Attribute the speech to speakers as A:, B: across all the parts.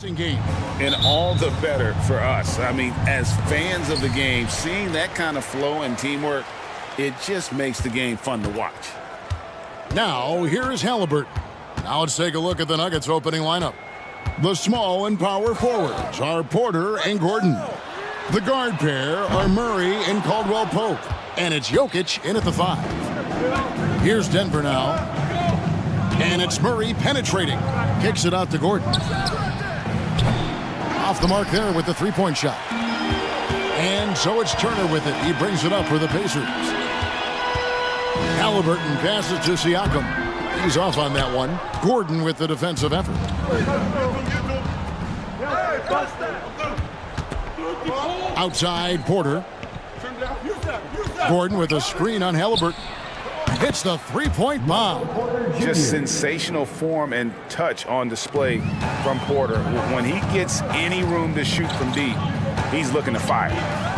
A: Game.
B: And all the better for us. I mean, as fans of the game, seeing that kind of flow and teamwork, it just makes the game fun to watch.
A: Now, here is Halliburton. Now let's take a look at the Nuggets opening lineup. The small and power forwards are Porter and Gordon. The guard pair are Murray and Caldwell-Pope. And it's Jokic in at the 5. Here's Denver now. And it's Murray penetrating. Kicks it out to Gordon. Off the mark there with the three-point shot. And so it's Turner with it. He brings it up for the Pacers. Halliburton passes to Siakam. He's off on that one. Gordon with the defensive effort. Outside, Porter. Gordon with a screen on Halliburton. Hits the three-point bomb.
B: Just sensational form and touch on display from Porter. When he gets any room to shoot from deep, he's looking to fire.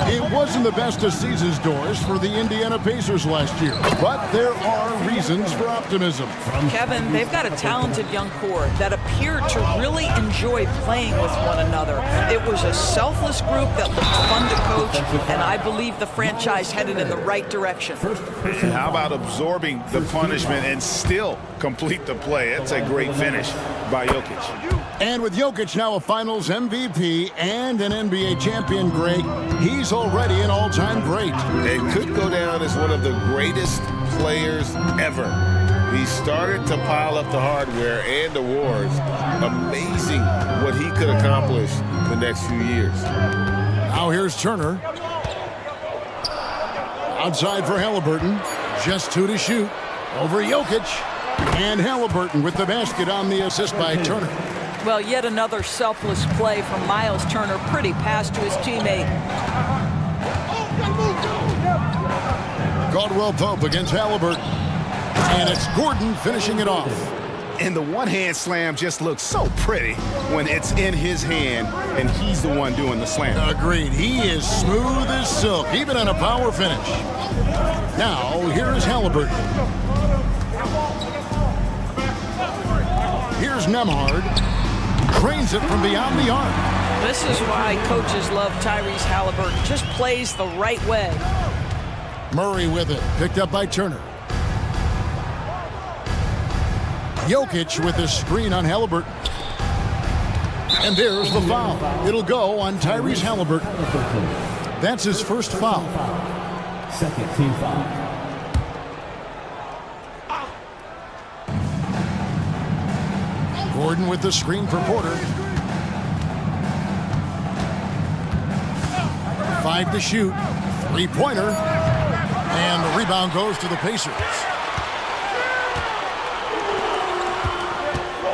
A: It wasn't the best of season's doors for the Indiana Pacers last year, but there are reasons for optimism.
C: Kevin, they've got a talented young core that appeared to really enjoy playing with one another. It was a selfless group that looked fun to coach, and I believe the franchise headed in the right direction.
B: And how about absorbing the punishment and still complete the play? That's a great finish by Jokic.
A: And with Jokic now a Finals MVP and an NBA champion, Greg, he's already an all-time great.
B: It could go down as one of the greatest players ever. He started to pile up the hardware and awards. Amazing what he could accomplish the next few years.
A: Now here's Turner. Outside for Halliburton. Just 2 to shoot. Over Jokic. And Halliburton with the basket on the assist by Turner.
C: Well, yet another selfless play from Miles Turner. Pretty pass to his teammate.
A: Caldwell-Pope against Halliburton. And it's Gordon finishing it off.
B: And the one-hand slam just looks so pretty when it's in his hand and he's the one doing the slam.
A: Agreed. He is smooth as silk, even on a power finish. Now, here is Halliburton. Here's Nemhard. Trains it from beyond the arc.
C: This is why coaches love Tyrese Halliburton. Just plays the right way.
A: Murray with it. Picked up by Turner. Jokic with a screen on Halliburton. And there's the foul. It'll go on Tyrese Halliburton. That's his first foul.
D: Second team foul.
A: Gordon with the screen for Porter. 5 to shoot. Three-pointer. And the rebound goes to the Pacers.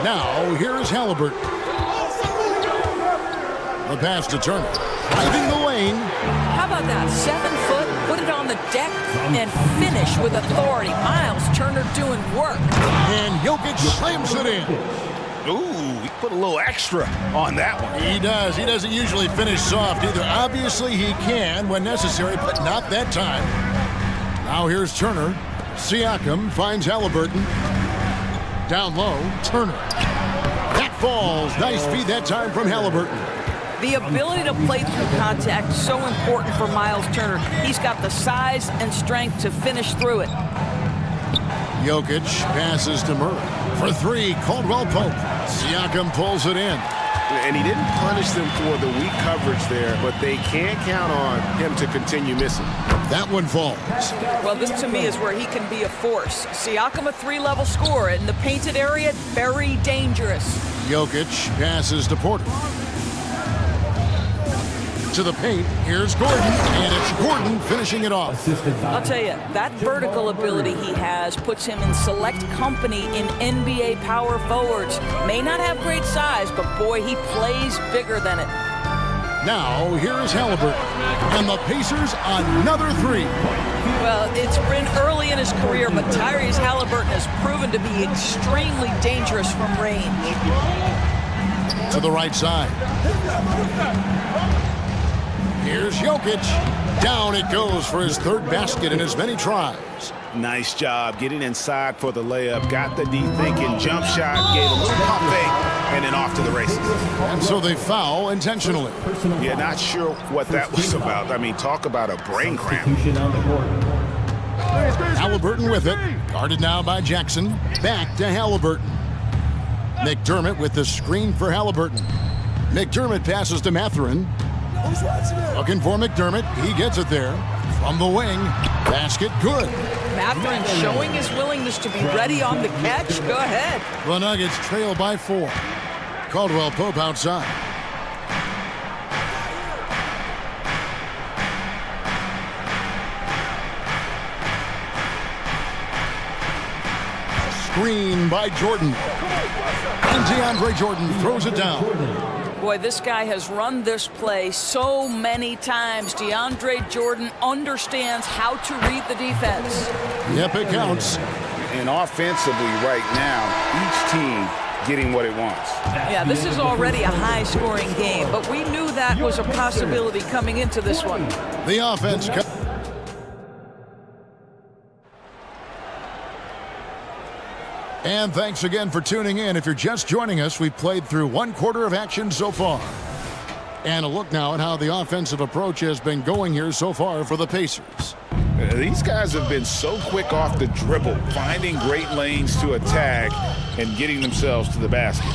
A: Now, here is Halliburton. The pass to Turner. Driving the lane.
C: How about that? 7 foot, put it on the deck, and finish with authority. Miles Turner doing work.
A: And Jokic slams it in.
B: Ooh, he put a little extra on that one.
A: He does. He doesn't usually finish soft either. Obviously, he can when necessary, but not that time. Now here's Turner. Siakam finds Halliburton. Down low, Turner. That falls. Nice feed that time from Halliburton.
C: The ability to play through contact is so important for Miles Turner. He's got the size and strength to finish through it.
A: Jokic passes to Murray. For 3, Caldwell-Pope. Siakam pulls it in.
B: And he didn't punish them for the weak coverage there, but they can't count on him to continue missing.
A: That one falls.
C: Well, this to me is where he can be a force. Siakam, a 3-level scorer. In the painted area, very dangerous.
A: Jokic passes to Porter. To the paint, here's Gordon, and it's Gordon finishing it off.
C: I'll tell you, that vertical ability he has puts him in select company in NBA power forwards. May not have great size, but boy, he plays bigger than it.
A: Now, here's Halliburton, and the Pacers another 3.
C: Well, it's been early in his career, but Tyrese Halliburton has proven to be extremely dangerous from range.
A: To the right side. Here's Jokic. Down it goes for his 3rd basket in as many tries.
E: Nice job getting inside for the layup. Got the D thinking, jump shot, gave a little pump fake, and then off to the races.
A: And so they foul intentionally.
E: Yeah, not sure what that was about. I mean, talk about a brain cramp.
A: Halliburton with it. Guarded now by Jackson. Back to Halliburton. McDermott with the screen for Halliburton. McDermott passes to Mathurin. Looking for McDermott. He gets it there. From the wing. Basket good.
C: Mathurin showing his willingness to be ready on the catch. Go ahead.
A: The Nuggets trail by 4. Caldwell Pope outside. Screen by Jordan. And DeAndre Jordan throws it down.
C: Boy, this guy has run this play so many times. DeAndre Jordan understands how to read the defense.
A: Yep, it counts.
E: And offensively right now, each team getting what it wants.
C: Yeah, this is already a high-scoring game, but we knew that was a possibility coming into this one.
A: The offense. And thanks again for tuning in. If you're just joining us, we've played through 1 quarter of action so far. And a look now at how the offensive approach has been going here so far for the Pacers.
E: These guys have been so quick off the dribble, finding great lanes to attack and getting themselves to the basket.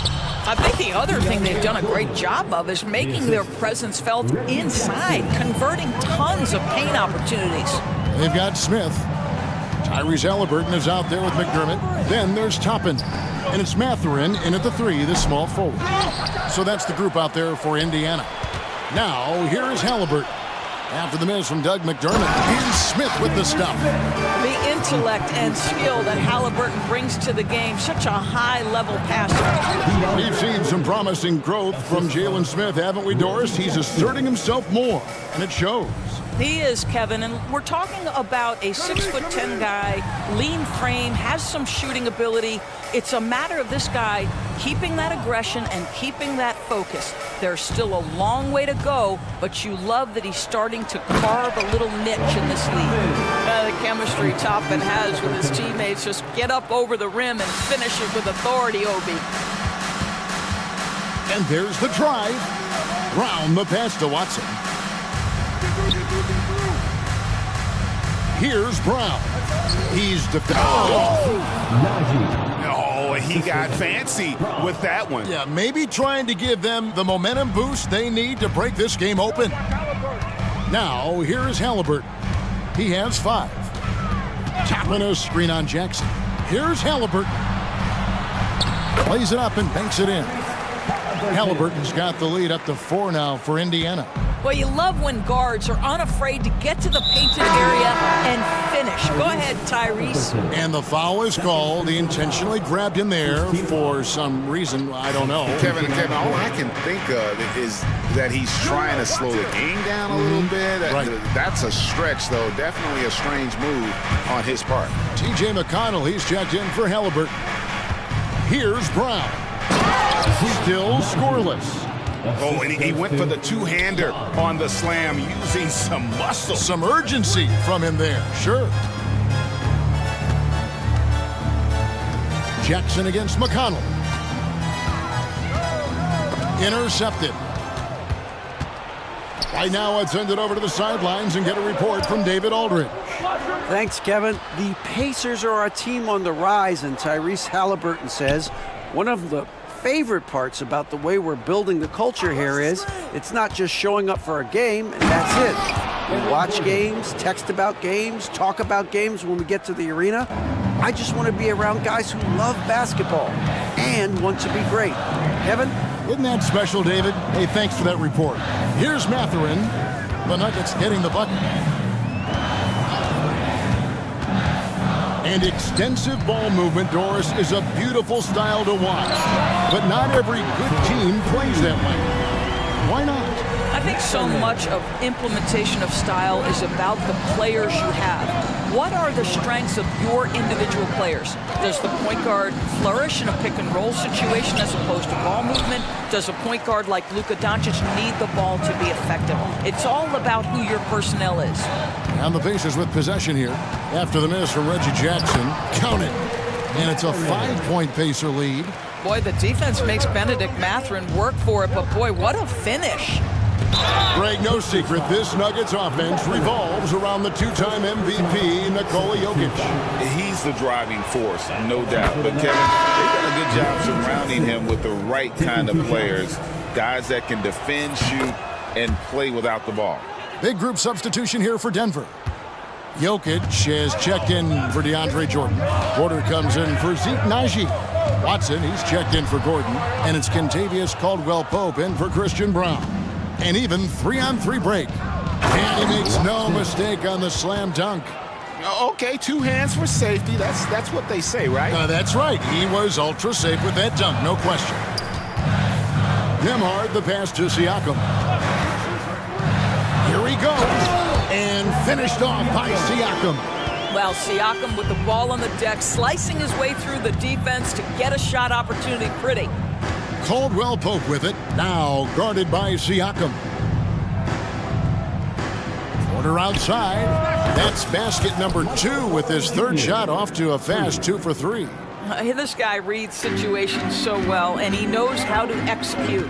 C: I think the other thing they've done a great job of is making their presence felt inside, converting tons of paint opportunities.
A: They've got Smith. Tyrese Halliburton is out there with McDermott. Then there's Toppin. And it's Mathurin in at the 3, the small forward. So that's the group out there for Indiana. Now, here is Halliburton. After the miss from Doug McDermott, here's Smith with the stop.
C: The intellect and skill that Halliburton brings to the game, such a high-level passer.
A: We've seen some promising growth from Jalen Smith, haven't we, Doris? He's asserting himself more, and it shows.
C: He is, Kevin, and we're talking about a 6'10" guy, lean frame, has some shooting ability. It's a matter of this guy keeping that aggression and keeping that focus. There's still a long way to go, but you love that he's starting to carve a little niche in this league. The chemistry Toppin has with his teammates, just get up over the rim and finish it with authority, Obi.
A: And there's the drive. Brown the pass to Watson. Here's Brown. He's defending.
E: Oh, he got fancy with that one.
A: Yeah, maybe trying to give them the momentum boost they need to break this game open. Now, here's Halliburton. He has 5. Tapping a screen on Jackson. Here's Halliburton. Plays it up and banks it in. Halliburton's got the lead up to 4 now for Indiana.
C: Well, you love when guards are unafraid to get to the painted area and finish. Go ahead, Tyrese.
A: And the foul is called. He intentionally grabbed him there for some reason. I don't know.
E: Kevin, all I can think of is that he's trying to slow the game down a little bit.
A: Right.
E: That's a stretch, though. Definitely a strange move on his part.
A: TJ McConnell, he's checked in for Halliburton. Here's Brown. Still scoreless.
E: Oh, and he went for the two-hander on the slam, using some muscle.
A: Some urgency from him there, sure. Jackson against McConnell. Intercepted. Right now, let's send it over to the sidelines and get a report from David Aldridge.
F: Thanks, Kevin. The Pacers are a team on the rise, and Tyrese Halliburton says one of the favorite parts about the way we're building the culture here is it's not just showing up for a game and that's it. We watch games, text about games, talk about games when we get to the arena. I just want to be around guys who love basketball and want to be great. Kevin?
A: Isn't that special, David? Hey, thanks for that report. Here's Mathurin. The Nuggets getting the bucket. And extensive ball movement, Doris, is a beautiful style to watch. But not every good team plays that way. Why not?
C: I think so much of implementation of style is about the players you have. What are the strengths of your individual players? Does the point guard flourish in a pick-and-roll situation as opposed to ball movement? Does a point guard like Luka Doncic need the ball to be effective? It's all about who your personnel is.
A: And the Pacers with possession here after the miss from Reggie Jackson. Count it. And it's a 5-point Pacer lead.
C: Boy, the defense makes Benedict Mathurin work for it, but boy, what a finish.
A: Greg, no secret, this Nuggets offense revolves around the two-time MVP, Nikola Jokic.
B: He's the driving force, no doubt. But Kevin, they've done a good job surrounding him with the right kind of players, guys that can defend, shoot, and play without the ball.
A: Big group substitution here for Denver. Jokic has checked in for DeAndre Jordan. Porter comes in for Zeke Naji. Watson, he's checked in for Gordon. And it's Kentavious Caldwell-Pope in for Christian Brown. And even 3-on-3 break. And he makes no mistake on the slam dunk.
B: Okay, 2 hands for safety. That's what they say, right?
A: That's right. He was ultra safe with that dunk, no question. Nembhard, the pass to Siakam. Here he goes. And finished off by Siakam.
C: Well, Siakam with the ball on the deck, slicing his way through the defense to get a shot opportunity pretty.
A: Caldwell-Pope with it, now guarded by Siakam. Porter outside. That's basket number 2 with his third shot off to a fast 2 for 3.
C: This guy reads situations so well, and he knows how to execute.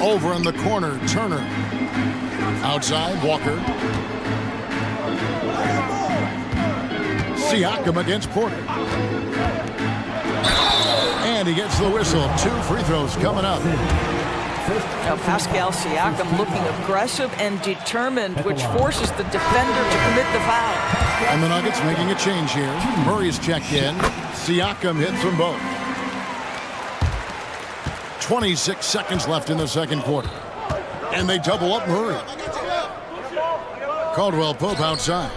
A: Over in the corner, Turner. Outside, Walker. Siakam against Porter. And he gets the whistle. 2 free throws coming up.
C: Now Pascal Siakam looking aggressive and determined, which forces the defender to commit the foul.
A: And the Nuggets making a change here. Murray's checked in. Siakam hits them both. 26 seconds left in the second quarter. And they double up Murray. Caldwell-Pope outside.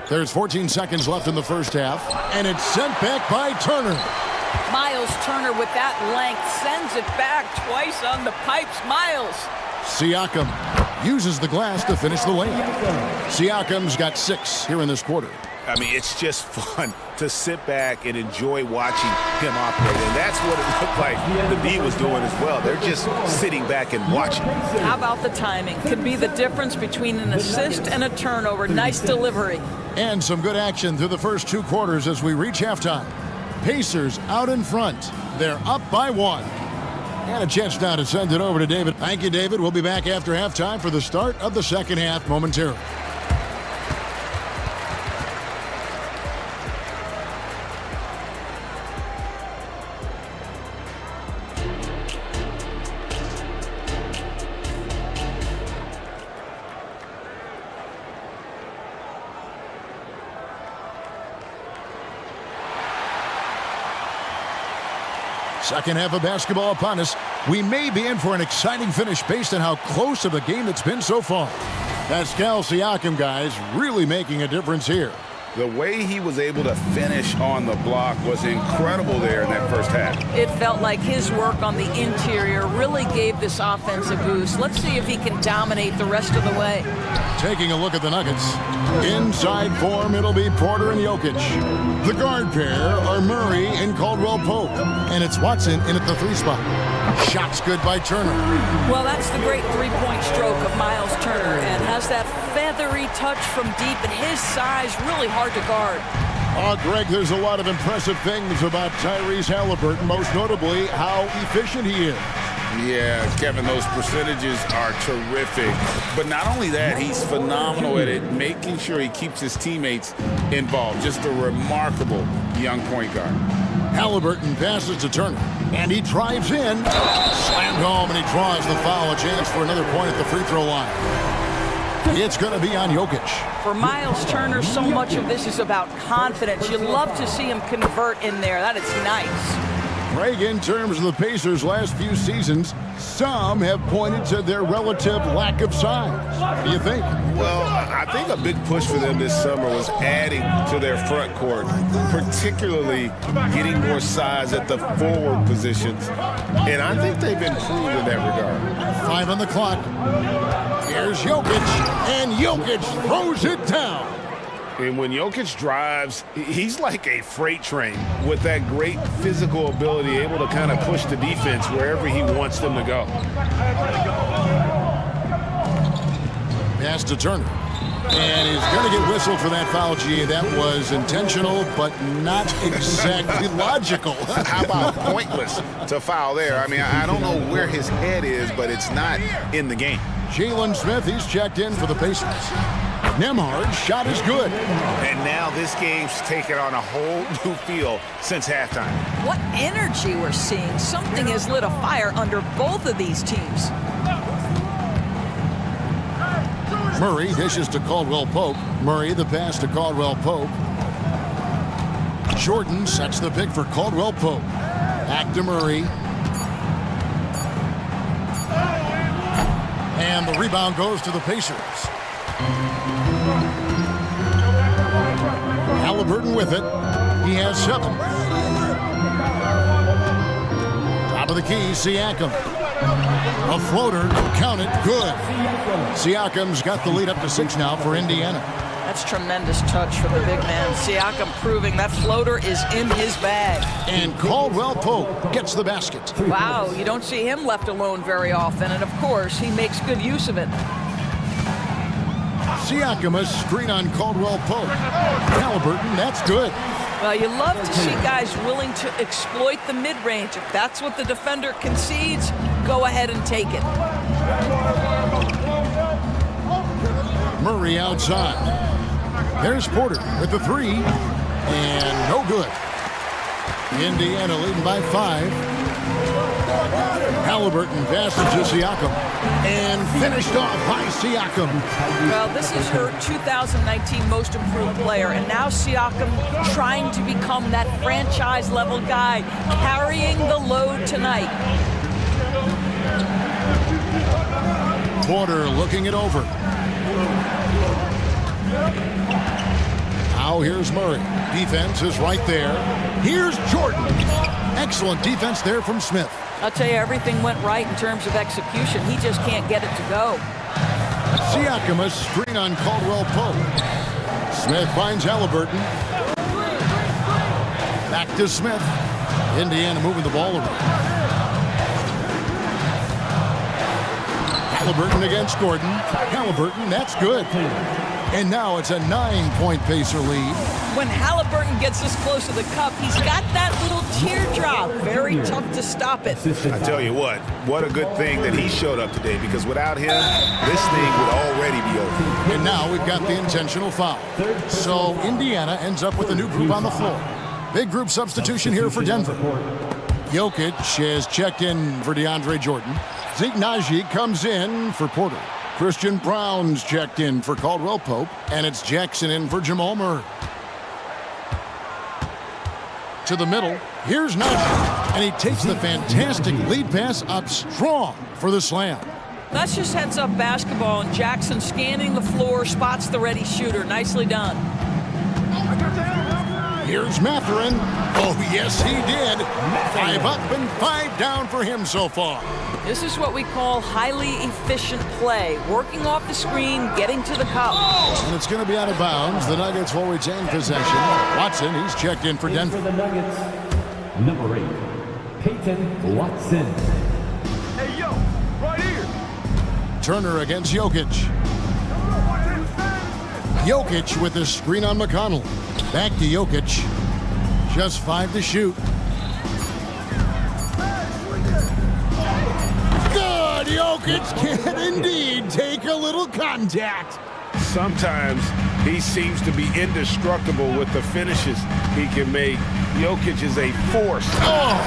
A: There's 14 seconds left in the first half, and it's sent back by Turner.
C: Miles Turner with that length sends it back twice on the pipes. Miles.
A: Siakam uses the glass to finish the layup. Siakam's got 6 here in this quarter.
B: I mean, it's just fun to sit back and enjoy watching him operate. And that's what it looked like the D was doing as well. They're just sitting back and watching.
C: How about the timing? Could be the difference between an assist and a turnover. Nice delivery.
A: And some good action through the first 2 quarters as we reach halftime. Pacers out in front. They're up by 1. And a chance now to send it over to David. Thank you, David. We'll be back after halftime for the start of the second half momentarily. Second half of basketball upon us. We may be in for an exciting finish based on how close of a game it's been so far. Pascal Siakam, guys, really making a difference here.
B: The way he was able to finish on the block was incredible there in that first half.
C: It felt like his work on the interior really gave this offense a boost. Let's see if he can dominate the rest of the way.
A: Taking a look at the Nuggets. Inside form, it'll be Porter and Jokic. The guard pair are Murray and Caldwell-Pope. And it's Watson in at the 3 spot. Shots good by Turner.
C: Well, that's the great three-point stroke of Miles Turner, and has that feathery touch from deep, and his size really hard to guard.
A: Oh, Greg, there's a lot of impressive things about Tyrese Halliburton, most notably how efficient he is.
B: Yeah, Kevin, those percentages are terrific. But not only that, he's phenomenal at it, making sure he keeps his teammates involved. Just a remarkable young point guard.
A: Halliburton passes to Turner, and he drives in. Slammed home, and he draws the foul. A chance for another point at the free throw line. It's going to be on Jokic.
C: For Miles Turner, so much of this is about confidence. You love to see him convert in there. That is nice.
A: Greg, in terms of the Pacers' last few seasons, some have pointed to their relative lack of size. What do you think?
B: Well, I think a big push for them this summer was adding to their front court, particularly getting more size at the forward positions. And I think they've improved in that regard.
A: 5 on the clock. Here's Jokic, and Jokic throws it down.
E: And when Jokic drives, he's like a freight train with that great physical ability, able to kind of push the defense wherever he wants them to go.
A: Pass to Turner. And he's going to get whistled for that foul, G. That was intentional, but not exactly logical.
E: How about pointless to foul there? I mean, I don't know where his head is, but it's not in the game.
A: Jalen Smith, he's checked in for the Pacers. Nembhard's shot is good.
E: And now this game's taken on a whole new feel since halftime.
C: What energy we're seeing. Something has lit a fire under both of these teams.
A: Murray dishes to Caldwell Pope. Murray the pass to Caldwell Pope. Jordan sets the pick for Caldwell Pope. Back to Murray. And the rebound goes to the Pacers. Halliburton with it. He has 7. Top of the key, Siakam. A floater, count it, good. Siakam's got the lead up to 6 now for Indiana.
C: That's tremendous touch from the big man. Siakam proving that floater is in his bag.
A: And Caldwell Pope gets the basket.
C: Wow, you don't see him left alone very often, and of course, he makes good use of it.
A: Siakam, a screen on Caldwell Pope. Halliburton, that's good.
C: Well, you love to see guys willing to exploit the mid-range. If that's what the defender concedes, go ahead and take it.
A: Murray outside. There's Porter with the 3. And no good. Indiana leading by 5. Halliburton passes to Siakam. And finished off by Siakam.
C: Well, this is her 2019 Most Improved Player, and now Siakam trying to become that franchise-level guy, carrying the load tonight.
A: Porter looking it over. Now here's Murray. Defense is right there. Here's Jordan. Excellent defense there from Smith.
C: I'll tell you, everything went right in terms of execution. He just can't get it to go.
A: Siakam, a screen on Caldwell Pope. Smith finds Halliburton. Back to Smith. Indiana moving the ball around. Halliburton against Gordon. Halliburton, that's good. And now it's a 9-point Pacer lead.
C: When Halliburton gets this close to the cup, he's got that little teardrop. Very tough to stop it.
E: I tell you what a good thing that he showed up today, because without him, this thing would already be over.
A: And now we've got the intentional foul. So Indiana ends up with a new group on the floor. Big group substitution here for Denver. Jokic has checked in for DeAndre Jordan. Zeke Naji comes in for Porter. Christian Brown's checked in for Caldwell Pope. And it's Jackson in for Jamal Murray. To the middle, here's Naji. And he takes the fantastic lead pass up strong for the slam.
C: That's just heads-up basketball, and Jackson scanning the floor, spots the ready shooter. Nicely done.
A: Here's Mathurin. Oh, yes, he did. 5 up and 5 down for him so far.
C: This is what we call highly efficient play. Working off the screen, getting to the cup.
A: And it's going to be out of bounds. The Nuggets will retain possession. Watson, he's checked in for Denver.
D: For the Nuggets, number 8, Peyton Watson.
G: Hey, yo, right here.
A: Turner against Jokic. Jokic with the screen on McConnell. Back to Jokic. Just 5 to shoot. Good! Jokic can indeed take a little contact.
E: Sometimes he seems to be indestructible with the finishes he can make. Jokic is a force.
A: Oh!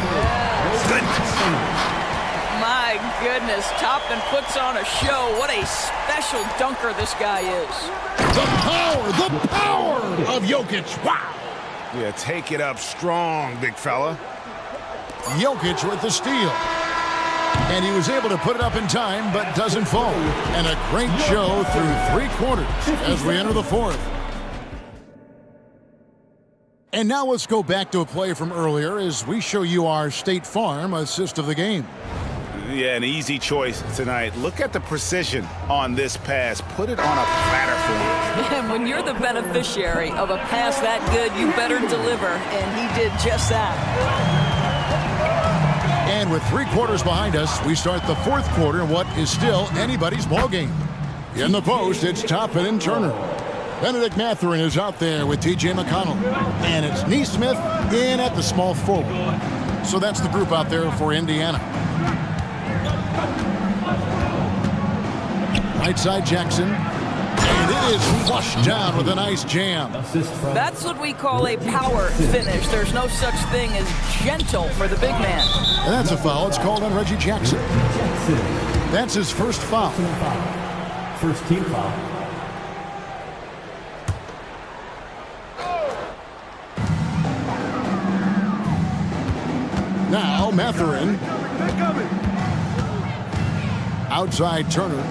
C: My goodness, Toppin puts on a show. What a special dunker this guy is.
A: The power of Jokic. Wow!
E: Yeah, take it up strong, big fella.
A: Jokic with the steal. And he was able to put it up in time, but doesn't fall. And a great show through 3 quarters as we enter the 4th. And now let's go back to a play from earlier as we show you our State Farm assist of the game.
E: Yeah, an easy choice tonight. Look at the precision on this pass. Put it on a platter for him.
C: And when you're the beneficiary of a pass that good, you better deliver, and he did just that.
A: And with 3 quarters behind us, we start the 4th quarter in what is still anybody's ballgame. In the post, it's Toppin and Turner. Benedict Mathurin is out there with T.J. McConnell. And it's Neesmith in at the small forward. So that's the group out there for Indiana. Right side Jackson. And it is flushed down with a nice jam.
C: That's what we call a power finish. There's no such thing as gentle for the big man.
A: And that's a foul. It's called on Reggie Jackson. That's his first foul.
D: First team foul.
A: Now Mathurin. Outside Turner.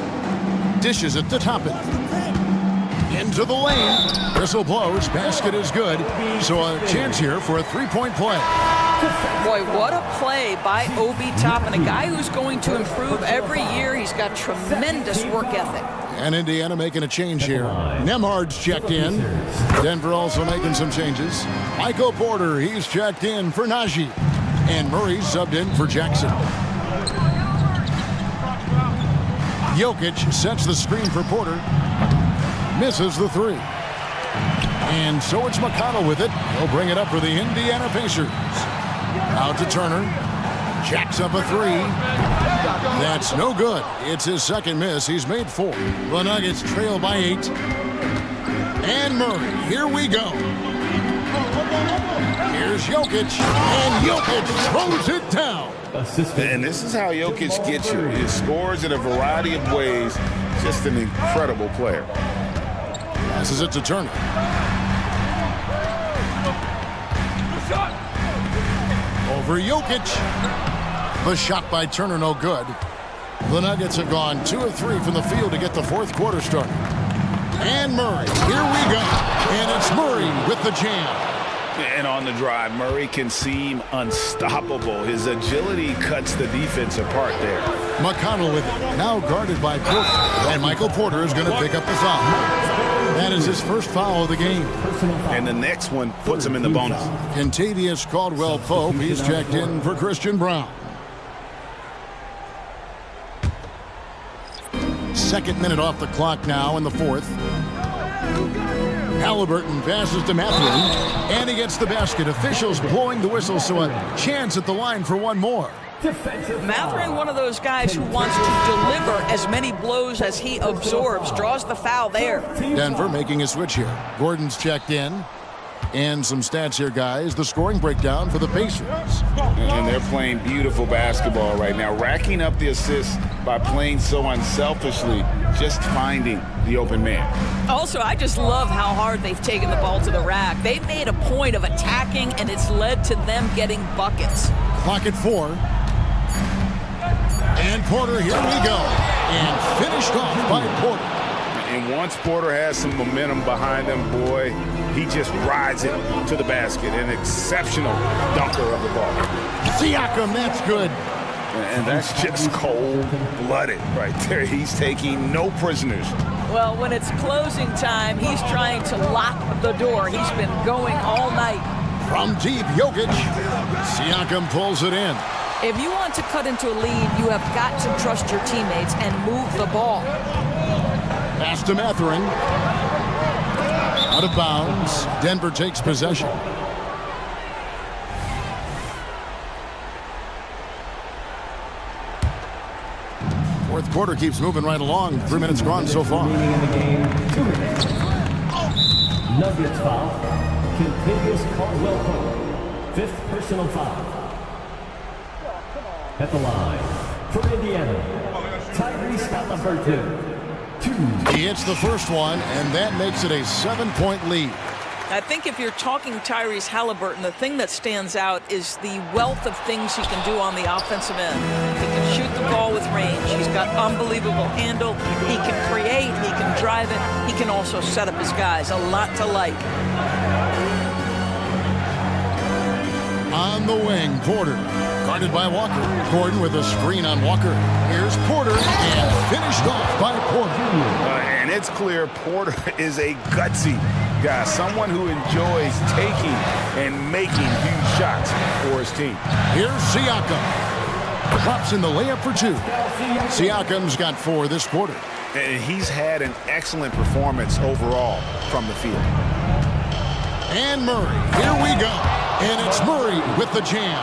A: Dishes it to Toppin. Into the lane. Whistle blows. Basket is good. So a chance here for a 3-point play.
C: Boy, what a play by Obi Toppin, a guy who's going to improve every year. He's got tremendous work ethic.
A: And Indiana making a change here. Nemhard's checked in. Denver also making some changes. Michael Porter, he's checked in for Najee. And Murray's subbed in for Jackson. Jokic sets the screen for Porter. Misses the 3. And so it's McConnell with it. He'll bring it up for the Indiana Pacers. Out to Turner. Jacks up a 3. That's no good. It's his second miss. He's made 4. The Nuggets trail by 8. And Murray, here we go. Here's Jokic. And Jokic throws it down.
B: And this is how Jokic gets you. He scores in a variety of ways. Just an incredible player.
A: Passes it to Turner. Over Jokic. The shot by Turner, no good. The Nuggets have gone 2 of 3 from the field to get the 4th quarter started. And Murray, here we go. And it's Murray with the jam.
E: And on the drive, Murray can seem unstoppable. His agility cuts the defense apart there.
A: McConnell with it, now guarded by Porter. And Michael Porter is going to pick up the foul. That is his first foul of the game.
E: And the next one puts him in the bonus.
A: Kentavious Caldwell-Pope, he's checked in for Christian Brown. 2nd minute off the clock now in the 4th. Halliburton passes to Mathurin, and he gets the basket. Officials blowing the whistle, so a chance at the line for one more.
C: Mathurin, one of those guys who wants to deliver as many blows as he absorbs, draws the foul there.
A: Denver making a switch here. Gordon's checked in. And some stats here, guys. The scoring breakdown for the Pacers.
B: And they're playing beautiful basketball right now, racking up the assists by playing so unselfishly, just finding the open man.
C: Also, I just love how hard they've taken the ball to the rack. They've made a point of attacking, and it's led to them getting buckets.
A: Clock at 4. And Porter, here we go. And finished off by Porter.
B: And once Porter has some momentum behind him, boy, he just rides it to the basket. An exceptional dunker of the ball.
A: Siakam, that's good.
B: And that's just cold-blooded right there. He's taking no prisoners.
C: Well, when it's closing time, he's trying to lock the door. He's been going all night.
A: From deep, Jokic. Siakam pulls it in.
C: If you want to cut into a lead, you have got to trust your teammates and move the ball.
A: Pass to Mathurin. Out of bounds. Denver takes possession. Fourth quarter keeps moving right along. 3 minutes gone so far.
D: Remaining in the game, 2 minutes. Nuggets foul. Kentavious Caldwell-Pope. 5th personal foul. At the line for Indiana, Tyrese Halliburton.
A: He hits the first one, and that makes it a 7-point lead.
C: I think if you're talking Tyrese Halliburton, the thing that stands out is the wealth of things he can do on the offensive end. He can shoot the ball with range. He's got unbelievable handle. He can create. He can drive it. He can also set up his guys. A lot to like.
A: On the wing, Porter. Guarded by Walker. Gordon with a screen on Walker. Here's Porter, and finished off by Porter.
E: And it's clear Porter is a gutsy guy, someone who enjoys taking and making huge shots for his team.
A: Here's Siakam. Drops in the layup for two. Siakam's got 4 this quarter.
E: And he's had an excellent performance overall from the field.
A: And Murray, here we go. And it's Murray with the jam.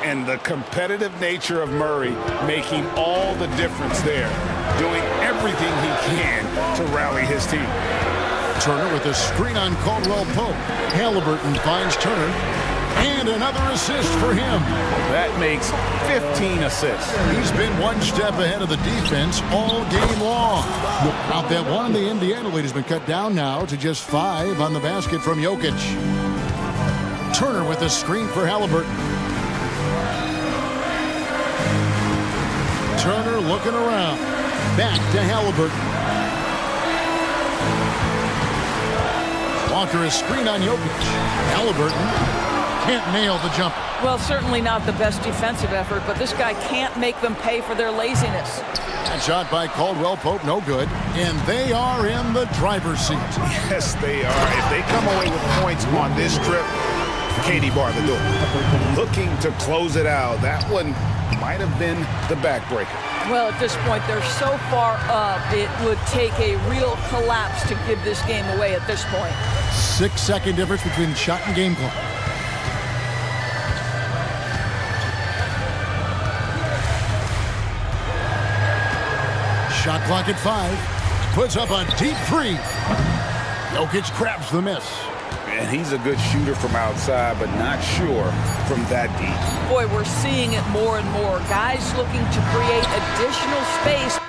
E: And the competitive nature of Murray making all the difference there, doing everything he can to rally his team.
A: Turner with a screen on Caldwell Pope. Halliburton finds Turner. And another assist for him.
E: That makes 15 assists.
A: He's been one step ahead of the defense all game long. Out that one, the Indiana lead has been cut down now to just 5 on the basket from Jokic. Turner with a screen for Halliburton. Turner looking around. Back to Halliburton. Walker a screen on Jokic. Halliburton can't nail the jumper.
C: Well, certainly not the best defensive effort, but this guy can't make them pay for their laziness.
A: That shot by Caldwell Pope, no good. And they are in the driver's seat.
E: Yes, they are. If they come away with points on this trip, Katie bar the door. Looking to close it out. That one might have been the backbreaker.
C: Well, at this point, they're so far up, it would take a real collapse to give this game away at this point.
A: 6-second difference between shot and game clock. Shot clock at 5. Puts up a deep 3. Jokic grabs the miss.
E: And he's a good shooter from outside, but not sure from that deep.
C: Boy, we're seeing it more and more. Guys looking to create additional space.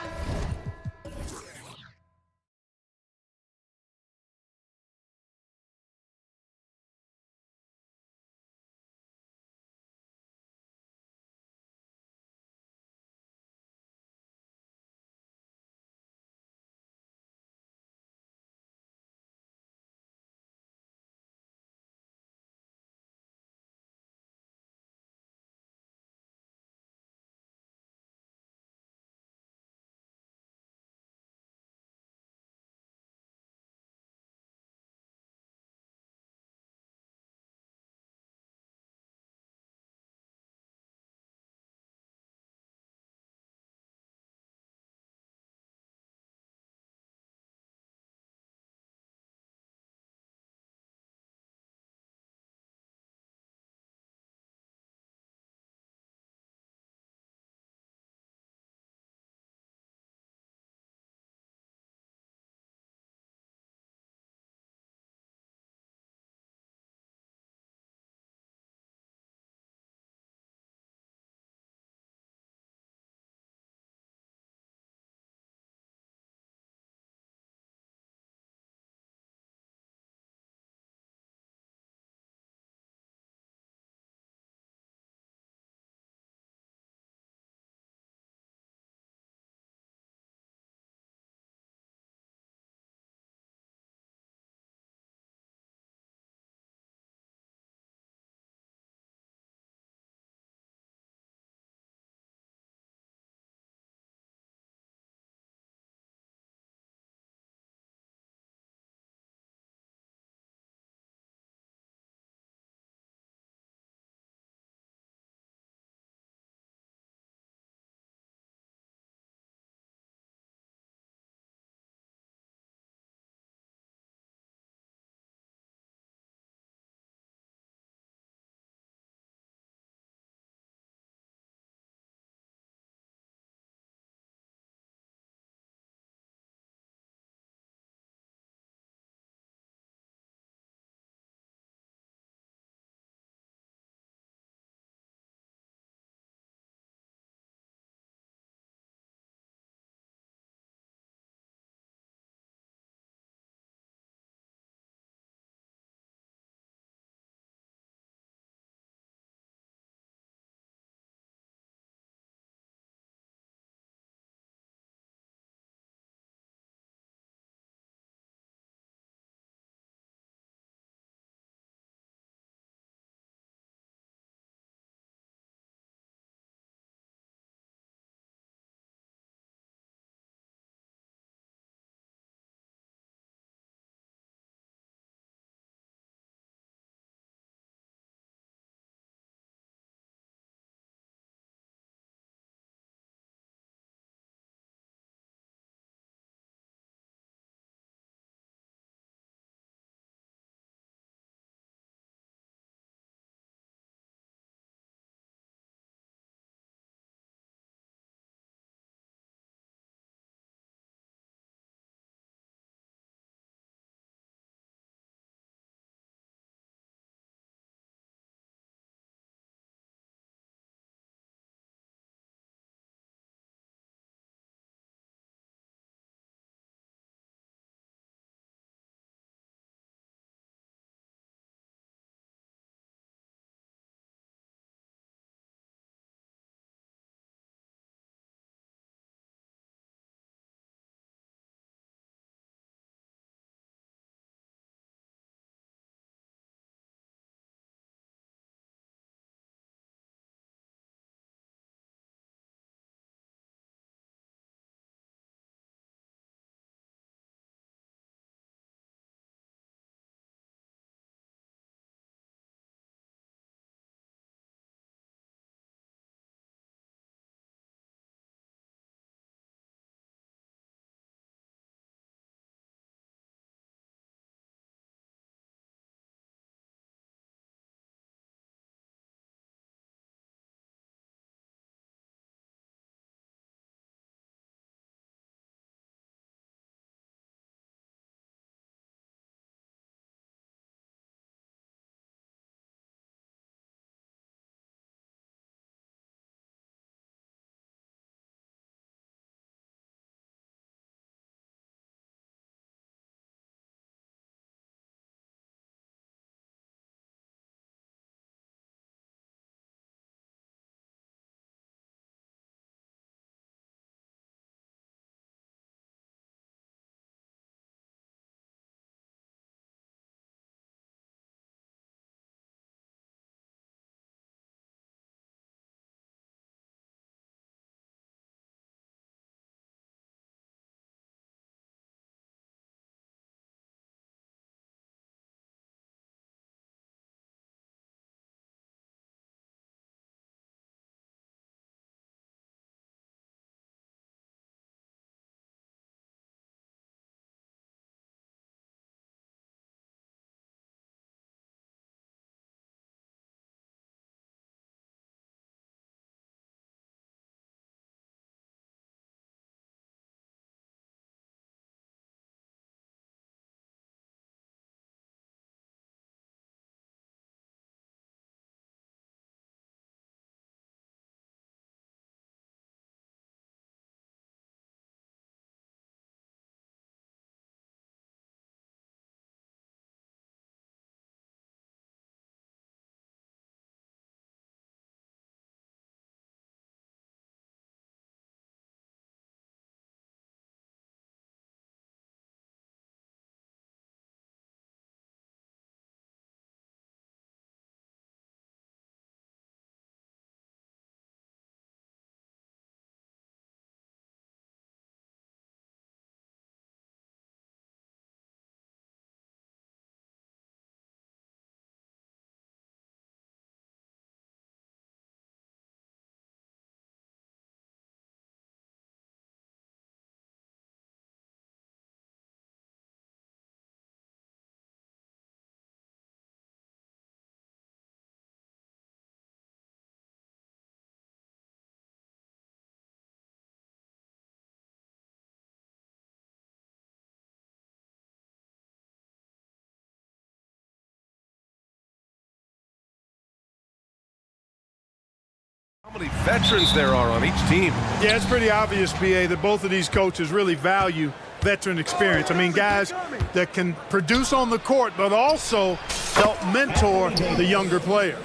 H: How many veterans there are on each team?
I: Yeah, it's pretty obvious, BA, that both of these coaches really value veteran experience. I mean, guys that can produce on the court, but also help mentor the younger players.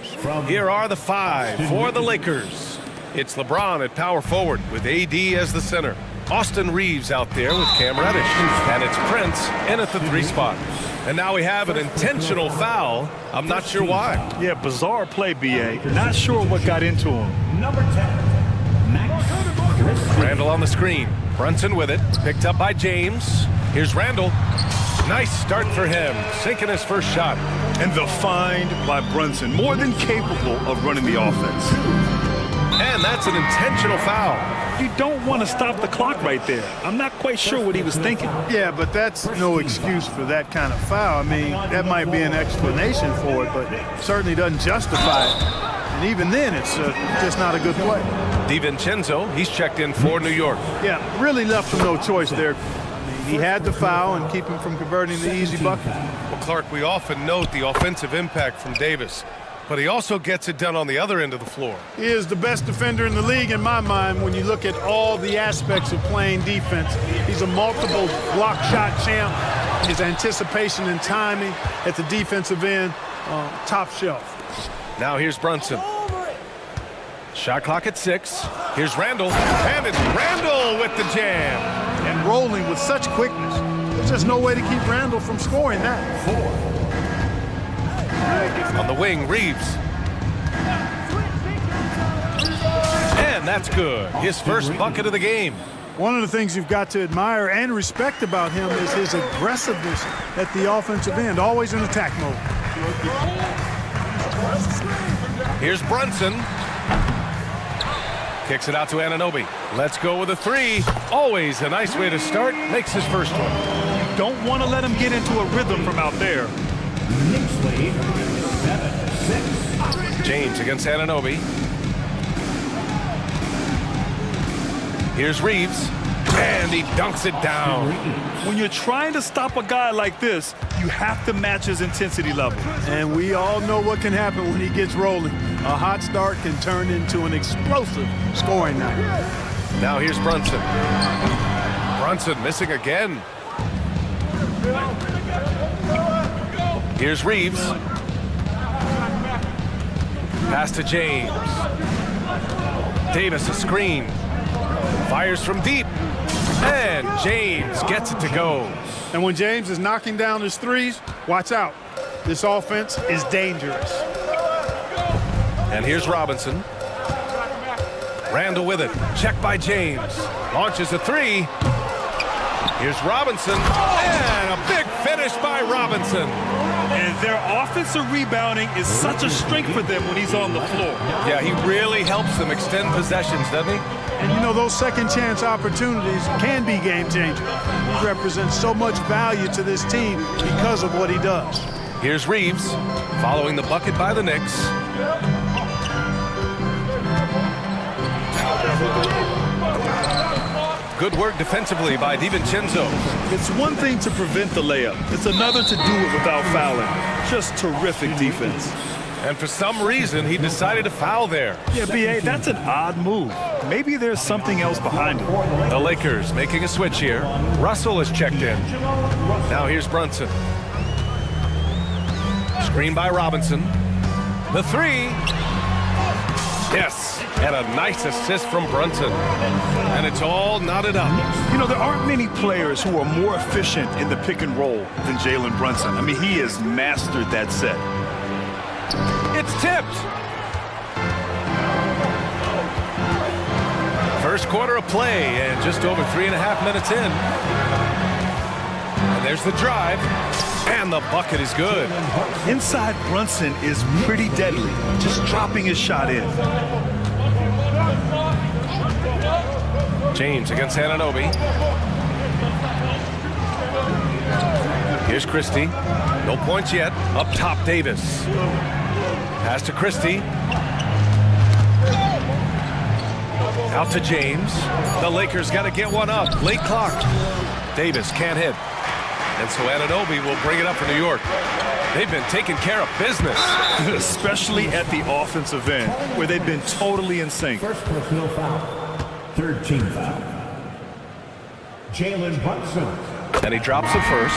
H: Here are the five for the Lakers. It's LeBron at power forward with AD as the center. Austin Reeves out there with Cam Reddish. And it's Prince in at the 3 spot. And now we have an intentional foul. I'm not sure why.
J: Yeah, bizarre play, BA. Not sure what got into him.
D: Number 10, Max.
H: Randall on the screen. Brunson with it. Picked up by James. Here's Randall. Nice start for him. Sinking his first shot.
J: And the find by Brunson. More than capable of running the offense.
H: And that's an intentional foul.
J: You don't want to stop the clock right there. I'm not quite sure what he was thinking.
I: Yeah, but that's no excuse for that kind of foul. I mean, that might be an explanation for it, but certainly doesn't justify it. And even then, it's just not a good play.
H: DiVincenzo, he's checked in for New York.
I: Yeah, really left him no choice there. I mean, he had the foul and keep him from converting the easy bucket.
H: Well, Clark, we often note the offensive impact from Davis, but he also gets it done on the other end of the floor.
I: He is the best defender in the league in my mind when you look at all the aspects of playing defense. He's a multiple block shot champ. His anticipation and timing at the defensive end, top shelf.
H: Now here's Brunson. Shot clock at 6. Here's Randall, and it's Randall with the jam.
I: And rolling with such quickness. There's just no way to keep Randall from scoring that.
D: 4.
H: On the wing, Reeves. And that's good. His first bucket of the game.
I: One of the things you've got to admire and respect about him is his aggressiveness at the offensive end, always in attack mode.
H: Here's Brunson. Kicks it out to Anunoby. Let's go with a 3. Always a nice way to start. Makes his first one.
J: You don't want to let him get into a rhythm from out there.
D: Knicks lead 7-6.
H: James against Anunoby. Here's Reeves. And he dunks it down.
J: When you're trying to stop a guy like this, you have to match his intensity level.
I: And we all know what can happen when he gets rolling. A hot start can turn into an explosive scoring night.
H: Now here's Brunson. Brunson missing again. Here's Reeves. Pass to James. Davis a screen. Fires from deep. And James gets it to go.
I: And when James is knocking down his threes, watch out. This offense is dangerous.
H: And here's Robinson. Randall with it. Checked by James. Launches a 3. Here's Robinson. And a big finish by Robinson.
J: And their offensive rebounding is such a strength for them when he's on the floor.
H: Yeah, he really helps them extend possessions, doesn't he?
I: And you know, those second chance opportunities can be game changers. He represents so much value to this team because of what he does.
H: Here's Reeves, following the bucket by the Knicks. Good work defensively by DiVincenzo.
J: It's one thing to prevent the layup. It's another to do it without fouling. Just terrific defense.
H: And for some reason, he decided to foul there.
J: Yeah, B.A., that's an odd move. Maybe there's something else behind it.
H: The Lakers making a switch here. Russell is checked in. Now here's Brunson. Screen by Robinson. The 3. Yes, and a nice assist from Brunson. And it's all knotted up.
J: You know, there aren't many players who are more efficient in the pick and roll than Jalen Brunson. I mean, he has mastered that set.
H: It's tipped. First quarter of play and just over 3.5 minutes in. And there's the drive. And the bucket is good.
J: Inside Brunson is pretty deadly. Just dropping his shot in.
H: James against Anunoby. Here's Christie. No points yet. Up top, Davis. Pass to Christie. Out to James. The Lakers got to get one up. Late clock. Davis can't hit. And so Anunoby will bring it up for New York. They've been taking care of business.
J: Especially at the offensive end, where they've been totally in sync.
D: First personal foul. Third team foul. Jalen Brunson.
H: And he drops the first.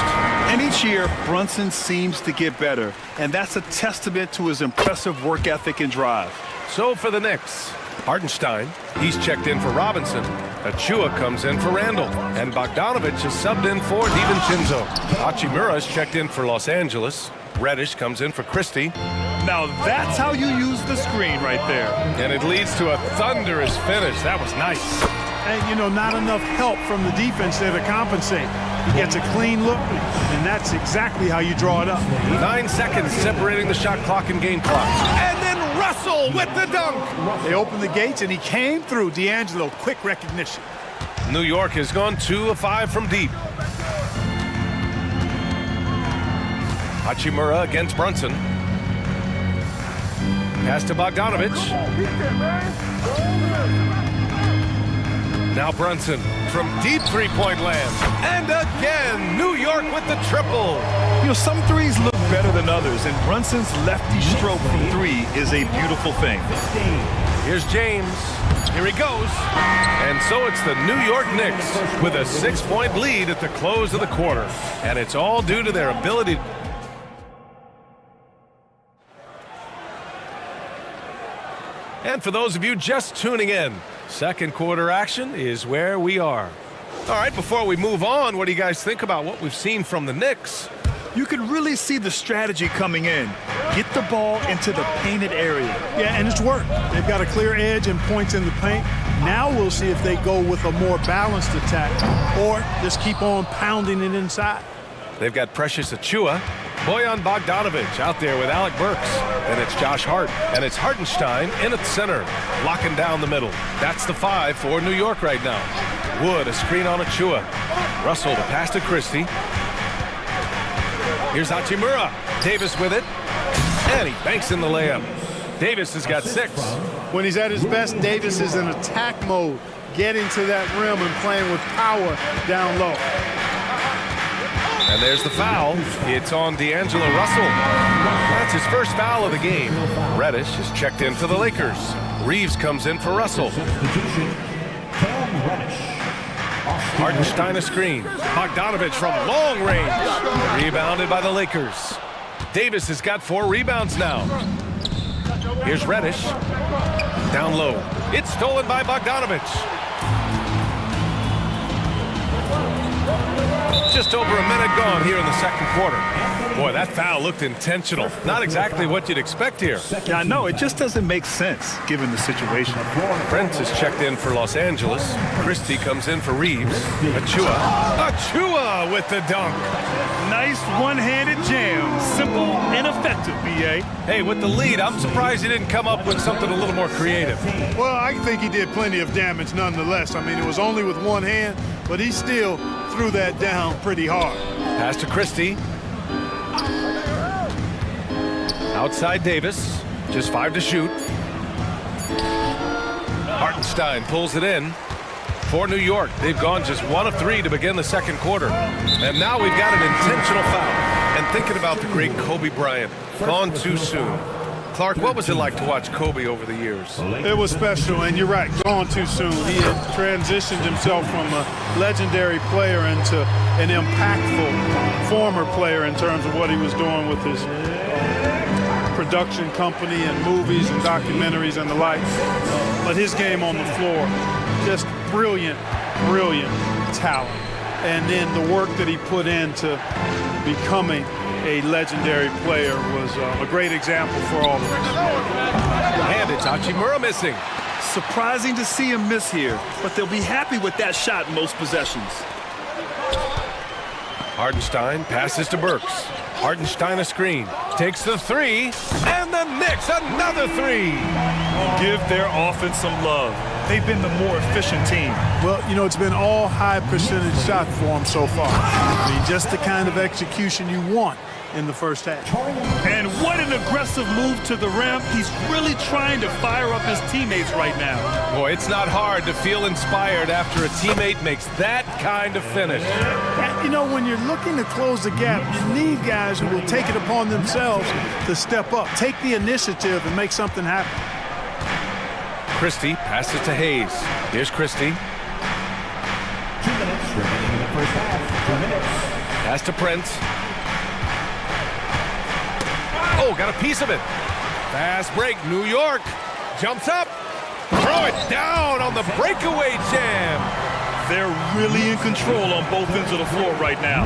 J: And each year, Brunson seems to get better, and that's a testament to his impressive work ethic and drive.
H: So for the Knicks, Hartenstein, he's checked in for Robinson. Achua comes in for Randall. And Bogdanovich is subbed in for DiVincenzo. Hachimura is checked in for Los Angeles. Reddish comes in for Christie.
J: Now that's how you use the screen right there.
H: And it leads to a thunderous finish. That was nice.
I: And, you know, not enough help from the defense there to compensate. He gets a clean look, and that's exactly how you draw it up.
H: 9 seconds separating the shot clock and game clock. And then Russell with the dunk.
I: They opened the gates, and he came through. D'Angelo, quick recognition.
H: New York has gone 2 of 5 from deep. Hachimura against Brunson. Pass to Bogdanovich. Now Brunson from deep three-point land. And again, New York with the triple.
J: You know, some threes look better than others, and Brunson's lefty stroke from three is a beautiful thing.
H: Here's James. Here he goes. And so it's the New York Knicks with a 6-point lead at the close of the quarter. And it's all due to their ability. And for those of you just tuning in, second quarter action is where we are. All right, before we move on, what do you guys think about what we've seen from the Knicks?
J: You can really see the strategy coming in. Get the ball into the painted area.
I: Yeah, and it's worked. They've got a clear edge and points in the paint. Now we'll see if they go with a more balanced attack or just keep on pounding it inside.
H: They've got Precious Achua, Bojan Bogdanovich out there with Alec Burks. Then it's Josh Hart, and it's Hartenstein in at center, locking down the middle. That's the 5 for New York right now. Wood, a screen on Achua. Russell, the pass to Christie. Here's Hachimura. Davis with it. And he banks in the layup. Davis has got 6.
I: When he's at his best, Davis is in attack mode, getting to that rim and playing with power down low.
H: And there's the foul. It's on D'Angelo Russell. That's his first foul of the game. Reddish is checked in for the Lakers. Reeves comes in for Russell. Hartenstein a screen. Bogdanovich from long range. Rebounded by the Lakers. Davis has got 4 rebounds now. Here's Reddish. Down low. It's stolen by Bogdanovich. Just over a minute gone here in the second quarter. Boy, that foul looked intentional. Not exactly what you'd expect here.
J: Yeah, I know. It just doesn't make sense given the situation.
H: Prince is checked in for Los Angeles. Christie comes in for Reeves. Achua with the dunk.
J: Nice one-handed jam. Simple and effective, B.A.
H: Hey, with the lead, I'm surprised he didn't come up with something a little more creative.
I: Well, I think he did plenty of damage nonetheless. I mean, it was only with one hand, but he still threw that down pretty hard.
H: Pass to Christie. Outside Davis. Just 5 to shoot. Hartenstein pulls it in for New York. They've gone just 1 of 3 to begin the second quarter. And now we've got an intentional foul. And thinking about the great Kobe Bryant, gone too soon. Clark, what was it like to watch Kobe over the years?
I: It was special, and you're right, gone too soon. He had transitioned himself from a legendary player into an impactful former player in terms of what he was doing with his production company and movies and documentaries and the like. But his game on the floor, just brilliant, brilliant talent. And then the work that he put into becoming a legendary player was a great example for all of us.
H: And it's Hachimura missing.
J: Surprising to see him miss here, but they'll be happy with that shot most possessions.
H: Hartenstein passes to Burks. Hartenstein a screen. Takes the 3. And the Knicks another 3.
J: Give their offense some love. They've been the more efficient team.
I: Well, you know, it's been all high percentage shots for them so far. I mean, just the kind of execution you want in the first half.
J: And what an aggressive move to the rim. He's really trying to fire up his teammates right now.
H: Boy, it's not hard to feel inspired after a teammate makes that kind of finish.
I: you know, when you're looking to close the gap, you need guys who will take it upon themselves to step up, take the initiative, and make something happen.
H: Christie passes to Hayes. Here's Christie.
D: 2 minutes remaining in the first half. 2 minutes.
H: Pass to Prince. Oh, got a piece of it. Fast break. New York jumps up. Throw it down on the breakaway jam.
J: They're really in control on both ends of the floor right now,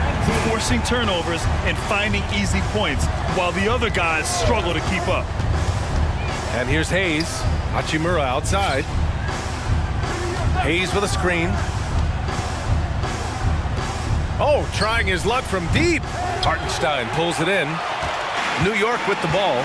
J: forcing turnovers and finding easy points while the other guys struggle to keep up.
H: And here's Hayes. Hachimura outside. Hayes with a screen. Oh, trying his luck from deep. Hartenstein pulls it in. New York with the ball.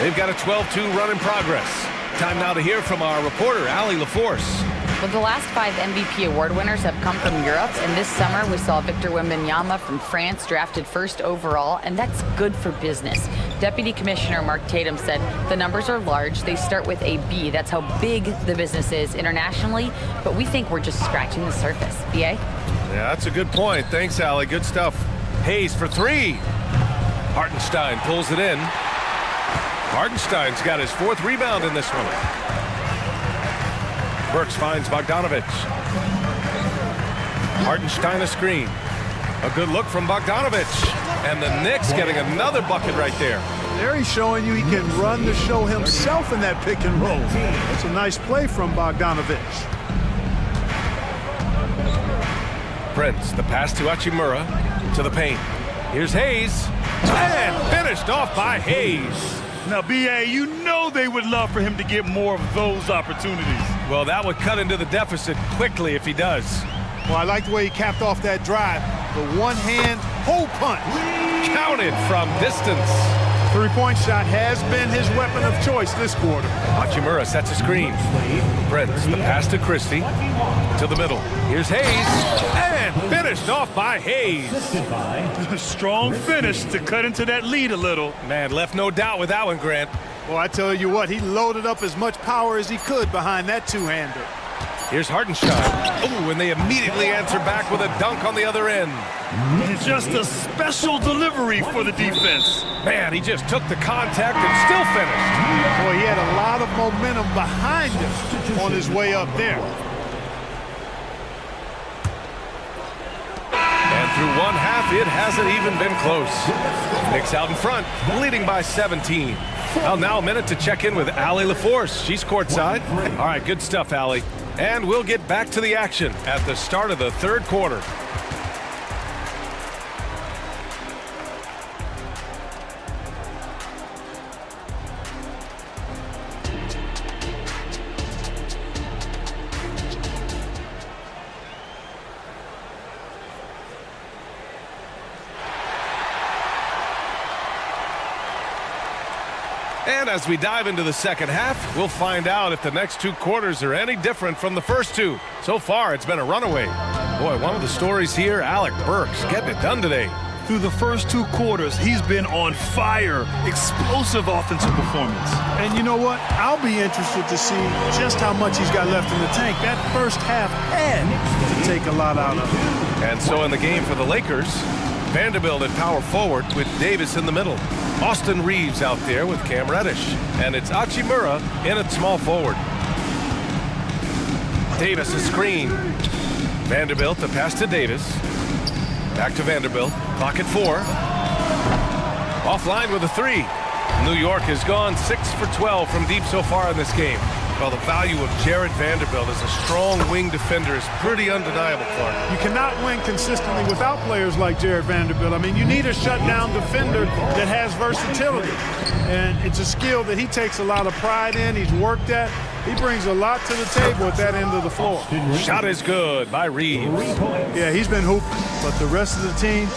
H: They've got a 12-2 run in progress. Time now to hear from our reporter, Allie LaForce.
K: Well, the last 5 MVP award winners have come from Europe, and this summer we saw Victor Wembanyama from France drafted first overall, and that's good for business. Deputy Commissioner Mark Tatum said the numbers are large. They start with a B. That's how big the business is internationally, but we think we're just scratching the surface. BA?
H: Yeah, that's a good point. Thanks, Allie. Good stuff. Hayes for 3. Hartenstein pulls it in. Hartenstein's got his 4th rebound in this one. Burks finds Bogdanovic. Hartenstein a screen. A good look from Bogdanovic. And the Knicks getting another bucket right there.
I: There he's showing you he can run the show himself in that pick and roll. That's a nice play from Bogdanovic.
H: Prince, the pass to Hachimura, to the paint. Here's Hayes. And finished off by Hayes.
J: Now, BA, you know they would love for him to get more of those opportunities.
H: Well, that would cut into the deficit quickly if he does.
I: Well, I like the way he capped off that drive. The one-hand hole punch.
H: Counted from distance.
I: Three-point shot has been his weapon of choice this quarter.
H: Hachimura sets a screen. Prince, the pass to Christie. To the middle. Here's Hayes. And finished off by Hayes.
J: Strong finish to cut into that lead a little.
H: Man, left no doubt with that one, Grant.
I: Well, I tell you what, he loaded up as much power as he could behind that two-hander.
H: Here's Hartenstein. Oh, and they immediately answer back with a dunk on the other end.
J: Just a special delivery for the defense.
H: Man, he just took the contact and still finished.
I: Boy, he had a lot of momentum behind him on his way up there.
H: And through one half, it hasn't even been close. Knicks out in front, leading by 17. Well, now a minute to check in with Allie LaForce. She's courtside. All right, good stuff, Allie. And we'll get back to the action at the start of the 3rd quarter. And as we dive into the second half, we'll find out if the next 2 quarters are any different from the first 2. So far, it's been a runaway. Boy, one of the stories here, Alec Burks getting it done today.
J: Through the first 2 quarters, he's been on fire. Explosive offensive performance.
I: And you know what? I'll be interested to see just how much he's got left in the tank. That first half had to take a lot out of him.
H: And so in the game for the Lakers, Vanderbilt at power forward with Davis in the middle. Austin Reeves out there with Cam Reddish. And it's Hachimura in at small forward. Davis a screen. Vanderbilt, the pass to Davis. Back to Vanderbilt. Clock at 4. Offline with a 3. New York has gone 6 for 12 from deep so far in this game. Well, the value of Jared Vanderbilt as a strong wing defender is pretty undeniable, Clark.
I: You cannot win consistently without players like Jared Vanderbilt. I mean, you need a shutdown defender that has versatility. And it's a skill that he takes a lot of pride in. He's worked at. He brings a lot to the table at that end of the floor.
H: Shot is good by Reeves.
I: Yeah, he's been hooping, but the rest of the team,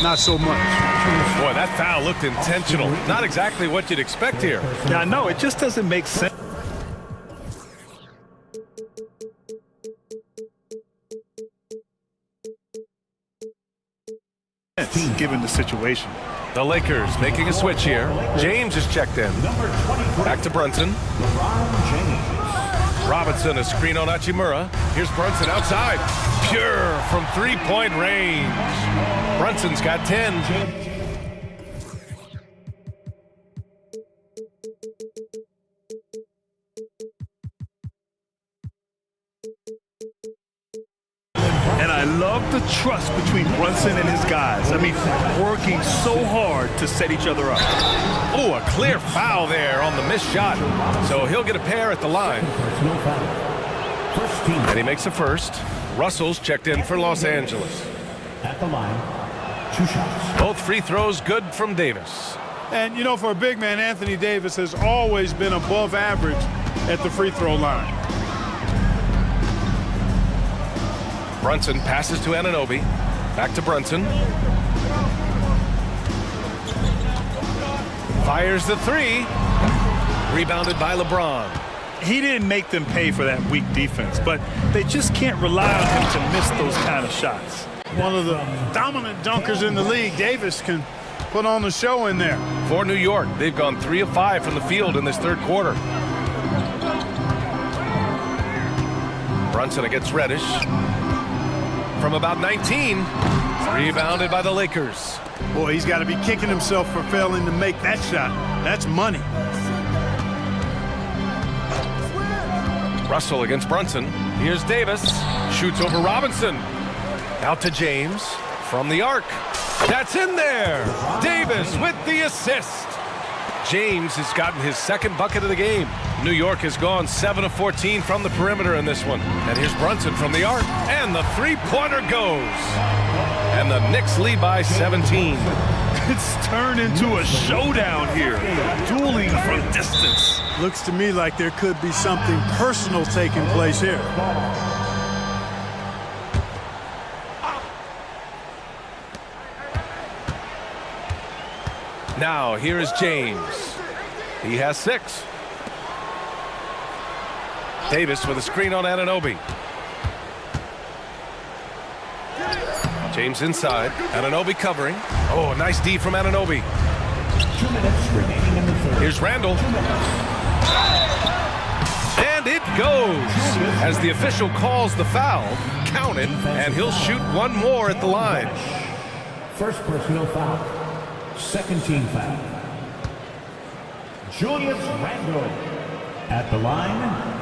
I: not so much.
H: Boy, that foul looked intentional. Not exactly what you'd expect here.
J: Now, no, it just doesn't make sense. Given the situation.
H: The Lakers making a switch here. James is checked in. Back to Brunson. Robinson, a screen on Hachimura. Here's Brunson outside. Pure from three-point range. Brunson's got 10.
J: And I love the trust between Brunson and his guys. I mean, working so hard to set each other up.
H: Oh, a clear foul there on the missed shot. So he'll get a pair at the line. And he makes a first. Russell's checked in for Los Angeles.
D: At the line, 2 shots.
H: Both free throws good from Davis.
I: And, you know, for a big man, Anthony Davis has always been above average at the free throw line.
H: Brunson passes to Anunoby. Back to Brunson. Fires the three. Rebounded by LeBron.
J: He didn't make them pay for that weak defense, but they just can't rely on him to miss those kind of shots.
I: One of the dominant dunkers in the league. Davis can put on the show in there.
H: For New York, they've gone 3 of 5 from the field in this third quarter. Brunson against Reddish. From about 19, rebounded by the Lakers.
I: Boy, he's got to be kicking himself for failing to make that shot. That's money.
H: Russell against Brunson. Here's Davis. Shoots over Robinson. Out to James. From the arc. That's in there. Davis with the assist. James has gotten his second bucket of the game. New York has gone 7 of 14 from the perimeter in this one. And here's Brunson from the arc. And the three-pointer goes. And the Knicks lead by 17.
J: It's turned into a showdown here. Dueling from distance.
I: Looks to me like there could be something personal taking place here.
H: Now, here is James. He has 6. Davis with a screen on Anunoby. James inside. Anunoby covering. Oh, nice D from Anunoby.
D: 2 minutes remaining in the third.
H: Here's Randall. And it goes. As the official calls the foul, count it, and he'll shoot one more at the line.
D: First personal foul. Second team foul. Julius Randle at the line.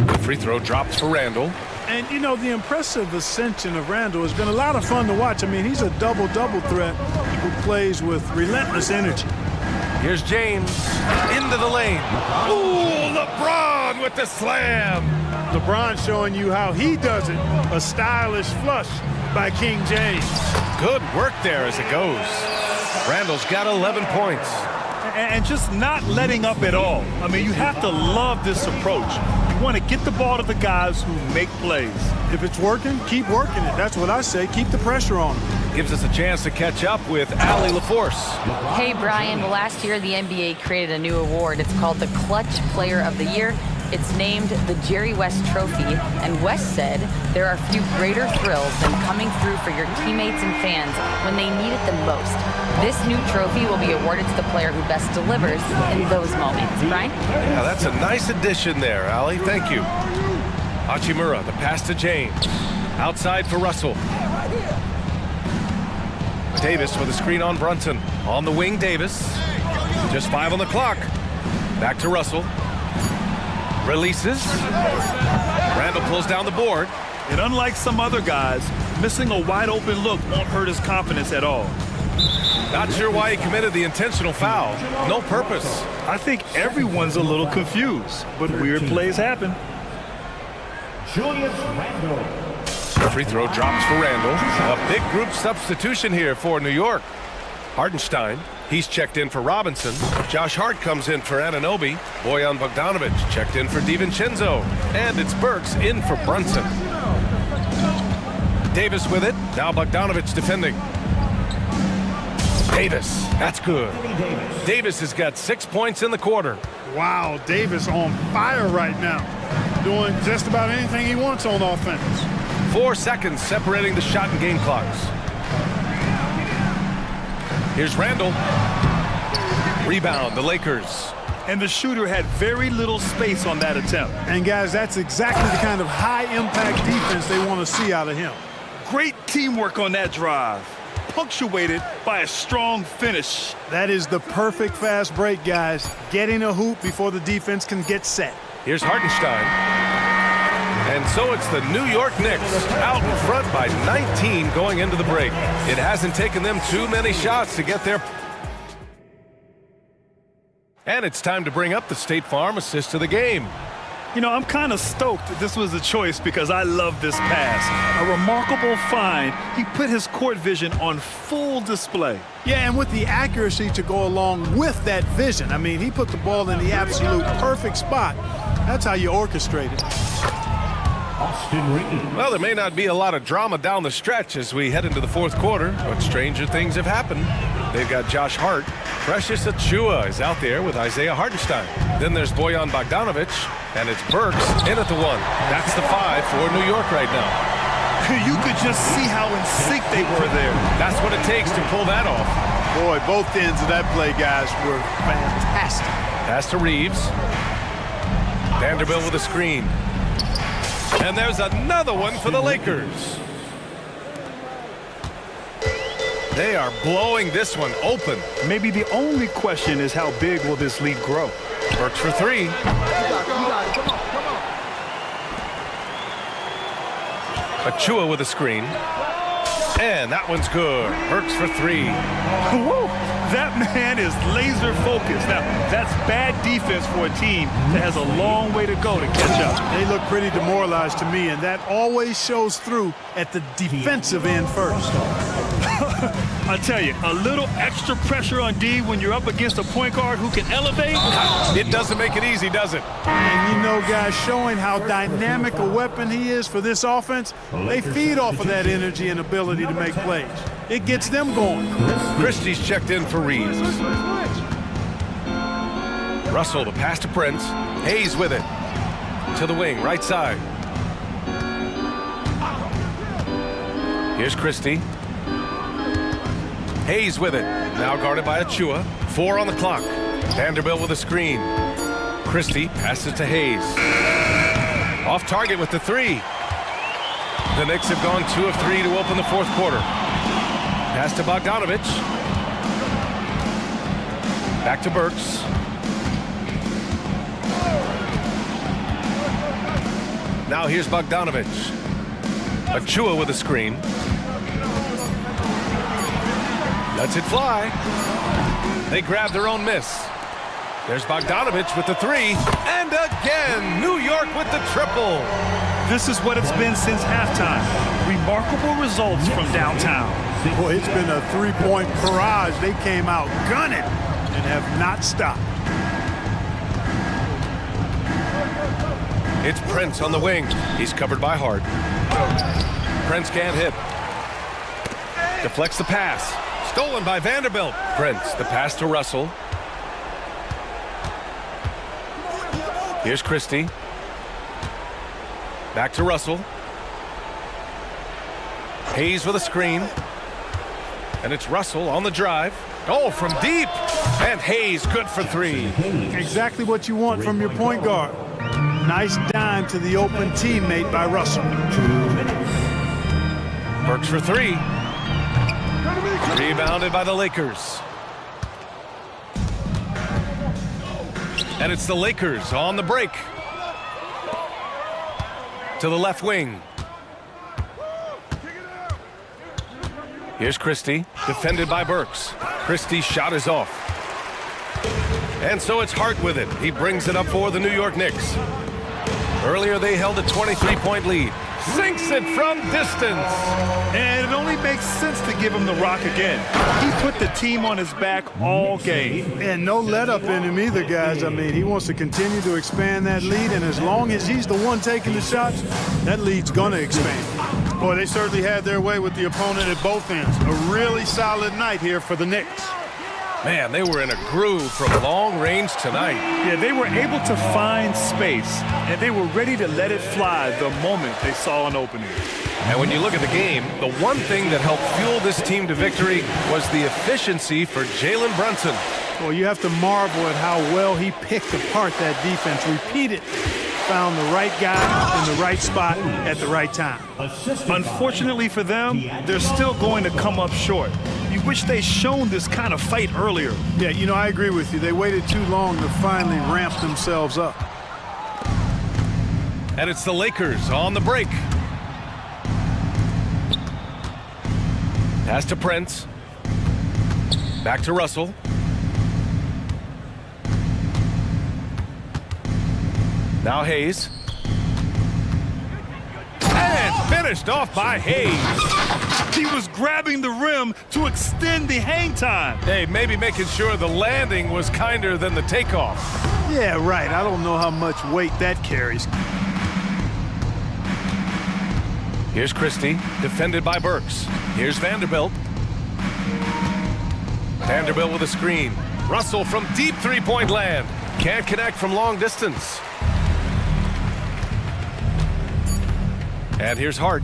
H: The free throw drops for Randall.
I: And, you know, the impressive ascension of Randall has been a lot of fun to watch. I mean, he's a double-double threat who plays with relentless energy.
H: Here's James into the lane. Ooh, LeBron with the slam.
I: LeBron showing you how he does it. A stylish flush by King James.
H: Good work there as it goes. Randall's got 11 points.
J: And just not letting up at all. I mean, you have to love this approach. You want to get the ball to the guys who make plays.
I: If it's working, keep working it. That's what I say. Keep the pressure on them.
H: Gives us a chance to catch up with Allie LaForce.
K: Hey, Brian. Well, last year, the NBA created a new award. It's called the Clutch Player of the Year. It's named the Jerry West Trophy, and West said there are few greater thrills than coming through for your teammates and fans when they need it the most. This new trophy will be awarded to the player who best delivers in those moments. Brian?
H: Yeah, that's a nice addition there, Allie. Thank you. Hachimura, the pass to James. Outside for Russell. Davis with a screen on Brunson. On the wing, Davis. Just 5 on the clock. Back to Russell. Releases. Randall pulls down the board.
J: And unlike some other guys, missing a wide open look won't hurt his confidence at all.
H: Not sure why he committed the intentional foul. No purpose.
J: I think everyone's a little confused, but weird plays happen.
D: Julius Randle.
H: The free throw drops for Randall. A big group substitution here for New York. Hardenstein, he's checked in for Robinson. Josh Hart comes in for Anunoby. Bojan Bogdanovic checked in for DiVincenzo. And it's Burks in for Brunson. Davis with it. Now Bogdanovic defending. Davis, that's good. Davis has got 6 points in the quarter.
I: Wow, Davis on fire right now. Doing just about anything he wants on offense.
H: 4 seconds separating the shot and game clocks. Here's Randall. Rebound, the Lakers.
J: and the shooter had very little space on that attempt.
I: And guys, that's exactly the kind of high-impact defense they want to see out of him.
J: Great teamwork on that drive, punctuated by a strong finish.
I: That is the perfect fast break, guys. Getting a hoop before the defense can get set.
H: Here's Hartenstein. And so it's the New York Knicks out in front by 19 going into the break. It hasn't taken them too many shots to get there. And it's time to bring up the State Farm assist of the game.
J: You know, I'm kind of stoked that this was a choice because I love this pass. A remarkable find. He put his court vision on full display.
I: Yeah, and with the accuracy to go along with that vision. I mean, he put the ball in the absolute perfect spot. That's how you orchestrate it.
H: Well, there may not be a lot of drama down the stretch as we head into the fourth quarter, but stranger things have happened. They've got Josh Hart. Precious Achua is out there with Isaiah Hartenstein. Then there's Bojan Bogdanovic, and it's Burks in at the one. That's the 5 for New York right now.
J: You could just see how in sync they were there.
H: That's what it takes to pull that off.
I: Boy, both ends of that play, guys, were fantastic.
H: Pass to Reeves. Vanderbilt with a screen. And there's another one for the Lakers. They are blowing this one open.
J: Maybe the only question is how big will this lead grow?
H: Burks for 3. Achua with a screen. And that one's good. Burks for 3.
J: Woo! That man is laser focused. Now, that's bad defense for a team that has a long way to go to catch up.
I: They look pretty demoralized to me, and that always shows through at the defensive end first.
J: I tell you, a little extra pressure on D when you're up against a point guard who can elevate.
H: It doesn't make it easy, does it?
I: And you know, guys, showing how dynamic a weapon he is for this offense, they feed off of that energy and ability to make plays. It gets them going.
H: Christie's checked in for Reeves. Russell, the pass to Prince. Hayes with it. To the wing, right side. Here's Christie. Hayes with it. Now guarded by Achua. 4 on the clock. Vanderbilt with a screen. Christie passes to Hayes. Off target with the 3. The Knicks have gone 2 of 3 to open the fourth quarter. Pass to Bogdanovic. Back to Burks. Now here's Bogdanovic. Achua with a screen. Lets it fly. They grab their own miss. There's Bogdanovic with the 3. And again, New York with the triple.
J: This is what it's been since halftime. Remarkable results from downtown.
I: Boy, it's been a three-point barrage. They came out gunning and have not stopped.
H: It's Prince on the wing. He's covered by Hart. Prince can't hit. Deflects the pass. Stolen by Vanderbilt. Prince, the pass to Russell. Here's Christie. Back to Russell. Hayes with a screen. And it's Russell on the drive. Oh, from deep. And Hayes good for 3.
I: Exactly what you want from your point guard. Nice dime to the open teammate by Russell.
H: Burks for 3. Rebounded by the Lakers. And it's the Lakers on the break. To the left wing. Here's Christie, defended by Burks. Christie's shot is off. And so it's Hart with it. He brings it up for the New York Knicks. Earlier they held a 23-point lead. Sinks it from distance.
J: And it only makes sense to give him the rock again. He put the team on his back all game.
I: And no let up in him either, guys. I mean, he wants to continue to expand that lead, and as long as he's the one taking the shots, that lead's going to expand. Boy, they certainly had their way with the opponent at both ends. A really solid night here for the Knicks.
H: Man, they were in a groove from long range tonight.
J: Yeah, they were able to find space, and they were ready to let it fly the moment they saw an opening.
H: And when you look at the game, the one thing that helped fuel this team to victory was the efficiency for Jalen Brunson.
I: Well, you have to marvel at how well he picked apart that defense repeatedly. Found the right guy in the right spot at the right time.
J: Unfortunately for them, they're still going to come up short. You wish they'd shown this kind of fight earlier.
I: Yeah, you know, I agree with you. They waited too long to finally ramp themselves up.
H: And it's the Lakers on the break. Pass to Prince. Back to Russell. Now Hayes. And finished off by Hayes.
J: He was grabbing the rim to extend the hang time.
H: Hey, maybe making sure the landing was kinder than the takeoff.
I: Yeah, right. I don't know how much weight that carries.
H: Here's Christie, defended by Burks. Here's Vanderbilt. Vanderbilt with a screen. Russell from deep three-point land. Can't connect from long distance. And here's Hart.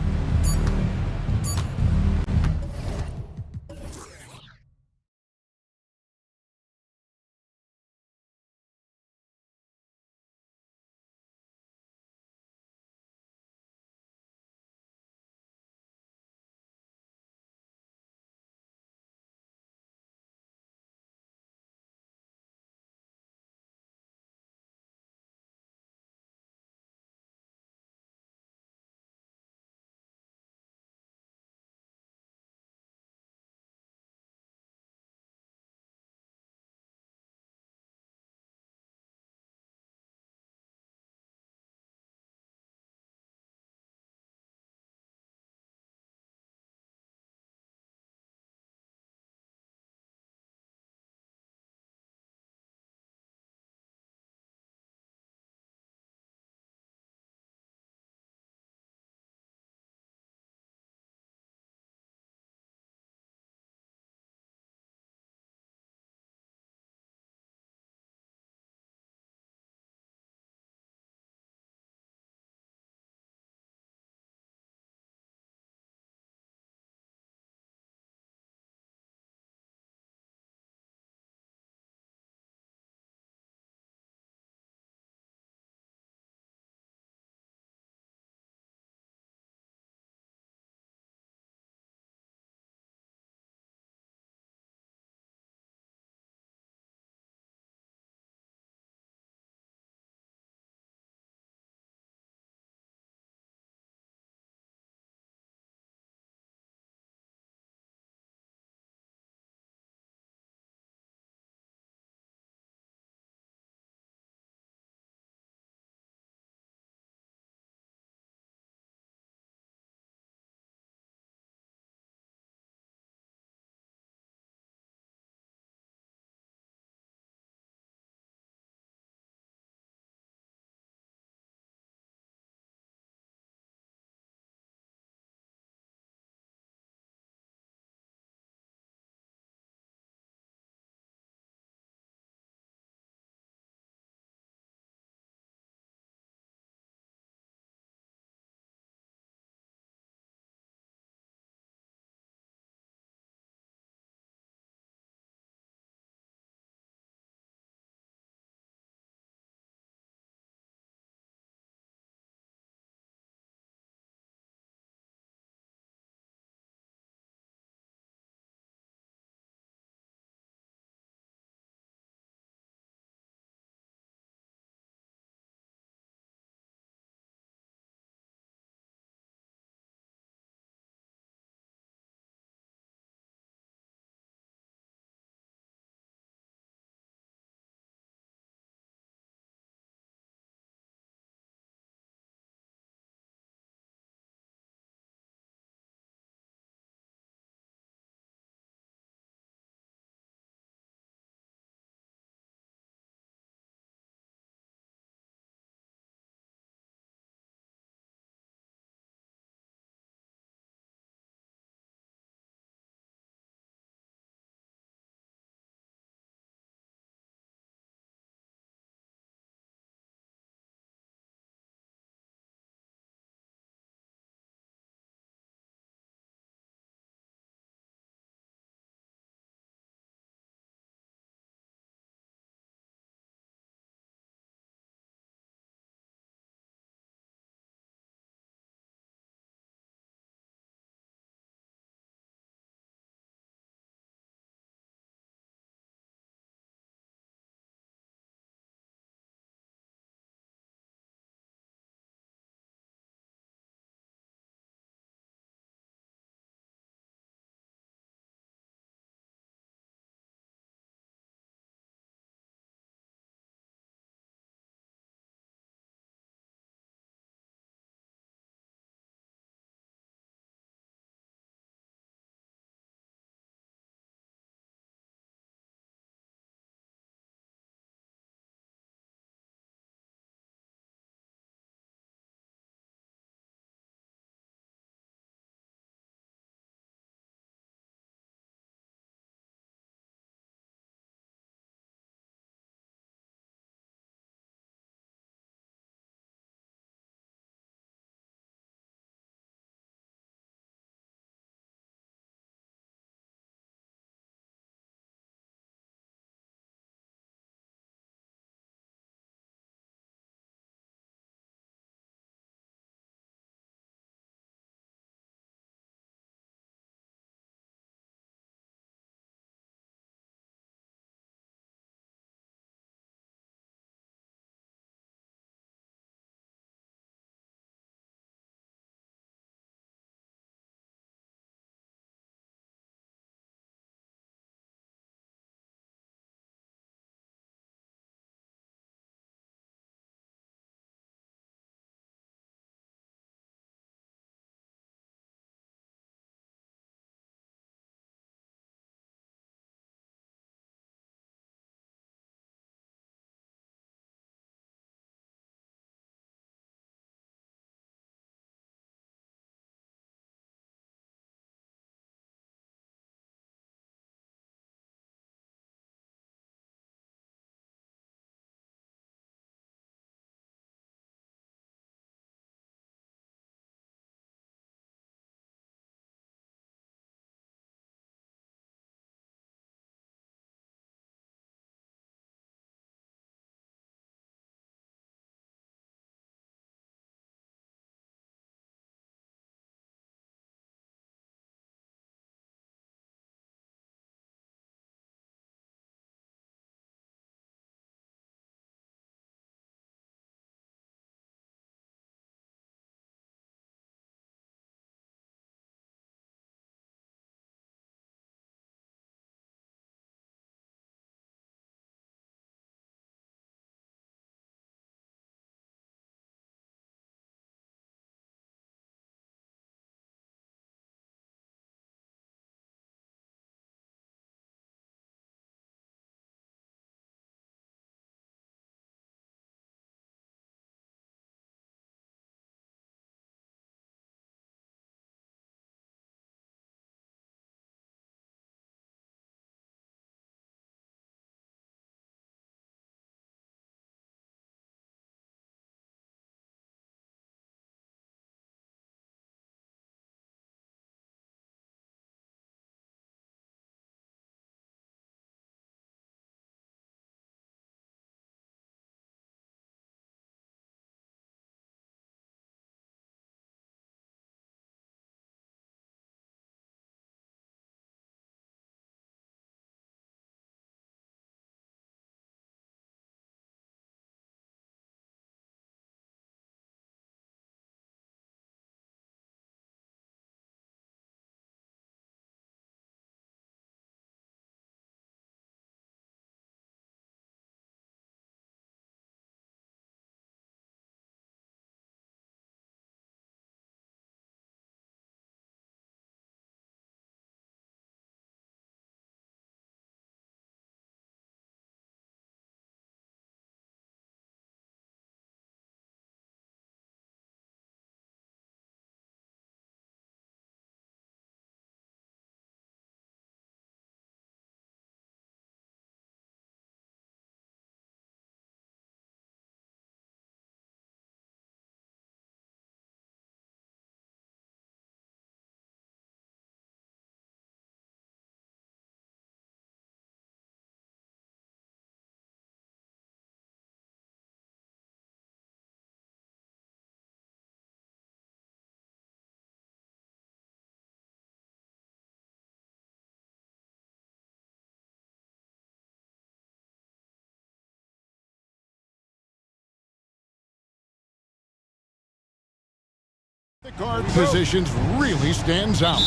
A: The guard positions really stands out.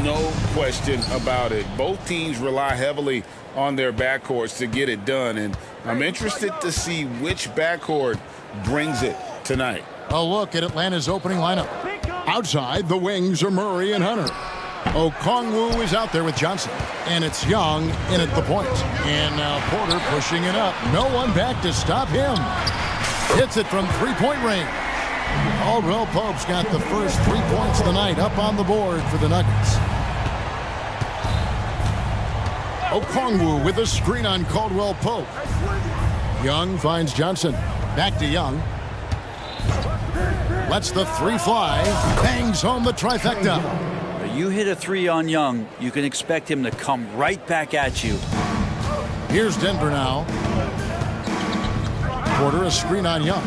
B: No question about it. Both teams rely heavily on their backcourts to get it done, and I'm interested to see which backcourt brings it tonight.
A: A look at Atlanta's opening lineup. Outside, the wings are Murray and Hunter. Okongwu is out there with Johnson, and it's Young in at the point. And now Porter pushing it up. No one back to stop him. Hits it from three-point range. Caldwell Pope's got the first 3 points of the night up on the board for the Nuggets. Okongwu with a screen on Caldwell Pope. Young finds Johnson. Back to Young. Lets the three fly. Bangs home the trifecta.
F: You hit a three on Young, you can expect him to come right back at you.
A: Here's Denver now. Porter a screen on Young.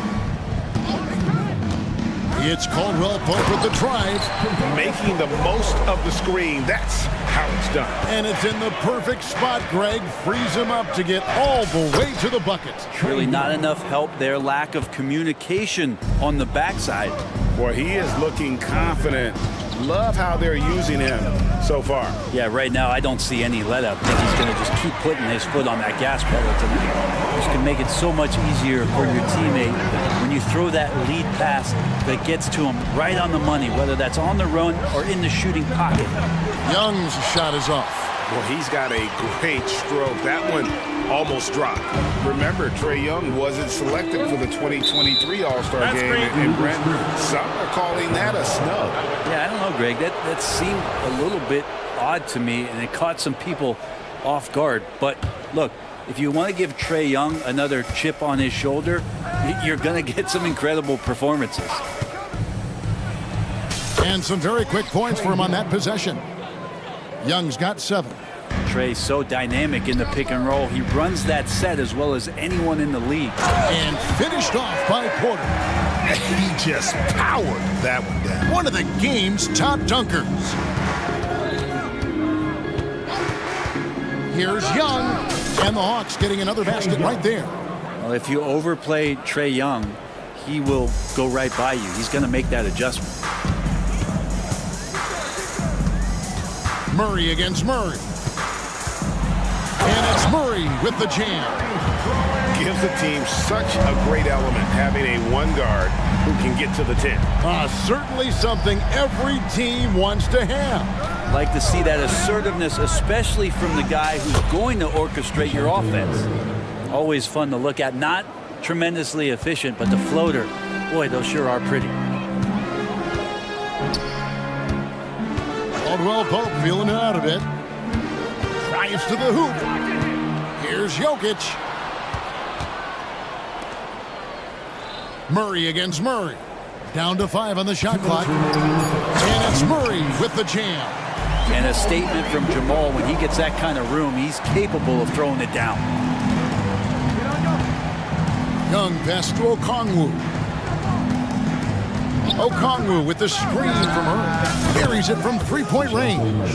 A: It's Caldwell Pope with the drive.
E: Making the most of the screen. That's how it's done.
A: And it's in the perfect spot, Greg. Frees him up to get all the way to the bucket.
F: Really not enough help there. Lack of communication on the backside.
B: Boy, he is looking confident. Love how they're using him so far.
F: Yeah, right now I don't see any let up. I think he's going to just keep putting his foot on that gas pedal tonight. Just can make it so much easier for your teammate when you throw that lead pass that gets to him right on the money, whether that's on the run or in the shooting pocket.
A: Young's shot is off.
B: Well, he's got a great stroke. That one almost dropped. Remember, Trae Young wasn't selected for the 2023 All-Star game. And Brent, some are calling that a snub.
F: Yeah, I don't know, Greg. That seemed a little bit odd to me, and it caught some people off guard. But look, if you want to give Trae Young another chip on his shoulder, you're going to get some incredible performances.
A: And some very quick points for him on that possession. Young's got 7.
F: Trae so dynamic in the pick and roll. He runs that set as well as anyone in the league.
A: And finished off by Porter.
E: He just powered that one down.
A: One of the game's top dunkers. Here's Young. And the Hawks getting another basket right there.
F: Well, if you overplay Trae Young, he will go right by you. He's going to make that adjustment.
A: Murray against Murray. And it's Murray with the jam.
B: Gives the team such a great element having a one guard who can get to the 10.
A: Certainly something every team wants to have.
F: Like to see that assertiveness, especially from the guy who's going to orchestrate your offense. Always fun to look at. Not tremendously efficient, but the floater, boy, those sure are pretty.
A: Caldwell Pope feeling it out a bit. Drives to the hoop. Here's Jokic. Murray against Murray. Down to 5 on the shot clock. And it's Murray with the jam.
F: And a statement from Jamal, when he gets that kind of room, he's capable of throwing it down.
A: Young pass to Okongwu. Okongwu with the screen from Murray. Buries it from three-point range.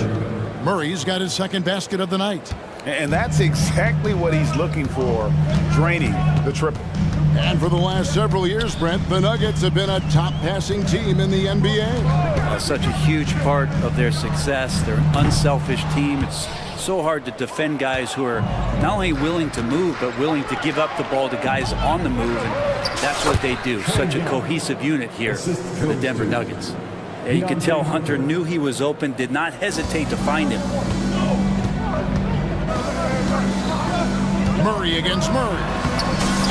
A: Murray's got his second basket of the night.
B: And that's exactly what he's looking for, draining the triple.
A: And for the last several years, Brent, the Nuggets have been a top passing team in the NBA.
F: That's such a huge part of their success. They're an unselfish team. It's so hard to defend guys who are not only willing to move, but willing to give up the ball to guys on the move. And that's what they do. Such a cohesive unit here for the Denver Nuggets. Yeah, you could tell Hunter knew he was open, did not hesitate to find him.
A: Murray against Murray.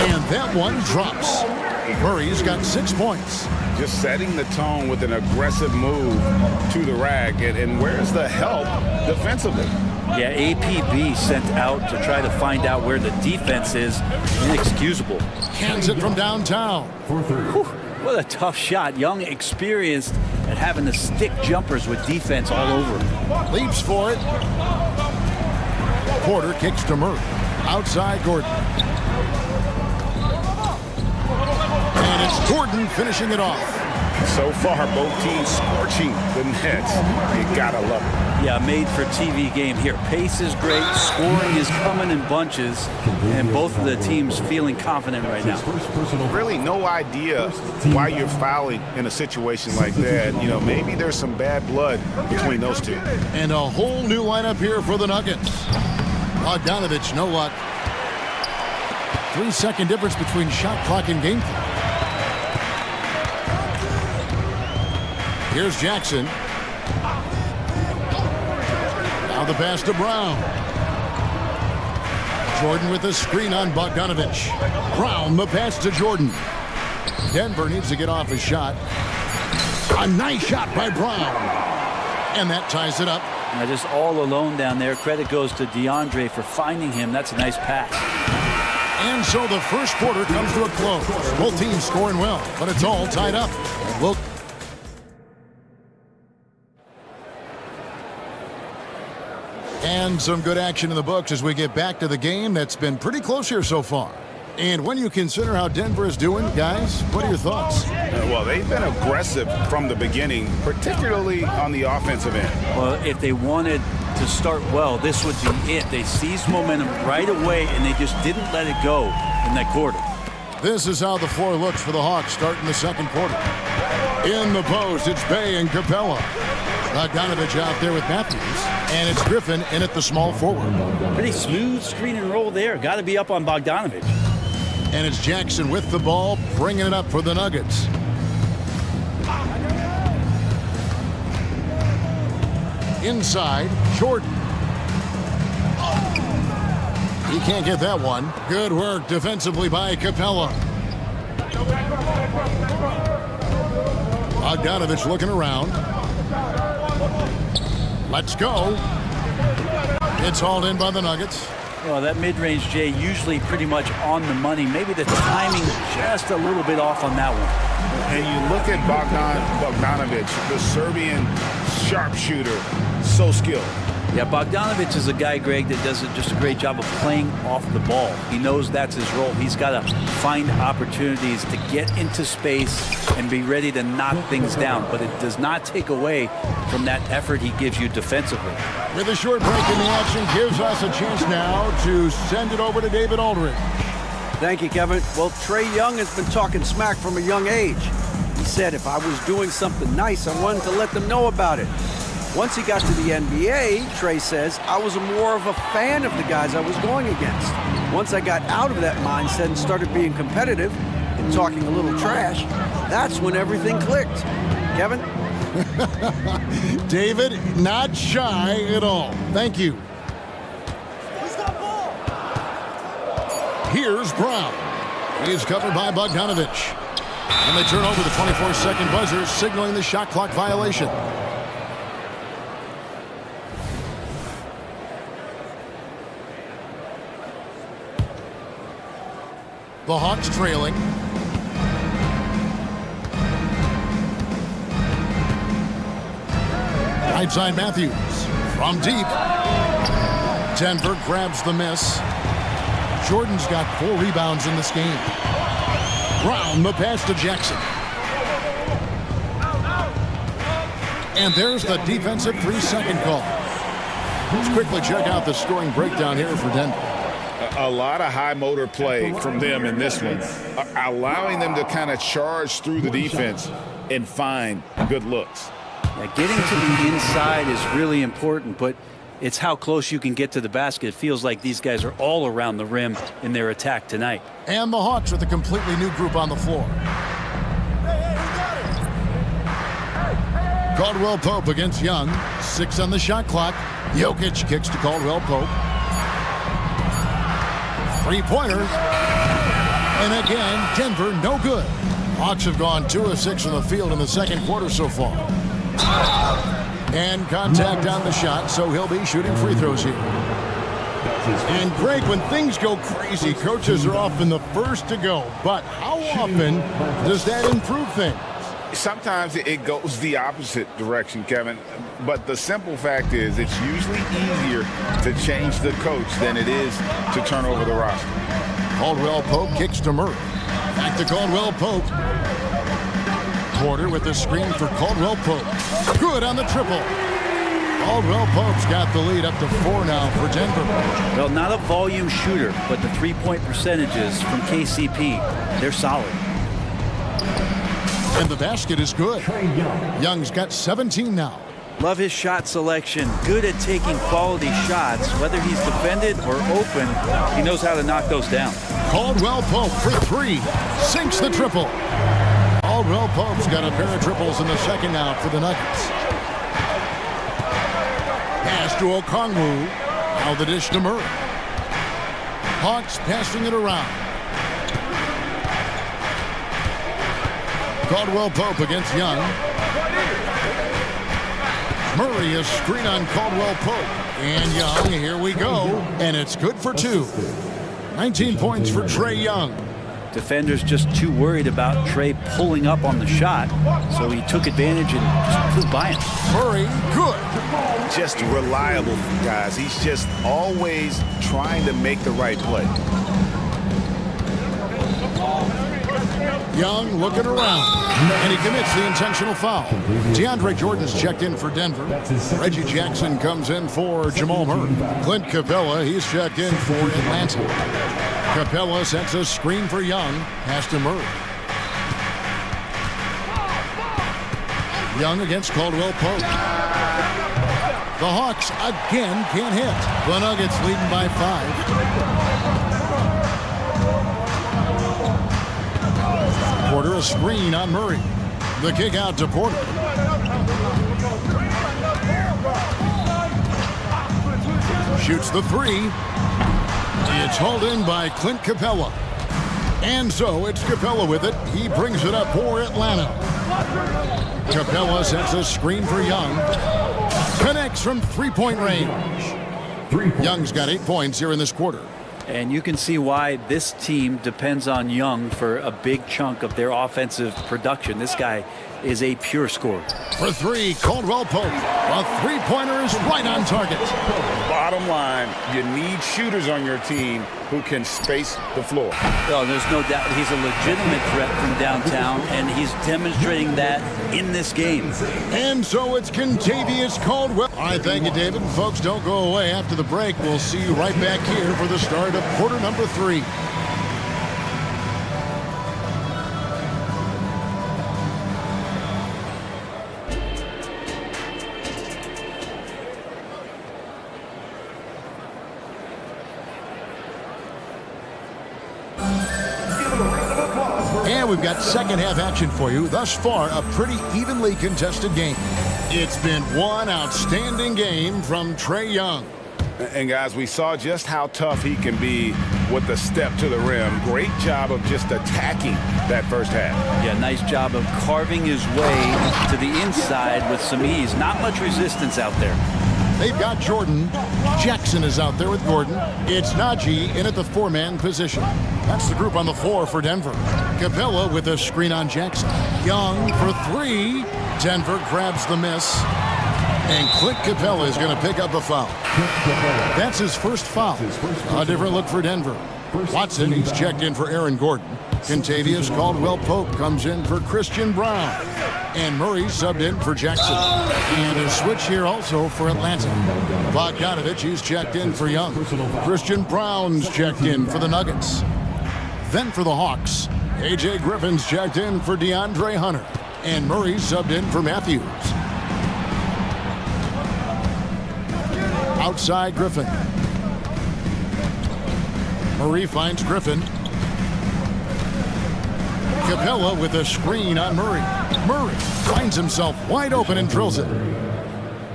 A: And that one drops. Murray's got 6 points.
B: Just setting the tone with an aggressive move to the rack. And where's the help defensively?
F: Yeah, APB sent out to try to find out where the defense is. Inexcusable.
A: Hands it from downtown.
F: Whew, what a tough shot. Young, experienced at having to stick jumpers with defense all over him.
A: Leaps for it. Porter kicks to Murray. Outside Gordon. And it's Gordon finishing it off.
B: So far, both teams scorching the Nets. You gotta love it.
F: Yeah, made-for-TV game here. Pace is great, scoring is coming in bunches, and both of the teams feeling confident right now.
E: Really no idea why you're fouling in a situation like that. You know, maybe there's some bad blood between those two.
A: And a whole new lineup here for the Nuggets. Bogdanovich, no luck. 3-second difference between shot clock and game clock. Here's Jackson. Now the pass to Brown. Jordan with a screen on Bogdanovich. Brown, the pass to Jordan. Denver needs to get off his shot. A nice shot by Brown. And that ties it up.
F: Now just all alone down there. Credit goes to DeAndre for finding him. That's a nice pass.
A: And so the first quarter comes to a close. Both teams scoring well, but it's all tied up. We'll And some good action in the books as we get back to the game that's been pretty close here so far. And when you consider how Denver is doing, guys, what are your thoughts?
E: Well, they've been aggressive from the beginning, particularly on the offensive end.
F: Well, if they wanted to start well, this would be it. They seized momentum right away, and they just didn't let it go in that quarter.
A: This is how the floor looks for the Hawks starting the second quarter. In the post, it's Bay and Capella. Bogdanovich out there with Matthews, and it's Griffin in at the small forward.
F: Pretty smooth screen and roll there. Got to be up on Bogdanovich.
A: And it's Jackson with the ball, bringing it up for the Nuggets. Inside, Jordan. He can't get that one. Good work defensively by Capella. Bogdanovich looking around. Let's go. It's hauled in by the Nuggets.
F: Well, that mid-range, Jay, usually pretty much on the money. Maybe the timing just a little bit off on that one.
E: And you look at Bogdanovich, the Serbian sharpshooter, so skilled.
F: Yeah, Bogdanovich is a guy, Greg, that does just a great job of playing off the ball. He knows that's his role. He's got to find opportunities to get into space and be ready to knock things down. But it does not take away from that effort he gives you defensively.
A: With a short break in the action, gives us a chance now to send it over to David Aldridge.
F: Thank you, Kevin. Well, Trae Young has been talking smack from a young age. He said if I was doing something nice, I wanted to let them know about it. Once he got to the NBA, Trae says, I was more of a fan of the guys I was going against. Once I got out of that mindset and started being competitive and talking a little trash, that's when everything clicked. Kevin?
A: David, not shy at all. Thank you. Here's Brown. He's covered by Bogdanovich. And they turn over the 24-second buzzer, signaling the shot clock violation. The Hawks trailing. Right side Matthews from deep. Denver grabs the miss. Jordan's got 4 rebounds in this game. Brown, the pass to Jackson. And there's the defensive 3-second call. Let's quickly check out the scoring breakdown here for Denver.
E: A lot of high motor play from them in this one, allowing them to kind of charge through the defense and find good looks.
F: Yeah, getting to the inside is really important, but it's how close you can get to the basket. It feels like these guys are all around the rim in their attack tonight.
A: And the Hawks with a completely new group on the floor. Caldwell Pope against Young. 6 on the shot clock. Jokic kicks to Caldwell Pope. 3-pointer. And again, Denver no good. Hawks have gone 2 of 6 from the field in the second quarter so far. And contact on the shot, so he'll be shooting free throws here. And Greg, when things go crazy, coaches are often the first to go. But how often does that improve things?
E: Sometimes it goes the opposite direction, Kevin. But the simple fact is it's usually easier to change the coach than it is to turn over the roster.
A: Caldwell Pope kicks to Murray. Back to Caldwell Pope. Porter with the screen for Caldwell Pope. Good on the triple. Caldwell Pope's got the lead up to 4 now for Denver.
F: Well, not a volume shooter, but the three-point percentages from KCP, they're solid.
A: And the basket is good. Young's got 17 now.
F: Love his shot selection. Good at taking quality shots. Whether he's defended or open, he knows how to knock those down.
A: Caldwell Pope for 3. Sinks the triple. Caldwell Pope's got a pair of triples in the second out for the Nuggets. Pass to Okongwu. Now the dish to Murray. Hawks passing it around. Caldwell Pope against Young. Murray a screen on Caldwell Pope. And Young, here we go. And it's good for 2. 19 points for Trae Young.
F: Defender's just too worried about Trae pulling up on the shot, so he took advantage and just flew by him.
A: Murray, good.
E: Just reliable, guys. He's just always trying to make the right play.
A: Young looking around, and he commits the intentional foul. DeAndre Jordan's checked in for Denver. Reggie Jackson comes in for Jamal Murray. Clint Capella, he's checked in for Atlanta. Capella sets a screen for Young. Pass to Murray. Young against Caldwell Pope. The Hawks again can't hit. The Nuggets leading by 5. Porter a screen on Murray. The kick out to Porter. Shoots the 3. It's hauled in by Clint Capella. And so it's Capella with it. He brings it up for Atlanta. Capella sets a screen for Young. Connects from three-point range. Young's got 8 points here in this quarter.
F: And you can see why this team depends on Young for a big chunk of their offensive production. This guy is a pure scorer.
A: For 3, Caldwell Pope. A three-pointer is right on target.
E: Bottom line, you need shooters on your team who can space the floor.
F: Oh, there's no doubt he's a legitimate threat from downtown, and he's demonstrating that in this game.
A: And so it's Contavious Caldwell. All right, thank you, David. Folks, don't go away. After the break, we'll see you right back here for the start of quarter number 3. And we've got second half action for you. Thus far, a pretty evenly contested game. It's been one outstanding game from Trae Young.
E: And guys, we saw just how tough he can be with the step to the rim. Great job of just attacking that first half.
F: Yeah, nice job of carving his way to the inside with some ease. Not much resistance out there.
A: They've got Jordan. Jackson is out there with Gordon. It's Najee in at the 4-man position. That's the group on the floor for Denver. Capella with a screen on Jackson. Young for 3. Denver grabs the miss. And Clint Capella is going to pick up a foul. That's his first foul. A different look for Denver. Watson, he's checked in for Aaron Gordon. Contavious Caldwell Pope comes in for Christian Brown. And Murray subbed in for Jackson. And a switch here also for Atlanta. Bogdanovich, he's checked in for Young. Christian Brown's checked in for the Nuggets. Then for the Hawks, A.J. Griffin's checked in for DeAndre Hunter. And Murray subbed in for Matthews. Outside Griffin. Murray finds Griffin. Capella with a screen on Murray. Murray finds himself wide open and drills it.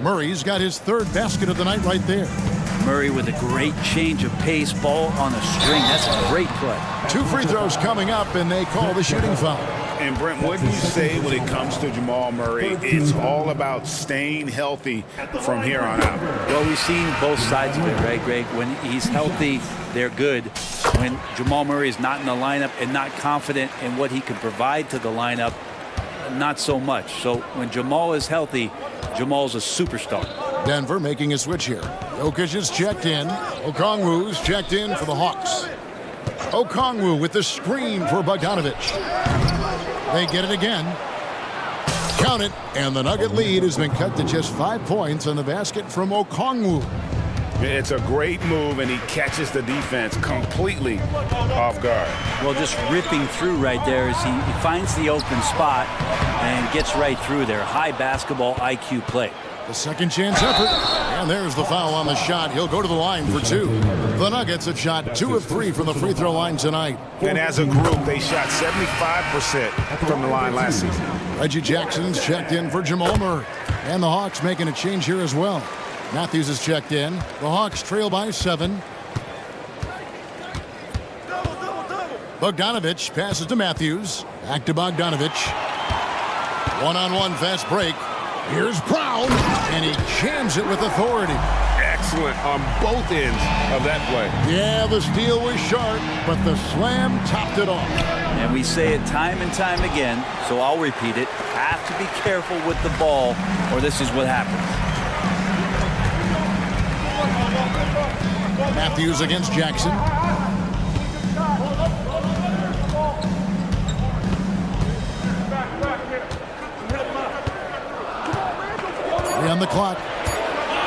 A: Murray's got his third basket of the night right there.
F: Murray with a great change of pace, ball on a string. That's a great play.
A: 2 free throws coming up, and they call the shooting foul.
E: And Brent, what do you say when it comes to Jamal Murray? It's all about staying healthy from here on out.
F: Well, we've seen both sides of it, right, Greg? When he's healthy, they're good. When Jamal Murray is not in the lineup and not confident in what he can provide to the lineup, not so much. So when Jamal is healthy, Jamal's a superstar.
A: Denver making a switch here. Jokic is checked in. Okongwu's checked in for the Hawks. Okongwu with the screen for Bogdanovich. They get it again. Count it, and the Nugget lead has been cut to just 5 points on the basket from Okongwu.
E: It's a great move, and he catches the defense completely off guard.
L: Well, just ripping through right there as he finds the open spot and gets right through there. High basketball IQ play.
A: The second chance effort, and there's the foul on the shot. He'll go to the line for 2. The Nuggets have shot 2 of 3 from the free throw line tonight.
E: And as a group, they shot 75% from the line last season.
A: Reggie Jackson's checked in for Jamal Murray. And the Hawks making a change here as well. Matthews is checked in. The Hawks trail by 7. Bogdanovich passes to Matthews. Back to Bogdanovich. One-on-one fast break. Here's Brown, and he jams it with authority.
B: Excellent on both ends of that play.
A: Yeah, the steal was sharp, but the slam topped it off.
L: And we say it time and time again, so I'll repeat it. Have to be careful with the ball, or this is what happens.
A: Matthews against Jackson. On the clock.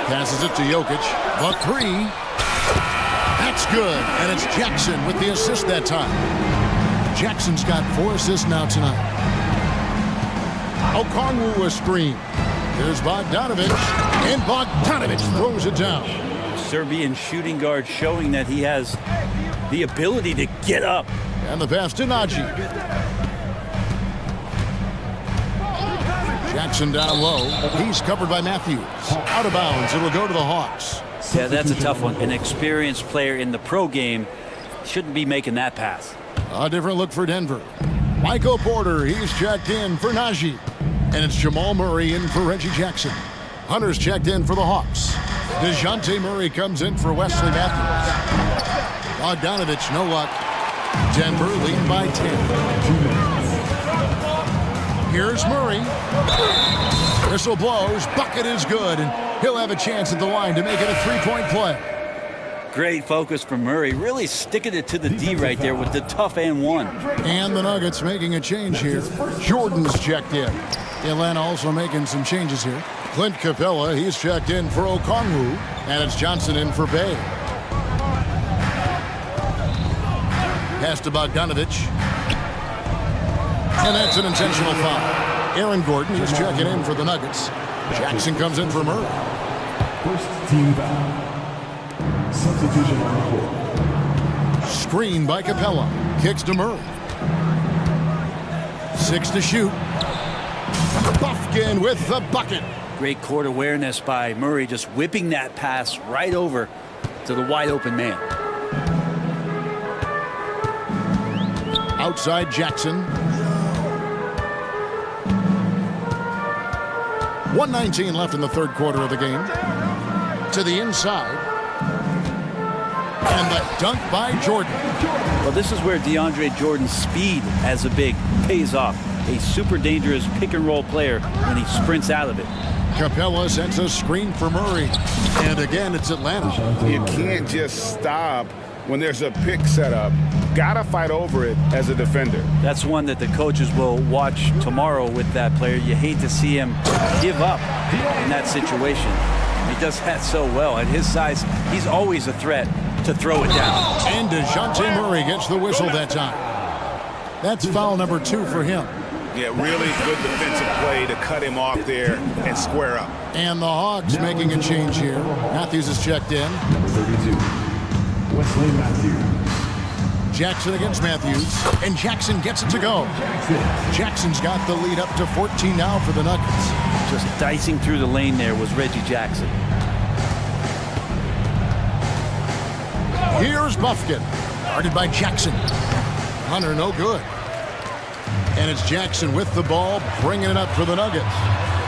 A: Passes it to Jokic. The 3. That's good. And it's Jackson with the assist that time. Jackson's got 4 assists now tonight. Okongwu a screen. There's Bogdanovich. And Bogdanovich throws it down.
L: Serbian shooting guard showing that he has the ability to get up.
A: And the pass to Naji. Jackson down low. He's covered by Matthews. Out of bounds. It'll go to the Hawks.
L: Yeah, that's a tough one. An experienced player in the pro game shouldn't be making that pass.
A: A different look for Denver. Michael Porter, he's checked in for Naji. And it's Jamal Murray in for Reggie Jackson. Hunter's checked in for the Hawks. DeJounte Murray comes in for Wesley Matthews. Bogdanovich, no luck. Denver lead by 10. Here's Murray. Whistle blows. Bucket is good. And he'll have a chance at the line to make it a 3-point play.
L: Great focus from Murray. Really sticking it to the D right there with the tough and 1.
A: And the Nuggets making a change here. Jordan's checked in. Atlanta also making some changes here. Clint Capella, he's checked in for Okongwu. And it's Johnson in for Bay. Pass to Bogdanovich. And that's an intentional foul. Aaron Gordon, he's checking in for the Nuggets. Jackson comes in for Murray.
D: First team foul. Substitution on the court.
A: Screen by Capella. Kicks to Murray. 6 to shoot. Bufkin with the bucket.
L: Great court awareness by Murray, just whipping that pass right over to the wide open man.
A: Outside Jackson. 1:19 left in the third quarter of the game. To the inside. And the dunk by Jordan.
L: Well, this is where DeAndre Jordan's speed as a big pays off. A super dangerous pick-and-roll player when he sprints out of it.
A: Capella sends a screen for Murray. And again, it's Atlanta.
E: You can't just stop when there's a pick set up. Gotta fight over it as a defender.
L: That's one that the coaches will watch tomorrow with that player. You hate to see him give up in that situation. He does that so well. At his size, he's always a threat to throw it down.
A: And DeJounte Murray gets the whistle that time. That's foul number 2 for him.
E: Yeah, really good defensive play to cut him off there and square up.
A: And the Hawks making a change here. Matthews is checked in.
D: Number 32, Wesley Matthews.
A: Jackson against Matthews, and Jackson gets it to go. Jackson's got the lead up to 14 now for the Nuggets.
L: Just dicing through the lane there was Reggie Jackson.
A: Here's Bufkin, guarded by Jackson. Hunter, no good. And it's Jackson with the ball, bringing it up for the Nuggets.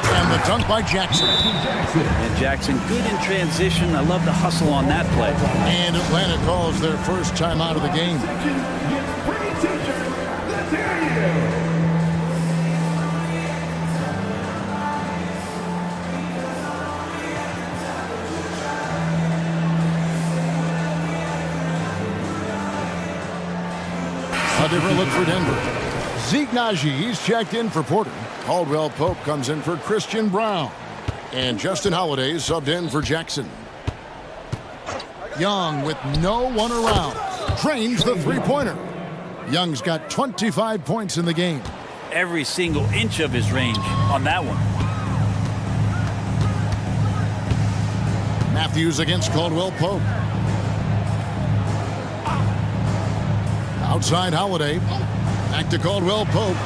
A: And the dunk by Jackson.
L: And Jackson good in transition. I love the hustle on that play.
A: And Atlanta calls their first timeout of the game. A different look for Denver. Zeke Naji, he's checked in for Porter. Caldwell Pope comes in for Christian Brown. And Justin Holiday subbed in for Jackson. Young with no one around. Trains the three-pointer. Young's got 25 points in the game.
L: Every single inch of his range on that one.
A: Matthews against Caldwell Pope. Outside Holiday. Back to Caldwell Pope.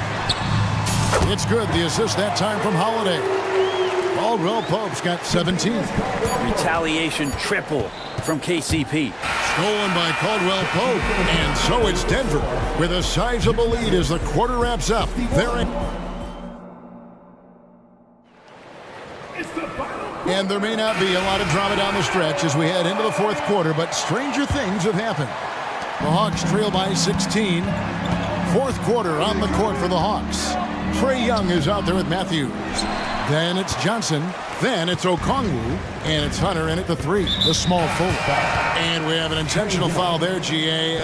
A: It's good. The assist that time from Holiday. Caldwell Pope's got 17.
L: Retaliation triple from KCP.
A: Stolen by Caldwell Pope. And so it's Denver with a sizable lead as the quarter wraps up. And there may not be a lot of drama down the stretch as we head into the fourth quarter, but stranger things have happened. The Hawks trail by 16. Fourth quarter on the court for the Hawks. Trae Young is out there with Matthews. Then it's Johnson. Then it's Okongwu. And it's Hunter in at the three. The small forward. And we have an intentional foul there, GA.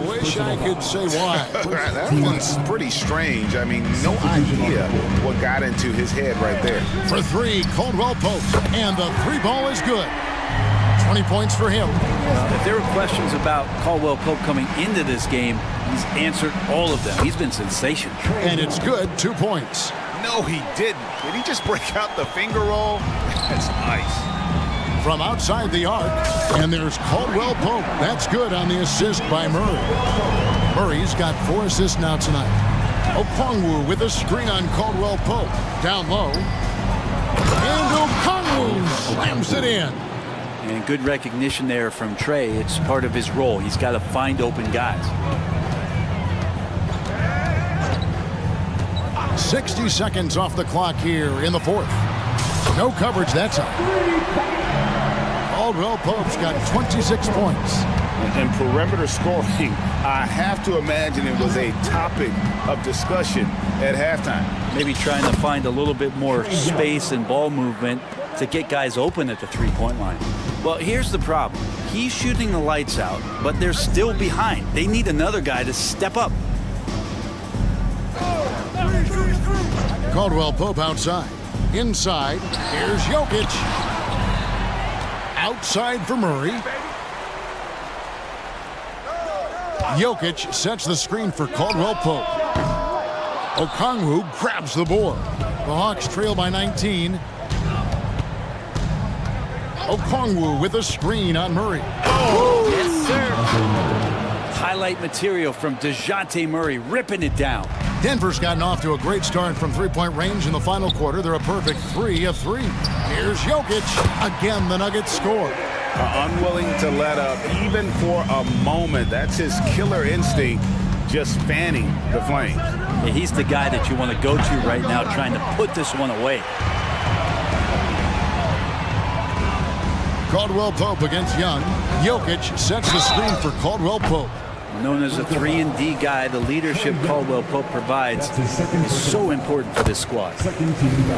A: Wish I could say why.
E: That one's pretty strange. I mean, no idea what got into his head right there.
A: For three, Caldwell Pope. And the three ball is good. 20 points for him.
L: If there were questions about Caldwell Pope coming into this game, he's answered all of them. He's been sensational.
A: And it's good, 2 points.
E: No, he didn't. Did he just break out the finger roll? That's nice.
A: From outside the arc, and there's Caldwell Pope. That's good on the assist by Murray. Murray's got 4 assists now tonight. Okongwu with a screen on Caldwell Pope. Down low. And Okongwu slams it in.
L: And good recognition there from Trae. It's part of his role. He's got to find open guys.
A: 60 seconds off the clock here in the fourth. No coverage that time. Caldwell Pope's got 26 points.
E: And perimeter scoring, I have to imagine it was a topic of discussion at halftime.
L: Maybe trying to find a little bit more space and ball movement to get guys open at the three-point line. Well, here's the problem. He's shooting the lights out, but they're still behind. They need another guy to step up.
A: Caldwell Pope outside. Inside, here's Jokic. Outside for Murray. Jokic sets the screen for Caldwell Pope. Okongwu grabs the board. The Hawks trail by 19. Okongwu with a screen on Murray.
L: Oh, yes, sir. Highlight material from DeJounte Murray, ripping it down.
A: Denver's gotten off to a great start from three-point range in the final quarter. They're a perfect 3 of 3. Here's Jokic. Again, the Nuggets score.
E: Unwilling to let up even for a moment. That's his killer instinct, just fanning the flames.
L: Yeah, he's the guy that you want to go to right now, trying to put this one away.
A: Caldwell Pope against Young. Jokic sets the screen for Caldwell Pope.
L: Known as a 3-and-D guy, the leadership Caldwell Pope provides is so important for this squad.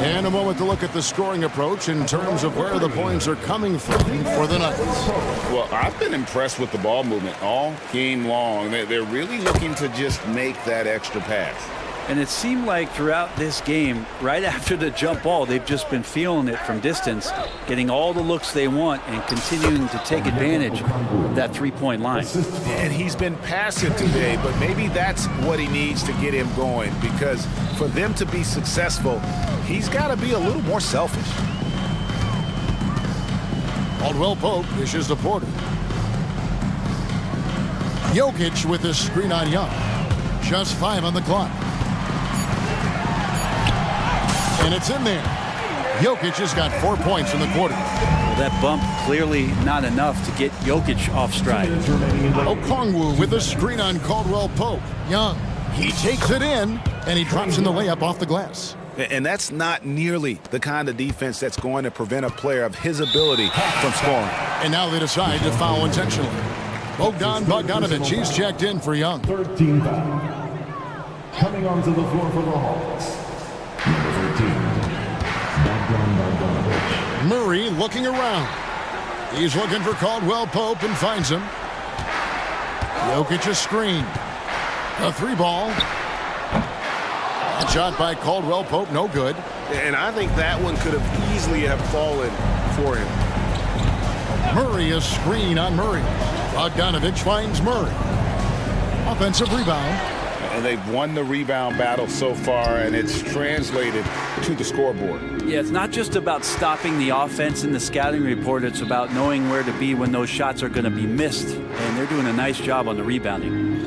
A: And a moment to look at the scoring approach in terms of where the points are coming from for the Nuggets.
E: Well, I've been impressed with the ball movement all game long. They're really looking to just make that extra pass.
L: And it seemed like throughout this game, right after the jump ball, they've just been feeling it from distance, getting all the looks they want and continuing to take advantage of that three-point line.
E: And he's been passive today, but maybe that's what he needs to get him going, because for them to be successful, he's got to be a little more selfish.
A: Caldwell Pope dishes to Porter. Jokic with the screen on Young. Just 5 on the clock. And it's in there. Jokic has got 4 points in the quarter.
L: Well, that bump clearly not enough to get Jokic off stride.
A: Okongwu with a screen on Caldwell Pope. Young, he takes it in, and he drops in the layup off the glass.
E: And that's not nearly the kind of defense that's going to prevent a player of his ability from scoring.
A: And now they decide to foul intentionally. Bogdan Bogdanovic, he's checked in for Young.
D: 13 foul. Coming onto the floor for the Hawks. Number 13, Bogdan Bogdanovic.
A: Murray looking around. He's looking for Caldwell Pope and finds him. Jokic a screen. A 3 ball. shot by Caldwell Pope, no good.
B: And I think that one could have easily have fallen for him.
A: Murray, a screen on Murray. Bogdanovich finds Murray. Offensive rebound.
B: And they've won the rebound battle so far, and it's translated to the scoreboard.
L: Yeah, it's not just about stopping the offense in the scouting report. It's about knowing where to be when those shots are going to be missed. And they're doing a nice job on the rebounding.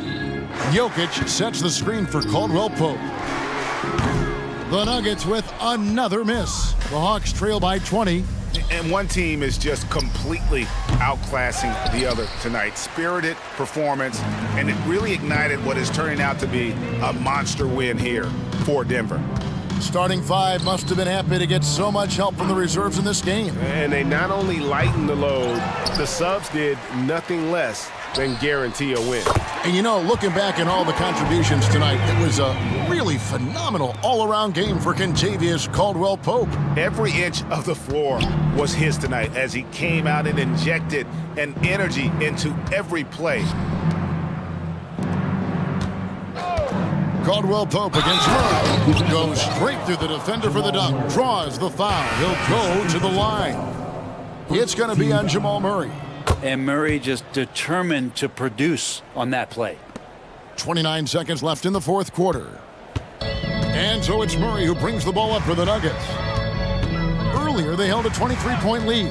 A: Jokic sets the screen for Caldwell Pope. The Nuggets with another miss. The Hawks trail by 20.
E: And one team is just completely outclassing the other tonight. Spirited performance, and it really ignited what is turning out to be a monster win here for Denver.
A: Starting five must have been happy to get so much help from the reserves in this game.
B: And they not only lightened the load, the subs did nothing less than guarantee a win.
A: And you know, looking back at all the contributions tonight, it was a really phenomenal all-around game for Kentavious Caldwell Pope.
E: Every inch of the floor was his tonight as he came out and injected an energy into every play.
A: Caldwell Pope against Murray. Goes straight through the defender for the dunk. Draws the foul. He'll go to the line. It's going to be on Jamal Murray.
L: And Murray just determined to produce on that play.
A: 29 seconds left in the fourth quarter. And so it's Murray who brings the ball up for the Nuggets. Earlier, they held a 23-point lead.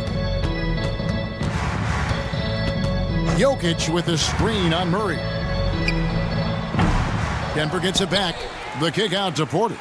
A: Jokic with a screen on Murray. Denver gets it back. The kick out to Porter.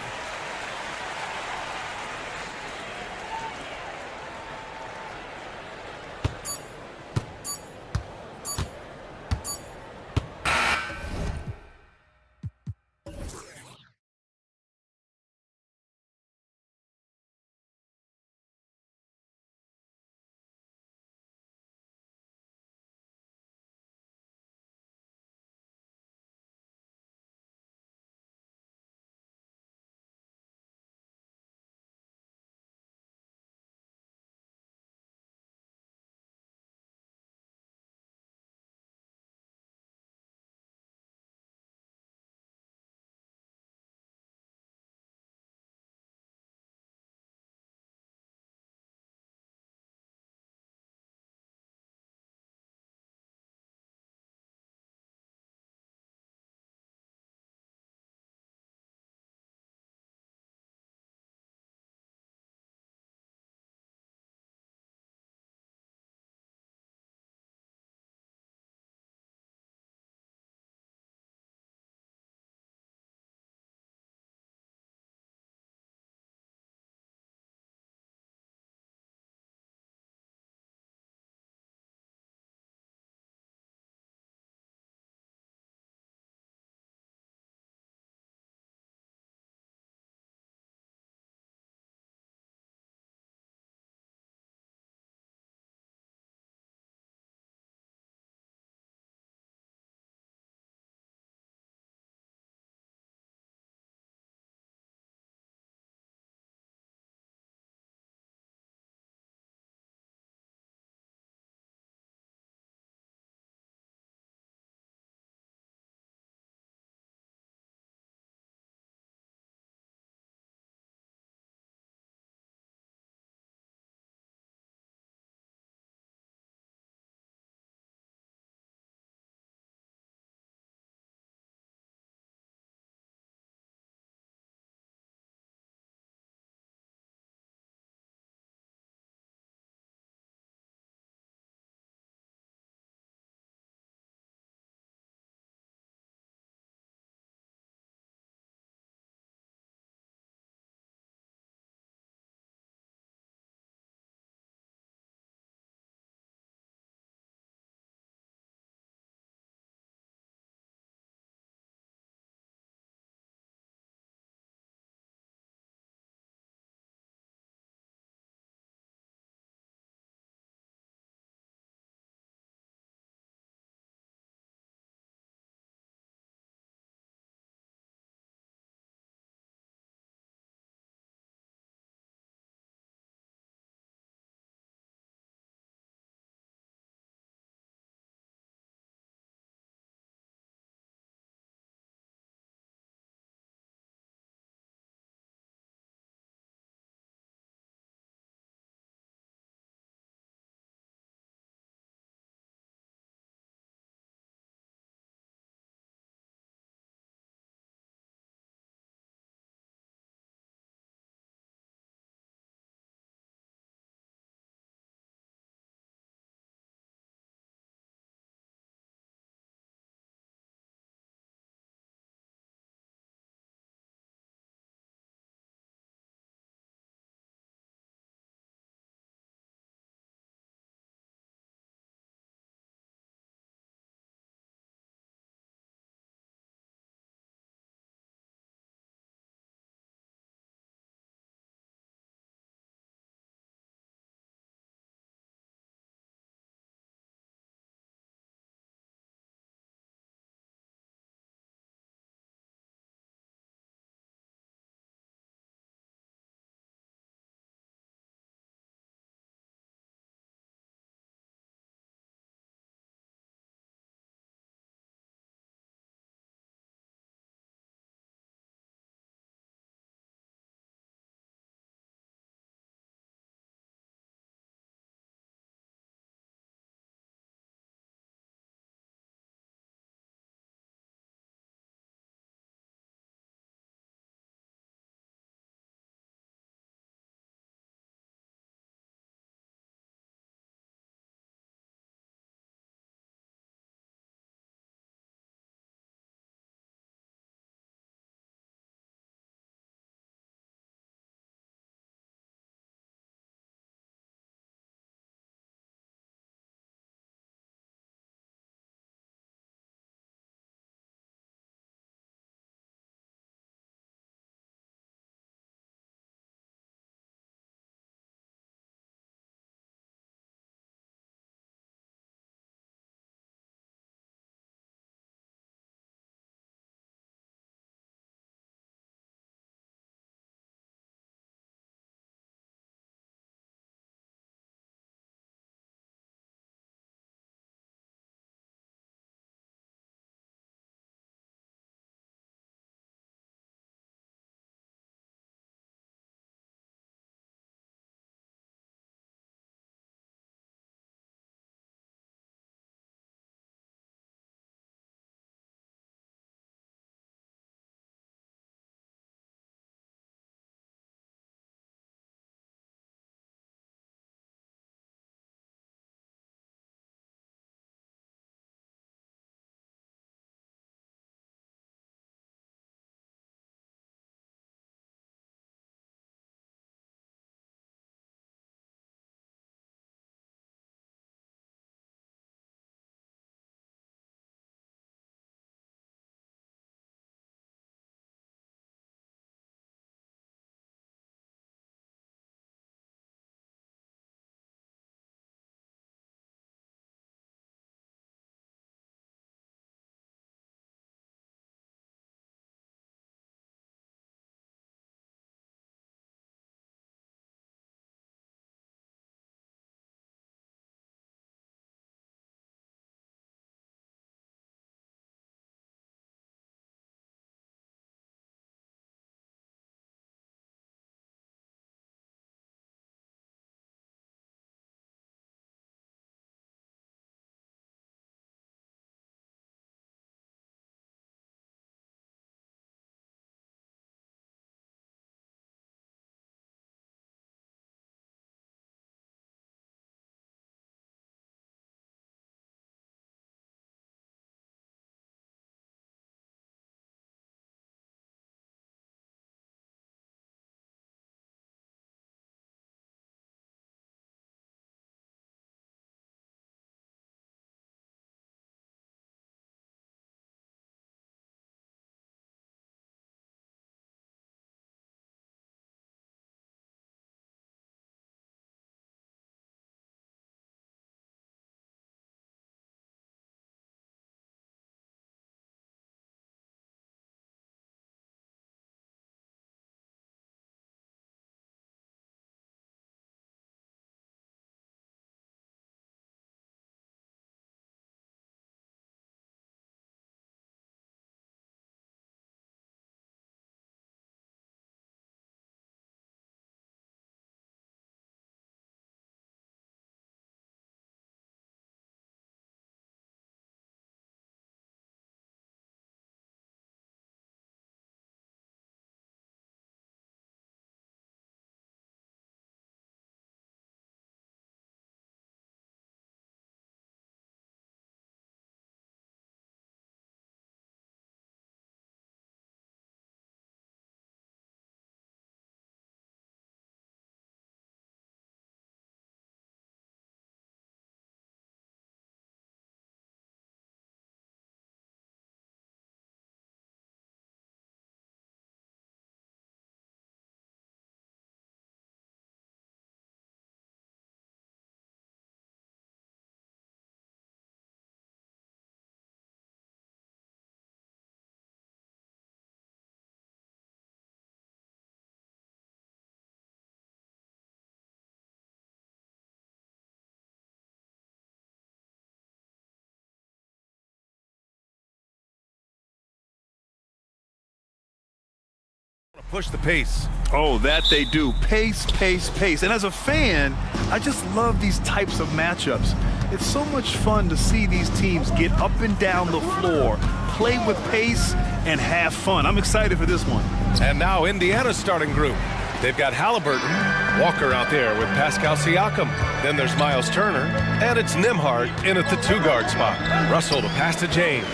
H: Push the pace.
J: Oh, that they do. Pace, pace, pace. And as a fan, I just love these types of matchups. It's so much fun to see these teams get up and down the floor, play with pace, and have fun. I'm excited for this one.
H: And now Indiana's starting group. They've got Halliburton, Walker out there with Pascal Siakam. Then there's Miles Turner, and it's Nembhard in at the 2-guard spot. Russell to pass to James.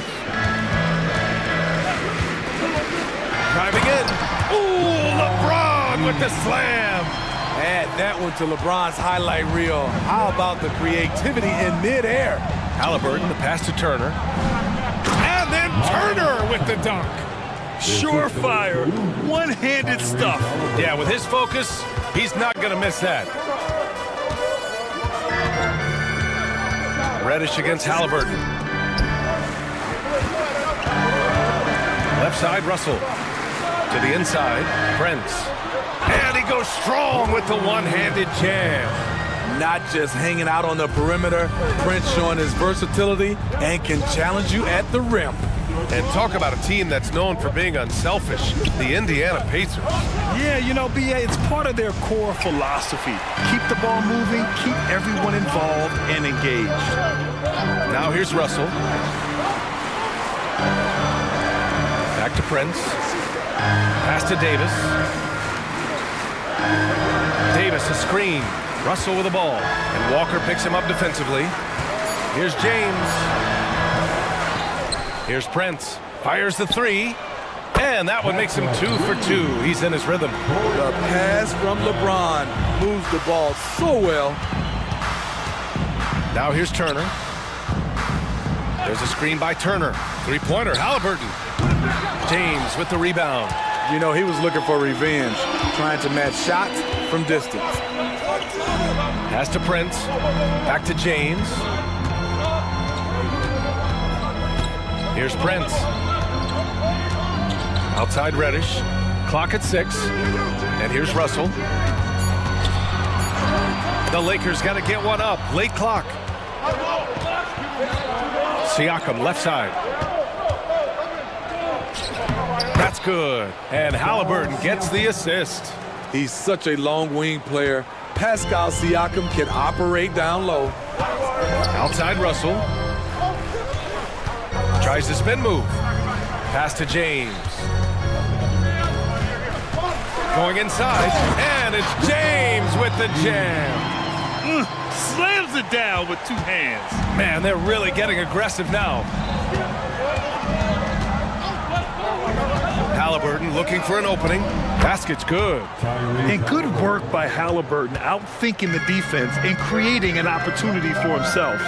H: Driving in. Ooh, LeBron with the slam.
M: Add that one to LeBron's highlight reel. How about the creativity in midair?
H: Halliburton, the pass to Turner. And then Turner with the dunk.
J: Surefire, one-handed stuff.
H: Yeah, with his focus, he's not going to miss that. Reddish against Halliburton. Left side, Russell. To the inside, Prince. And he goes strong with the one-handed jam.
M: Not just hanging out on the perimeter, Prince showing his versatility and can challenge you at the rim.
H: And talk about a team that's known for being unselfish, the Indiana Pacers.
J: Yeah, you know, BA, it's part of their core philosophy. Keep the ball moving, keep everyone involved and engaged.
H: Now here's Russell. Back to Prince. Pass to Davis. Davis a screen. Russell with the ball. And Walker picks him up defensively. Here's James. Here's Prince. Fires the 3. And that one makes him 2 for 2. He's in his rhythm.
M: The pass from LeBron moves the ball so well.
H: Now here's Turner. There's a screen by Turner. 3-pointer, Halliburton. James with the rebound.
M: You know, he was looking for revenge, trying to match shots from distance.
H: Pass to Prince. Back to James. Here's Prince. Outside Reddish. Clock at 6. And here's Russell. The Lakers got to get one up. Late clock. Siakam left side. That's good. And Halliburton gets the assist.
M: He's such a long wing player. Pascal Siakam can operate down low.
H: Outside Russell. Tries to spin move. Pass to James. Going inside. And it's James with the jam.
J: Slams it down with 2 hands.
H: Man, they're really getting aggressive now. Halliburton looking for an opening. Basket's good.
J: And good work by Halliburton, outthinking the defense and creating an opportunity for himself.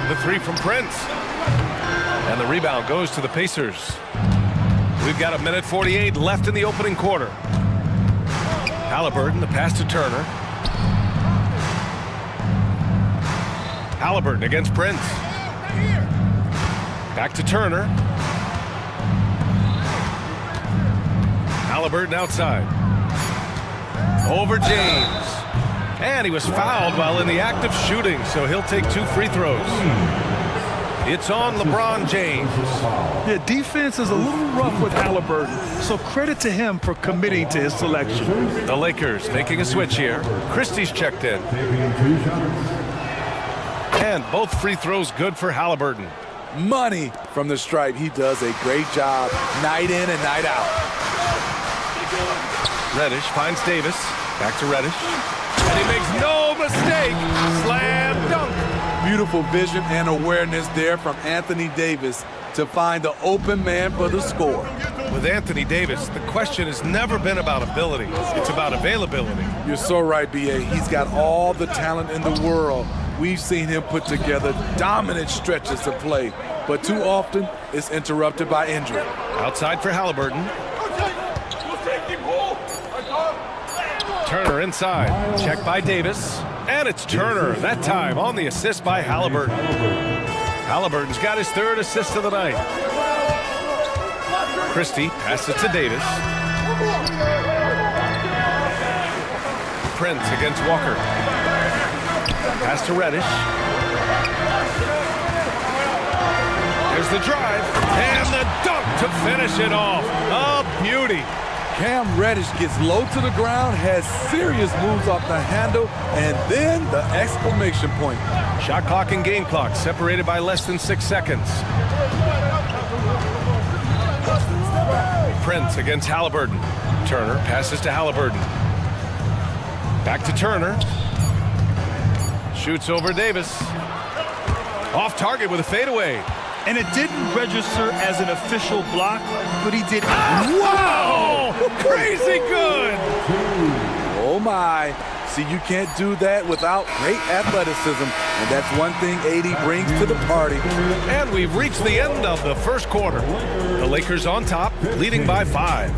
H: The 3 from Prince. And the rebound goes to the Pacers. We've got 1:48 left in the opening quarter. Halliburton, the pass to Turner. Halliburton against Prince. Back to Turner. Halliburton outside. Over James. And he was fouled while in the act of shooting, so he'll take 2 free throws. It's on LeBron James.
J: Yeah, defense is a little rough with Halliburton, so credit to him for committing to his selection.
H: The Lakers making a switch here. Christie's checked in. And both free throws good for Halliburton.
M: Money from the stripe. He does a great job night in and night out.
H: Reddish finds Davis. Back to Reddish. And he makes no mistake. Slam dunk.
M: Beautiful vision and awareness there from Anthony Davis to find the open man for the score.
H: With Anthony Davis, the question has never been about ability. It's about availability.
M: You're so right, B.A. He's got all the talent in the world. We've seen him put together dominant stretches of play, but too often it's interrupted by injury.
H: Outside for Halliburton. Turner inside. Checked by Davis. And it's Turner, that time on the assist by Halliburton. Halliburton's got his 3rd assist of the night. Christie passes to Davis. Prince against Walker. Pass to Reddish. There's the drive and the dunk to finish it off. A beauty.
M: Cam Reddish gets low to the ground, has serious moves off the handle, and then the exclamation point.
H: Shot clock and game clock separated by less than 6 seconds. Prince against Halliburton. Turner passes to Halliburton. Back to Turner. Shoots over Davis. Off target with a fadeaway.
G: And it didn't register as an official block, but he did.
H: Wow! Crazy good!
M: Oh my. See, you can't do that without great athleticism, and that's one thing AD brings to the party.
H: And we've reached the end of the first quarter. The Lakers on top, leading by 5.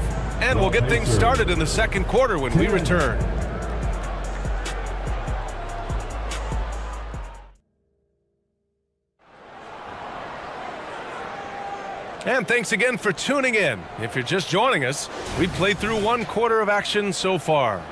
H: And we'll get things started in the second quarter when we return. And thanks again for tuning in. If you're just joining us, we've played through 1 quarter of action so far.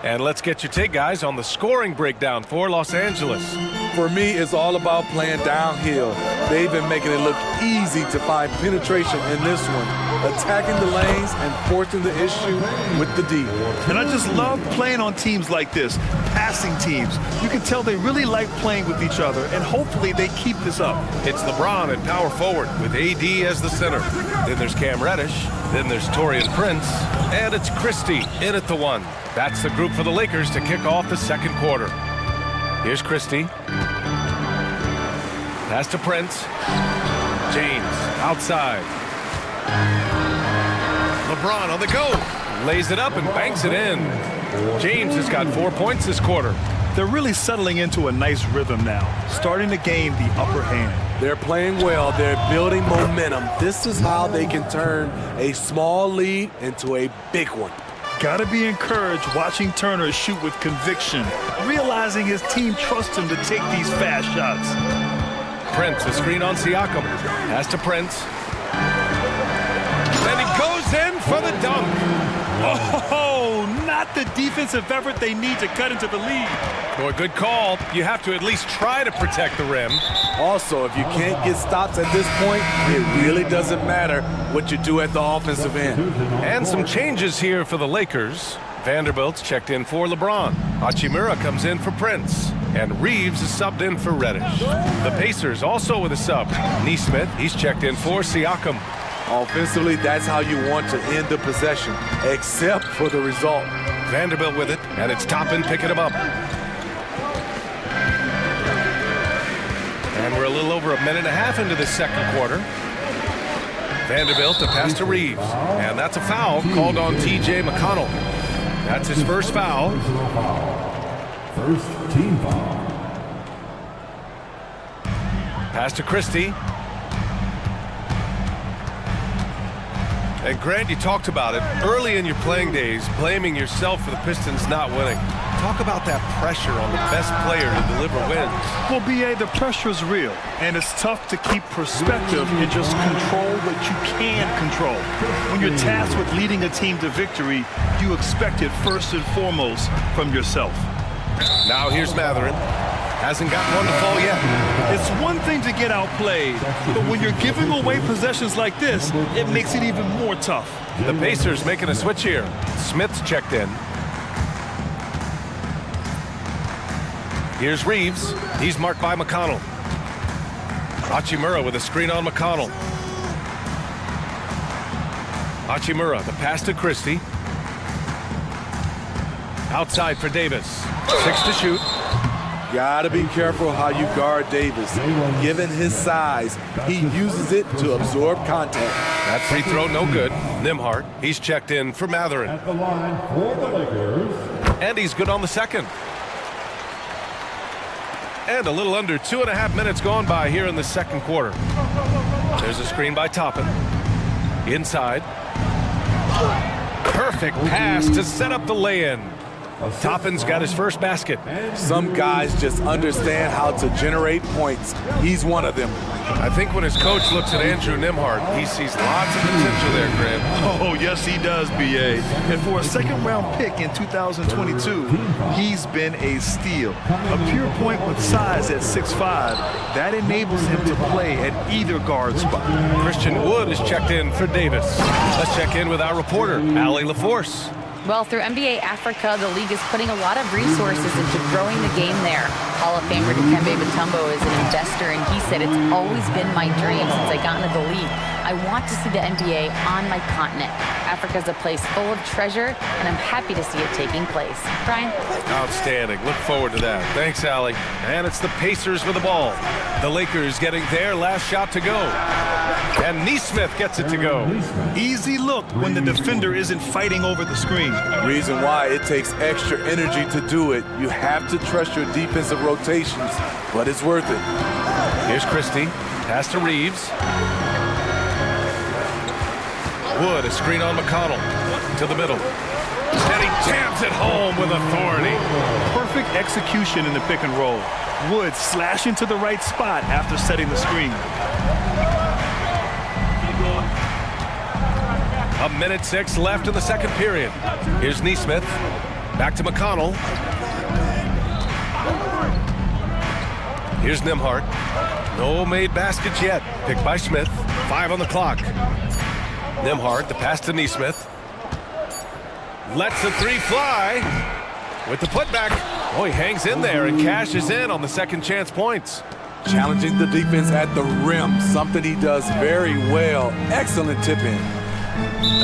H: And let's get your take, guys, on the scoring breakdown for Los Angeles.
M: For me, it's all about playing downhill. They've been making it look easy to find penetration in this one, attacking the lanes and forcing the issue with the D.
G: And I just love playing on teams like this, passing teams. You can tell they really like playing with each other, and hopefully they keep this up.
H: It's LeBron at power forward with AD as the center. Then there's Cam Reddish. Then there's Taurean Prince. And it's Christie in at the 1. That's the group for the Lakers to kick off the second quarter. Here's Christie. Pass to Prince. James outside. LeBron on the go. Lays it up and banks it in. James has got 4 points this quarter.
G: They're really settling into a nice rhythm now, starting to gain the upper hand.
M: They're playing well. They're building momentum. This is how they can turn a small lead into a big one.
G: Gotta be encouraged watching Turner shoot with conviction, realizing his team trusts him to take these fast shots.
H: Prince, a screen on Siakam. Pass to Prince. And he goes in for the dunk.
G: Oh, not the defensive effort they need to cut into the lead.
H: Boy, good call. You have to at least try to protect the rim.
M: Also, if you can't get stops at this point, it really doesn't matter what you do at the offensive end.
H: And some changes here for the Lakers. Vanderbilt's checked in for LeBron. Hachimura comes in for Prince. And Reeves is subbed in for Reddish. The Pacers also with a sub. Nesmith, he's checked in for Siakam.
M: Offensively, that's how you want to end the possession, except for the result.
H: Vanderbilt with it, and it's Toppin picking him up. And we're a little over 1.5 minutes into the second quarter. Vanderbilt to pass to Reeves. And that's a foul called on TJ McConnell. That's his first foul.
D: First team foul.
H: Pass to Christie. And Grant, you talked about it early in your playing days, blaming yourself for the Pistons not winning. Talk about that pressure on the best player to deliver wins.
G: Well, B.A., the pressure is real, and it's tough to keep perspective and just control what you can control. When you're tasked with leading a team to victory, you expect it first and foremost from yourself.
H: Now here's Matherin. Hasn't got one to fall yet.
G: It's one thing to get outplayed, but when you're giving away possessions like this, it makes it even more tough.
H: The Pacers making a switch here. Smith's checked in. Here's Reeves. He's marked by McConnell. Hachimura with a screen on McConnell. Hachimura, the pass to Christie. Outside for Davis. 6 to shoot.
M: Gotta be careful how you guard Davis. Given his size, he uses it to absorb contact.
H: That free throw no good. Nimhart, he's checked in for Matherin.
D: At the line for the Lakers.
H: And he's good on the second. And a little under 2.5 minutes gone by here in the second quarter. There's a screen by Toppin. Inside. Perfect pass to set up the lay-in. Toppin's got his first basket.
M: Some guys just understand how to generate points. He's one of them.
H: I think when his coach looks at Andrew Nimhart, he sees lots of potential there, Grant.
J: Oh, yes, he does, B.A. And for a second-round pick in 2022, he's been a steal. A pure point with size at 6'5", that enables him to play at either guard spot.
H: Christian Wood is checked in for Davis. Let's check in with our reporter, Allie LaForce.
K: Well, through NBA Africa, the league is putting a lot of resources into growing the game there. Hall of Famer Dikembe Mutombo is an investor, and he said, "It's always been my dream since I got into the league. I want to see the NBA on my continent. Africa's a place full of treasure, and I'm happy to see it taking place." Brian?
H: Outstanding. Look forward to that. Thanks, Allie. And it's the Pacers with the ball. The Lakers getting their last shot to go. And Neesmith gets it to go.
J: Easy look when the defender isn't fighting over the screen.
M: Reason why it takes extra energy to do it. You have to trust your defensive rotations, but it's worth it.
H: Here's Christie. Pass to Reeves. Wood, a screen on McConnell. To the middle. And he jams it home with authority.
J: Perfect execution in the pick and roll. Wood slashing to the right spot after setting the screen.
H: 1:06 left in the second period. Here's Neesmith. Back to McConnell. Here's Nimhart. No made baskets yet. Picked by Smith. 5 on the clock. Nimhart, the pass to Neesmith. Lets the three fly. With the putback. Oh, he hangs in there and cashes in on the second chance points.
M: Challenging the defense at the rim, something he does very well. Excellent tip in.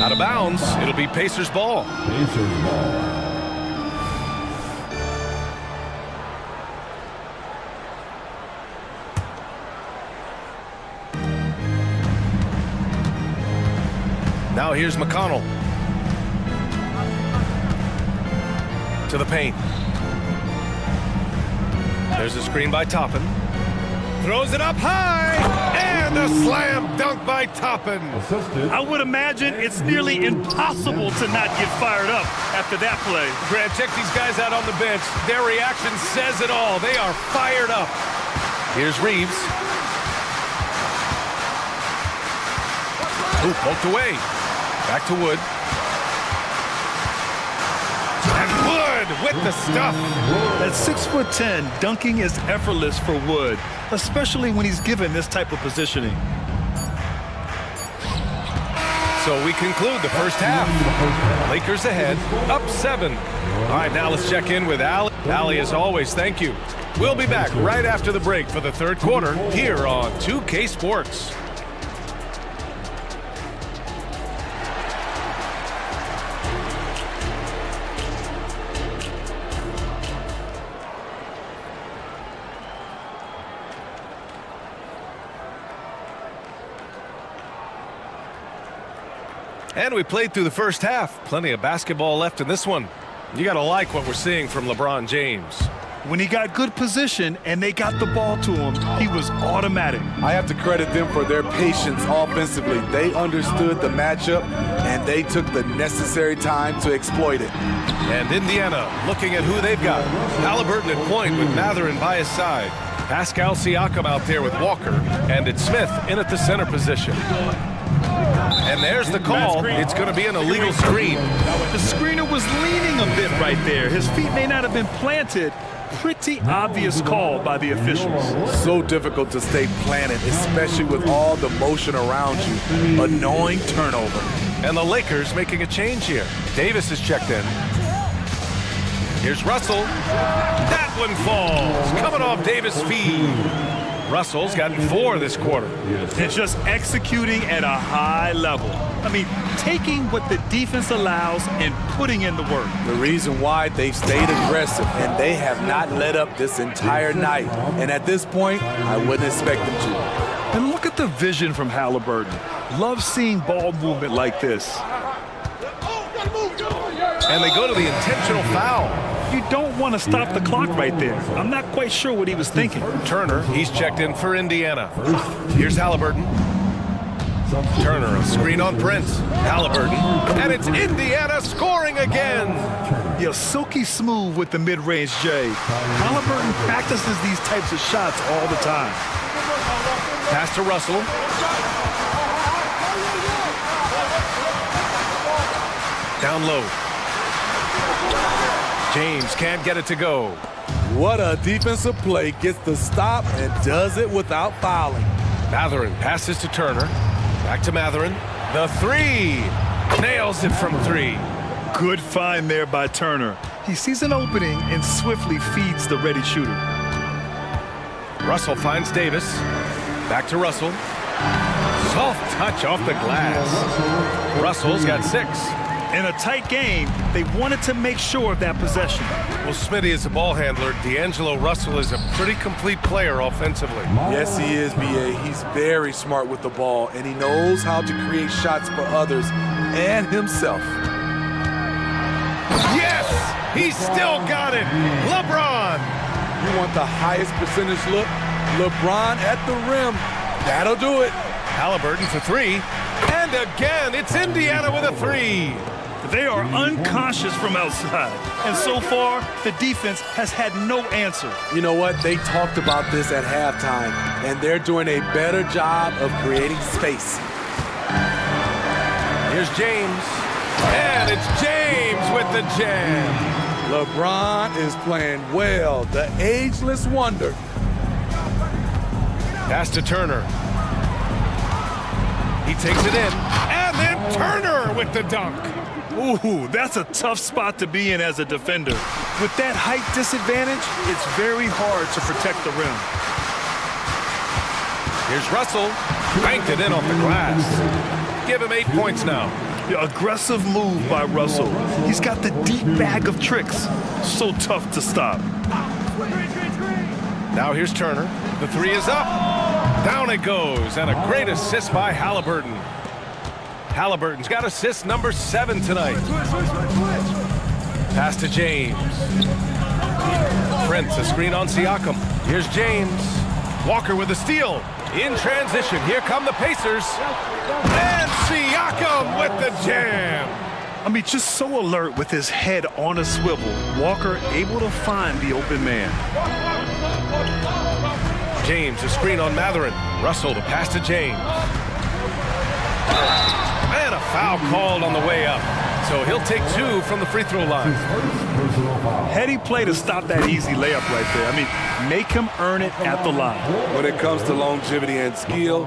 H: Out of bounds. It'll be Pacers ball.
D: Pacers ball.
H: Now here's McConnell. To the paint. There's a screen by Toppin. Throws it up high. And a slam dunk by Toppin.
J: I would imagine it's nearly impossible to not get fired up after that play.
H: Grant, check these guys out on the bench. Their reaction says it all. They are fired up. Here's Reeves. Ooh, poked away. Back to Wood. And Wood with the stuff.
J: At 6'10", dunking is effortless for Wood, especially when he's given this type of positioning.
H: So we conclude the first half. Lakers ahead, up 7. All right, now let's check in with Allie. Allie, as always, thank you. We'll be back right after the break for the third quarter here on 2K Sports. And we played through the first half. Plenty of basketball left in this one. You got to like what we're seeing from LeBron James.
J: When he got good position and they got the ball to him, he was automatic.
M: I have to credit them for their patience offensively. They understood the matchup, and they took the necessary time to exploit it.
H: And Indiana looking at who they've got. Halliburton at point with Mathurin by his side. Pascal Siakam out there with Walker. And it's Smith in at the center position. And there's the call. It's going to be an illegal screen.
J: The screener was leaning a bit right there. His feet may not have been planted. Pretty obvious call by the officials.
M: So difficult to stay planted, especially with all the motion around you. Annoying turnover.
H: And the Lakers making a change here. Davis is checked in. Here's Russell. That one falls. Coming off Davis' feed. Russell's gotten 4 this quarter.
J: And just executing at a high level. I mean, taking what the defense allows and putting in the work.
M: The reason why they've stayed aggressive, and they have not let up this entire night. And at this point, I wouldn't expect them to.
J: And look at the vision from Halliburton. Love seeing ball movement like this.
H: And they go to the intentional foul.
J: You don't want to stop the clock right there. I'm not quite sure what he was thinking.
H: Turner, he's checked in for Indiana. Here's Halliburton. Turner, a screen on Prince. Halliburton, and it's Indiana scoring again.
J: Yeah, silky smooth with the mid-range J. Halliburton practices these types of shots all the time.
H: Pass to Russell. Down low. James can't get it to go.
M: What a defensive play. Gets the stop and does it without fouling.
H: Matherin passes to Turner. Back to Matherin. The three. Nails it from three.
J: Good find there by Turner. He sees an opening and swiftly feeds the ready shooter.
H: Russell finds Davis. Back to Russell. Soft touch off the glass. Russell's got 6.
J: In a tight game, they wanted to make sure of that possession.
H: Well, Smitty is a ball handler. D'Angelo Russell is a pretty complete player offensively.
M: Yes, he is, B.A. He's very smart with the ball, and he knows how to create shots for others and himself.
H: Yes! He's still got it! LeBron!
M: You want the highest percentage look? LeBron at the rim. That'll do it.
H: Halliburton for 3. And again, it's Indiana with a 3.
J: They are unconscious from outside, and so far, the defense has had no answer.
M: You know what? They talked about this at halftime, and they're doing a better job of creating space.
H: Here's James, and it's James with the jam.
M: LeBron is playing well, the ageless wonder.
H: Pass to Turner. He takes it in, and then Turner with the dunk.
J: Ooh, that's a tough spot to be in as a defender. With that height disadvantage, it's very hard to protect the rim.
H: Here's Russell. Banked it in off the glass. Give him 8 points now.
J: Yeah, aggressive move by Russell. He's got the deep bag of tricks. So tough to stop.
H: Now here's Turner. The 3 is up. Down it goes, and a great assist by Halliburton. Halliburton's got assist number 7 tonight. Pass to James. Prince, a screen on Siakam. Here's James. Walker with the steal. In transition, here come the Pacers. And Siakam with the jam.
J: I mean, just so alert with his head on a swivel. Walker able to find the open man.
H: James, a screen on Matherin. Russell to pass to James. And a foul called on the way up. So he'll take 2 from the free throw line.
J: Heady play to stop that easy layup right there. I mean, make him earn it at the line.
M: When it comes to longevity and skill,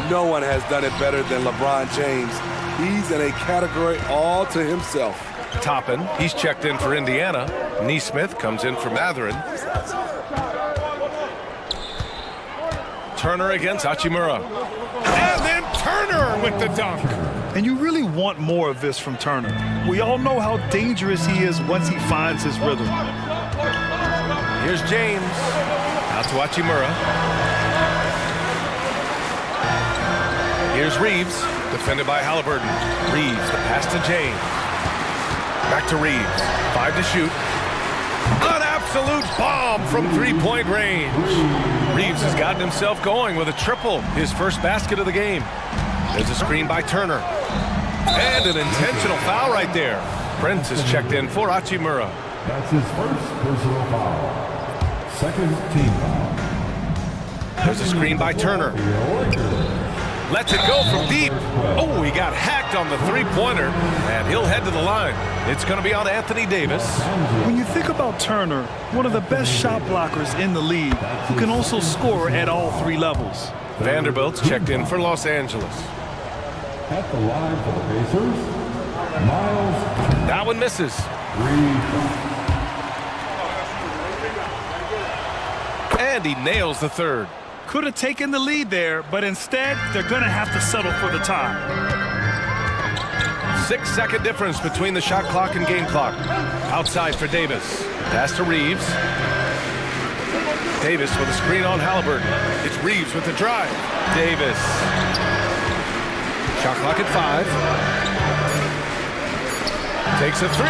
M: no one has done it better than LeBron James. He's in a category all to himself.
H: Toppin, he's checked in for Indiana. Neesmith comes in for Matherin. Turner against Hachimura. And then Turner with the dunk.
J: And you really want more of this from Turner. We all know how dangerous he is once he finds his rhythm.
H: Here's James. Out to Hachimura. Here's Reeves, defended by Halliburton. Reeves, the pass to James. Back to Reeves. 5 to shoot. An absolute bomb from 3-point range. Reeves has gotten himself going with a triple, his first basket of the game. There's a screen by Turner. And an intentional foul right there. Prince is checked in for Hachimura.
D: That's his first personal foul. Second team foul.
H: There's a screen by Turner. Lets it go from deep. Oh, he got hacked on the 3-pointer, and he'll head to the line. It's going to be on Anthony Davis.
J: When you think about Turner, one of the best shot blockers in the league, who can also score at all 3 levels.
H: Vanderbilt's checked in for Los Angeles.
D: At the line for the Pacers, Miles.
H: That one misses.
D: 3.
H: And he nails the 3rd.
J: Could have taken the lead there, but instead, they're going to have to settle for the tie.
H: 6-second difference between the shot clock and game clock. Outside for Davis. Pass to Reeves. Davis with a screen on Halliburton. It's Reeves with the drive. Davis. Shot clock at 5. Takes a 3.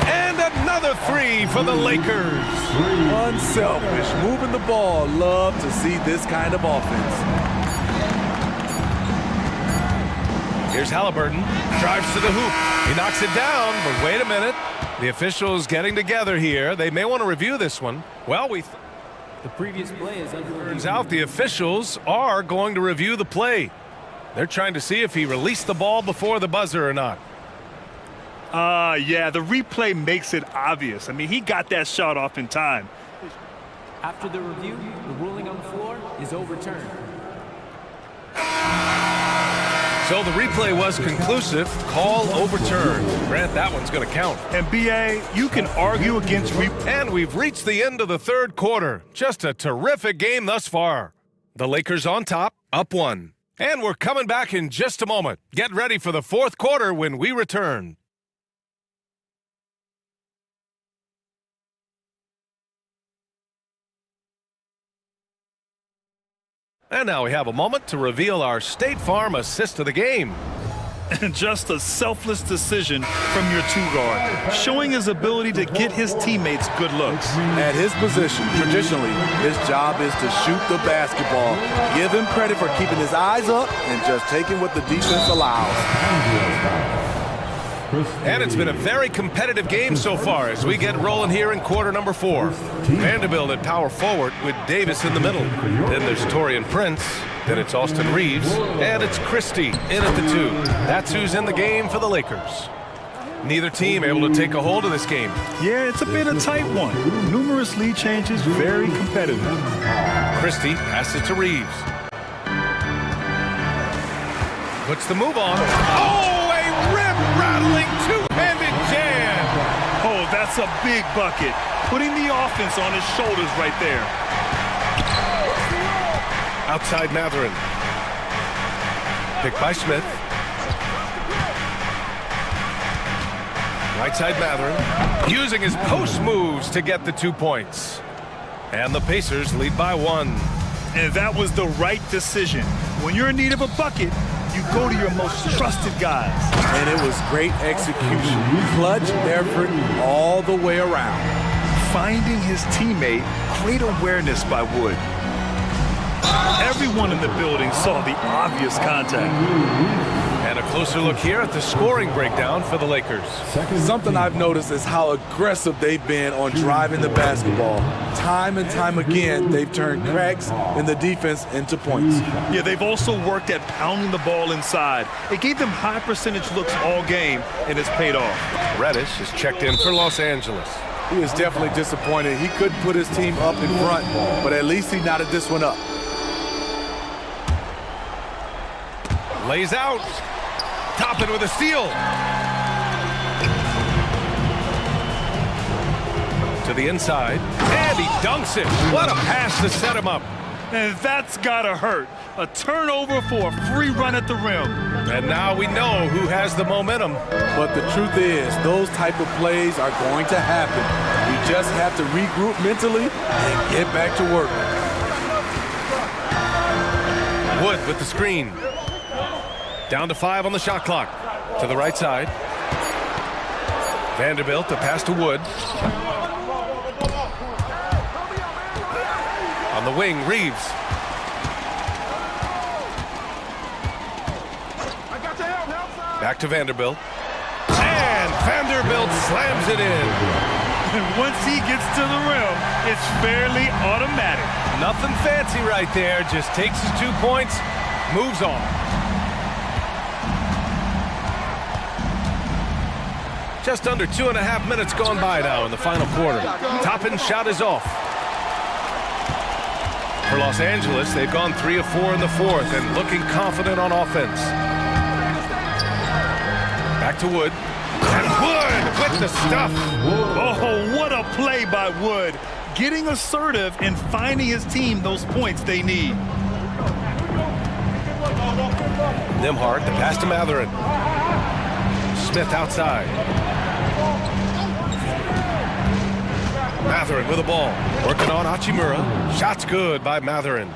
H: And another 3 for the Lakers.
M: Unselfish, moving the ball. Love to see this kind of offense.
H: Here's Halliburton. Drives to the hoop. He knocks it down, but wait a minute. The officials getting together here. They may want to review this one. Well,
N: the previous play is under.
H: Turns out the officials are going to review the play. They're trying to see if he released the ball before the buzzer or not.
J: Yeah, the replay makes it obvious. I mean, he got that shot off in time.
N: After the review, the ruling on the floor is overturned.
H: So the replay was conclusive. Call overturned. Grant, that one's going to count.
J: And BA, you can argue against replay.
H: And we've reached the end of the third quarter. Just a terrific game thus far. The Lakers on top, up 1. And we're coming back in just a moment. Get ready for the fourth quarter when we return. And now we have a moment to reveal our State Farm assist of the game.
J: And just a selfless decision from your two-guard, showing his ability to get his teammates good looks.
M: At his position, traditionally, his job is to shoot the basketball. Give him credit for keeping his eyes up and just taking what the defense allows.
H: And it's been a very competitive game so far as we get rolling here in quarter number 4. Vanderbilt at power forward with Davis in the middle. Then there's Torian Prince. Then it's Austin Reeves. And it's Christie in at the 2. That's who's in the game for the Lakers. Neither team able to take a hold of this game.
J: Yeah, it's a bit of a tight one. Numerous lead changes, very competitive.
H: Christie passes to Reeves. Puts the move on. Oh! Rattling two-handed jam.
J: Oh, that's a big bucket. Putting the offense on his shoulders right there.
H: Outside Matherin. Picked by Smith. Right side Matherin. Using his post moves to get the 2 points. And the Pacers lead by 1.
J: And that was the right decision. When you're in need of a bucket, you go to your most trusted guys.
M: And it was great execution. Clutch effort all the way around.
J: Finding his teammate, great awareness by Wood. Everyone in the building saw the obvious contact.
H: And a closer look here at the scoring breakdown for the Lakers.
M: Something I've noticed is how aggressive they've been on driving the basketball. Time and time again, they've turned cracks in the defense into points.
J: Yeah, they've also worked at pounding the ball inside. It gave them high percentage looks all game, and it's paid off.
H: Reddish is checked in for Los Angeles.
M: He is definitely disappointed. He couldn't put his team up in front, but at least he knotted this one up.
H: Lays out. Toppin with a steal. To the inside. And he dunks it. What a pass to set him up.
J: And that's gotta hurt. A turnover for a free run at the rim.
H: And now we know who has the momentum.
M: But the truth is, those type of plays are going to happen. You just have to regroup mentally and get back to work.
H: Wood with the screen. Down to 5 on the shot clock. To the right side. Vanderbilt, the pass to Wood. On the wing, Reeves. Back to Vanderbilt. And Vanderbilt slams it in.
J: And once he gets to the rim, it's fairly automatic.
H: Nothing fancy right there. Just takes his 2 points, moves on. Just under 2.5 minutes gone by now in the final quarter. Toppin shot is off. For Los Angeles, they've gone 3 of 4 in the fourth and looking confident on offense. Back to Wood. And Wood with the stuff.
J: Oh, what a play by Wood. Getting assertive and finding his team those points they need.
H: Nimhard, the pass to Matherin. Smith outside. Matherin with the ball. Working on Hachimura. Shot's good by Matherin.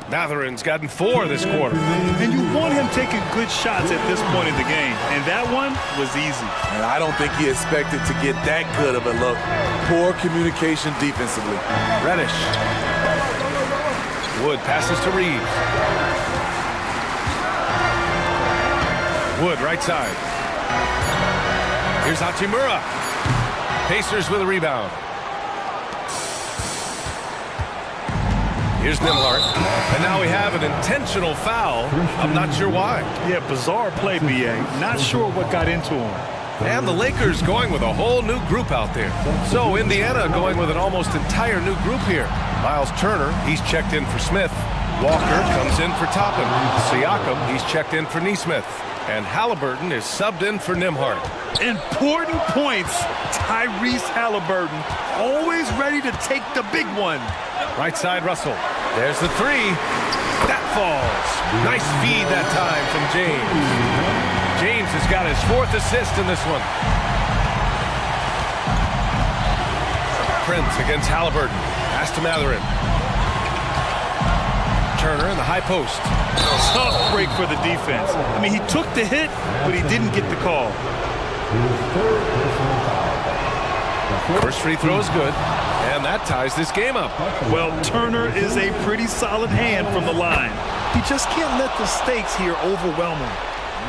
H: Matherin's gotten 4 this quarter.
J: And you want him taking good shots at this point in the game. And that one was easy.
M: And I don't think he expected to get that good of a look. Poor communication defensively.
H: Reddish. Wood passes to Reeves. Wood right side. Here's Hachimura. Pacers with a rebound. Here's Nimhart. And now we have an intentional foul. I'm not sure why.
G: Yeah, bizarre play, B.A. Not sure what got into him.
H: And the Lakers going with a whole new group out there. So Indiana going with an almost entire new group here. Miles Turner, he's checked in for Smith. Walker comes in for Toppin. Siakam, he's checked in for Nesmith. And Halliburton is subbed in for Nimhart.
J: Important points. Tyrese Halliburton, always ready to take the big one.
H: Right side, Russell. There's the three. That falls. Nice feed that time from James. James has got his 4th assist in this one. Prince against Halliburton. Pass to Matherin. Turner in the high post.
G: Tough break for the defense. I mean, he took the hit, but he didn't get the call.
H: First free throw is good, and that ties this game up.
G: Well, Turner is a pretty solid hand from the line. He just can't let the stakes here overwhelm him.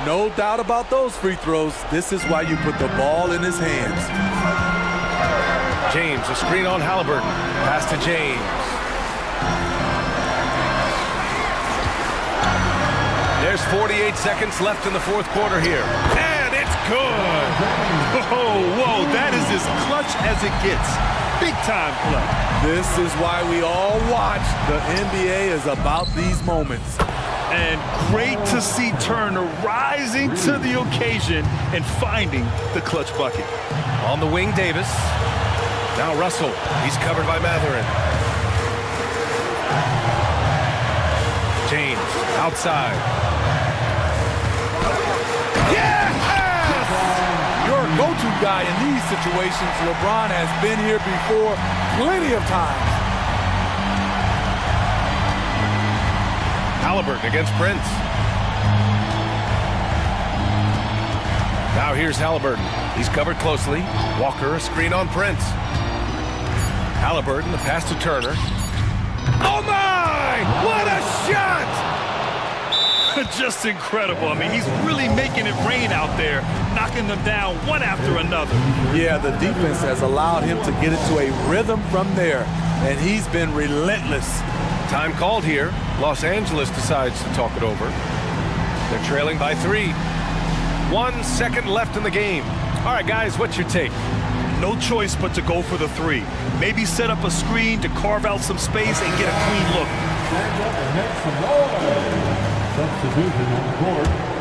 M: No doubt about those free throws. This is why you put the ball in his hands.
H: James, a screen on Halliburton. Pass to James. There's 48 seconds left in the 4th quarter here. And it's good!
G: Whoa, that is as clutch as it gets. Big time play.
M: This is why we all watch. The NBA is about these moments.
G: And great to see Turner rising to the occasion and finding the clutch bucket.
H: On the wing, Davis. Now Russell. He's covered by Matherin. James, outside.
M: Yes! Your go-to guy in these situations. LeBron has been here before plenty of times.
H: Halliburton against Prince. Now here's Halliburton. He's covered closely. Walker, a screen on Prince. Halliburton, the pass to Turner. Oh my! What a shot!
G: Just incredible. I mean, he's really making it rain out there, knocking them down one after another.
M: Yeah, the defense has allowed him to get into a rhythm from there, and he's been relentless.
H: Time called here. Los Angeles decides to talk it over. They're trailing by 3. 1 second left in the game. All right, guys, what's your take?
G: No choice but to go for the 3. Maybe set up a screen to carve out some space and get a clean look.
D: Substitution on the court.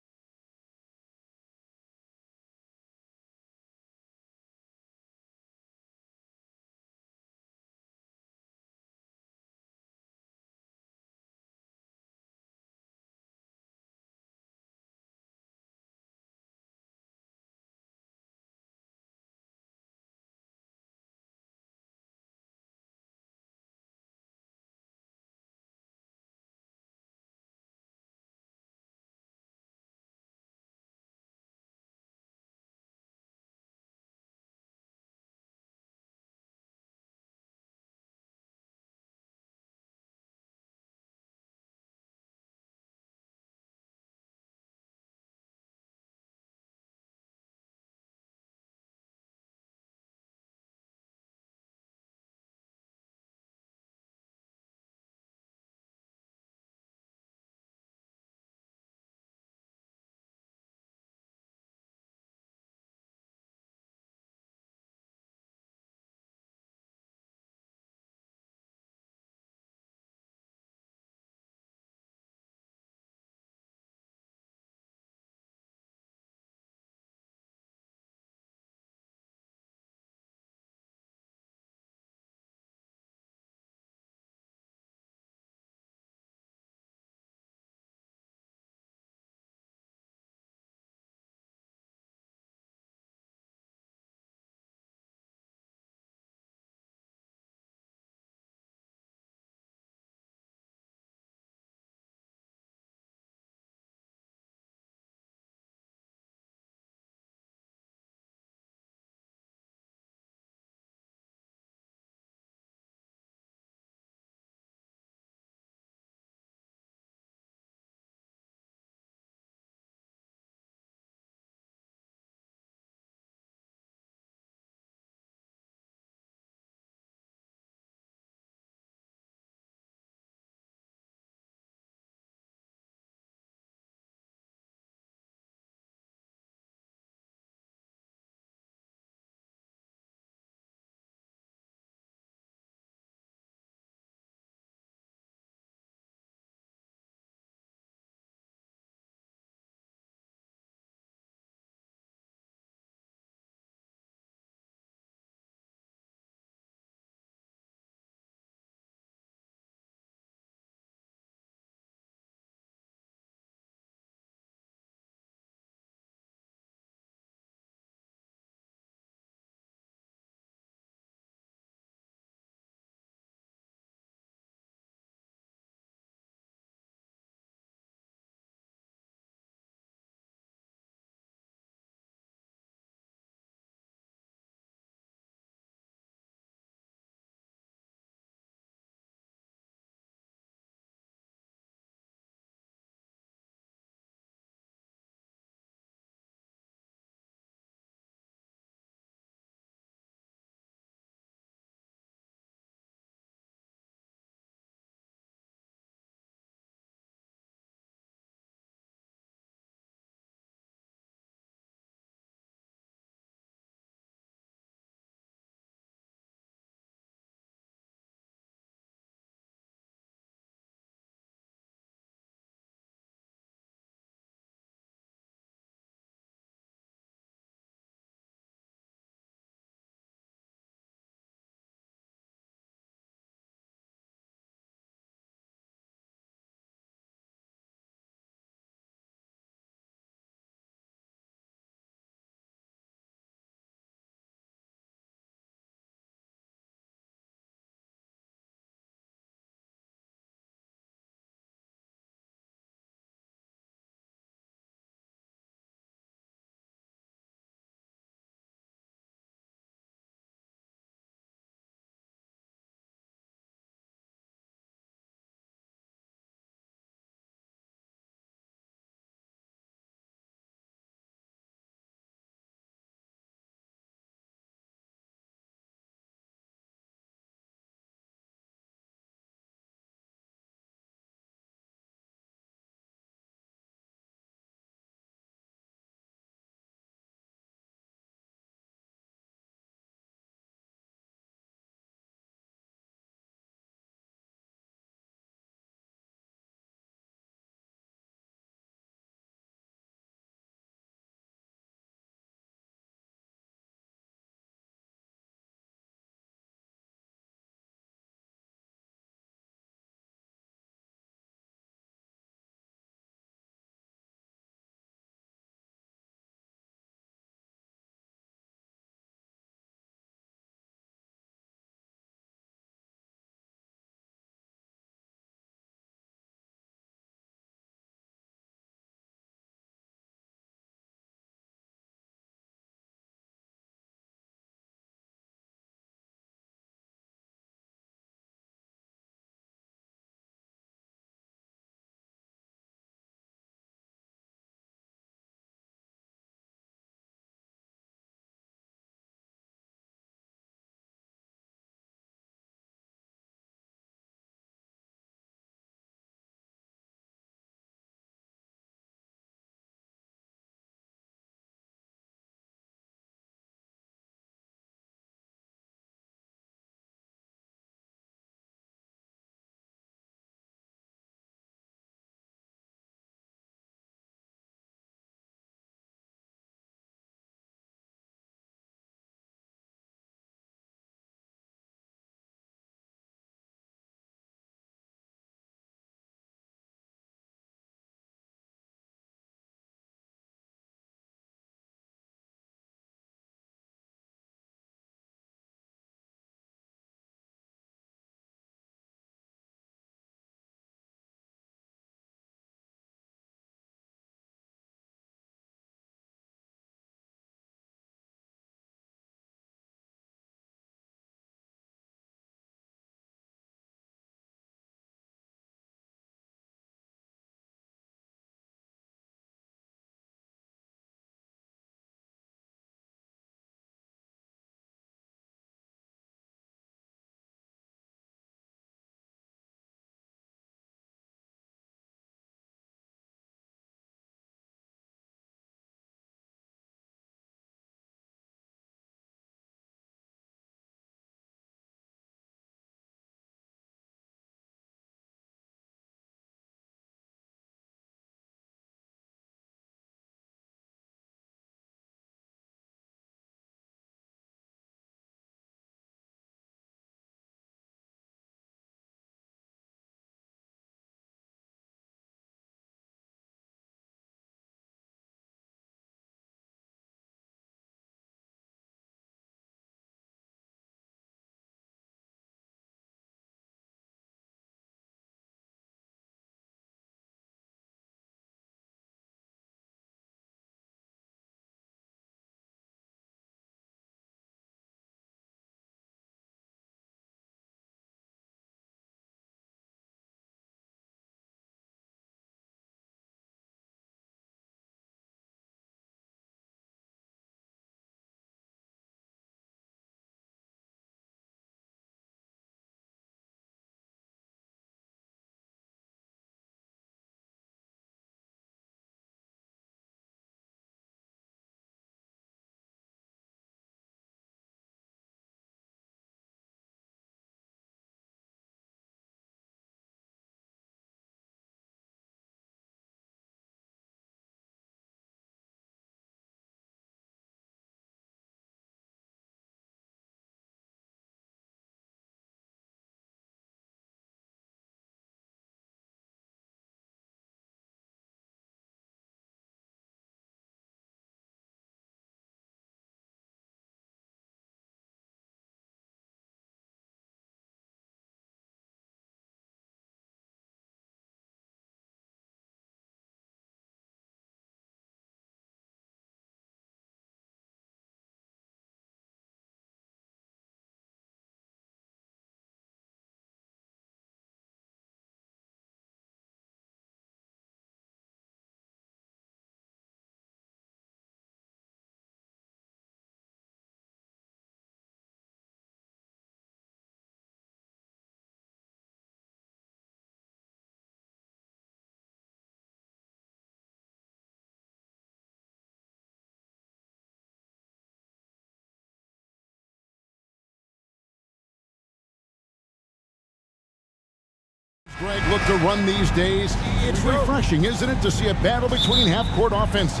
A: Greg look to run these days. It's refreshing, isn't it, to see a battle between half-court offenses?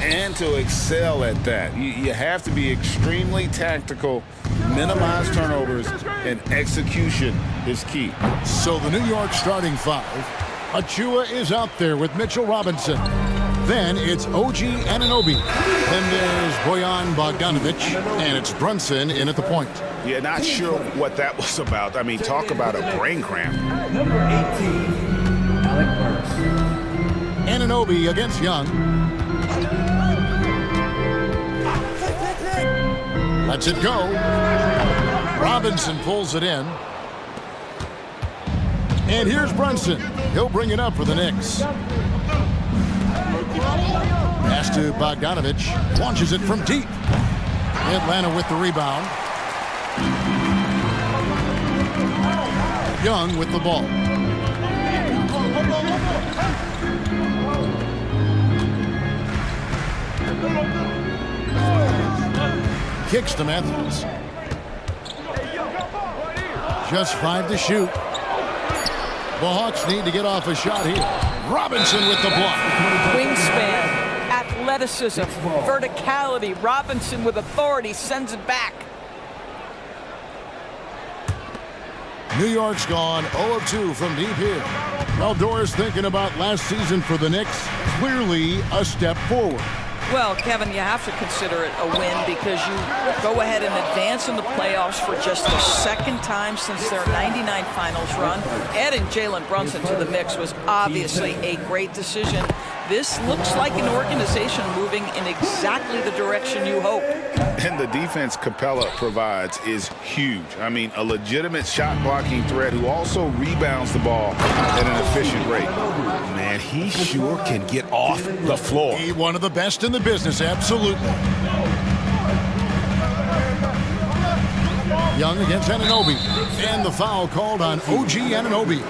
B: And to excel at that. You have to be extremely tactical, minimize turnovers, and execution is key.
A: So the New York starting five. Achua is out there with Mitchell Robinson. Then it's OG Anunoby. Then there's Bojan Bogdanovic, and it's Brunson in at the point.
E: Yeah, not sure what that was about. I mean, talk about a brain cramp.
D: Number 18, Alec Burks.
A: Anunoby against Young. Lets it go. Robinson pulls it in. And here's Brunson. He'll bring it up for the Knicks. Pass to Bogdanovic. Launches it from deep. Atlanta with the rebound. Young with the ball. Kicks to Matthews. Just 5 to shoot. The Hawks need to get off a shot here. Robinson with the block.
C: Wingspan, athleticism, verticality. Robinson with authority sends it back.
A: New York's gone 0 of 2 from deep here. Eldor's thinking about last season for the Knicks. Clearly a step forward.
C: Well, Kevin, you have to consider it a win because you go ahead and advance in the playoffs for just the second time since their '99 finals run. Adding Jalen Brunson to the mix was obviously a great decision. This looks like an organization moving in exactly the direction you hope.
E: And the defense Capella provides is huge. I mean, a legitimate shot-blocking threat who also rebounds the ball at an efficient rate. Man, he sure can get off the floor.
A: He one of the best in the business, absolutely. Young against Anunoby. And the foul called on OG Anunoby.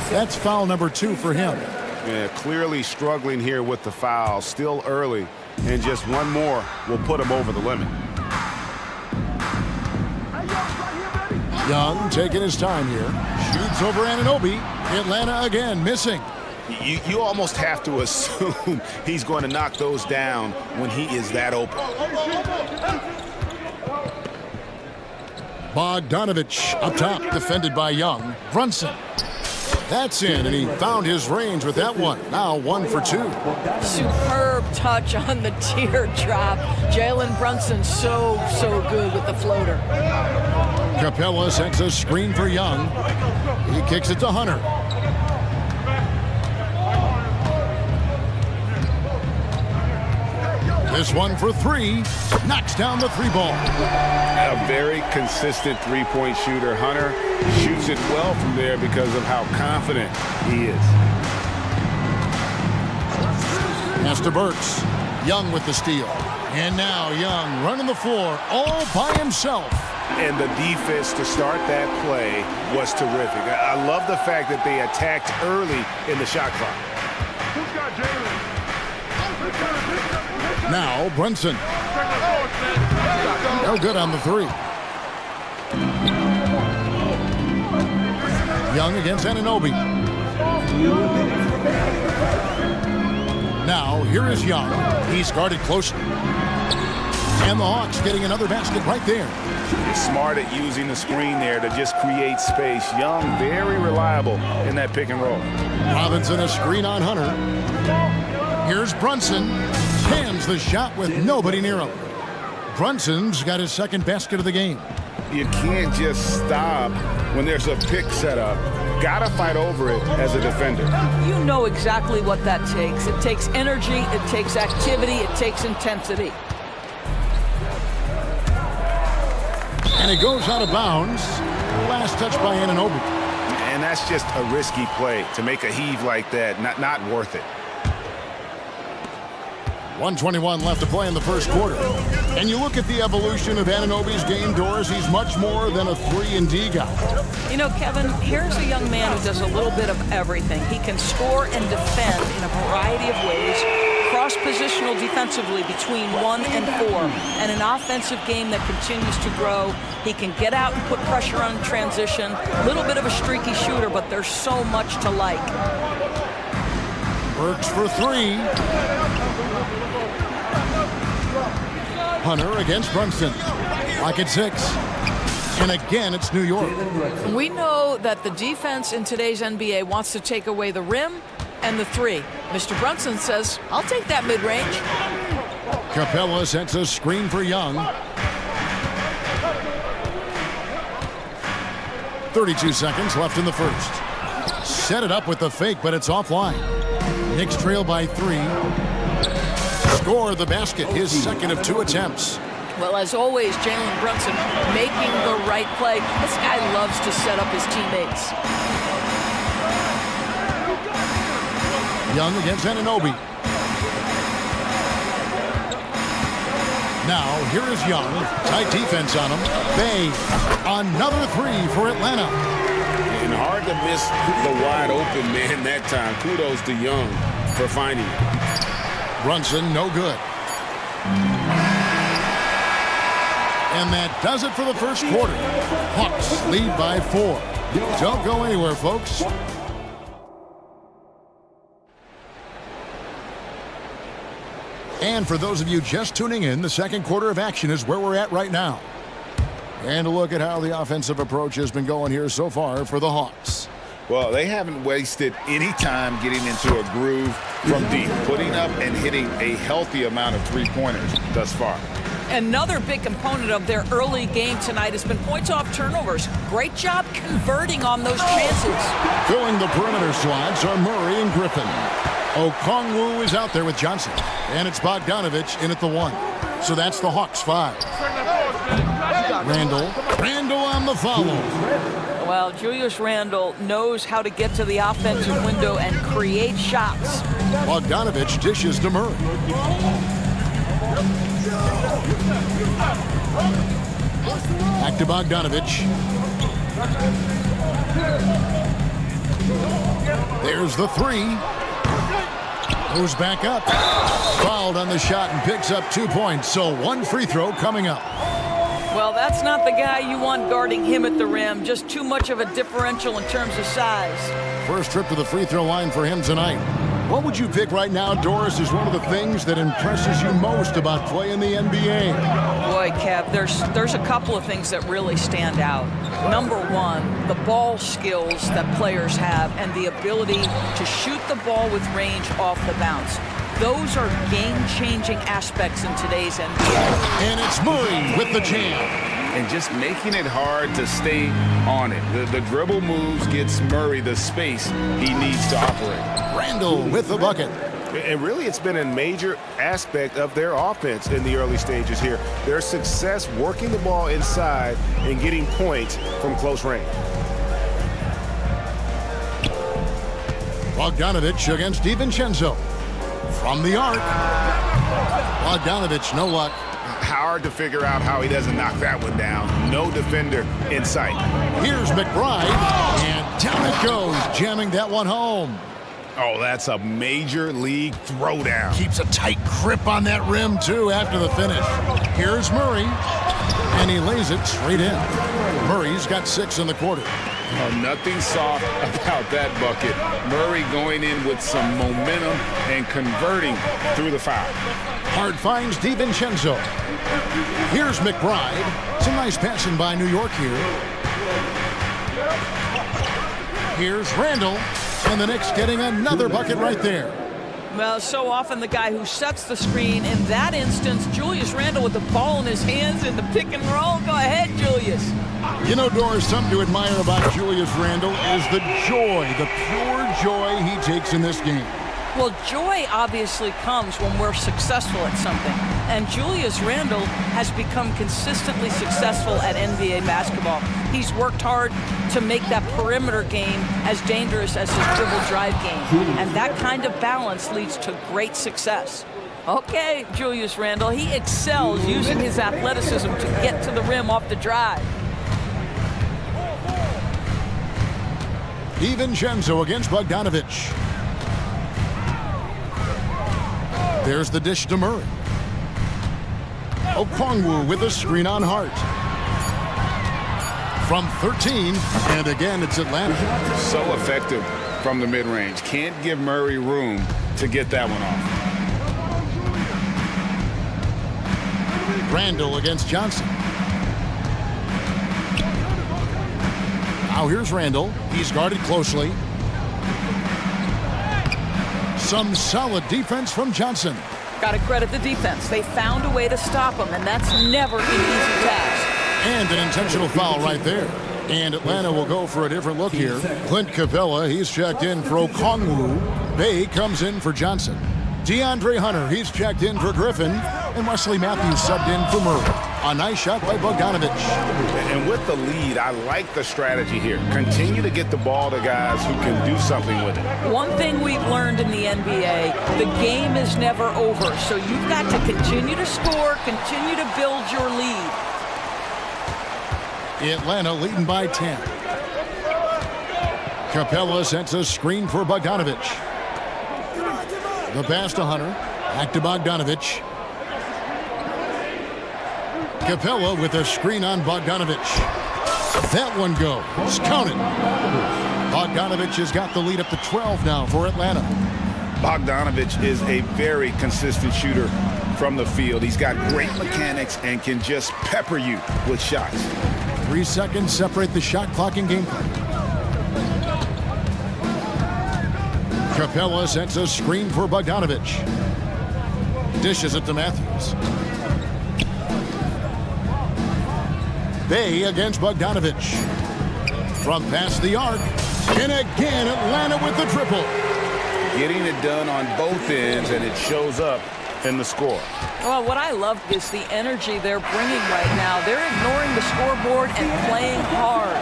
A: That's foul number 2 for him.
E: Yeah, clearly struggling here with the foul. Still early. And just one more will put him over the limit.
A: Young taking his time here. Shoots over Anunoby. Atlanta again missing.
E: You almost have to assume he's going to knock those down when he is that open.
A: Bogdanovic up top, defended by Young. Brunson. That's in, and he found his range with that one. Now 1 for 2.
C: Superb touch on the teardrop. Jalen Brunson so good with the floater.
A: Capella sets a screen for Young. He kicks it to Hunter. This one for 3. Knocks down the 3 ball.
E: A very consistent three-point shooter. Hunter shoots it well from there because of how confident he is.
A: Pass to Burks. Young with the steal. And now Young running the floor all by himself.
E: And the defense to start that play was terrific. I love the fact that they attacked early in the shot clock.
A: Now Brunson. No good on the 3. Young against Anunoby. Now here is Young. He's guarded closely. And the Hawks getting another basket right there.
E: He's smart at using the screen there to just create space. Young, very reliable in that pick and roll.
A: Robinson a screen on Hunter. Here's Brunson. Jams the shot with nobody near him. Brunson's got his second basket of the game.
E: You can't just stop when there's a pick set up. Gotta fight over it as a defender.
C: You know exactly what that takes. It takes energy, it takes activity, it takes intensity.
A: And it goes out of bounds. Last touch by Anunoby.
E: And that's just a risky play. To make a heave like that, not worth it.
A: 1:21 left to play in the first quarter. And you look at the evolution of Anunoby's game, Doris, he's much more than a 3-and-D guy.
C: You know, Kevin, here's a young man who does a little bit of everything. He can score and defend in a variety of ways, cross-positional defensively between 1 and 4, and an offensive game that continues to grow. He can get out and put pressure on transition. A little bit of a streaky shooter, but there's so much to like.
A: Works for 3. Hunter against Brunson. Lock at 6. And again, it's New York.
C: We know that the defense in today's NBA wants to take away the rim and the 3. Mr. Brunson says, I'll take that mid-range.
A: Capella sets a screen for Young. 32 seconds left in the first. Set it up with the fake, but it's offline. Knicks trail by 3. Score the basket, his second of 2 attempts.
C: Well, as always, Jalen Brunson making the right play. This guy loves to set up his teammates.
A: Young against Anunoby. Now, here is Young. Tight defense on him. Bay. Another 3 for Atlanta.
B: And hard to miss the wide open man that time. Kudos to Young for finding it.
A: Brunson, no good. And that does it for the first quarter. Hawks lead by 4. Don't go anywhere, folks. And for those of you just tuning in, the second quarter of action is where we're at right now. And a look at how the offensive approach has been going here so far for the Hawks.
E: Well, they haven't wasted any time getting into a groove from deep, putting up and hitting a healthy amount of three-pointers thus far.
C: Another big component of their early game tonight has been points off turnovers. Great job converting on those chances.
A: Filling the perimeter slots are Murray and Griffin. Okongwu is out there with Johnson. And it's Bogdanovich in at the 1. So that's the Hawks 5. Randall on the follow.
C: Well, Julius Randle knows how to get to the offensive window and create shots.
A: Bogdanovich dishes to Murray. Back to Bogdanovich. There's the 3. Goes back up. Fouled on the shot and picks up 2 points. So 1 free throw coming up.
C: Well, that's not the guy you want guarding him at the rim. Just too much of a differential in terms of size.
A: First trip to the free throw line for him tonight. What would you pick right now, Doris, is one of the things that impresses you most about playing the NBA?
C: Boy, Kev, there's a couple of things that really stand out. Number 1, the ball skills that players have and the ability to shoot the ball with range off the bounce. Those are game-changing aspects in today's NBA.
A: And it's Murray with the jam.
E: And just making it hard to stay on it. The dribble moves gets Murray the space he needs to operate.
A: Randall with the bucket.
B: And really, it's been a major aspect of their offense in the early stages here. Their success working the ball inside and getting points from close range.
A: Bogdanovich against DiVincenzo. From the arc. Bogdanovich, no luck.
E: Hard to figure out how he doesn't knock that one down. No defender in sight.
A: Here's McBride, and down it goes, jamming that one home.
E: Oh, that's a major league throwdown.
A: Keeps a tight grip on that rim, too, after the finish. Here's Murray, and he lays it straight in. Murray's got 6 in the quarter.
E: Oh, nothing soft about that bucket. Murray going in with some momentum and converting through the foul.
A: Hard finds DiVincenzo. Here's McBride. Some nice passing by New York here. Here's Randall. And the Knicks getting another bucket right there.
C: Well, so often the guy who sets the screen. In that instance, Julius Randle with the ball in his hands in the pick and roll. Go ahead, Julius.
A: You know, Doris, something to admire about Julius Randle is the joy, the pure joy he takes in this game.
C: Well, joy obviously comes when we're successful at something. And Julius Randle has become consistently successful at NBA basketball. He's worked hard to make that perimeter game as dangerous as his dribble drive game. And that kind of balance leads to great success. Okay, Julius Randle, he excels using his athleticism to get to the rim off the drive. DiVincenzo against Bogdanovich.
A: There's the dish to Murray. Okongwu with a screen on Hart. From 13, and again it's Atlanta.
E: So effective from the mid-range. Can't give Murray room to get that one off.
A: Randall against Johnson. Now here's Randall. He's guarded closely. Some solid defense from Johnson.
C: Got to credit the defense. They found a way to stop him, and that's never an easy task.
A: And an intentional foul right there. And Atlanta will go for a different look here. Clint Capella, he's checked in for Okongwu. Bay comes in for Johnson. DeAndre Hunter, he's checked in for Griffin. And Wesley Matthews subbed in for Murray. A nice shot by Bogdanovich.
E: And with the lead, I like the strategy here. Continue to get the ball to guys who can do something with it.
C: One thing we've learned in the NBA, the game is never over. So you've got to continue to score, continue to build your lead.
A: Atlanta leading by 10. Capella sends a screen for Bogdanovich. The pass to Hunter. Back to Bogdanovich. Capella with a screen on Bogdanovich. That one goes. Count it. Bogdanovich has got the lead up to 12 now for Atlanta.
E: Bogdanovich is a very consistent shooter from the field. He's got great mechanics and can just pepper you with shots.
A: 3 seconds separate the shot clock and gameplay. Capella sends a screen for Bogdanovich. Dishes it to Matthews. Bay against Bogdanovich. From past the arc. And again, Atlanta with the triple.
E: Getting it done on both ends, and it shows up in the score.
C: Well, what I love is the energy they're bringing right now. They're ignoring the scoreboard and playing hard.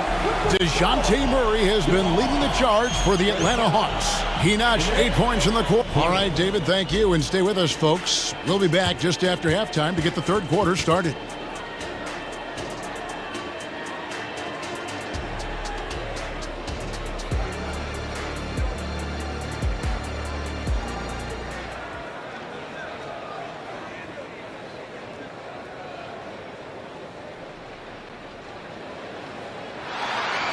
A: DeJounte Murray has been leading the charge for the Atlanta Hawks. He notched 8 points in the quarter. All right, David, thank you, and stay with us, folks. We'll be back just after halftime to get the third quarter started.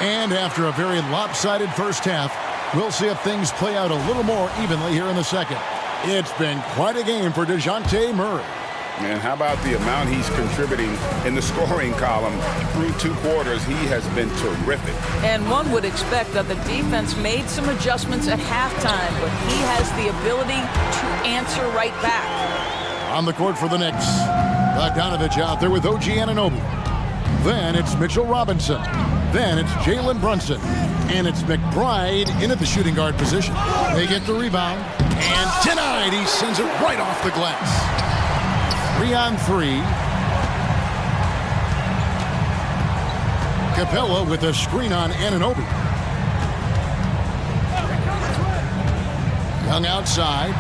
A: And after a very lopsided first half, we'll see if things play out a little more evenly here in the second. It's been quite a game for DeJounte Murray.
E: And how about the amount he's contributing in the scoring column through 2 quarters? He has been terrific.
C: And one would expect that the defense made some adjustments at halftime, but he has the ability to answer right back.
A: On the court for the Knicks, Bogdanovich out there with OG Anunoby. Then it's Mitchell Robinson. Then it's Jalen Brunson. And it's McBride in at the shooting guard position. They get the rebound. And denied. He sends it right off the glass. 3-on-3. Capella with a screen on Anunoby. Young outside.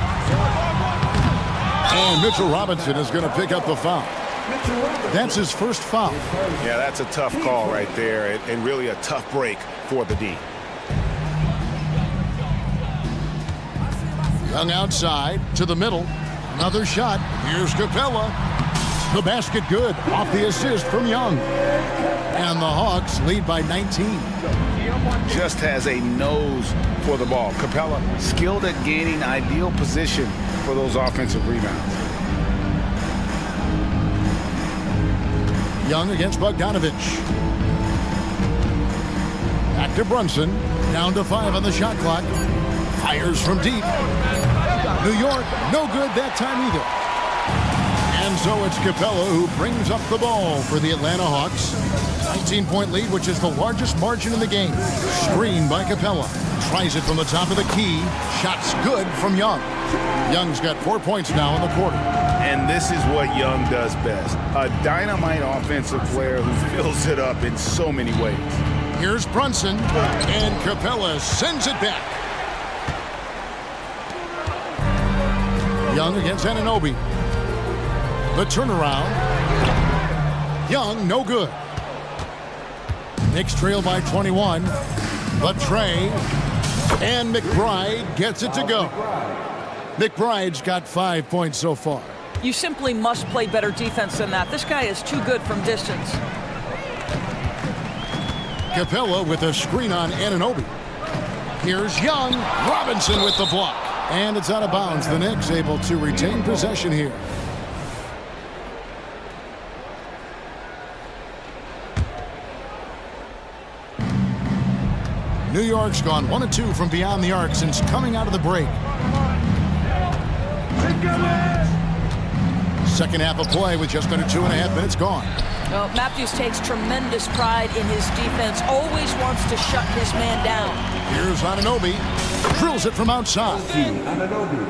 A: And Mitchell Robinson is going to pick up the foul. That's his first foul.
E: Yeah, that's a tough call right there, and really a tough break for the D.
A: Young outside to the middle. Another shot. Here's Capella. The basket good off the assist from Young. And the Hawks lead by 19.
E: Just has a nose for the ball. Capella skilled at gaining ideal position for those offensive rebounds.
A: Young against Bogdanovich. Back to Brunson. Down to 5 on the shot clock. Fires from deep. New York, no good that time either. And so it's Capella who brings up the ball for the Atlanta Hawks. 19-point lead, which is the largest margin in the game. Screen by Capella. Tries it from the top of the key. Shots good from Young. Young's got 4 points now in the quarter.
E: And this is what Young does best. A dynamite offensive player who fills it up in so many ways.
A: Here's Brunson, and Capella sends it back. Young against Anunoby. The turnaround. Young, no good. Knicks trail by 21. But Trey and McBride gets it to go. McBride's got 5 points so far.
C: You simply must play better defense than that. This guy is too good from distance.
A: Capella with a screen on Anunoby. Here's Young. Robinson with the block. And it's out of bounds. The Knicks able to retain possession here. New York's gone 1 of 2 from beyond the arc since coming out of the break. Second half of play with just under 2.5 minutes gone.
C: Well, Matthews takes tremendous pride in his defense, always wants to shut his man down.
A: Here's Anunoby. Drills it from outside.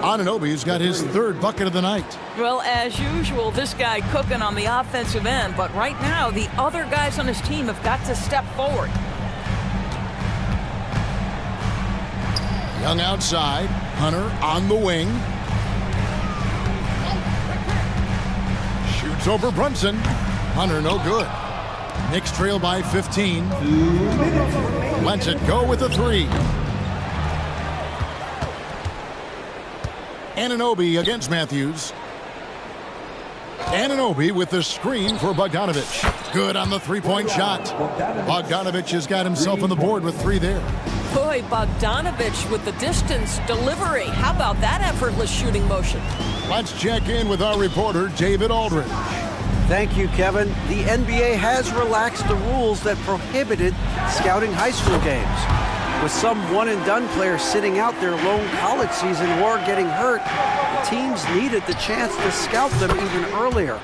A: Anunoby's got his 3rd bucket of the night.
C: Well, as usual, this guy cooking on the offensive end, but right now the other guys on his team have got to step forward.
A: Young outside. Hunter on the wing. Shoots over Brunson. Hunter no good. Knicks trail by 15. Lets it go with a 3. Anunoby against Matthews. Anunoby with the screen for Bogdanovich. Good on the 3-point shot. Bogdanovich has got himself on the board with 3 there.
C: Boy, Bogdanovich with the distance delivery. How about that effortless shooting motion?
A: Let's check in with our reporter, David Aldridge.
F: Thank you, Kevin. The NBA has relaxed the rules that prohibited scouting high school games. With some one-and-done players sitting out their lone college season or getting hurt, the teams needed the chance to scout them even earlier.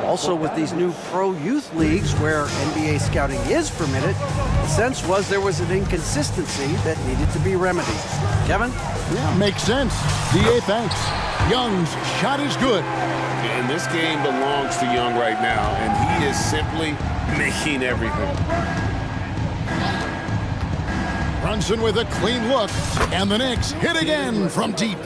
F: Also, with these new pro youth leagues where NBA scouting is permitted, the sense was there was an inconsistency that needed to be remedied. Kevin?
A: Yeah, makes sense. DA, thanks. Young's shot is good.
B: And this game belongs to Young right now, and he is simply making everything.
A: Brunson with a clean look, and the Knicks hit again from deep.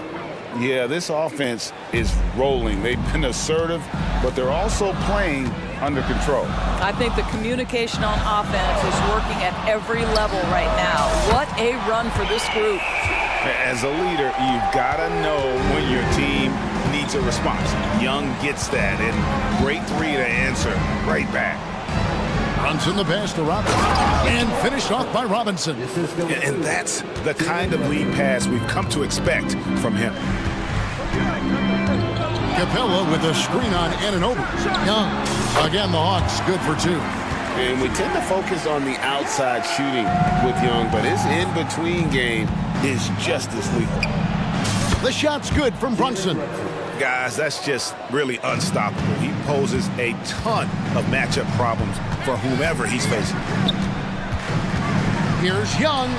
B: Yeah, this offense is rolling. They've been assertive, but they're also playing under control.
C: I think the communication on offense is working at every level right now. What a run for this group.
E: As a leader, you've got to know when your team needs a response. Young gets that, and great 3 to answer right back.
A: Brunson the pass to Robinson, and finished off by Robinson.
E: And that's the kind of lead pass we've come to expect from him.
A: Capella with a screen on Anunoby. Young, again the Hawks, good for 2.
B: And we tend to focus on the outside shooting with Young, but his in-between game is just as lethal.
A: The shot's good from Brunson.
E: Guys, that's just really unstoppable. He poses a ton of matchup problems for whomever he's facing.
A: Here's Young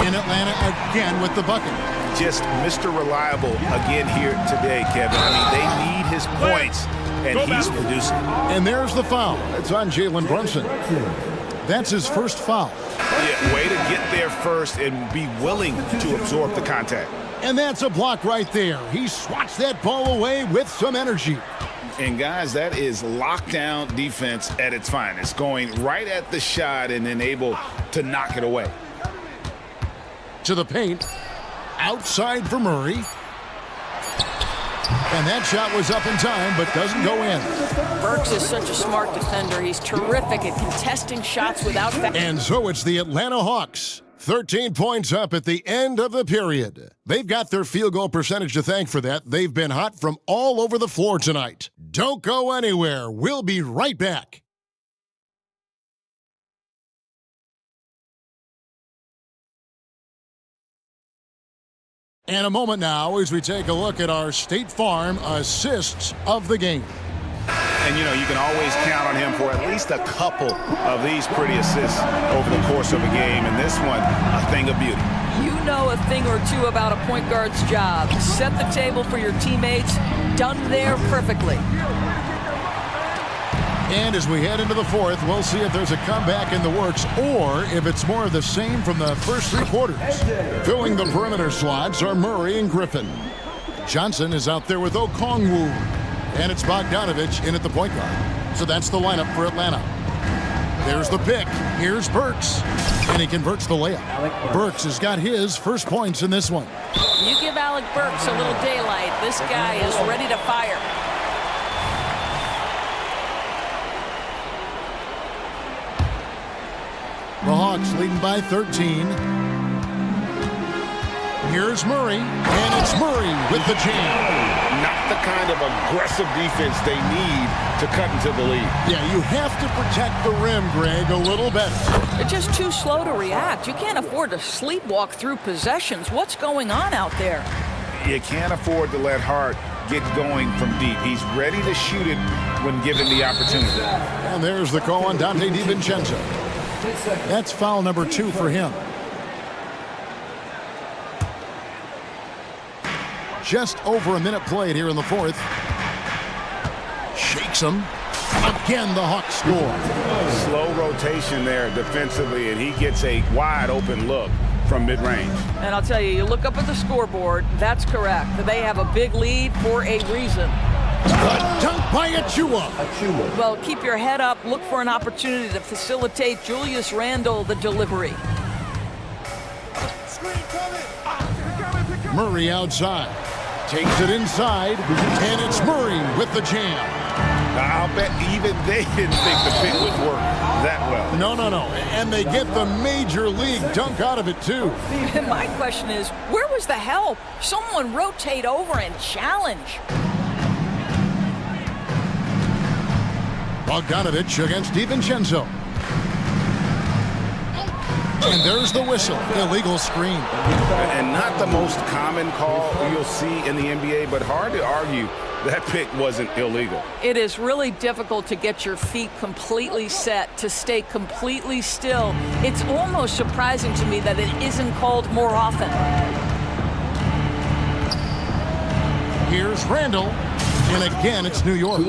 A: in Atlanta again with the bucket.
E: Just Mr. Reliable again here today, Kevin. I mean, they need his points, and he's producing.
A: And there's the foul. It's on Jalen Brunson. That's his first foul.
E: Yeah, way to get there first and be willing to absorb the contact.
A: And that's a block right there. He swats that ball away with some energy.
E: And guys, that is lockdown defense at its finest, going right at the shot and then able to knock it away.
A: To the paint, outside for Murray. And that shot was up in time, but doesn't go in.
C: Burks is such a smart defender. He's terrific at contesting shots without...
A: And so it's the Atlanta Hawks. 13 points up at the end of the period. They've got their field goal percentage to thank for that. They've been hot from all over the floor tonight. Don't go anywhere. We'll be right back. And a moment now as we take a look at our State Farm assists of the game.
E: And, you know, you can always count on him for at least a couple of these pretty assists over the course of a game. And this one, a thing of beauty.
C: You know a thing or two about a point guard's job. Set the table for your teammates. Done there perfectly.
A: And as we head into the 4th, we'll see if there's a comeback in the works or if it's more of the same from the first 3 quarters. Filling the perimeter slots are Murray and Griffin. Johnson is out there with Okongwu. And it's Bogdanovich in at the point guard. So that's the lineup for Atlanta. There's the pick. Here's Burks. And he converts the layup. Burks has got his first points in this one.
C: You give Alec Burks a little daylight. This guy is ready to fire.
A: The Hawks leading by 13. Here's Murray, and it's Murray with the jam.
B: Not the kind of aggressive defense they need to cut into the lead.
A: Yeah, you have to protect the rim, Greg, a little better.
C: They're just too slow to react. You can't afford to sleepwalk through possessions. What's going on out there?
E: You can't afford to let Hart get going from deep. He's ready to shoot it when given the opportunity.
A: And there's the call on Dante DiVincenzo. That's foul number 2 for him. Just over a minute played here in the fourth. Shakes him. Again, the Hawks score.
E: Slow rotation there defensively, and he gets a wide open look from mid-range.
C: And I'll tell you, you look up at the scoreboard, that's correct. They have a big lead for a reason.
A: A dunk by Achua.
C: Well, keep your head up. Look for an opportunity to facilitate Julius Randle the delivery.
A: Murray outside. Takes it inside, and it's Murray with the jam.
E: I'll bet even they didn't think the pick would work that well.
A: No. And they get the major league dunk out of it, too.
C: My question is, where was the help? Someone rotate over and challenge.
A: Bogdanovich against DiVincenzo. And there's the whistle, illegal screen.
E: And not the most common call you'll see in the NBA, but hard to argue that pick wasn't illegal.
C: It is really difficult to get your feet completely set, to stay completely still. It's almost surprising to me that it isn't called more often.
A: Here's Randall, and again it's New York.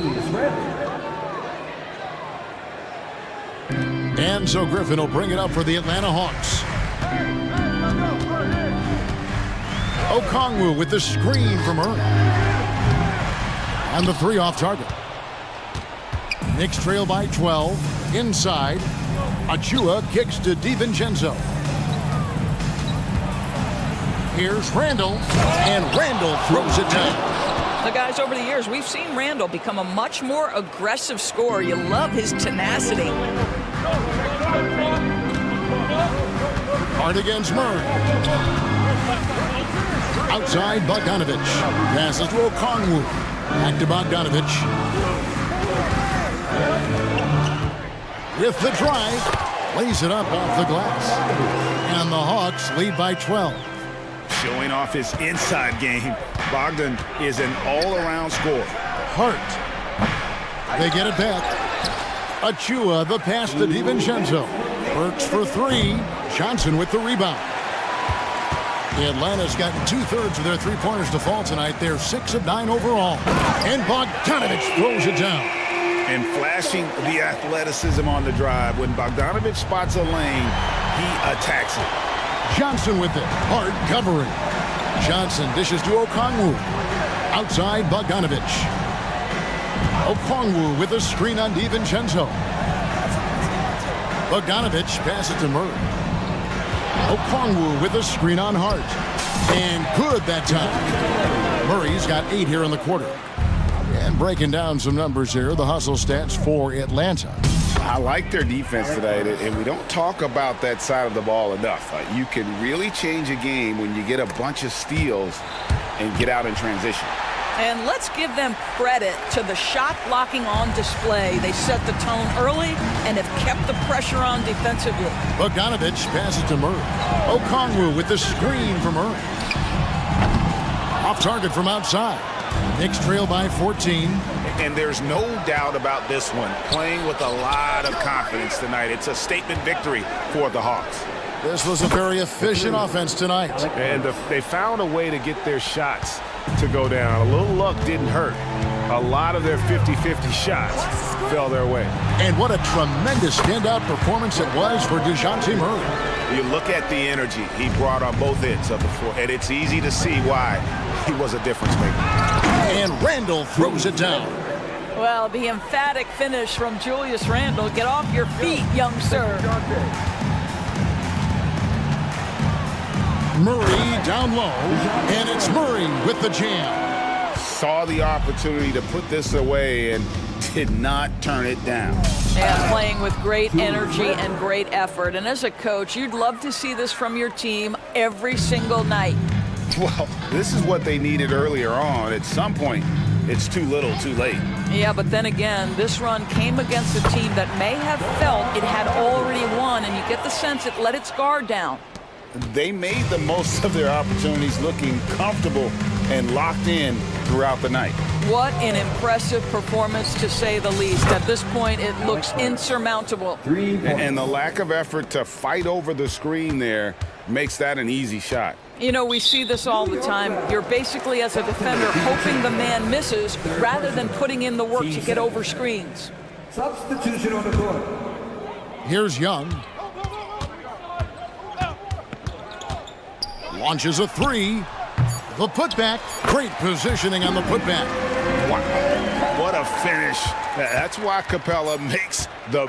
A: And so Griffin will bring it up for the Atlanta Hawks. Okongwu with the screen from Murray. And the 3 off target. Knicks trail by 12. Inside. Achua kicks to DiVincenzo. Here's Randall. And Randall throws it down.
C: Now, guys, over the years, we've seen Randall become a much more aggressive scorer. You love his tenacity.
A: Hard against Murray. Outside, Bogdanovich. Passes to Okongwu. Back to Bogdanovich. With the drive. Lays it up off the glass. And the Hawks lead by 12.
E: Showing off his inside game, Bogdan is an all-around scorer.
A: Hart. They get it back. Achua, the pass to DiVincenzo. Burks for 3. Johnson with the rebound. Atlanta's gotten 2/3 of their three-pointers to fall tonight. They're 6 of 9 overall. And Bogdanovich throws it down.
E: And flashing the athleticism on the drive. When Bogdanovich spots a lane, he attacks it.
A: Johnson with it. Hard covering. Johnson dishes to Okongwu. Outside, Bogdanovich. Okongwu with a screen on DiVincenzo. Bogdanovich passes to Murray. Okongwu with a screen on Hart. And good that time. Murray's got 8 here in the quarter. And breaking down some numbers here, the hustle stats for Atlanta.
E: I like their defense tonight, and we don't talk about that side of the ball enough. You can really change a game when you get a bunch of steals and get out in transition.
C: And let's give them credit to the shot blocking on display. They set the tone early and have kept the pressure on defensively.
A: Bogdanovich passes to Murray. Okongwu with the screen for Murray. Off target from outside. Knicks trail by 14.
E: And there's no doubt about this one. Playing with a lot of confidence tonight. It's a statement victory for the Hawks.
A: This was a very efficient offense tonight.
B: And they found a way to get their shots to go down. A little luck didn't hurt. A lot of their 50-50 shots fell their way.
A: And what a tremendous standout performance it was for DeJounte Murray.
E: You look at the energy he brought on both ends of the floor, and it's easy to see why he was a difference maker.
A: And Randall throws it down.
C: Well, the emphatic finish from Julius Randle. Get off your feet, young sir.
A: Murray down low, and it's Murray with the jam.
E: Saw the opportunity to put this away and did not turn it down.
C: And playing with great energy and great effort. And as a coach, you'd love to see this from your team every single night.
E: Well, this is what they needed earlier on. At some point, it's too little, too late.
C: Yeah, but then again, this run came against a team that may have felt it had already won, and you get the sense it let its guard down.
E: They made the most of their opportunities, looking comfortable and locked in throughout the night.
C: What an impressive performance, to say the least. At this point, it looks insurmountable.
E: And the lack of effort to fight over the screen there makes that an easy shot.
C: You know, we see this all the time. You're basically, as a defender, hoping the man misses rather than putting in the work to get over screens.
D: Substitution on the court.
A: Here's Young. Launches a three. The putback. Great positioning on the putback.
E: Wow, what a finish. That's why Capella makes the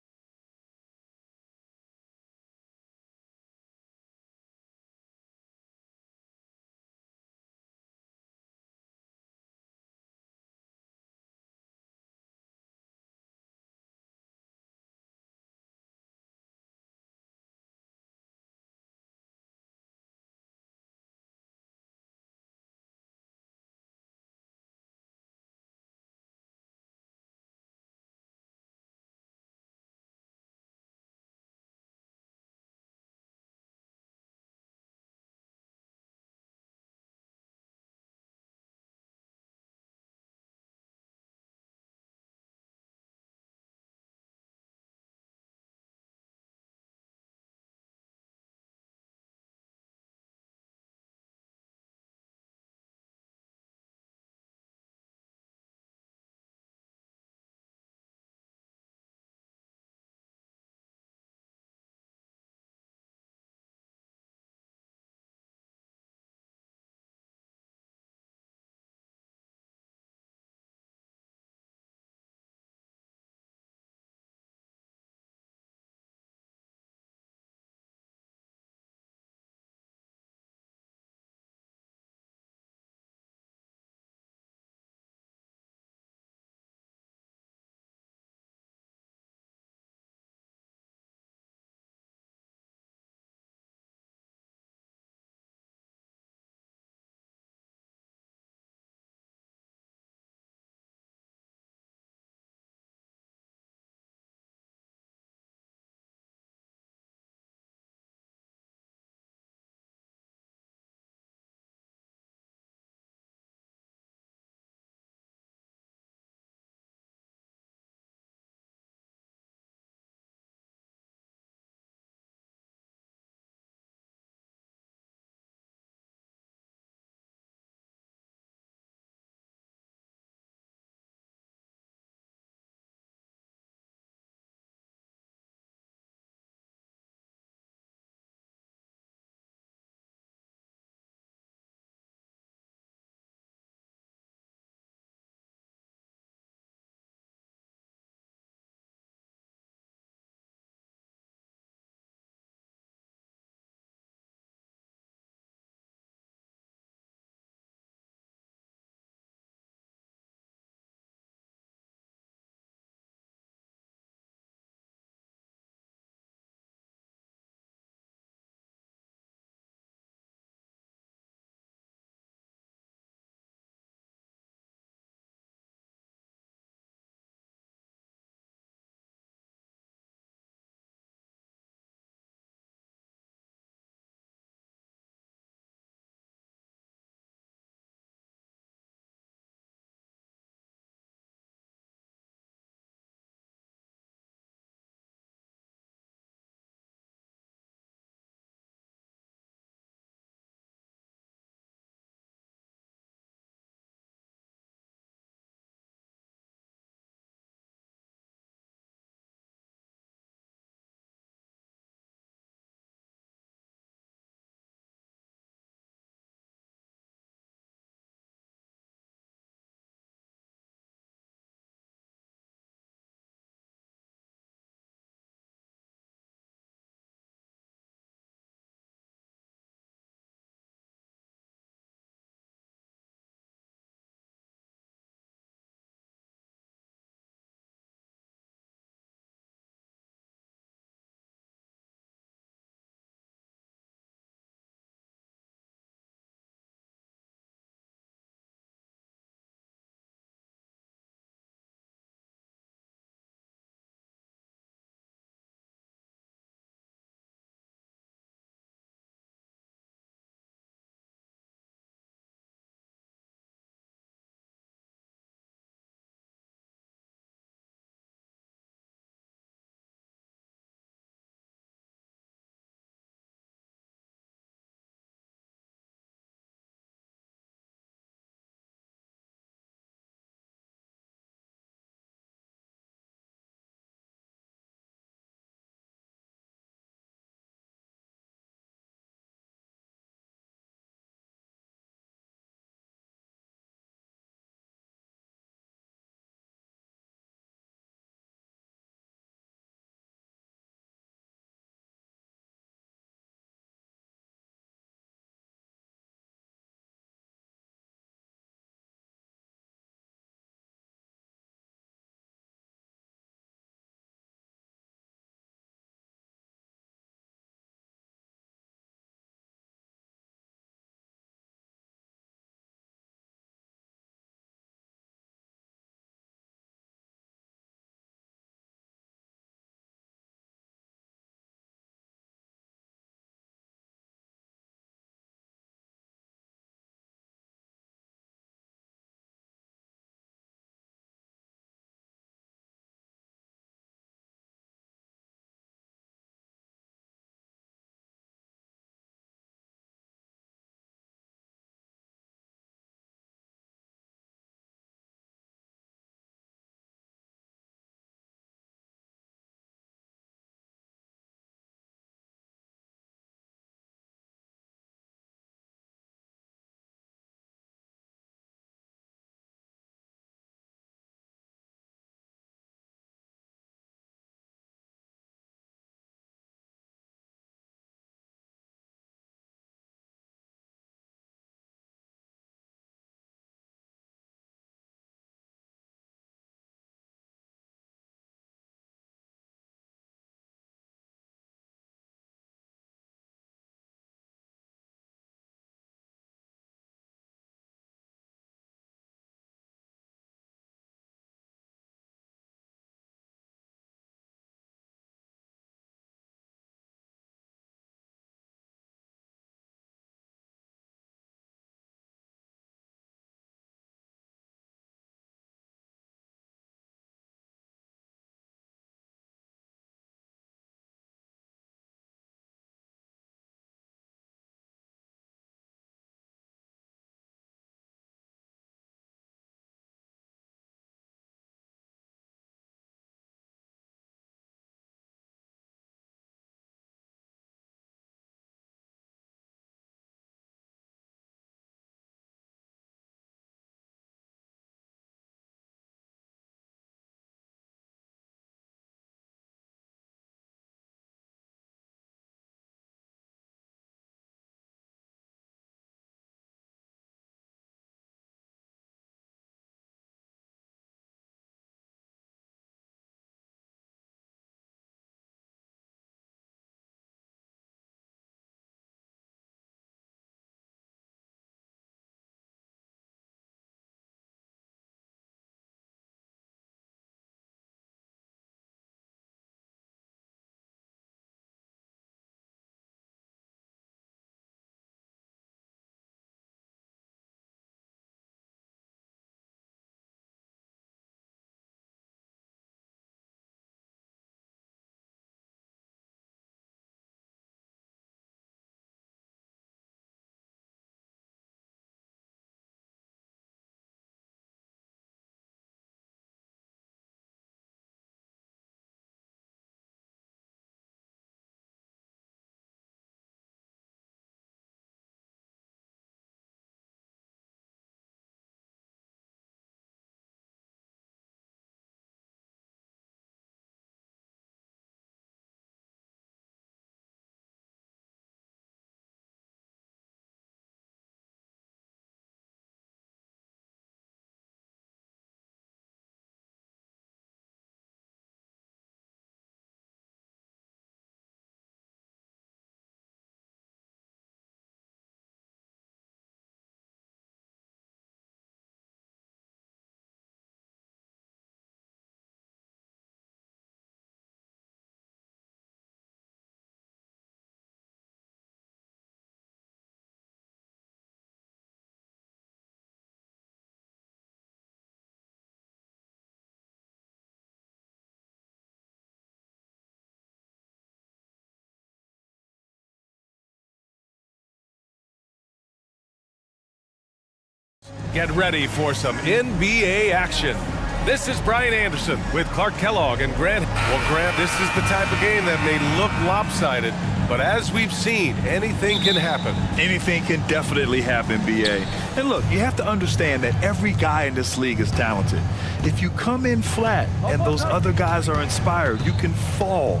H: Get ready for some NBA action. This is Brian Anderson with Clark Kellogg and Grant. Well, Grant, this is the type of game that may look lopsided, but as we've seen, anything can happen.
J: Anything can definitely happen, BA. And look, you have to understand that every guy in this league is talented. If you come in flat and those other guys are inspired, you can fall.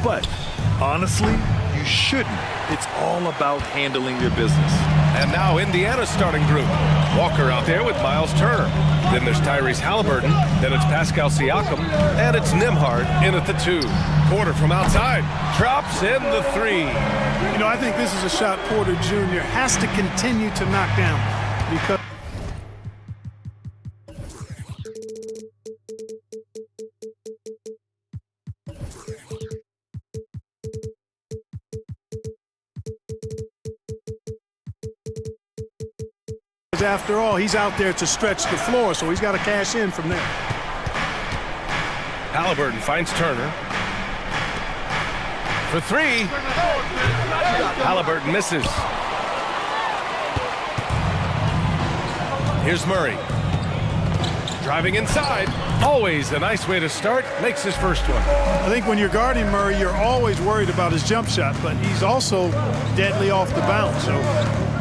J: But honestly, you shouldn't. It's all about handling your business.
H: And now Indiana's starting group. Walker out there with Miles Turner. Then there's Tyrese Halliburton. Then it's Pascal Siakam. And it's Nembhard in at the 2. Porter from outside. Drops in the 3.
I: You know, I think this is a shot Porter Jr. has to continue to knock down because after all, he's out there to stretch the floor, so he's got to cash in from there.
H: Halliburton finds Turner. For 3. Halliburton misses. Here's Murray. Driving inside. Always a nice way to start. Makes his first one.
I: I think when you're guarding Murray, you're always worried about his jump shot, but he's also deadly off the bounce, so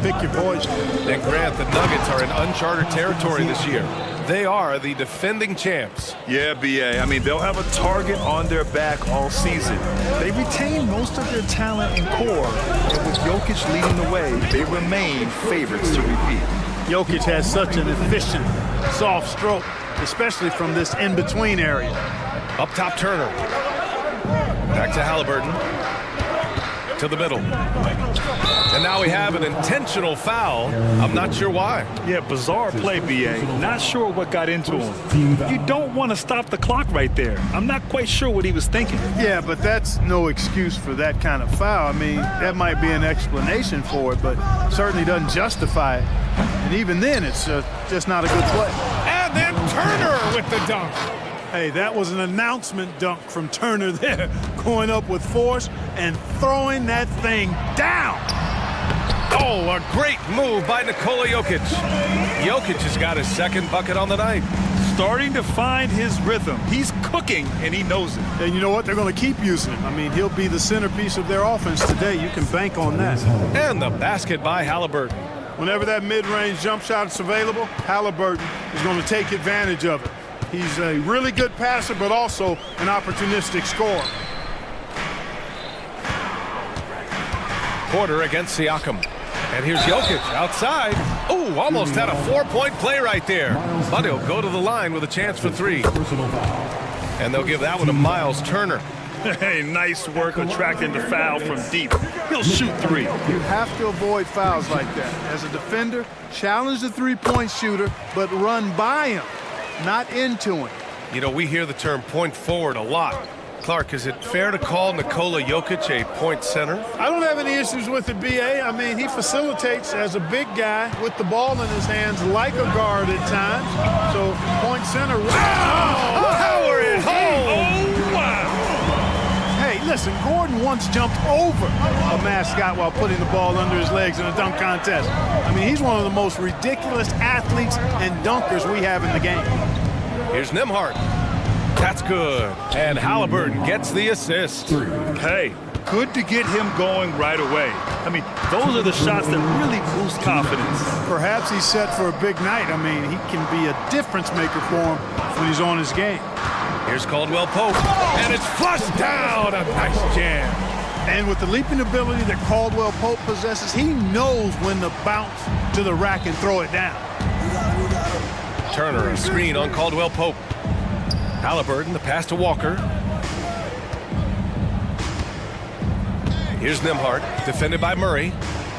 I: pick your poison.
H: And Grant, the Nuggets are in uncharted territory this year. They are the defending champs.
J: Yeah, BA. I mean, they'll have a target on their back all season. They retain most of their talent and core, and with Jokic leading the way, they remain favorites to repeat.
I: Jokic has such an efficient, soft stroke, especially from this in-between area.
H: Up top, Turner. Back to Halliburton. To the middle. And now we have an intentional foul. I'm not sure why.
J: Yeah, bizarre play, BA. Not sure what got into him. You don't want to stop the clock right there. I'm not quite sure what he was thinking.
I: Yeah, but that's no excuse for that kind of foul. I mean, that might be an explanation for it, but certainly doesn't justify it. And even then, it's just not a good play.
H: And then Turner with the dunk.
I: Hey, that was an announcement dunk from Turner there, going up with force and throwing that thing down.
H: Oh, a great move by Nikola Jokic. Jokic has got his second bucket on the night.
J: Starting to find his rhythm. He's cooking, and he knows it.
I: And you know what? They're going to keep using him. I mean, he'll be the centerpiece of their offense today. You can bank on that.
H: And the basket by Halliburton.
I: Whenever that mid-range jump shot is available, Halliburton is going to take advantage of it. He's a really good passer, but also an opportunistic scorer.
H: Porter against Siakam. And here's Jokic outside. Ooh, almost had a 4-point play right there. But he'll go to the line with a chance for 3. And they'll give that one to Miles Turner.
J: Hey, nice work attracting the foul from deep. He'll shoot 3.
I: You have to avoid fouls like that. As a defender, challenge the three-point shooter, but run by him, not into him.
H: You know, we hear the term point forward a lot. Clark, is it fair to call Nikola Jokic a point center?
I: I don't have any issues with it, BA. I mean, he facilitates as a big guy with the ball in his hands like a guard at times. So, point center.
H: Wow! Power it home!
I: Oh, wow! Hey, listen, Gordon once jumped over a mascot while putting the ball under his legs in a dunk contest. I mean, he's one of the most ridiculous athletes and dunkers we have in the game.
H: Here's Nembhard. That's good. And Halliburton gets the assist.
J: Hey, good to get him going right away. I mean, those are the shots that really boost confidence.
I: Perhaps he's set for a big night. I mean, he can be a difference maker for him when he's on his game.
H: Here's Caldwell Pope. And it's flushed down. A nice jam.
I: And with the leaping ability that Caldwell Pope possesses, he knows when to bounce to the rack and throw it down.
H: Turner, a screen on Caldwell Pope. Halliburton, the pass to Walker. Here's Nembhard, defended by Murray.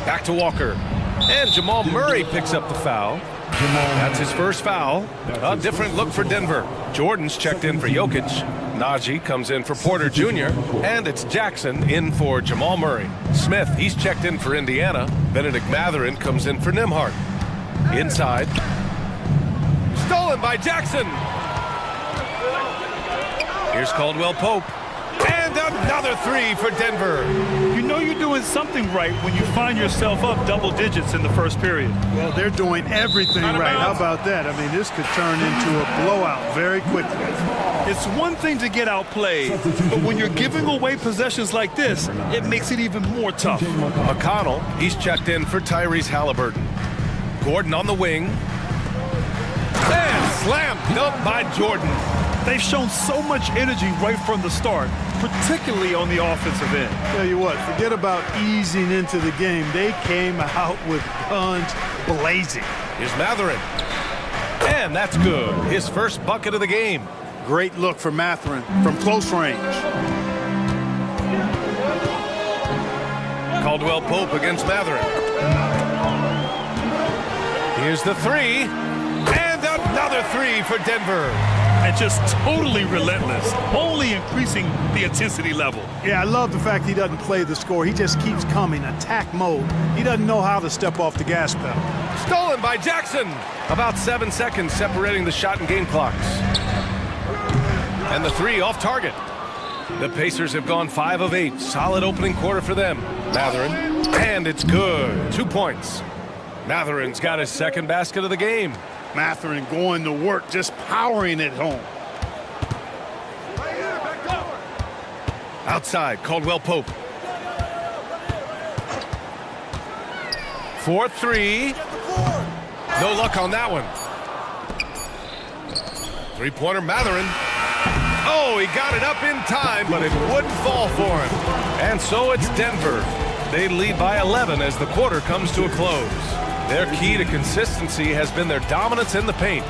H: Back to Walker. And Jamal Murray picks up the foul. That's his first foul. A different look for Denver. Jordan's checked in for Jokic. Najee comes in for Porter Jr. And it's Jackson in for Jamal Murray. Smith, he's checked in for Indiana. Benedict Mathurin comes in for Nembhard. Inside. Stolen by Jackson. Here's Caldwell Pope. And a another three for Denver.
G: You know you're doing something right when you find yourself up double digits in the first period.
I: Well, they're doing everything right. How about that? I mean, this could turn into a blowout very quickly.
G: It's one thing to get outplayed, but when you're giving away possessions like this, it makes it even more tough.
H: McConnell, he's checked in for Tyrese Halliburton. Gordon on the wing. And slam dunk by Jordan.
G: They've shown so much energy right from the start, particularly on the offensive end.
I: Tell you what, forget about easing into the game. They came out with guns blazing.
H: Here's Matherin. And that's good. His first bucket of the game.
I: Great look for Matherin from close range.
H: Caldwell Pope against Matherin. Here's the three. And another three for Denver.
G: And just totally relentless, only increasing the intensity level.
I: Yeah, I love the fact he doesn't play the score. He just keeps coming, attack mode. He doesn't know how to step off the gas pedal.
H: Stolen by Jackson. About 7 seconds separating the shot and game clocks. And the three off target. The Pacers have gone 5 of 8. Solid opening quarter for them. Matherin. And it's good. 2 points. Matherin's got his second basket of the game.
I: Matherin going to work, just powering it home.
H: Outside, Caldwell Pope. 4-3. No luck on that one. Three-pointer Matherin. Oh, he got it up in time, but it wouldn't fall for him. And so it's Denver. They lead by 11 as the quarter comes to a close. Their key to consistency has been their dominance in the paint.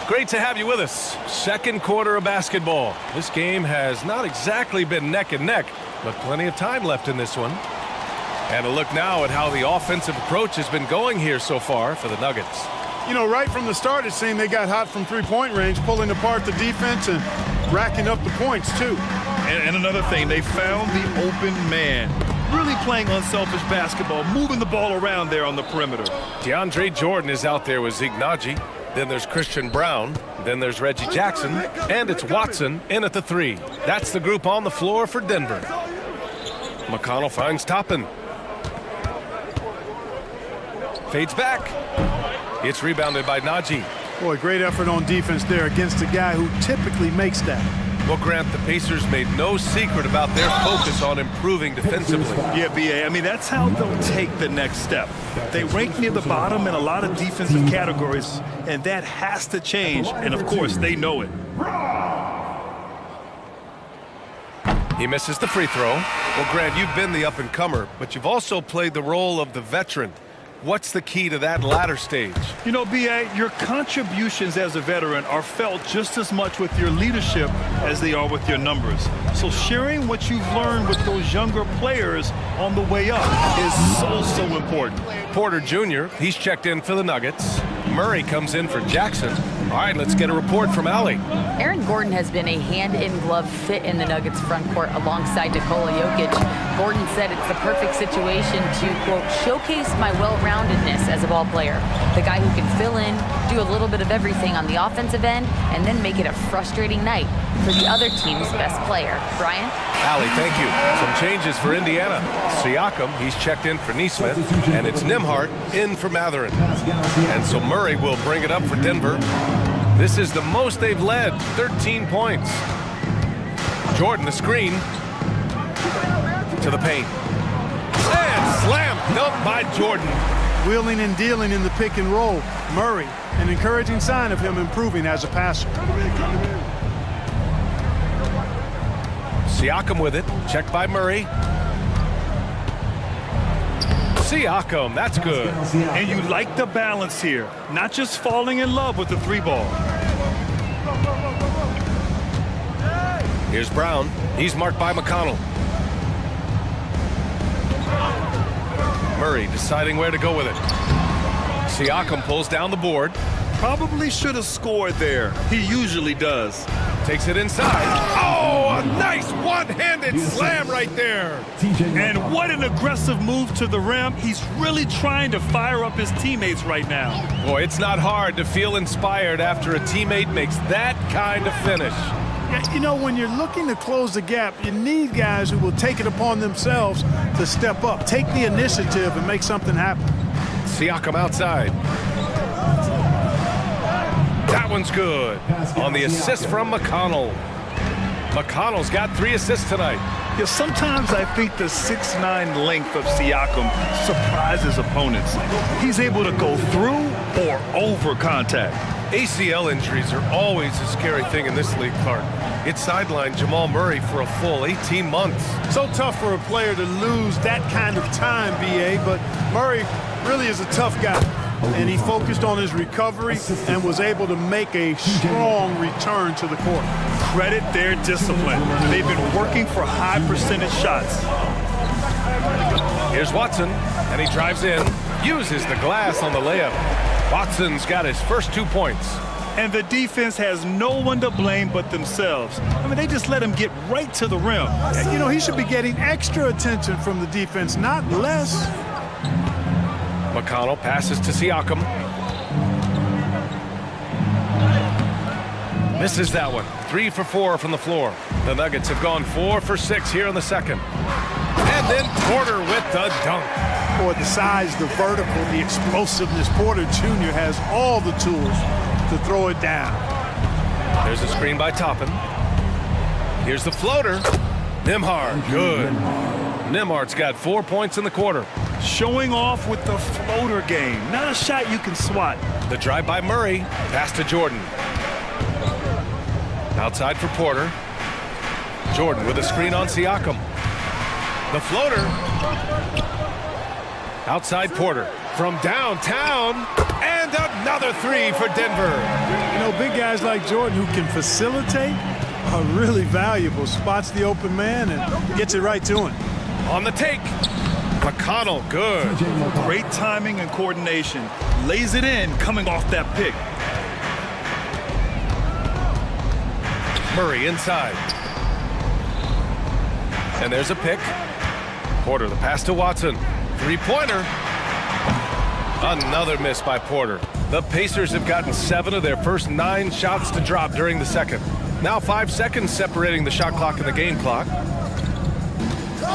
H: Great to have you with us. Second quarter of basketball. This game has not exactly been neck and neck, but plenty of time left in this one. And a look now at how the offensive approach has been going here so far for the Nuggets.
I: You know, right from the start, it seemed they got hot from three-point range, pulling apart the defense and racking up the points, too.
G: And another thing, they found the open man. Really playing unselfish basketball, moving the ball around there on the perimeter.
H: DeAndre Jordan is out there with Zeke Naji. Then there's Christian Brown. Then there's Reggie Jackson. And it's Watson in at the three. That's the group on the floor for Denver. McConnell finds Toppin. Fades back. It's rebounded by Naji.
I: Boy, great effort on defense there against a guy who typically makes that.
H: Well, Grant, the Pacers made no secret about their focus on improving defensively.
G: Yeah, B.A., I mean, that's how they'll take the next step. They rank near the bottom in a lot of defensive categories, and that has to change, and of course, they know it.
H: He misses the free throw. Well, Grant, you've been the up-and-comer, but you've also played the role of the veteran. What's the key to that latter stage?
G: You know, B.A., your contributions as a veteran are felt just as much with your leadership as they are with your numbers. So sharing what you've learned with those younger players on the way up is so important.
H: Porter Jr., he's checked in for the Nuggets. Murray comes in for Jackson. All right, let's get a report from Allie.
K: Aaron Gordon has been a hand-in-glove fit in the Nuggets front court alongside Nikola Jokic. Gordon said it's the perfect situation to, quote, showcase my well-roundedness as a ball player. The guy who can fill in, do a little bit of everything on the offensive end, and then make it a frustrating night for the other team's best player. Brian?
H: Allie, thank you. Some changes for Indiana. Siakam, he's checked in for Neesmith, and it's Nimhart in for Matherin. And so Murray will bring it up for Denver. This is the most they've led, 13 points. Jordan, the screen. To the paint. And slam dunk by Jordan.
I: Wheeling and dealing in the pick and roll. Murray, an encouraging sign of him improving as a passer.
H: Siakam with it, checked by Murray. Siakam, that's good.
G: And you like the balance here, not just falling in love with the three ball.
H: Here's Brown. He's marked by McConnell. Murray deciding where to go with it. Siakam pulls down the board.
G: Probably should have scored there. He usually does.
H: Takes it inside. Oh, a nice one-handed slam right there.
G: And what an aggressive move to the rim. He's really trying to fire up his teammates right now.
H: Boy, it's not hard to feel inspired after a teammate makes that kind of finish.
I: Yeah, you know, when you're looking to close the gap, you need guys who will take it upon themselves to step up, take the initiative, and make something happen.
H: Siakam outside. That one's good. On the assist from McConnell. McConnell's got 3 assists tonight.
G: Yeah, sometimes I think the 6'9" length of Siakam surprises opponents. He's able to go through or over contact.
H: ACL injuries are always a scary thing in this league, Clark. It sidelined Jamal Murray for a full 18 months.
I: So tough for a player to lose that kind of time, B.A., but Murray really is a tough guy. And he focused on his recovery and was able to make a strong return to the court.
G: Credit their discipline. They've been working for high percentage shots.
H: Here's Watson, and he drives in, uses the glass on the layup. Watson's got his first 2 points.
G: And the defense has no one to blame but themselves. I mean, they just let him get right to the rim.
I: And, you know, he should be getting extra attention from the defense, not less.
H: McConnell passes to Siakam. Misses that one. 3 for 4 from the floor. The Nuggets have gone 4 for 6 here in the second. And then Porter with the dunk.
I: Boy, the size, the vertical, the explosiveness. Porter Jr. has all the tools to throw it down.
H: There's a screen by Toppin. Here's the floater. Nembhard, good. Nembhard's got 4 points in the quarter.
G: Showing off with the floater game. Not a shot you can swat.
H: The drive by Murray. Pass to Jordan. Outside for Porter. Jordan with a screen on Siakam. The floater. Outside Porter. From downtown. And another 3 for Denver.
I: You know, big guys like Jordan who can facilitate are really valuable. Spots the open man and gets it right to him.
H: On the take. McConnell, good.
G: Great timing and coordination. Lays it in coming off that pick.
H: Murray inside. And there's a pick. Porter, the pass to Watson. 3-pointer. Another miss by Porter. The Pacers have gotten 7 of their first 9 shots to drop during the second. Now 5 seconds separating the shot clock and the game clock.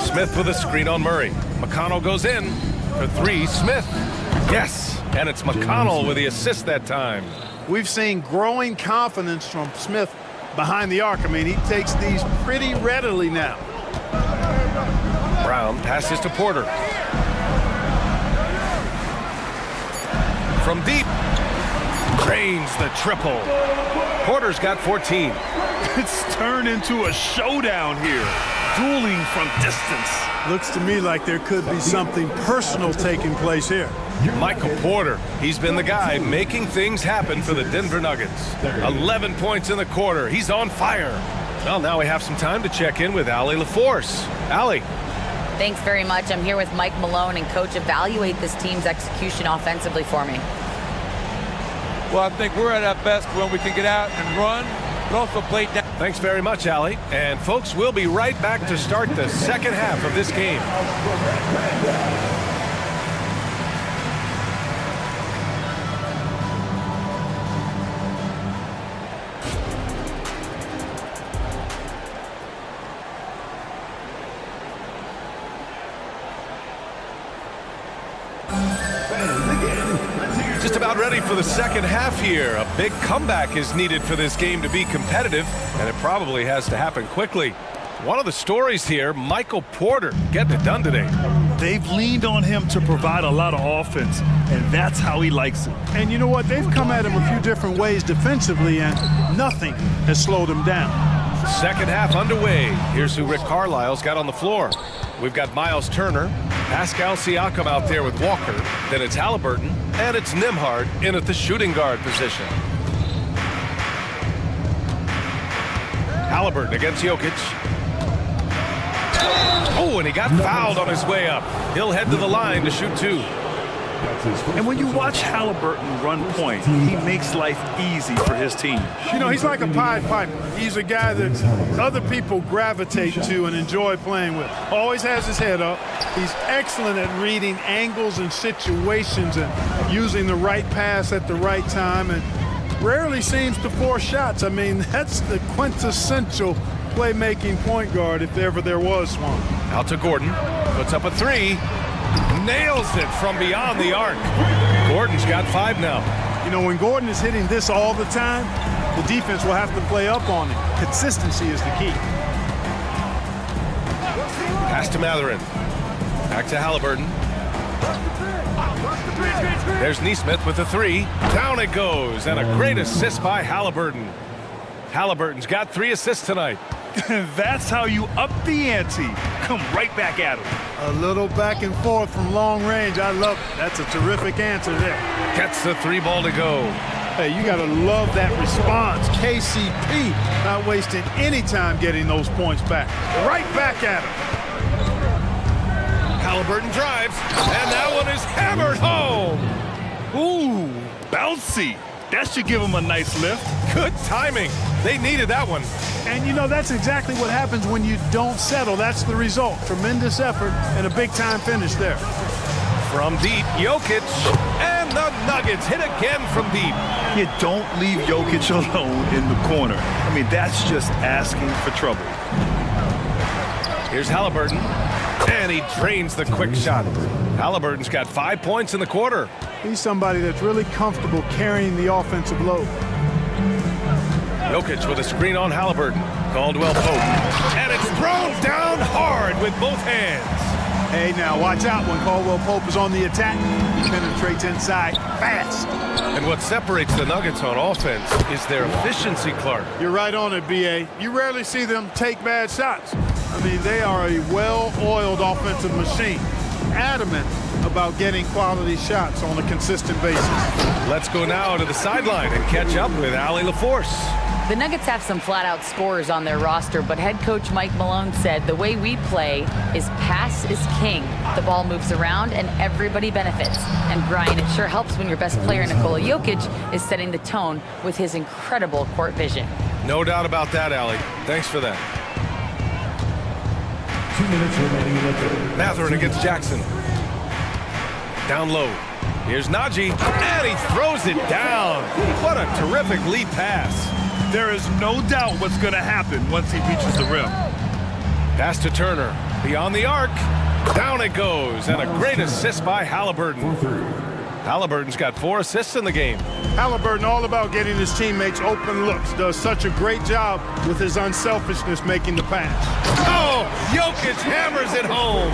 H: Smith with a screen on Murray. McConnell goes in for 3. Smith. Yes. And it's McConnell with the assist that time.
I: We've seen growing confidence from Smith behind the arc. I mean, he takes these pretty readily now.
H: Brown passes to Porter. From deep. Drains the triple. Porter's got 14.
G: It's turned into a showdown here. Dueling from distance.
I: Looks to me like there could be something personal taking place here.
H: Michael Porter, he's been the guy making things happen for the Denver Nuggets. 11 points in the quarter. He's on fire. Well, now we have some time to check in with Allie LaForce. Allie.
K: Thanks very much. I'm here with Mike Malone, and Coach, evaluate this team's execution offensively for me.
O: Well, I think we're at our best when we can get out and run, but also play down.
H: Thanks very much, Allie. And folks, we'll be right back to start the second half of this game. Just about ready for the second half here. A big comeback is needed for this game to be competitive, and it probably has to happen quickly. One of the stories here, Michael Porter getting it done today.
G: They've leaned on him to provide a lot of offense, and that's how he likes it.
I: And you know what? They've come at him a few different ways defensively, and nothing has slowed him down.
H: Second half underway. Here's who Rick Carlisle's got on the floor. We've got Miles Turner, Pascal Siakam out there with Walker. Then it's Halliburton, and it's Nembhard in at the shooting guard position. Halliburton against Jokic. Oh, and he got fouled on his way up. He'll head to the line to shoot 2.
J: And when you watch Halliburton run point, he makes life easy for his team.
I: You know, he's like a Pied Piper. He's a guy that other people gravitate to and enjoy playing with. Always has his head up. He's excellent at reading angles and situations and using the right pass at the right time, and rarely seems to force shots. I mean, that's the quintessential playmaking point guard if ever there was one.
H: Out to Gordon. Puts up a three. Nails it from beyond the arc. Gordon's got 5 now.
I: You know, when Gordon is hitting this all the time, the defense will have to play up on it. Consistency is the key.
H: Pass to Matherin. Back to Halliburton. There's Neesmith with the 3. Down it goes, and a great assist by Halliburton. Halliburton's got 3 assists tonight.
J: That's how you up the ante. Come right back at him.
I: A little back and forth from long range. I love it. That's a terrific answer there.
H: Gets the 3 ball to go.
I: Hey, you got to love that response. KCP not wasting any time getting those points back. Right back at him.
H: Halliburton drives, and that one is hammered home.
J: Ooh, bouncy. That should give him a nice lift.
H: Good timing. They needed that one.
I: And you know, that's exactly what happens when you don't settle. That's the result. Tremendous effort and a big-time finish there.
H: From deep, Jokic, and the Nuggets hit again from deep.
J: You don't leave Jokic alone in the corner. I mean, that's just asking for trouble.
H: Here's Halliburton, and he drains the quick shot. Halliburton's got 5 points in the quarter.
I: He's somebody that's really comfortable carrying the offensive load.
H: Jokic with a screen on Halliburton. Caldwell Pope. And it's thrown down hard with both hands.
I: Hey, now watch out when Caldwell Pope is on the attack. He penetrates inside fast.
H: And what separates the Nuggets on offense is their efficiency, Clark.
I: You're right on it, B.A. You rarely see them take bad shots. I mean, they are a well-oiled offensive machine. Adamant about getting quality shots on a consistent basis.
H: Let's go now to the sideline and catch up with Allie LaForce.
K: The Nuggets have some flat-out scorers on their roster, but head coach Mike Malone said the way we play is pass is king. The ball moves around and everybody benefits. And Brian, it sure helps when your best player, Nikola Jokic, is setting the tone with his incredible court vision.
H: No doubt about that, Allie. Thanks for that.
D: 2 minutes remaining in the third.
H: Matherin against Jackson. Down low. Here's Najee, and he throws it down. What a terrific lead pass.
J: There is no doubt what's going to happen once he reaches the rim.
H: Pass to Turner. Beyond the arc. Down it goes, and a great assist by Halliburton. Halliburton's got 4 assists in the game.
I: Halliburton all about getting his teammates open looks. Does such a great job with his unselfishness making the pass.
H: Oh, Jokic hammers it home.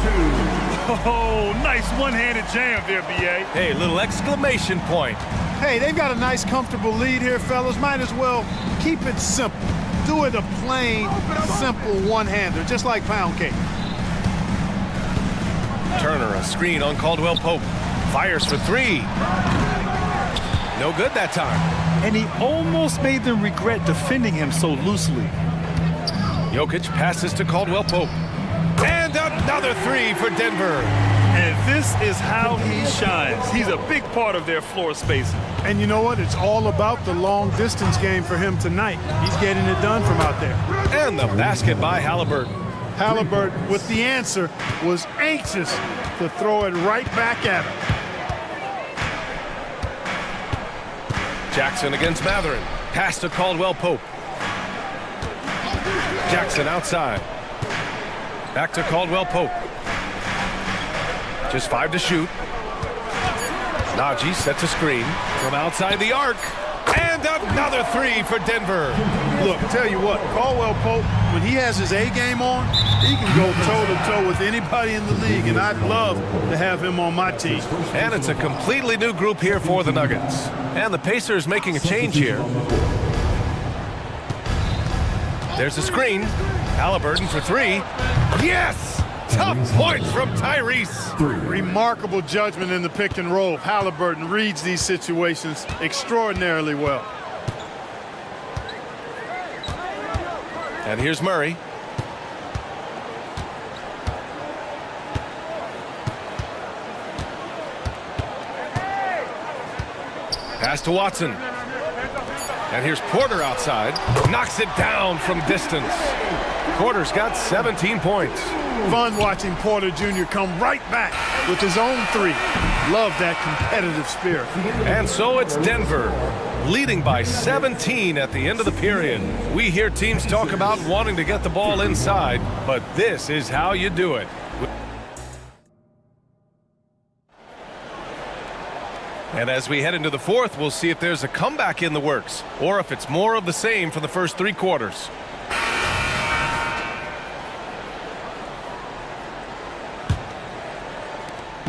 J: Oh, nice one-handed jam there, B.A.
H: Hey, little exclamation point.
I: Hey, they've got a nice, comfortable lead here, fellas. Might as well keep it simple. Do it a plain, simple one-hander, just like pound cake.
H: Turner, a screen on Caldwell Pope. Fires for 3. No good that time.
J: And he almost made them regret defending him so loosely.
H: Jokic passes to Caldwell Pope. And another 3 for Denver.
J: And this is how he shines. He's a big part of their floor spacing.
I: And you know what? It's all about the long distance game for him tonight. He's getting it done from out there.
H: And the basket by Halliburton.
I: Halliburton, with the answer, was anxious to throw it right back at him.
H: Jackson against Matherin. Pass to Caldwell Pope. Jackson outside. Back to Caldwell Pope. Just 5 to shoot. Najee sets a screen from outside the arc. And another 3 for Denver.
I: Look, tell you what, Caldwell Pope, when he has his A game on, he can go toe-to-toe with anybody in the league, and I'd love to have him on my team.
H: And it's a completely new group here for the Nuggets. And the Pacers making a change here. There's a screen. Halliburton for 3. Yes! Tough points from Tyrese.
I: Remarkable judgment in the pick and roll. Halliburton reads these situations extraordinarily well.
H: And here's Murray. Pass to Watson. And here's Porter outside. Knocks it down from distance. Porter's got 17 points.
I: Fun watching Porter Jr. come right back with his own three. Love that competitive spirit.
H: And so it's Denver, leading by 17 at the end of the period. We hear teams talk about wanting to get the ball inside, but this is how you do it. And as we head into the fourth, we'll see if there's a comeback in the works, or if it's more of the same for the first 3 quarters.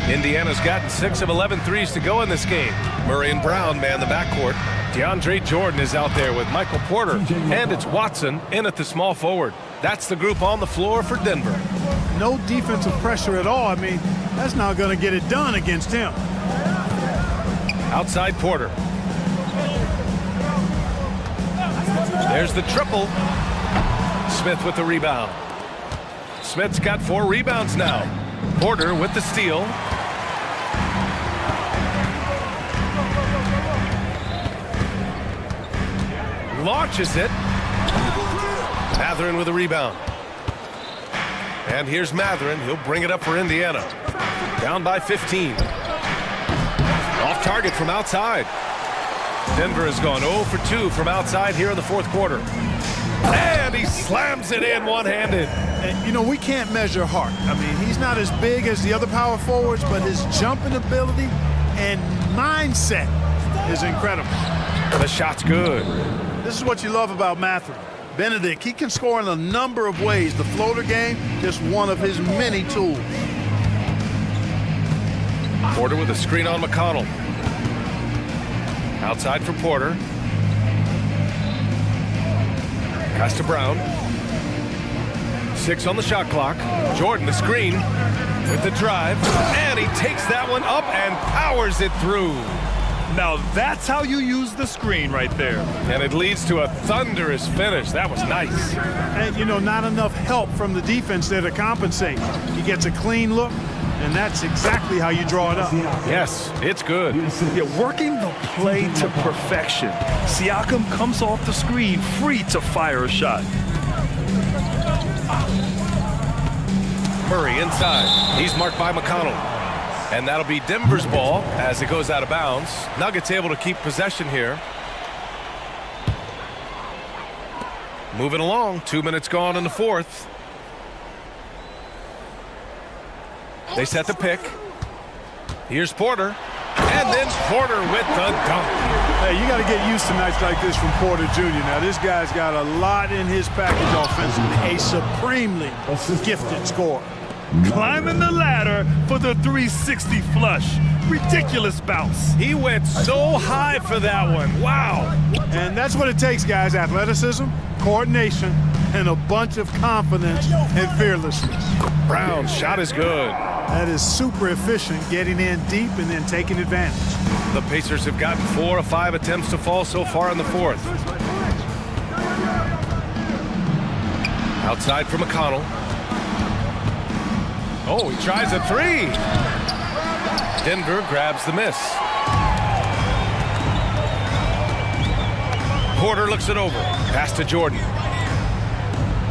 H: Indiana's gotten 6 of 11 threes to go in this game. Murray and Brown man the backcourt. DeAndre Jordan is out there with Michael Porter, and it's Watson in at the small forward. That's the group on the floor for Denver.
I: No defensive pressure at all. I mean, that's not going to get it done against him.
H: Outside Porter. There's the triple. Smith with the rebound. Smith's got 4 rebounds now. Porter with the steal. Launches it. Mathurin with a rebound. And here's Mathurin. He'll bring it up for Indiana. Down by 15. Off target from outside. Denver has gone 0 for 2 from outside here in the fourth quarter. And he slams it in one-handed.
I: And, you know, we can't measure heart. I mean, he's not as big as the other power forwards, but his jumping ability and mindset is incredible.
H: The shot's good.
I: This is what you love about Mathurin. Benedict, he can score in a number of ways. The floater game, just one of his many tools.
H: Porter with a screen on McConnell. Outside for Porter. Pass to Brown. 6 on the shot clock. Jordan the screen with the drive. And he takes that one up and powers it through.
G: Now that's how you use the screen right there.
H: And it leads to a thunderous finish. That was nice.
I: And, you know, not enough help from the defense there to compensate. He gets a clean look, and that's exactly how you draw it up.
H: Yes, it's good.
G: Yeah, working the play to perfection. Siakam comes off the screen free to fire a shot.
H: Murray inside. He's marked by McConnell. And that'll be Denver's ball as it goes out of bounds. Nuggets able to keep possession here. Moving along, 2 minutes gone in the fourth. They set the pick. Here's Porter. And then Porter with the dunk.
I: Hey, you got to get used to nights like this from Porter Jr. Now, this guy's got a lot in his package offensively. A supremely gifted scorer.
G: Climbing the ladder for the 360 flush. Ridiculous bounce.
H: He went so high for that one. Wow.
I: And that's what it takes, guys. Athleticism, coordination, and a bunch of confidence and fearlessness.
H: Brown's shot is good.
I: That is super efficient, getting in deep and then taking advantage.
H: The Pacers have gotten 4 of 5 attempts to fall so far in the fourth. Outside for McConnell. Oh, he tries a 3. Denver grabs the miss. Porter looks it over. Pass to Jordan.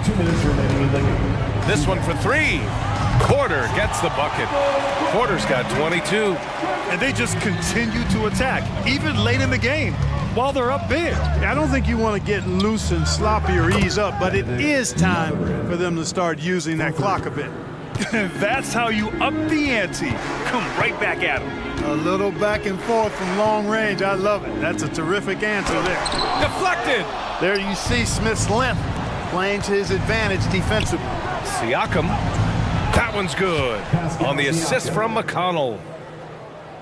D: 2 minutes remaining in the game.
H: This one for 3. Porter gets the bucket. Porter's got 22.
G: And they just continue to attack, even late in the game, while they're up big.
I: I don't think you want to get loose and sloppy or ease up, but it is time for them to start using that clock a bit.
G: That's how you up the ante. Come right back at him.
I: A little back and forth from long range. I love it. That's a terrific answer there.
H: Deflected.
I: There you see Smith's length playing to his advantage defensively.
H: Siakam. That one's good. On the assist from McConnell.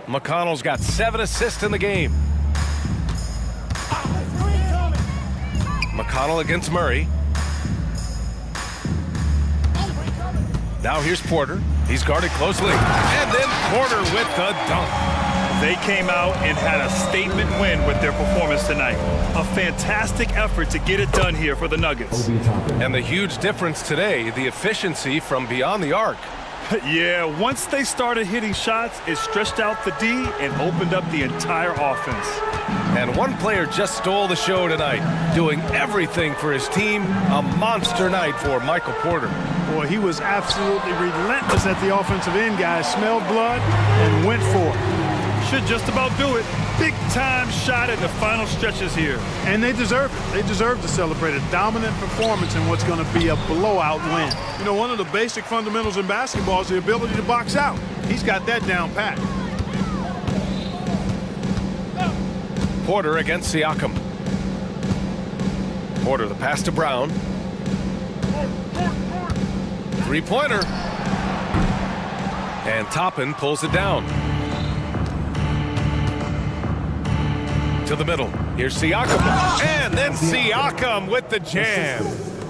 H: McConnell's got 7 assists in the game. McConnell against Murray. Now here's Porter. He's guarded closely. And then Porter with the dunk.
G: They came out and had a statement win with their performance tonight. A fantastic effort to get it done here for the Nuggets.
H: And the huge difference today, the efficiency from beyond the arc.
G: Yeah, once they started hitting shots, it stretched out the D and opened up the entire offense.
H: And one player just stole the show tonight, doing everything for his team. A monster night for Michael Porter.
I: Boy, he was absolutely relentless at the offensive end, guys. Smelled blood and went for it.
G: Should just about do it. Big time shot in the final stretches here.
I: And they deserve it. They deserve to celebrate a dominant performance in what's going to be a blowout win. You know, one of the basic fundamentals in basketball is the ability to box out. He's got that down pat.
H: Porter against Siakam. Porter, the pass to Brown. Three-pointer. And Toppin pulls it down. To the middle. Here's Siakam. And then Siakam with the jam.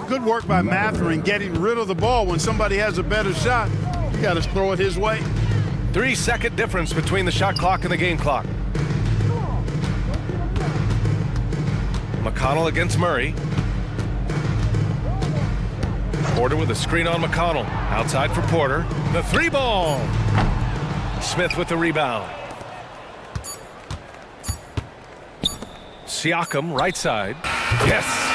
I: Good work by Matherin getting rid of the ball when somebody has a better shot. You got to throw it his way.
H: 3-second difference between the shot clock and the game clock. McConnell against Murray. Porter with a screen on McConnell. Outside for Porter. The three ball. Smith with the rebound. Siakam right side. Yes.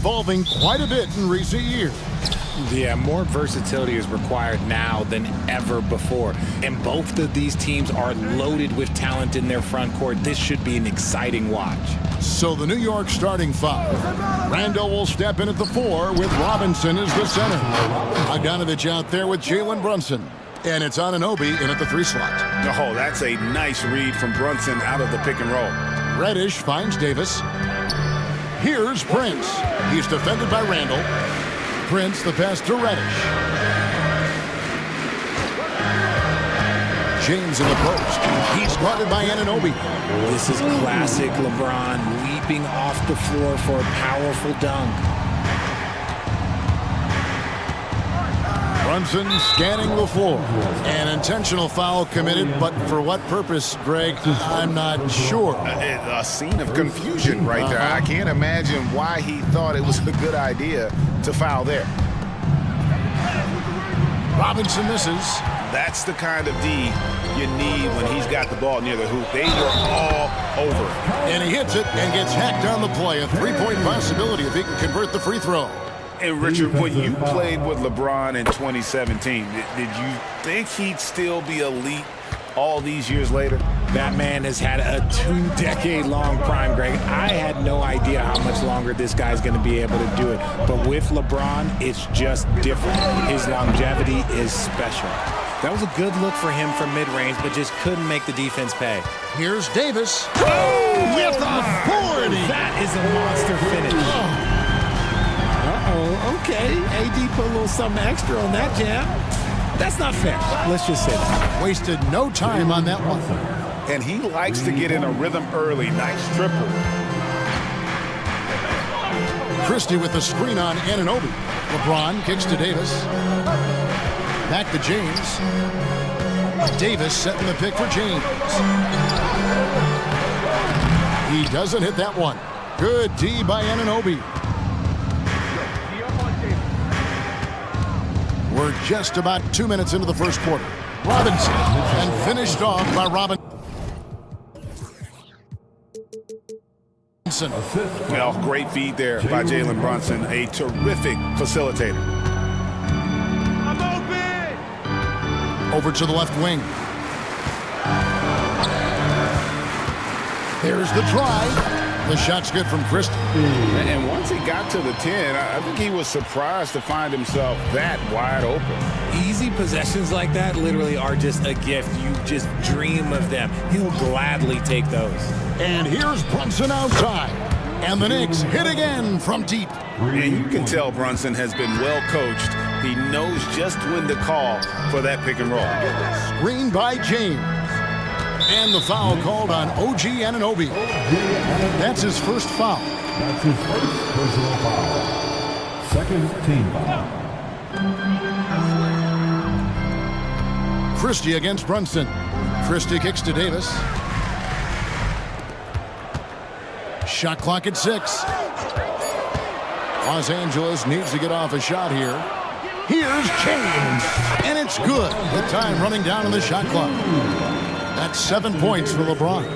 A: evolving quite a bit in recent years.
P: Yeah, more versatility is required now than ever before. And both of these teams are loaded with talent in their front court. This should be an exciting watch.
A: So the New York starting five. Randall will step in at the 4 with Robinson as the center. Bogdanovich out there with Jalen Brunson. And it's Anunoby in at the 3 slot.
E: Oh, that's a nice read from Brunson out of the pick and roll.
A: Reddish finds Davis. Here's Prince. He's defended by Randall. Prince, the pass to Reddish. James in the post. He's guarded by Anunoby.
P: This is classic LeBron leaping off the floor for a powerful dunk.
A: Brunson scanning the floor. An intentional foul committed, but for what purpose, Greg, I'm not sure.
E: A scene of confusion right there. I can't imagine why he thought it was a good idea to foul there.
A: Robinson misses.
E: That's the kind of D you need when he's got the ball near the hoop. They were all over.
A: And he hits it and gets hacked on the play. A 3-point possibility if he can convert the free throw.
E: And Richard, when you played with LeBron in 2017, did you think he'd still be elite all these years later?
P: That man has had a 2-decade-long prime, Greg. I had no idea how much longer this guy's going to be able to do it. But with LeBron, it's just different. His longevity is special. That was a good look for him from mid-range, but just couldn't make the defense pay.
A: Here's Davis. Oh, with authority.
P: That is a monster finish. Uh-oh, okay. AD put a little something extra on that jam. That's not fair. Let's just say that.
A: Wasted no time on that one.
E: And he likes to get in a rhythm early. Nice triple.
A: Christie with the screen on Anunoby. LeBron kicks to Davis. Back to James. Davis setting the pick for James. He doesn't hit that one. Good D by Anunoby. We're just about 2 minutes into the first quarter. Robinson, and finished off by Robinson.
E: Well, great feed there by Jalen Brunson, a terrific facilitator.
A: Over to the left wing. There's the try. The shot's good from Christie.
E: And once he got to the 10, I think he was surprised to find himself that wide open.
P: Easy possessions like that literally are just a gift. You just dream of them. He'll gladly take those.
A: And here's Brunson outside. And the Knicks hit again from deep.
E: And you can tell Brunson has been well coached. He knows just when to call for that pick and roll.
A: Screen by James. And the foul called on OG Anunoby. That's his first foul.
D: That's his first personal foul. Second team foul.
A: Christie against Brunson. Christie kicks to Davis. Shot clock at 6. Los Angeles needs to get off a shot here. Here's James. And it's good. The time running down on the shot clock. That's 7 points for LeBron.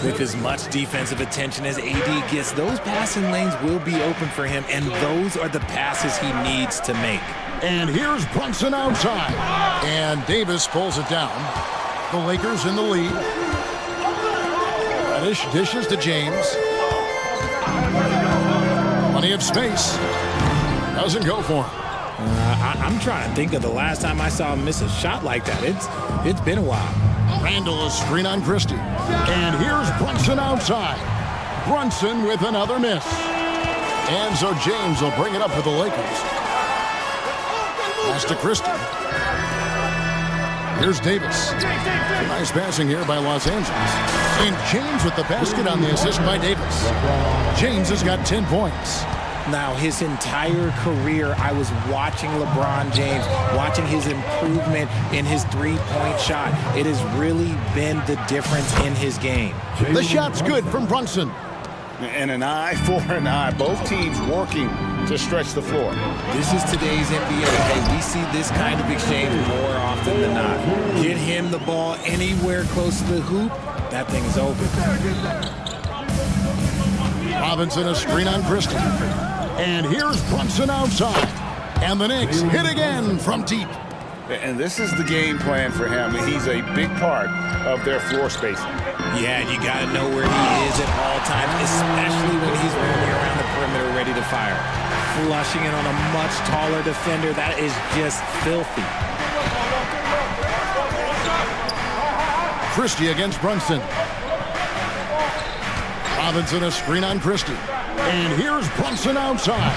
P: With as much defensive attention as AD gets, those passing lanes will be open for him, and those are the passes he needs to make.
A: And here's Brunson outside. And Davis pulls it down. The Lakers in the lead. Reddish dishes to James. Plenty of space. Doesn't go for him.
P: I'm trying to think of the last time I saw him miss a shot like that. It's been a while.
A: Randall is screen on Christie. And here's Brunson outside. Brunson with another miss. And so James will bring it up for the Lakers. Pass to Christie. Here's Davis. Nice passing here by Los Angeles. And James with the basket on the assist by Davis. James has got 10 points.
P: Now, his entire career, I was watching LeBron James, watching his improvement in his three-point shot. It has really been the difference in his game.
A: The shot's good from Brunson.
E: And an eye for an eye. Both teams working to stretch the floor.
P: This is today's NBA. Hey, we see this kind of exchange more often than not. Get him the ball anywhere close to the hoop, that thing is open.
A: Robinson a screen on Christie. And here's Brunson outside. And the Knicks hit again from deep.
E: And this is the game plan for him. He's a big part of their floor spacing.
P: Yeah, you got to know where he is at all times, especially when he's roaming around the perimeter ready to fire. Flushing it on a much taller defender, that is just filthy.
A: Christie against Brunson. Robinson a screen on Christie. And here's Brunson outside.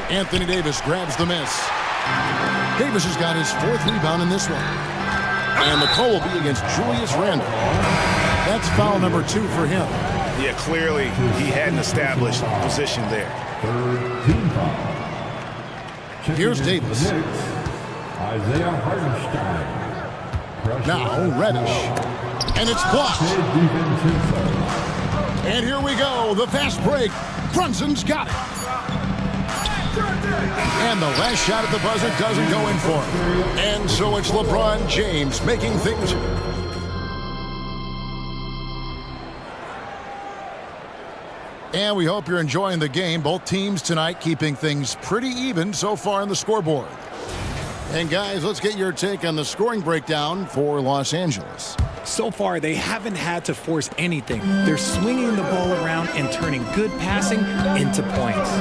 A: Anthony Davis grabs the miss. Davis has got his 4th rebound in this one. And the call will be against Julius Randle. That's foul number 2 for him.
E: Yeah, clearly he hadn't established position there.
A: Here's Davis.
D: Isaiah Hartenstein.
A: Now Reddish. And it's blocked. And here we go, the fast break. Brunson's got it. And the last shot at the buzzer doesn't go in for him. And so it's LeBron James making things. And we hope you're enjoying the game. Both teams tonight keeping things pretty even so far on the scoreboard. And guys, let's get your take on the scoring breakdown for Los Angeles.
P: So far, they haven't had to force anything. They're swinging the ball around and turning good passing into points.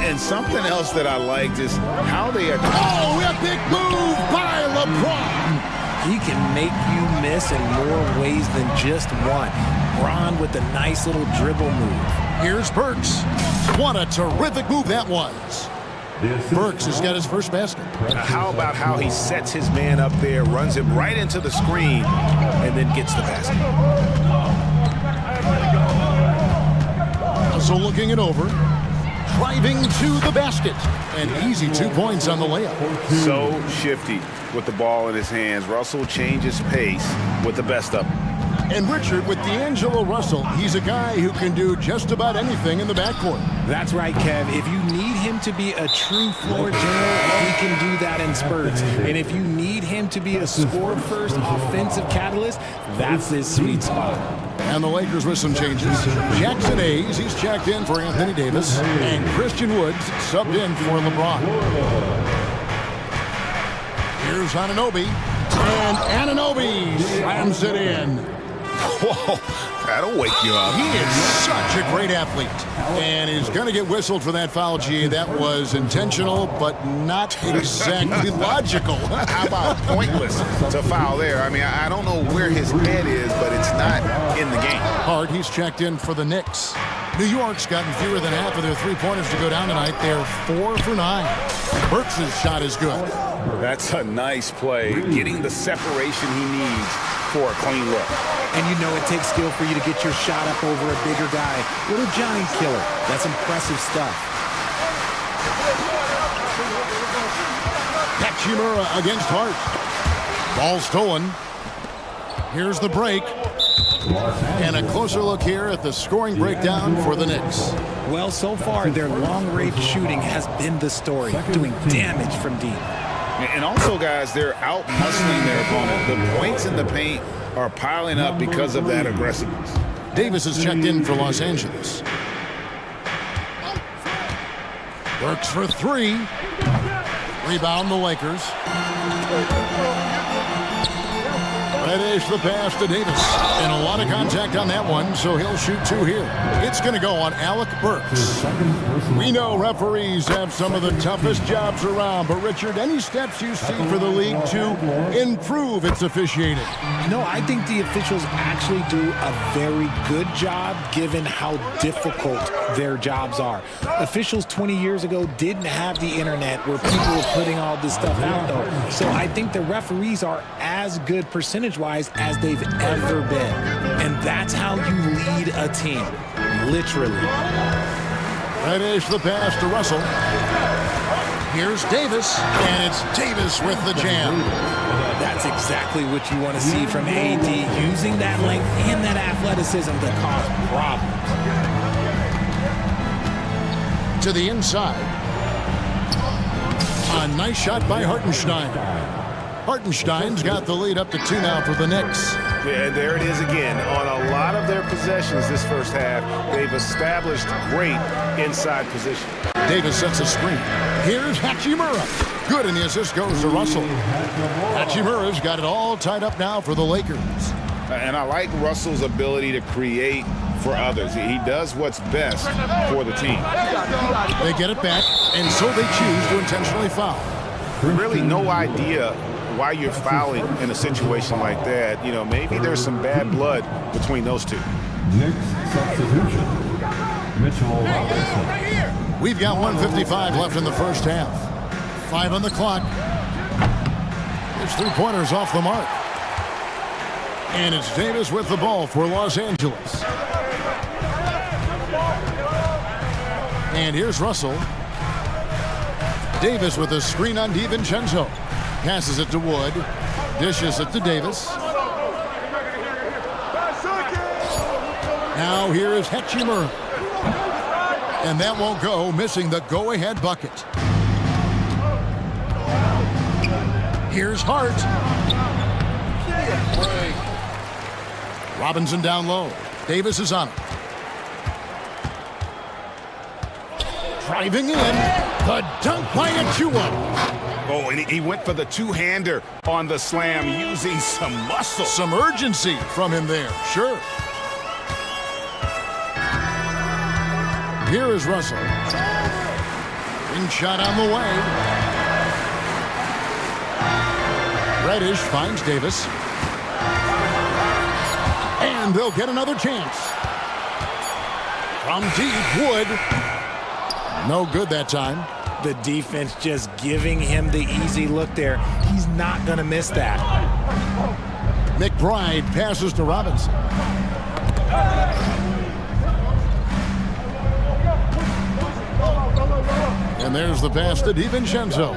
E: And something else that I liked is how they are.
A: Oh, a big move by LeBron.
P: He can make you miss in more ways than just one. Bron with a nice little dribble move.
A: Here's Burks. What a terrific move that was. Burks has got his first basket.
E: How about how he sets his man up there, runs him right into the screen, and then gets the basket.
A: So looking it over. Driving to the basket. An easy 2 points on the layup.
E: So shifty with the ball in his hands. Russell changes pace with the best of them.
A: And Richard, with D'Angelo Russell, he's a guy who can do just about anything in the backcourt.
P: That's right, Kev. If you need him to be a true floor general, he can do that in spurts. And if you need him to be a score-first offensive catalyst, that's his sweet spot.
A: And the Lakers with some changes. Jackson Hayes, he's checked in for Anthony Davis. And Christian Woods subbed in for LeBron. Here's Anunoby. And Anunoby slams it in.
E: Whoa, that'll wake you up.
A: He is such a great athlete. And he's going to get whistled for that foul, G. That was intentional, but not exactly logical.
E: How about pointless to foul there? I mean, I don't know where his head is, but it's not in the game.
A: Hard, he's checked in for the Knicks. New York's gotten fewer than half of their three-pointers to go down tonight. They're 4 for 9. Burks' shot is good.
E: That's a nice play, getting the separation he needs for a clean look.
P: And you know it takes skill for you to get your shot up over a bigger guy. Little giant killer. That's impressive stuff.
A: Hachimura against Hart. Ball stolen. Here's the break. And a closer look here at the scoring breakdown for the Knicks.
P: Well, so far, their long-range shooting has been the story, doing damage from deep.
E: And also, guys, they're out-hustling their opponent. The points in the paint are piling up because of that aggressiveness.
A: Davis is checked in for Los Angeles. Works for 3. Rebound the Lakers. Reddish the pass to Davis. And a lot of contact on that one, so he'll shoot 2 here. It's going to go on Alec Burks. We know referees have some of the toughest jobs around, but Richard, any steps you see for the league to improve its officiating?
P: No, I think the officials actually do a very good job given how difficult their jobs are. Officials 20 years ago didn't have the internet where people were putting all this stuff out, though. So I think the referees are as good percentage-wise as they've ever been. And that's how you lead a team, literally.
A: Reddish the pass to Russell. Here's Davis, and it's Davis with the jam.
P: That's exactly what you want to see from AD, using that length and that athleticism to cause problems.
A: To the inside. A nice shot by Hartenstein. Hartenstein's got the lead up to 2 now for the Knicks.
E: Yeah, there it is again. On a lot of their possessions this first half, they've established great inside position.
A: Davis sets a screen. Here's Hachimura. Good, and the assist goes to Russell. Hachimura's got it all tied up now for the Lakers.
E: And I like Russell's ability to create for others. He does what's best for the team.
A: They get it back, and so they choose to intentionally foul.
E: Really no idea why you're fouling in a situation like that. You know, maybe there's some bad blood between those two.
D: Next substitution, Mitchell Robinson.
A: We've got 1:55 left in the first half. 5 on the clock. His three-pointers off the mark. And it's Davis with the ball for Los Angeles. And here's Russell. Davis with a screen on DiVincenzo. Passes it to Wood. Dishes it to Davis. Now here is Hachimura. And that won't go, missing the go-ahead bucket. Here's Hart. Robinson down low. Davis is on it. Driving in. The dunk by Achua.
E: Oh, and he went for the two-hander on the slam using some muscle.
A: Some urgency from him there, sure. Here is Russell. In shot on the way. Reddish finds Davis. And they'll get another chance. From deep, Wood. No good that time.
P: The defense just giving him the easy look there. He's not going to miss that.
A: McBride passes to Robinson. And there's the pass to DiVincenzo.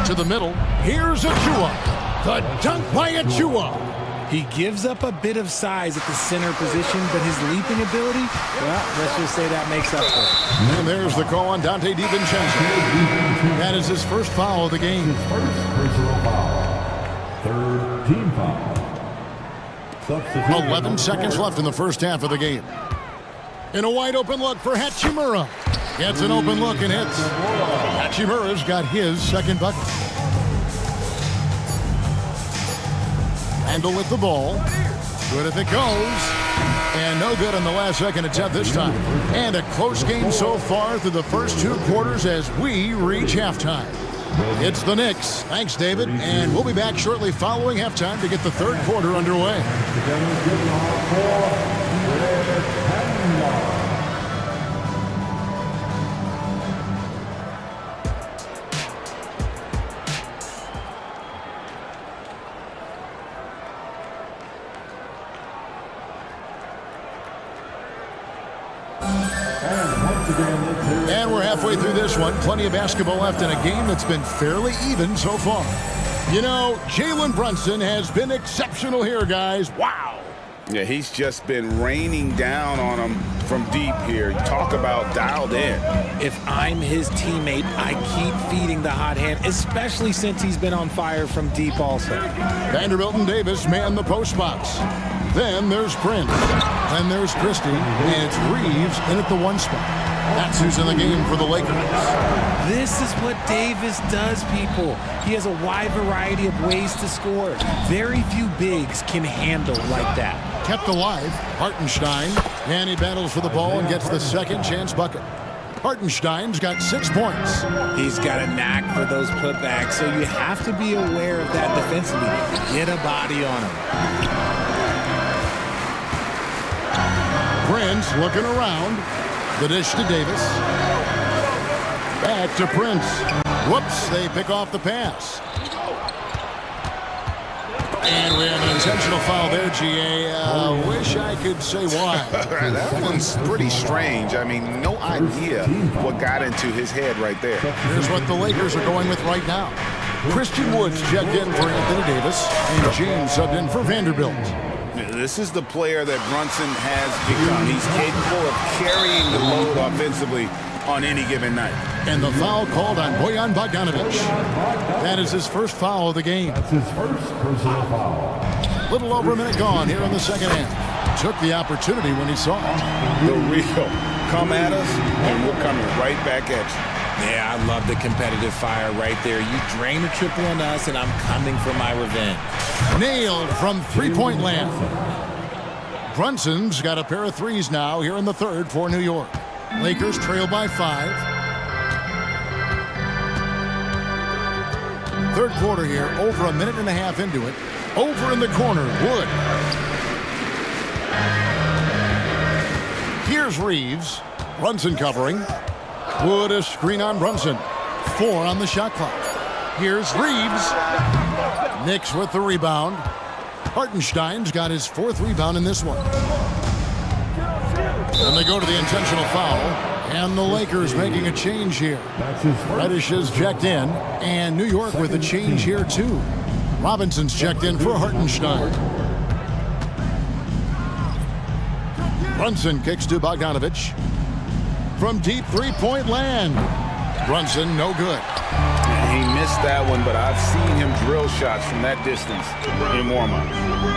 A: To the middle. Here's Achua. The dunk by Achua.
P: He gives up a bit of size at the center position, but his leaping ability, well, let's just say that makes up for it.
A: And there's the call on Dante DiVincenzo. That is his first foul of the game.
D: First personal foul. Third team foul.
A: 11 seconds left in the first half of the game. In a wide open look for Hachimura. Gets an open look and hits. Hachimura's got his second bucket. Handle with the ball. Good if it goes. And no good on the last second attempt this time. And a close game so far through the first 2 quarters as we reach halftime. It's the Knicks. Thanks, David. And we'll be back shortly following halftime to get the third quarter underway. And we're halfway through this one. Plenty of basketball left in a game that's been fairly even so far. You know, Jalen Brunson has been exceptional here, guys. Wow.
E: Yeah, he's just been raining down on him from deep here. Talk about dialed in.
P: If I'm his teammate, I keep feeding the hot hand, especially since he's been on fire from deep also.
A: Vanderbilt and Davis man the post box. Then there's Prince. Then there's Christie. And it's Reeves in at the 1 spot. That's who's in the game for the Lakers.
P: This is what Davis does, people. He has a wide variety of ways to score. Very few bigs can handle like that.
A: Kept alive, Hartenstein. And he battles for the ball and gets the second chance bucket. Hartenstein's got 6 points.
P: He's got a knack for those putbacks, so you have to be aware of that defensively. Get a body on him.
A: Prince looking around. The dish to Davis. Back to Prince. Whoops, they pick off the pass. And we have an intentional foul there, GA. Wish I could say why.
E: That one's pretty strange. I mean, no idea what got into his head right there.
A: Here's what the Lakers are going with right now. Christian Woods checked in for Anthony Davis, and James subbed in for Vanderbilt.
E: This is the player that Brunson has become. He's capable of carrying the load offensively on any given night.
A: And the foul called on Bojan Bogdanovic. That is his first foul of the game.
D: That's his first personal foul.
A: Little over a minute gone here in the second half. took the opportunity when he saw it.
E: The real come at us, and we're coming right back at you.
P: Yeah, I love the competitive fire right there. You drain a triple on us, and I'm coming for my revenge.
A: Nailed from three-point land. Brunson's got a pair of threes now here in the third for New York. Lakers trail by 5. Third quarter here, over a minute and a half into it. Over in the corner, Wood. Here's Reeves. Brunson covering. Wood a screen on Brunson. 4 on the shot clock. Here's Reeves. Knicks with the rebound. Hartenstein's got his 4th rebound in this one. And they go to the intentional foul. And the Lakers making a change here. Reddish is checked in. And New York with a change here too. Robinson's checked in for Hartenstein. Brunson kicks to Bogdanovich. From deep three-point land. Brunson, no good.
E: He missed that one, but I've seen him drill shots from that distance in warm-up.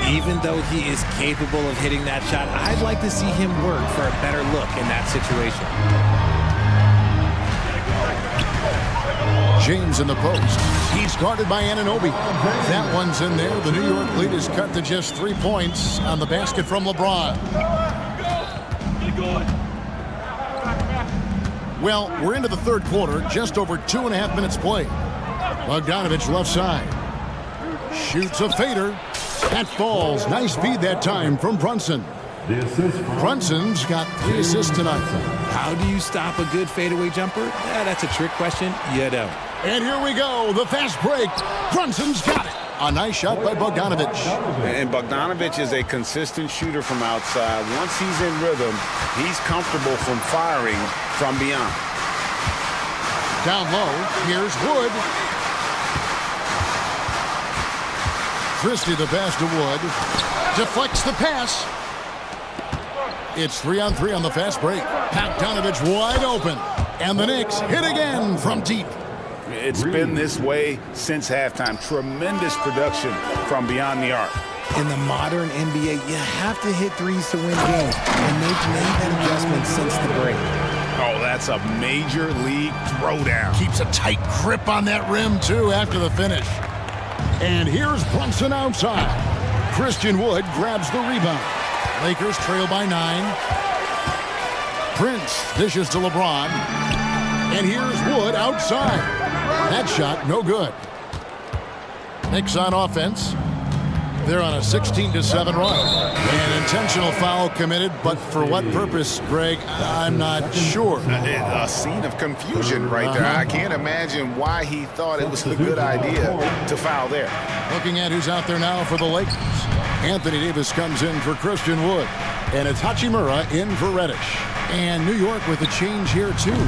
P: Even though he is capable of hitting that shot, I'd like to see him work for a better look in that situation.
A: James in the post. He's guarded by Anunoby. That one's in there. The New York lead is cut to just 3 points on the basket from LeBron. Well, we're into the third quarter, just over 2.5 minutes played. Bogdanovich left side. Shoots a fader. That falls. Nice feed that time from Brunson. Brunson's got 3 assists tonight.
P: How do you stop a good fadeaway jumper? That's a trick question. You don't.
A: And here we go. The fast break. Brunson's got it. A nice shot by Bogdanovich.
E: And Bogdanovich is a consistent shooter from outside. Once he's in rhythm, he's comfortable from firing from beyond.
A: Down low, here's Wood. Christie the pass to Wood. Deflects the pass. It's 3-on-3 on the fast break. Bogdanovich wide open. And the Knicks hit again from deep.
E: It's been this way since halftime. Tremendous production from beyond the arc.
P: In the modern NBA, you have to hit threes to win games, and they've made that adjustment since the break.
E: Oh, that's a major league throwdown.
A: Keeps a tight grip on that rim, too, after the finish. And here's Brunson outside. Christian Wood grabs the rebound. Lakers trail by 9. Prince dishes to LeBron. And here's Wood outside. That shot, no good. Knicks on offense. They're on a 16-7 run. An intentional foul committed, but for what purpose, Greg, I'm not sure.
E: A scene of confusion right there. I can't imagine why he thought it was a good idea to foul there.
A: Looking at who's out there now for the Lakers. Anthony Davis comes in for Christian Wood. And it's Hachimura in for Reddish. And New York with a change here, too.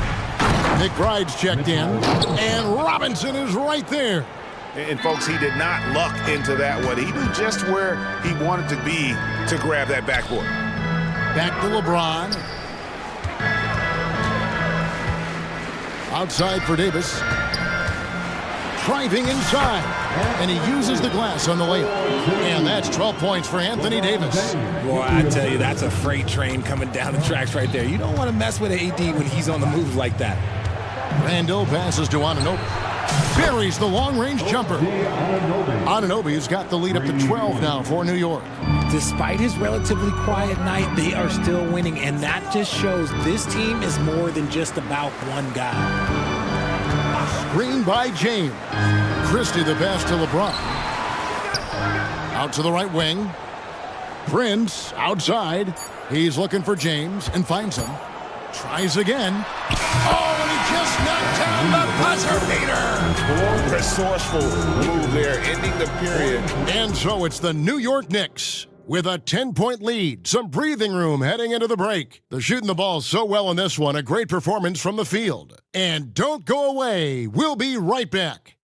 A: McBride's checked in, and Robinson is right there.
E: And folks, he did not luck into that one. He knew just where he wanted to be to grab that backboard.
A: Back to LeBron. Outside for Davis. Driving inside. And he uses the glass on the layup. And that's 12 points for Anthony Davis.
P: Boy, I tell you, that's a freight train coming down the tracks right there. You don't want to mess with AD when he's on the move like that.
A: Randall passes to Anunoby. Buries the long-range jumper. Anunoby's got the lead up to 12 now for New York.
P: Despite his relatively quiet night, they are still winning, and that just shows this team is more than just about one guy.
A: Screen by James. Christie the pass to LeBron. Out to the right wing. Prince outside. He's looking for James and finds him. Tries again. Oh, and he just knocked down the buzzer beater.
E: Resourceful move there, ending the period.
A: And so it's the New York Knicks with a 10-point lead. Some breathing room heading into the break. They're shooting the ball so well in this one. A great performance from the field. And don't go away. We'll be right back.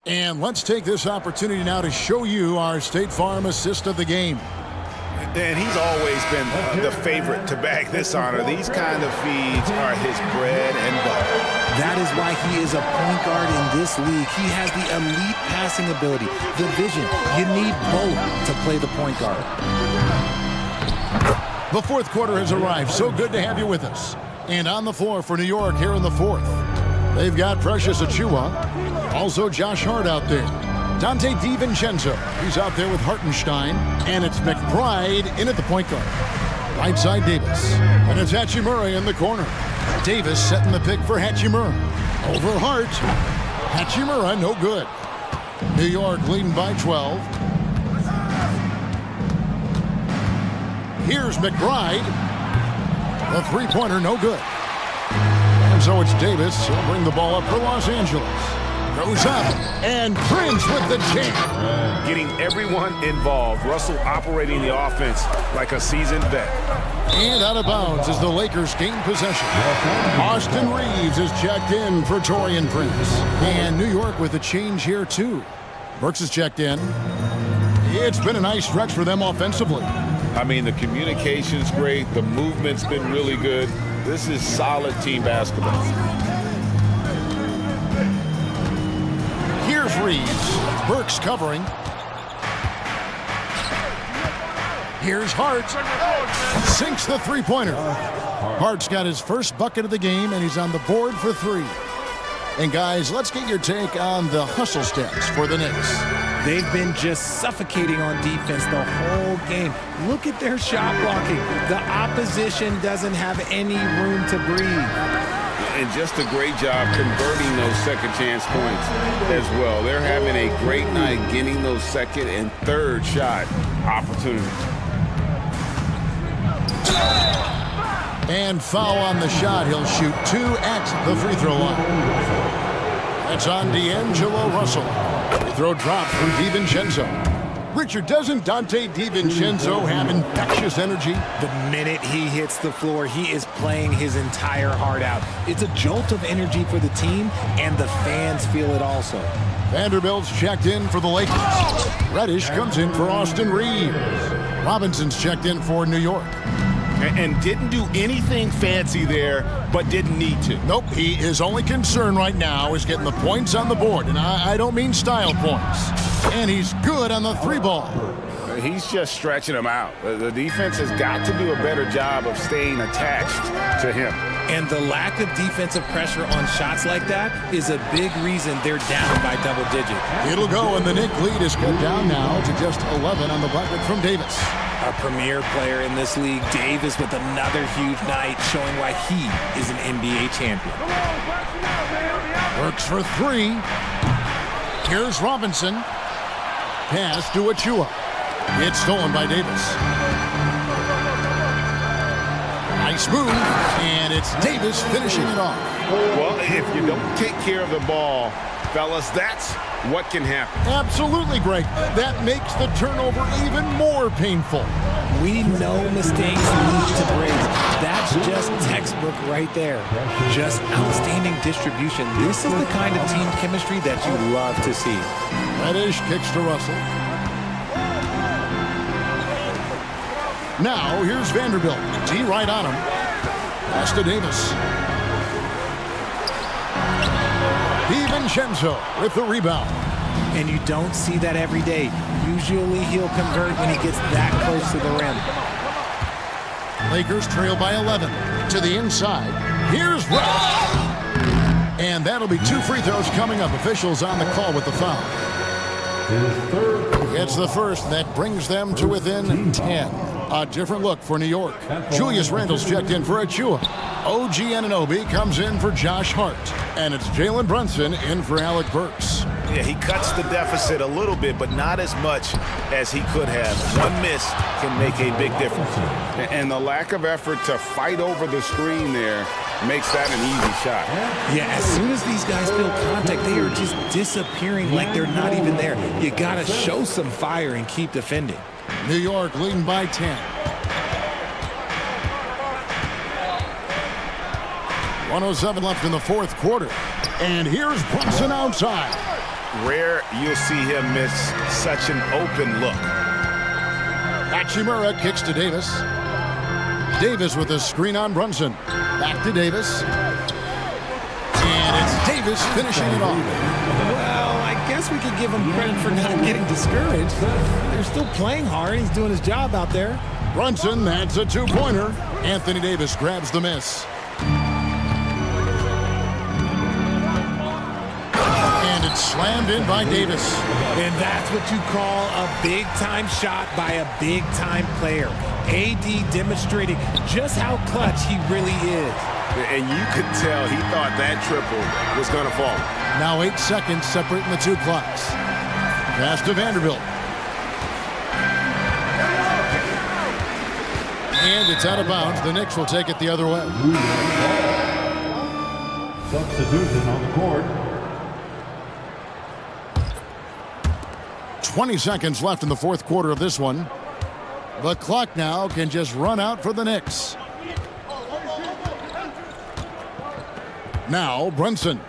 A: And let's take this opportunity now to show you our State Farm assist of the game.
E: And he's always been the favorite to bag this honor. These kind of feeds are his bread and butter.
P: That is why he is a point guard in this league. He has the elite passing ability, the vision. You need both to play the point guard.
A: The fourth quarter has arrived. So good to have you with us. And on the floor for New York here in the fourth, they've got Precious Achiuwa, also Josh Hart out there. Dante DiVincenzo, he's out there with Hartenstein, and it's McBride in at the point guard. Right side Davis, and it's Hachimura in the corner. Davis setting the pick for Hachimura. Over Hart. Hachimura, no good. New York leading by 12. Here's McBride. The three-pointer, no good. And so it's Davis. He'll bring the ball up for Los Angeles. Goes up, and Prince with the jam.
E: Getting everyone involved. Russell operating the offense like a seasoned vet.
A: And out of bounds as the Lakers gain possession. Austin Reeves is checked in for Taurean Prince. And New York with a change here, too. Burks is checked in. It's been a nice stretch for them offensively.
E: I mean, the communication's great. The movement's been really good. This is solid team basketball.
A: Here's Reeves. Burks covering. Here's Hart. Sinks the three-pointer. Hart's got his first bucket of the game, and he's on the board for three. And guys, let's get your take on the hustle stats for the Knicks.
P: They've been just suffocating on defense the whole game. Look at their shot blocking. The opposition doesn't have any room to breathe.
E: And just a great job converting those second chance points as well. They're having a great night getting those second and third shot opportunities.
A: And foul on the shot. He'll shoot 2 at the free throw line. That's on D'Angelo Russell. Free throw drop from DiVincenzo. Richard, doesn't Dante DiVincenzo have infectious energy?
P: The minute he hits the floor, he is playing his entire heart out. It's a jolt of energy for the team, and the fans feel it also.
A: Vanderbilt's checked in for the Lakers. Reddish comes in for Austin Reeves. Robinson's checked in for New York.
E: And didn't do anything fancy there, but didn't need to.
A: Nope, his only concern right now is getting the points on the board, and I don't mean style points. And he's good on the three ball.
E: He's just stretching them out. The defense has got to do a better job of staying attached to him.
P: And the lack of defensive pressure on shots like that is a big reason they're down by double digits.
A: It'll go, and the Knick lead is cut down now to just 11 on the bucket from Davis.
P: A premier player in this league, Davis, with another huge night, showing why he is an NBA champion.
A: Works for three. Here's Robinson. Pass to Achiuwa. It's stolen by Davis. Nice move, and it's Davis finishing it off.
E: Well, if you don't take care of the ball, fellas, that's what can happen.
A: Absolutely, Greg. That makes the turnover even more painful.
P: We know mistakes lead to breaks. That's just textbook right there. Just outstanding distribution. This is the kind of team chemistry that you love to see.
A: Reddish kicks to Russell. Now, here's Vanderbilt. T right on him. Pass to Davis. DiVincenzo with the rebound.
P: And you don't see that every day. Usually he'll convert when he gets that close to the rim.
A: Lakers trail by 11. To the inside. Here's Rush. And that'll be 2 free throws coming up. Officials on the call with the foul. It's the first that brings them to within 10. A different look for New York. Julius Randle's checked in for Achiuwa. OG Anunoby comes in for Josh Hart. And it's Jalen Brunson in for Alec Burks.
E: Yeah, he cuts the deficit a little bit, but not as much as he could have. One miss can make a big difference. And the lack of effort to fight over the screen there makes that an easy shot.
P: Yeah, as soon as these guys feel contact, they are just disappearing like they're not even there. You got to show some fire and keep defending.
A: New York leading by 10. 1:07 left in the fourth quarter. And here's Brunson outside.
E: Rare you'll see him miss such an open look.
A: Hachimura kicks to Davis. Davis with a screen on Brunson. Back to Davis. And it's Davis finishing it off.
P: Well, I guess we could give him credit for not getting discouraged. They're still playing hard. He's doing his job out there.
A: Brunson, that's a two-pointer. Anthony Davis grabs the miss. And it's slammed in by Davis.
P: And that's what you call a big-time shot by a big-time player. AD demonstrating just how clutch he really is.
B: And you could tell he thought that triple was going to fall.
A: Now 8 seconds separating the two clocks. Pass to Vanderbilt. And it's out of bounds. The Knicks will take it the other way.
D: Substitution on the court.
A: 20 seconds left in the fourth quarter of this one. The clock now can just run out for the Knicks. Now Brunson.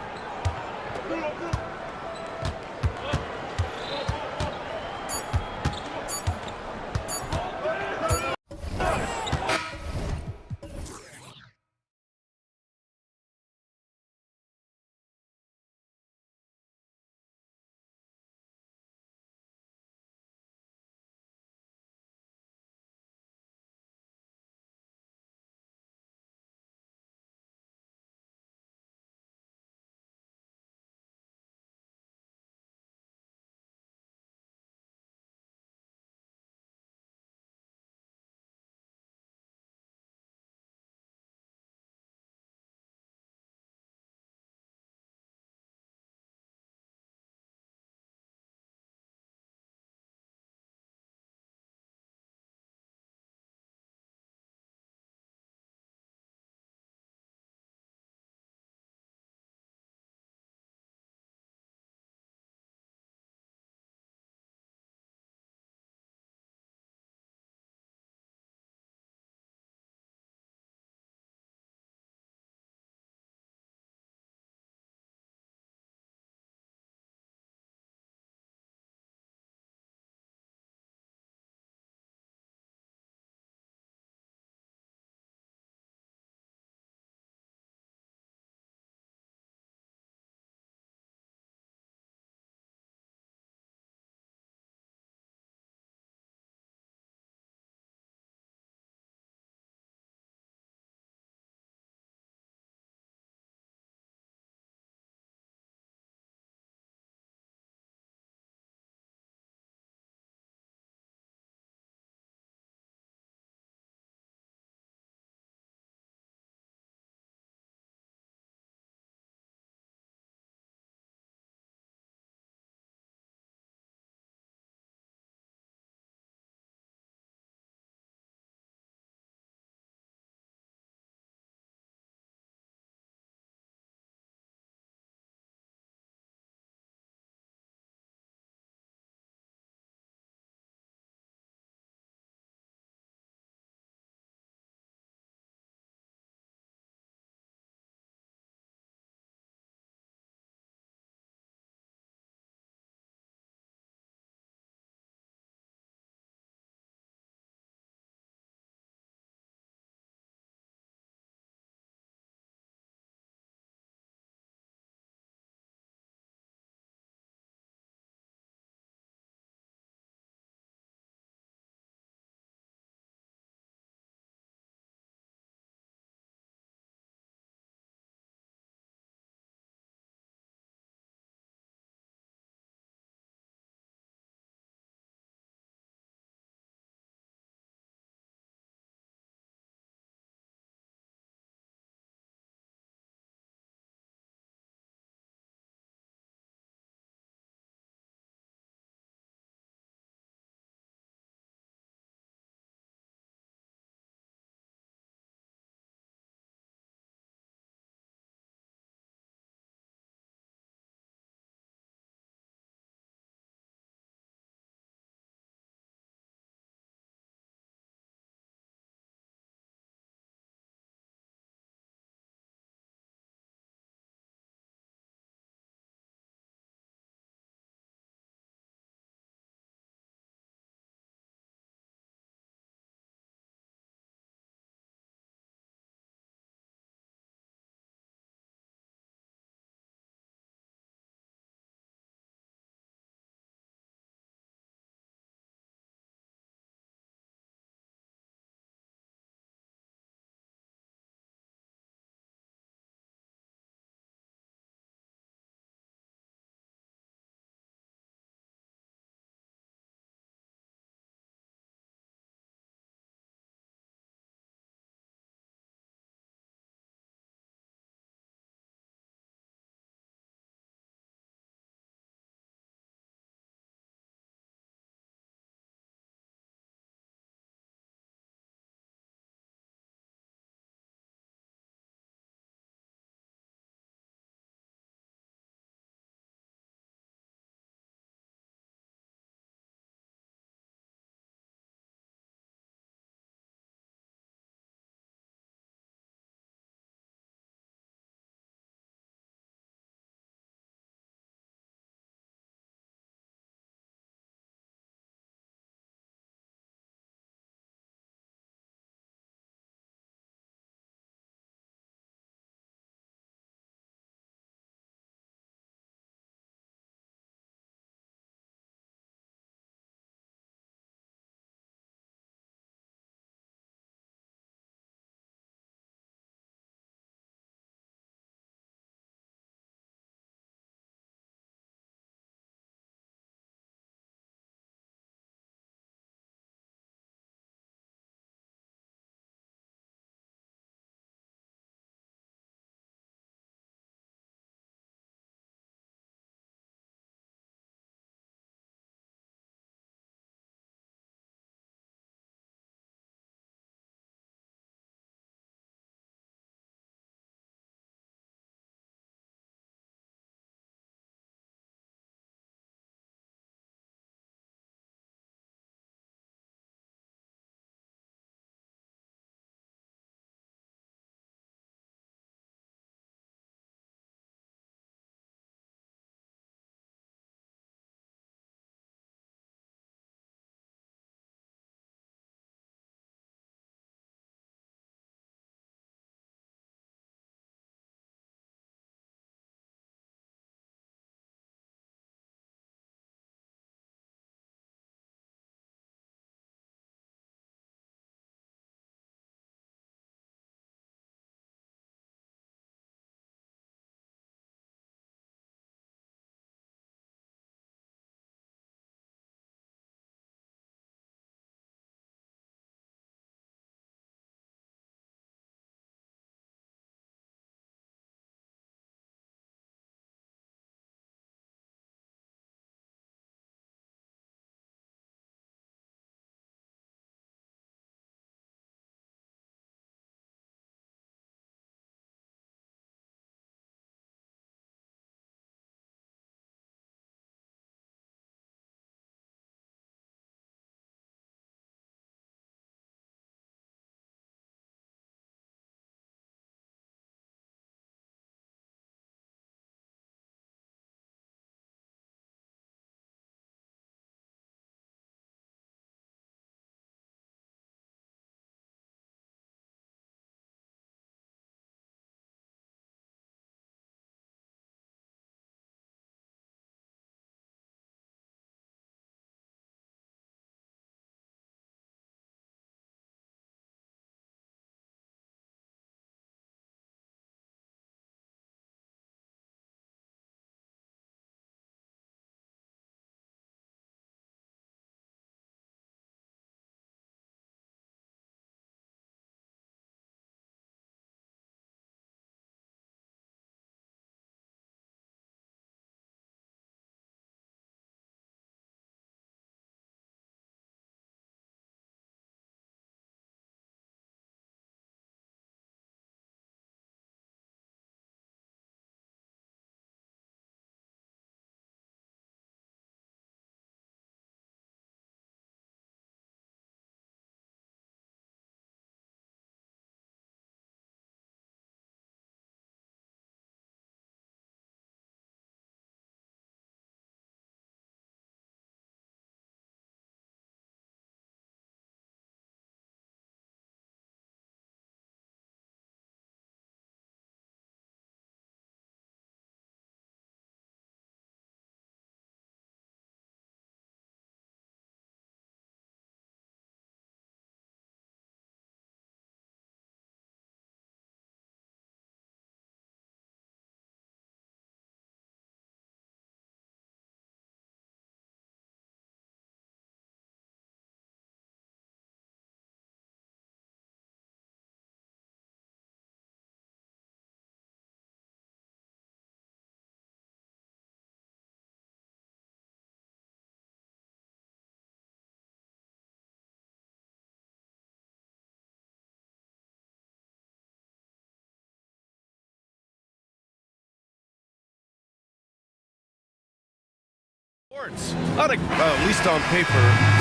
H: At least on paper,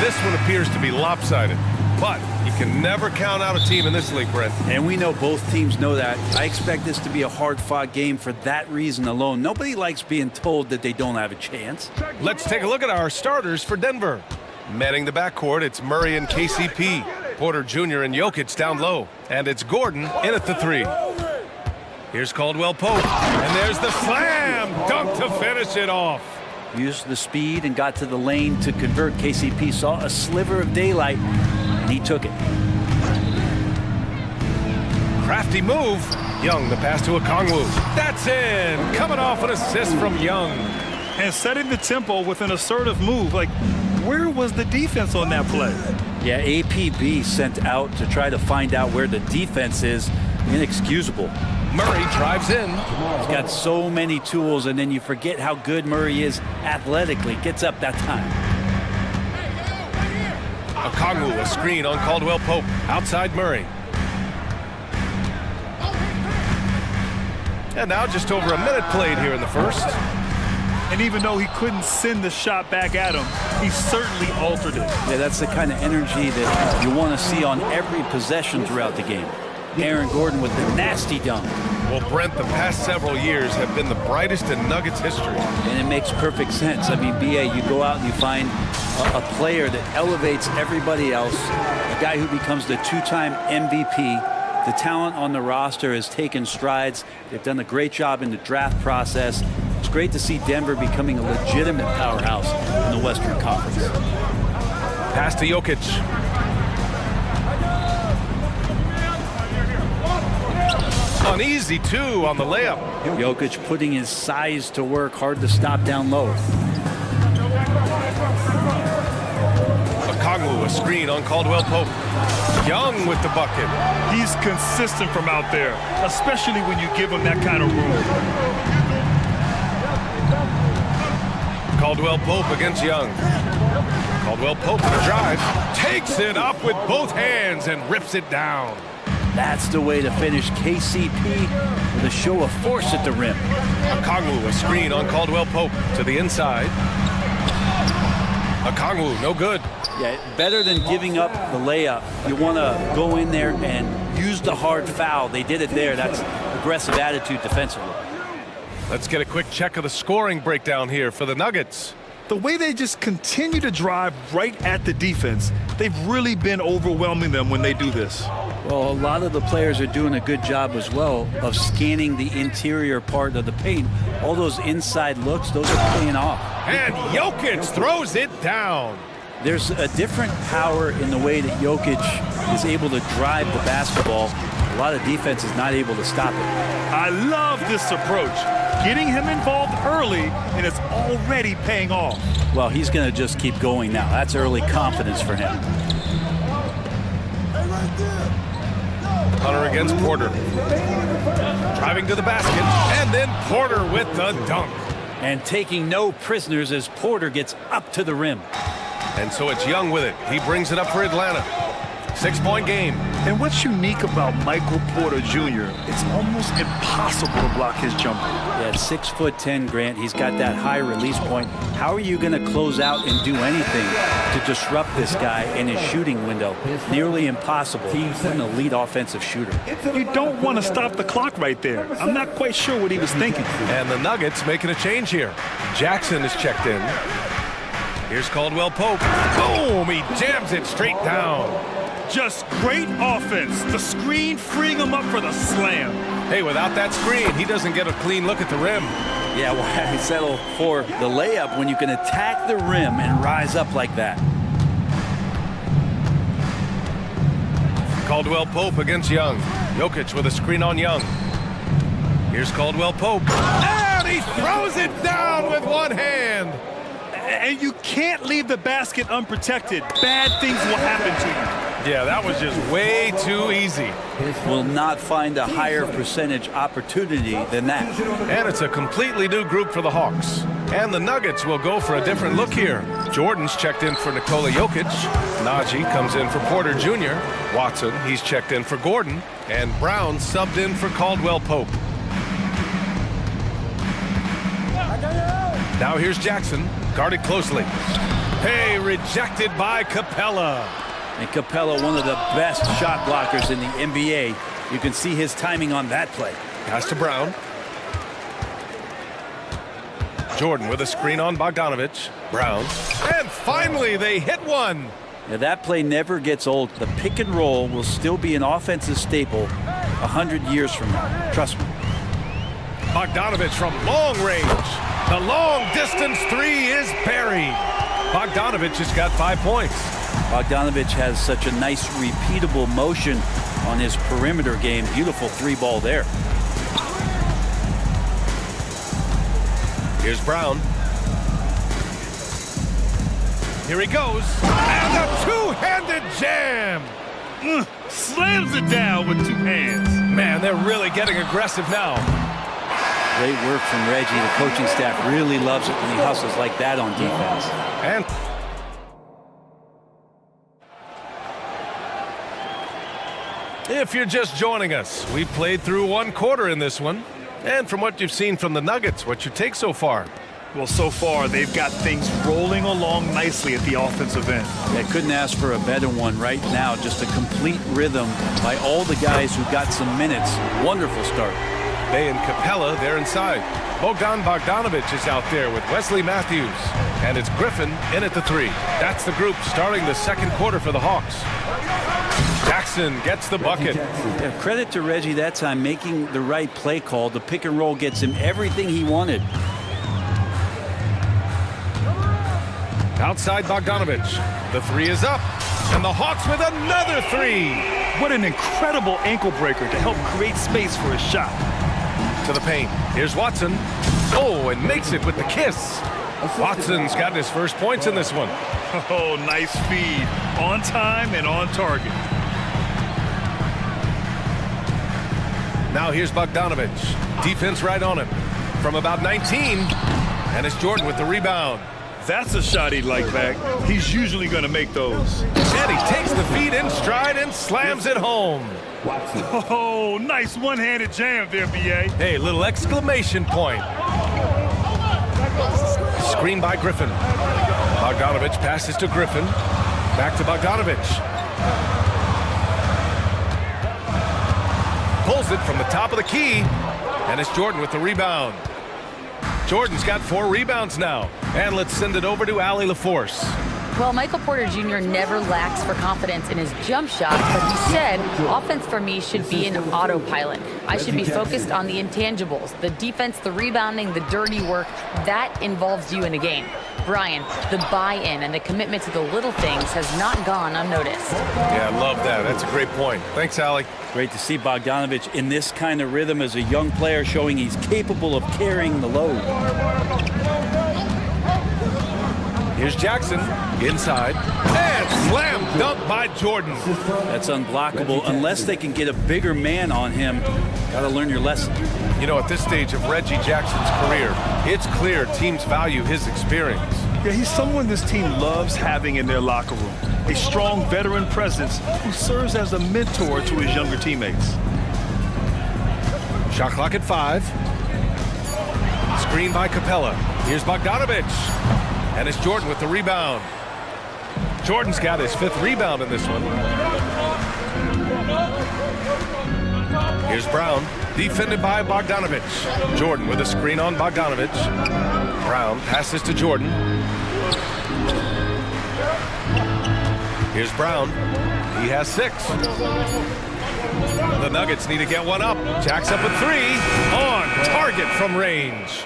H: this one appears to be lopsided. But you can never count out a team in this league, Brent.
L: And we know both teams know that. I expect this to be a hard-fought game for that reason alone. Nobody likes being told that they don't have a chance.
H: Let's take a look at our starters for Denver. Manning the backcourt, it's Murray and KCP. Porter Jr. and Jokic down low. And it's Gordon in at the 3. Here's Caldwell Pope. And there's the slam dunk to finish it off.
L: Used the speed and got to the lane to convert. KCP saw a sliver of daylight, and he took it.
H: Crafty move. Young, the pass to Okongwu. That's in. Coming off an assist from Young.
J: And setting the tempo with an assertive move. Like, where was the defense on that play?
L: Yeah, APB sent out to try to find out where the defense is. Inexcusable.
H: Murray drives in.
L: He's got so many tools, and then you forget how good Murray is athletically. Gets up that time.
H: Okongwu, a screen on Caldwell Pope. Outside Murray. And now just over a minute played here in the first.
J: And even though he couldn't send the shot back at him, he certainly altered it.
L: Yeah, that's the kind of energy that you want to see on every possession throughout the game. Aaron Gordon with the nasty dunk.
H: Well, Brent, the past several years have been the brightest in Nuggets history.
L: And it makes perfect sense. I mean, BA, you go out and you find a player that elevates everybody else, a guy who becomes the two-time MVP. The talent on the roster has taken strides. They've done a great job in the draft process. It's great to see Denver becoming a legitimate powerhouse in the Western Conference.
H: Pass to Jokic. An easy 2 on the layup.
L: Jokic putting his size to work, hard to stop down low.
H: Okongwu, a screen on Caldwell Pope. Young with the bucket.
J: He's consistent from out there, especially when you give him that kind of room.
H: Caldwell Pope against Young. Caldwell Pope with a drive. Takes it up with both hands and rips it down.
L: That's the way to finish. KCP with a show of force at the rim.
H: Okongwu, a screen on Caldwell Pope to the inside. Okongwu, no good.
L: Yeah, better than giving up the layup. You want to go in there and use the hard foul. They did it there. That's aggressive attitude defensively.
H: Let's get a quick check of the scoring breakdown here for the Nuggets.
J: The way they just continue to drive right at the defense, they've really been overwhelming them when they do this.
L: Well, a lot of the players are doing a good job as well of scanning the interior part of the paint. All those inside looks, those are paying off.
H: And Jokic throws it down.
L: There's a different power in the way that Jokic is able to drive the basketball. A lot of defense is not able to stop it.
J: I love this approach. Getting him involved early, and it's already paying off.
L: Well, he's going to just keep going now. That's early confidence for him.
H: Hunter against Porter. Driving to the basket, and then Porter with the dunk.
L: And taking no prisoners as Porter gets up to the rim.
H: And so it's Young with it. He brings it up for Atlanta. 6-point game.
J: And what's unique about Michael Porter Jr., it's almost impossible to block his jumper.
L: Yeah, 6'10", Grant. He's got that high release point. How are you going to close out and do anything to disrupt this guy in his shooting window? Nearly impossible. He's an elite offensive shooter.
J: You don't want to stop the clock right there. I'm not quite sure what he was thinking.
H: And the Nuggets making a change here. Jackson is checked in. Here's Caldwell Pope. Boom! He jams it straight down.
J: Just great offense. The screen freeing him up for the slam.
H: Hey, without that screen, he doesn't get a clean look at the rim.
L: Yeah, why settle for the layup when you can attack the rim and rise up like that?
H: Caldwell Pope against Young. Jokic with a screen on Young. Here's Caldwell Pope. And he throws it down with one hand.
J: And you can't leave the basket unprotected. Bad things will happen to you.
H: Yeah, that was just way too easy.
L: Will not find a higher percentage opportunity than that.
H: And it's a completely new group for the Hawks. And the Nuggets will go for a different look here. Jordan's checked in for Nikola Jokic. Najee comes in for Porter Jr. Watson, he's checked in for Gordon. And Brown subbed in for Caldwell Pope. Now here's Jackson, guarded closely. Hey, rejected by Capella.
L: And Capella, one of the best shot blockers in the NBA. You can see his timing on that play.
H: Pass to Brown. Jordan with a screen on Bogdanovich. Brown. And finally, they hit one.
L: Now that play never gets old. The pick and roll will still be an offensive staple 100 years from now. Trust me.
H: Bogdanovich from long range. The long distance three is buried. Bogdanovich has got 5 points.
L: Bogdanovich has such a nice repeatable motion on his perimeter game. Beautiful three ball there.
H: Here's Brown. Here he goes. And a two-handed jam.
G: Slams it down with two hands.
H: Man, they're really getting aggressive now.
L: Great work from Reggie. The coaching staff really loves it when he hustles like that on defense.
H: And if you're just joining us, we played through 1 quarter in this one. And from what you've seen from the Nuggets, what's your take so far?
G: Well, so far, they've got things rolling along nicely at the offensive end.
L: I couldn't ask for a better one right now. Just a complete rhythm by all the guys who got some minutes. Wonderful start.
H: They and Capella, they're inside. Bogdanovich is out there with Wesley Matthews. And it's Griffin in at the 3. That's the group starting the 2nd quarter for the Hawks. Jackson gets the bucket.
L: Yeah, credit to Reggie that time making the right play call. The pick and roll gets him everything he wanted.
H: Outside Bogdanovich. The 3 is up. And the Hawks with another 3.
G: What an incredible ankle breaker to help create space for a shot.
H: To the paint. Here's Watson. Oh, and makes it with the kiss. Watson's got his first points in this one.
G: Oh, nice feed. On time and on target.
H: Now here's Bogdanovich. Defense right on him. From about 19. And it's Jordan with the rebound.
G: That's a shot he'd like back. He's usually going to make those.
H: And he takes the feed in stride and slams it home.
G: Oh, nice one-handed jam there, B.A.
H: Hey, little exclamation point. Screen by Griffin. Bogdanovich passes to Griffin. Back to Bogdanovich. Pulls it from the top of the key. And it's Jordan with the rebound. Jordan's got 4 rebounds now. And let's send it over to Allie LaForce.
K: Well, Michael Porter Jr. never lacks for confidence in his jump shot, but he said, offense for me should be an autopilot. I should be focused on the intangibles, the defense, the rebounding, the dirty work. That involves you in a game. Brian, the buy-in and the commitment to the little things has not gone unnoticed.
H: Yeah, I love that. That's a great point. Thanks, Allie.
L: Great to see Bogdanovich in this kind of rhythm as a young player, showing he's capable of carrying the load.
H: Here's Jackson, inside, and slam dunk by Jordan.
L: That's unblockable unless they can get a bigger man on him. Got to learn your lesson.
H: You know, at this stage of Reggie Jackson's career, it's clear teams value his experience.
G: Yeah, he's someone this team loves having in their locker room. A strong veteran presence who serves as a mentor to his younger teammates.
H: Shot clock at 5. Screen by Capella. Here's Bogdanovich. And it's Jordan with the rebound. Jordan's got his 5th rebound in this one. Here's Brown, defended by Bogdanovich. Jordan with a screen on Bogdanovich. Brown passes to Jordan. Here's Brown. He has 6. The Nuggets need to get one up. Jack's up at 3. On target from range.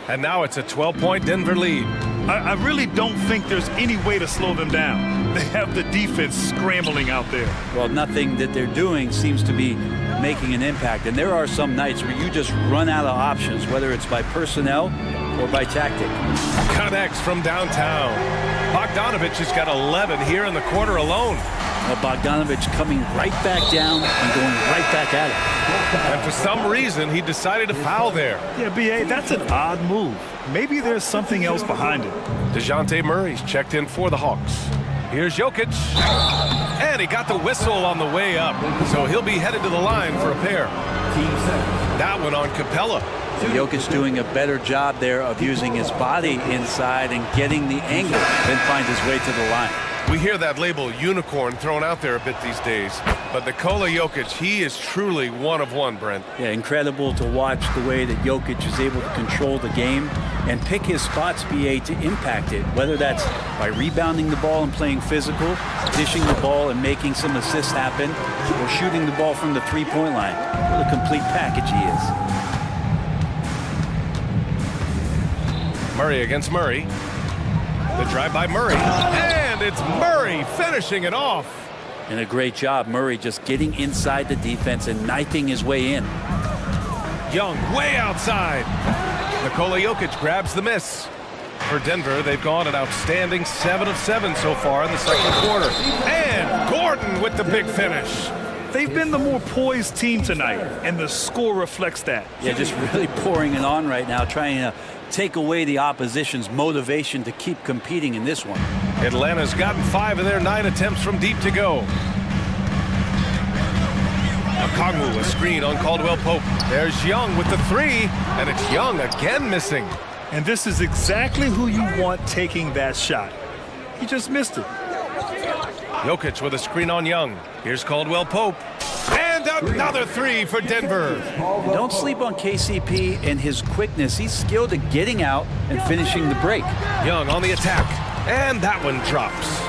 H: And now it's a 12-point Denver lead.
G: I really don't think there's any way to slow them down. They have the defense scrambling out there.
L: Well, nothing that they're doing seems to be making an impact. And there are some nights where you just run out of options, whether it's by personnel or by tactic.
H: Connects from downtown. Bogdanovich has got 11 here in the quarter alone.
L: Well, Bogdanovich coming right back down and going right back at it.
H: And for some reason, he decided to foul there.
G: Yeah, B.A., that's an odd move. Maybe there's something else behind it.
H: DeJounte Murray's checked in for the Hawks. Here's Jokic. And he got the whistle on the way up. So he'll be headed to the line for a pair. That one on Capella.
L: Jokic doing a better job there of using his body inside and getting the angle, then finds his way to the line.
H: We hear that label unicorn thrown out there a bit these days, but Nikola Jokic, he is truly one of one, Brent.
L: Yeah, incredible to watch the way that Jokic is able to control the game and pick his spots, BA, to impact it, whether that's by rebounding the ball and playing physical, dishing the ball and making some assists happen, or shooting the ball from the three-point line. What a complete package he is.
H: Murray against Murray. The drive by Murray, and it's Murray finishing it off.
L: And a great job, Murray just getting inside the defense and knifing his way in.
H: Young way outside. Nikola Jokic grabs the miss. For Denver, they've gone an outstanding 7 of 7 so far in the second quarter. And Gordon with the big finish.
J: They've been the more poised team tonight, and the score reflects that.
L: Yeah, just really pouring it on right now, trying to take away the opposition's motivation to keep competing in this one.
H: Atlanta's gotten 5 of their 9 attempts from deep to go. Okongwu, a screen on Caldwell Pope. There's Young with the 3, and it's Young again missing.
J: And this is exactly who you want taking that shot. He just missed it.
H: Jokic with a screen on Young. Here's Caldwell Pope. And another 3 for Denver.
L: Don't sleep on KCP and his quickness. He's skilled at getting out and finishing the break.
H: Young on the attack. And that one drops.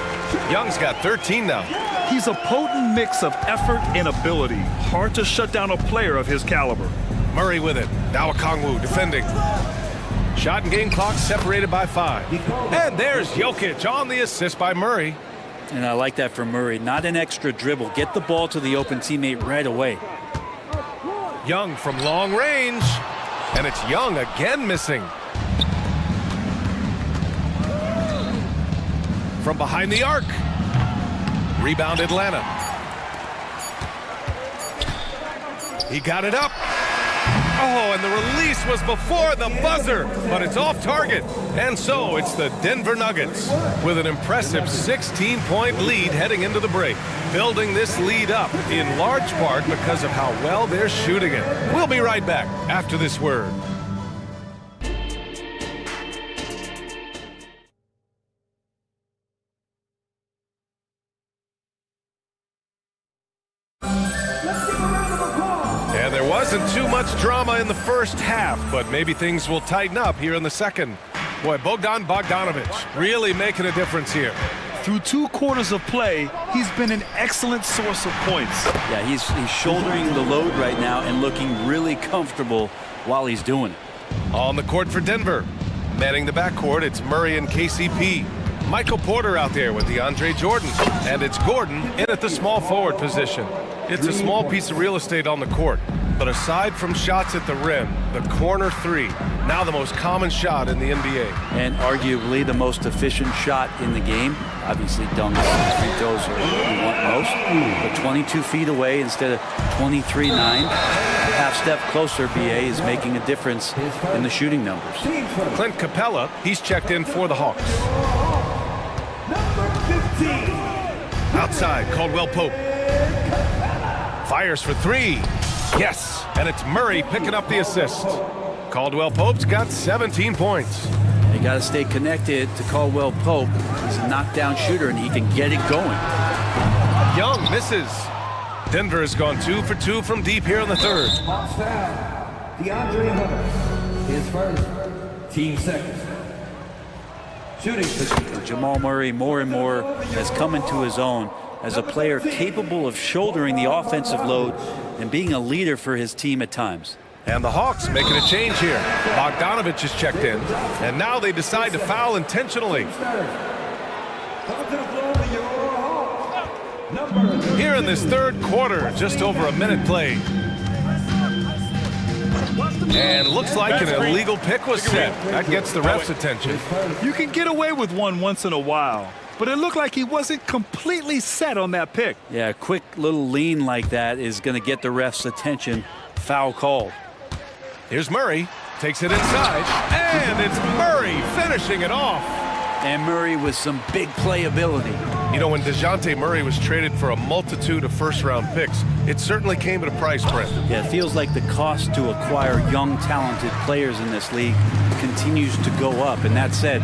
H: Young's got 13 now.
J: He's a potent mix of effort and ability. Hard to shut down a player of his caliber.
H: Murray with it. Now Okongwu defending. Shot and game clock separated by 5. And there's Jokic on the assist by Murray.
L: And I like that from Murray. Not an extra dribble. Get the ball to the open teammate right away.
H: Young from long range. And it's Young again missing. From behind the arc. Rebound Atlanta. He got it up. Oh, and the release was before the buzzer, but it's off target. And so it's the Denver Nuggets with an impressive 16-point lead heading into the break, building this lead up in large part because of how well they're shooting it. We'll be right back after this word. Wasn't too much drama in the first half, but maybe things will tighten up here in the second. Boy, Bogdan Bogdanovic really making a difference here.
J: Through 2 quarters of play, he's been an excellent source of points.
L: Yeah, he's shouldering the load right now and looking really comfortable while he's doing it.
H: On the court for Denver. Manning the backcourt, it's Murray and KCP. Michael Porter out there with DeAndre Jordan. And it's Gordon in at the small forward position. It's a small piece of real estate on the court. But aside from shots at the rim, the corner 3, now the most common shot in the NBA.
L: And arguably the most efficient shot in the game. Obviously, dunks and free throws are what we want most. But 22 feet away instead of 23-9. Half step closer, BA is making a difference in the shooting numbers.
H: Clint Capella, he's checked in for the Hawks. Outside, Caldwell Pope. Fires for 3. Yes, and it's Murray picking up the assist. Caldwell Pope's got 17 points.
L: You got to stay connected to Caldwell Pope. He's a knockdown shooter, and he can get it going.
H: Young misses. Denver has gone 2 for 2 from deep here in the third.
Q: DeAndre Hunter, his first, team second. Shooting.
L: Jamal Murray more and more has come into his own as a player capable of shouldering the offensive load and being a leader for his team at times.
H: And the Hawks making a change here. Bogdanovic is checked in, and now they decide to foul intentionally. Here in this third quarter, just over a minute played. And looks like an illegal pick was set. That gets the ref's attention.
J: You can get away with one once in a while, but it looked like he wasn't completely set on that pick.
L: Yeah, a quick little lean like that is going to get the ref's attention. Foul called.
H: Here's Murray, takes it inside, and it's Murray finishing it off.
L: And Murray with some big playability.
H: You know, when DeJounte Murray was traded for a multitude of first-round picks, it certainly came at a price, Brent.
L: Yeah, it feels like the cost to acquire young, talented players in this league continues to go up. And that said,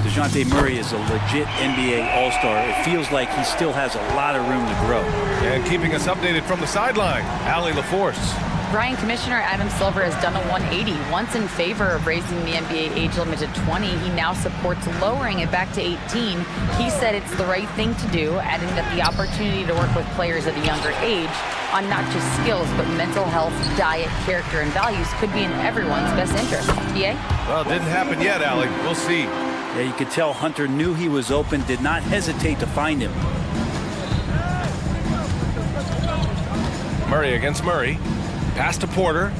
L: DeJounte Murray is a legit NBA All-Star. It feels like he still has a lot of room to grow.
H: And keeping us updated from the sideline, Allie LaForce.
K: Brian, Commissioner Adam Silver has done a 180. Once in favor of raising the NBA age limit to 20, he now supports lowering it back to 18. He said it's the right thing to do, adding that the opportunity to work with players at a younger age on not just skills, but mental health, diet, character, and values could be in everyone's best interest. BA?
H: Well, it didn't happen yet, Allie. We'll see.
L: Yeah, you could tell Hunter knew he was open, did not hesitate to find him.
H: Murray against Murray. Pass to Porter.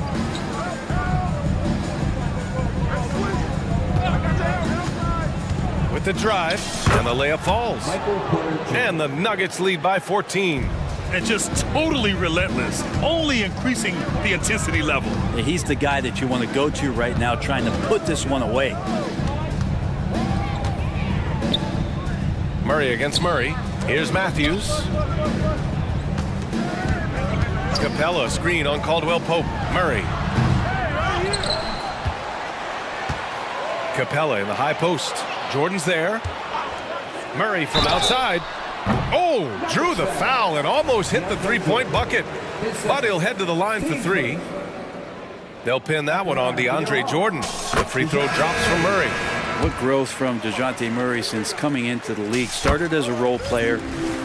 H: With the drive, and the layup falls. And the Nuggets lead by 14.
G: And just totally relentless, only increasing the intensity level.
L: Yeah, he's the guy that you want to go to right now, trying to put this one away.
H: Murray against Murray. Here's Matthews. Capella screen on Caldwell Pope. Murray. Capella in the high post. Jordan's there. Murray from outside. Oh, drew the foul and almost hit the three-point bucket. But he'll head to the line for three. They'll pin that one on DeAndre Jordan. The free throw drops from Murray.
L: What growth from DeJounte Murray since coming into the league. Started as a role player,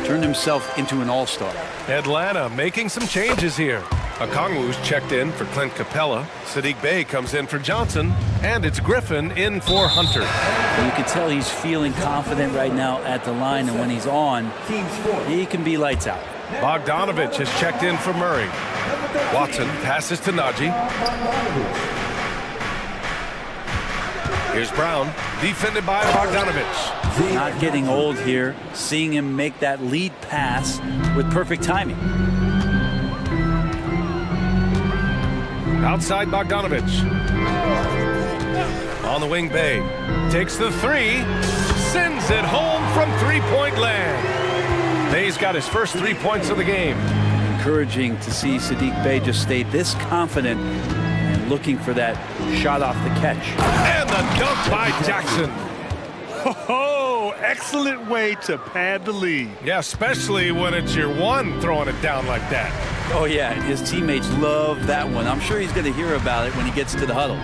L: turned himself into an all-star.
H: Atlanta making some changes here. Okongwu's checked in for Clint Capella. Sadiq Bey comes in for Johnson. And it's Griffin in for Hunter.
L: And you can tell he's feeling confident right now at the line, and when he's on, he can be lights out.
H: Bogdanovich has checked in for Murray. Watson passes to Najee. Here's Brown, defended by Bogdanovich.
L: Not getting old here, seeing him make that lead pass with perfect timing.
H: Outside Bogdanovich. On the wing, Bey. Takes the three. Sends it home from three-point land. Bey's got his first 3 points of the game.
L: Encouraging to see Sadiq Bey just stay this confident and looking for that shot off the catch.
H: And the dunk by Jackson.
G: Oh, excellent way to pad the lead.
H: Yeah, especially when it's your one throwing it down like that.
L: Oh, yeah, his teammates love that one. I'm sure he's going to hear about it when he gets to the huddle.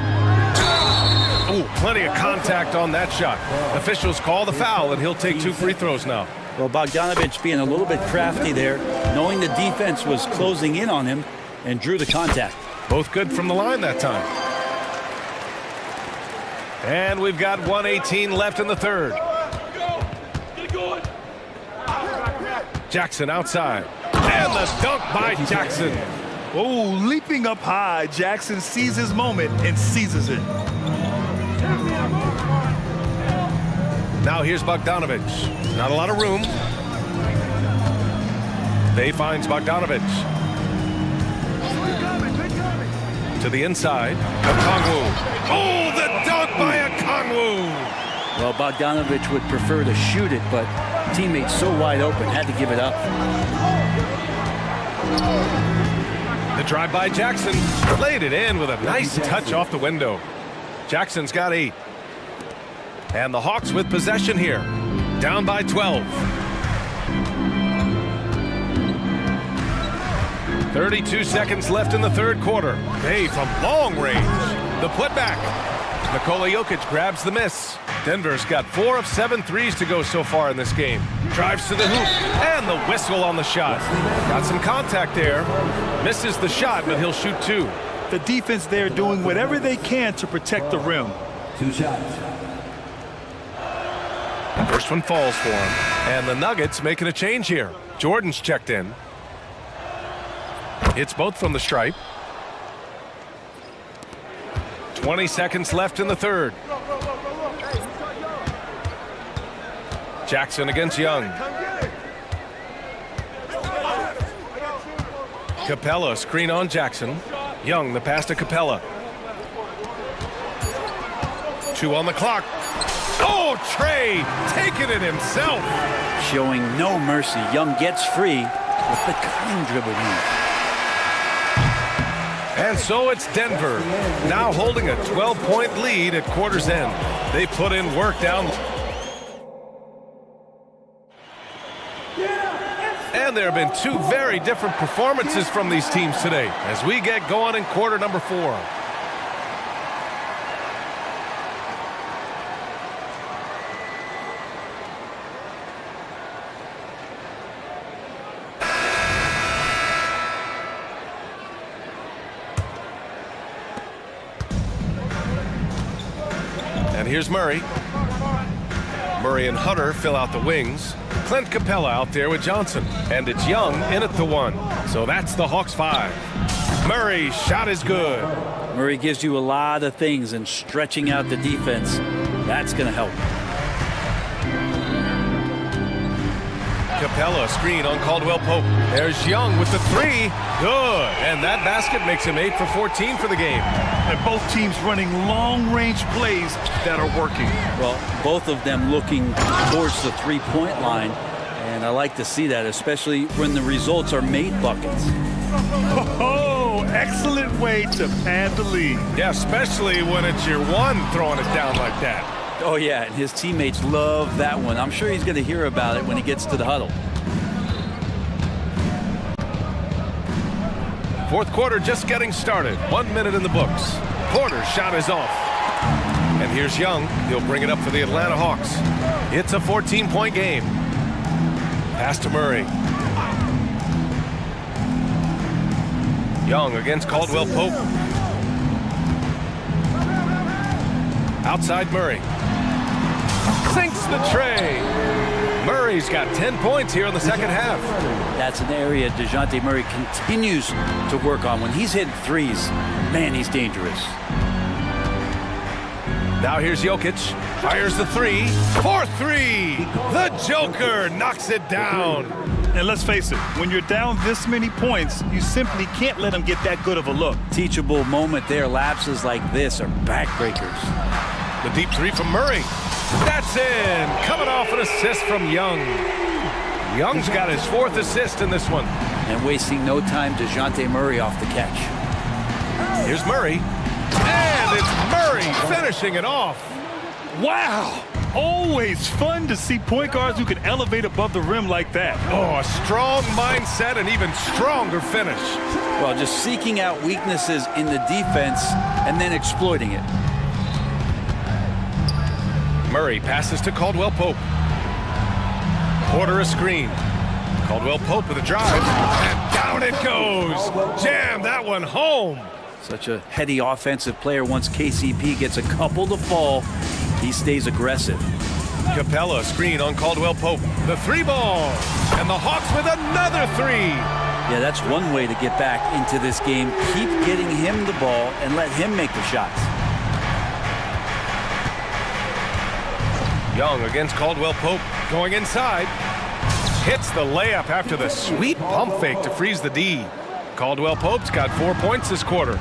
H: Ooh, plenty of contact on that shot. Officials call the foul, and he'll take 2 free throws now.
L: Well, Bogdanovich being a little bit crafty there, knowing the defense was closing in on him, and drew the contact.
H: Both good from the line that time. And we've got 1:18 left in the third. Jackson outside. And the dunk by Jackson.
G: Oh, leaping up high, Jackson sees his moment and seizes it.
H: Now here's Bogdanovich. Not a lot of room. They finds Bogdanovich. To the inside. Okongwu. Oh, the dunk by Okongwu.
L: Well, Bogdanovich would prefer to shoot it, but teammates so wide open, had to give it up.
H: The drive by Jackson. Laid it in with a nice touch off the window. Jackson's got 8. And the Hawks with possession here. Down by 12. 32 seconds left in the third quarter. Bey from long range. The putback. Nikola Jokic grabs the miss. Denver's got 4 of 7 threes to go so far in this game. Drives to the hoop. And the whistle on the shot. Got some contact there. Misses the shot, but he'll shoot 2.
G: The defense there doing whatever they can to protect the rim.
Q: 2 shots.
H: First one falls for him. And the Nuggets making a change here. Jordan's checked in. It's both from the stripe. 20 seconds left in the third. Jackson against Young. Capella screen on Jackson. Young the pass to Capella. 2 on the clock. Oh, Trey taking it himself.
L: Showing no mercy. Young gets free with the clean dribble move.
H: And so it's Denver, now holding a 12-point lead at quarter's end. They put in work down. And there have been 2 very different performances from these teams today as we get going in quarter number 4. And here's Murray. Murray and Hunter fill out the wings. Clint Capella out there with Johnson. And it's Young in at the 1. So that's the Hawks 5. Murray's shot is good.
L: Murray gives you a lot of things, and stretching out the defense, that's going to help.
H: Capella screen on Caldwell Pope. There's Young with the 3. Good. And that basket makes him 8 for 14 for the game.
J: And both teams running long-range plays that are working.
L: Well, both of them looking towards the three-point line, and I like to see that, especially when the results are made buckets.
J: Oh, excellent way to pad the lead.
H: Yeah, especially when it's your 1 throwing it down like that.
L: Oh, yeah, and his teammates love that one. I'm sure he's going to hear about it when he gets to the huddle.
H: Fourth quarter just getting started. 1 minute in the books. Porter's shot is off. And here's Young. He'll bring it up for the Atlanta Hawks. It's a 14-point game. Pass to Murray. Young against Caldwell Pope. Outside Murray. Sinks the tray. Murray's got 10 points here in the second half.
L: That's an area DeJounte Murray continues to work on. When he's hitting threes, man, he's dangerous.
H: Now here's Jokic. Fires the 3. For 3. The Joker knocks it down.
J: And let's face it, when you're down this many points, you simply can't let them get that good of a look.
L: Teachable moment there. Lapses like this are backbreakers.
H: The deep 3 from Murray. That's in. Coming off an assist from Young. Young's got his 4th assist in this one.
L: And wasting no time, DeJounte Murray off the catch.
H: Here's Murray. And it's Murray finishing it off.
J: Wow. Always fun to see point guards who can elevate above the rim like that.
H: Oh, a strong mindset and even stronger finish.
L: Well, just seeking out weaknesses in the defense and then exploiting it.
H: Murray passes to Caldwell Pope. Porter a screen. Caldwell Pope with a drive. And down it goes. Jam that one home.
L: Such a heady offensive player. Once KCP gets a couple to fall, he stays aggressive.
H: Capella screen on Caldwell Pope. The 3 ball. And the Hawks with another 3.
L: Yeah, that's one way to get back into this game. Keep getting him the ball and let him make the shots.
H: Young against Caldwell Pope. Going inside. Hits the layup after the sweet pump fake to freeze the D. Caldwell Pope's got 4 points this quarter.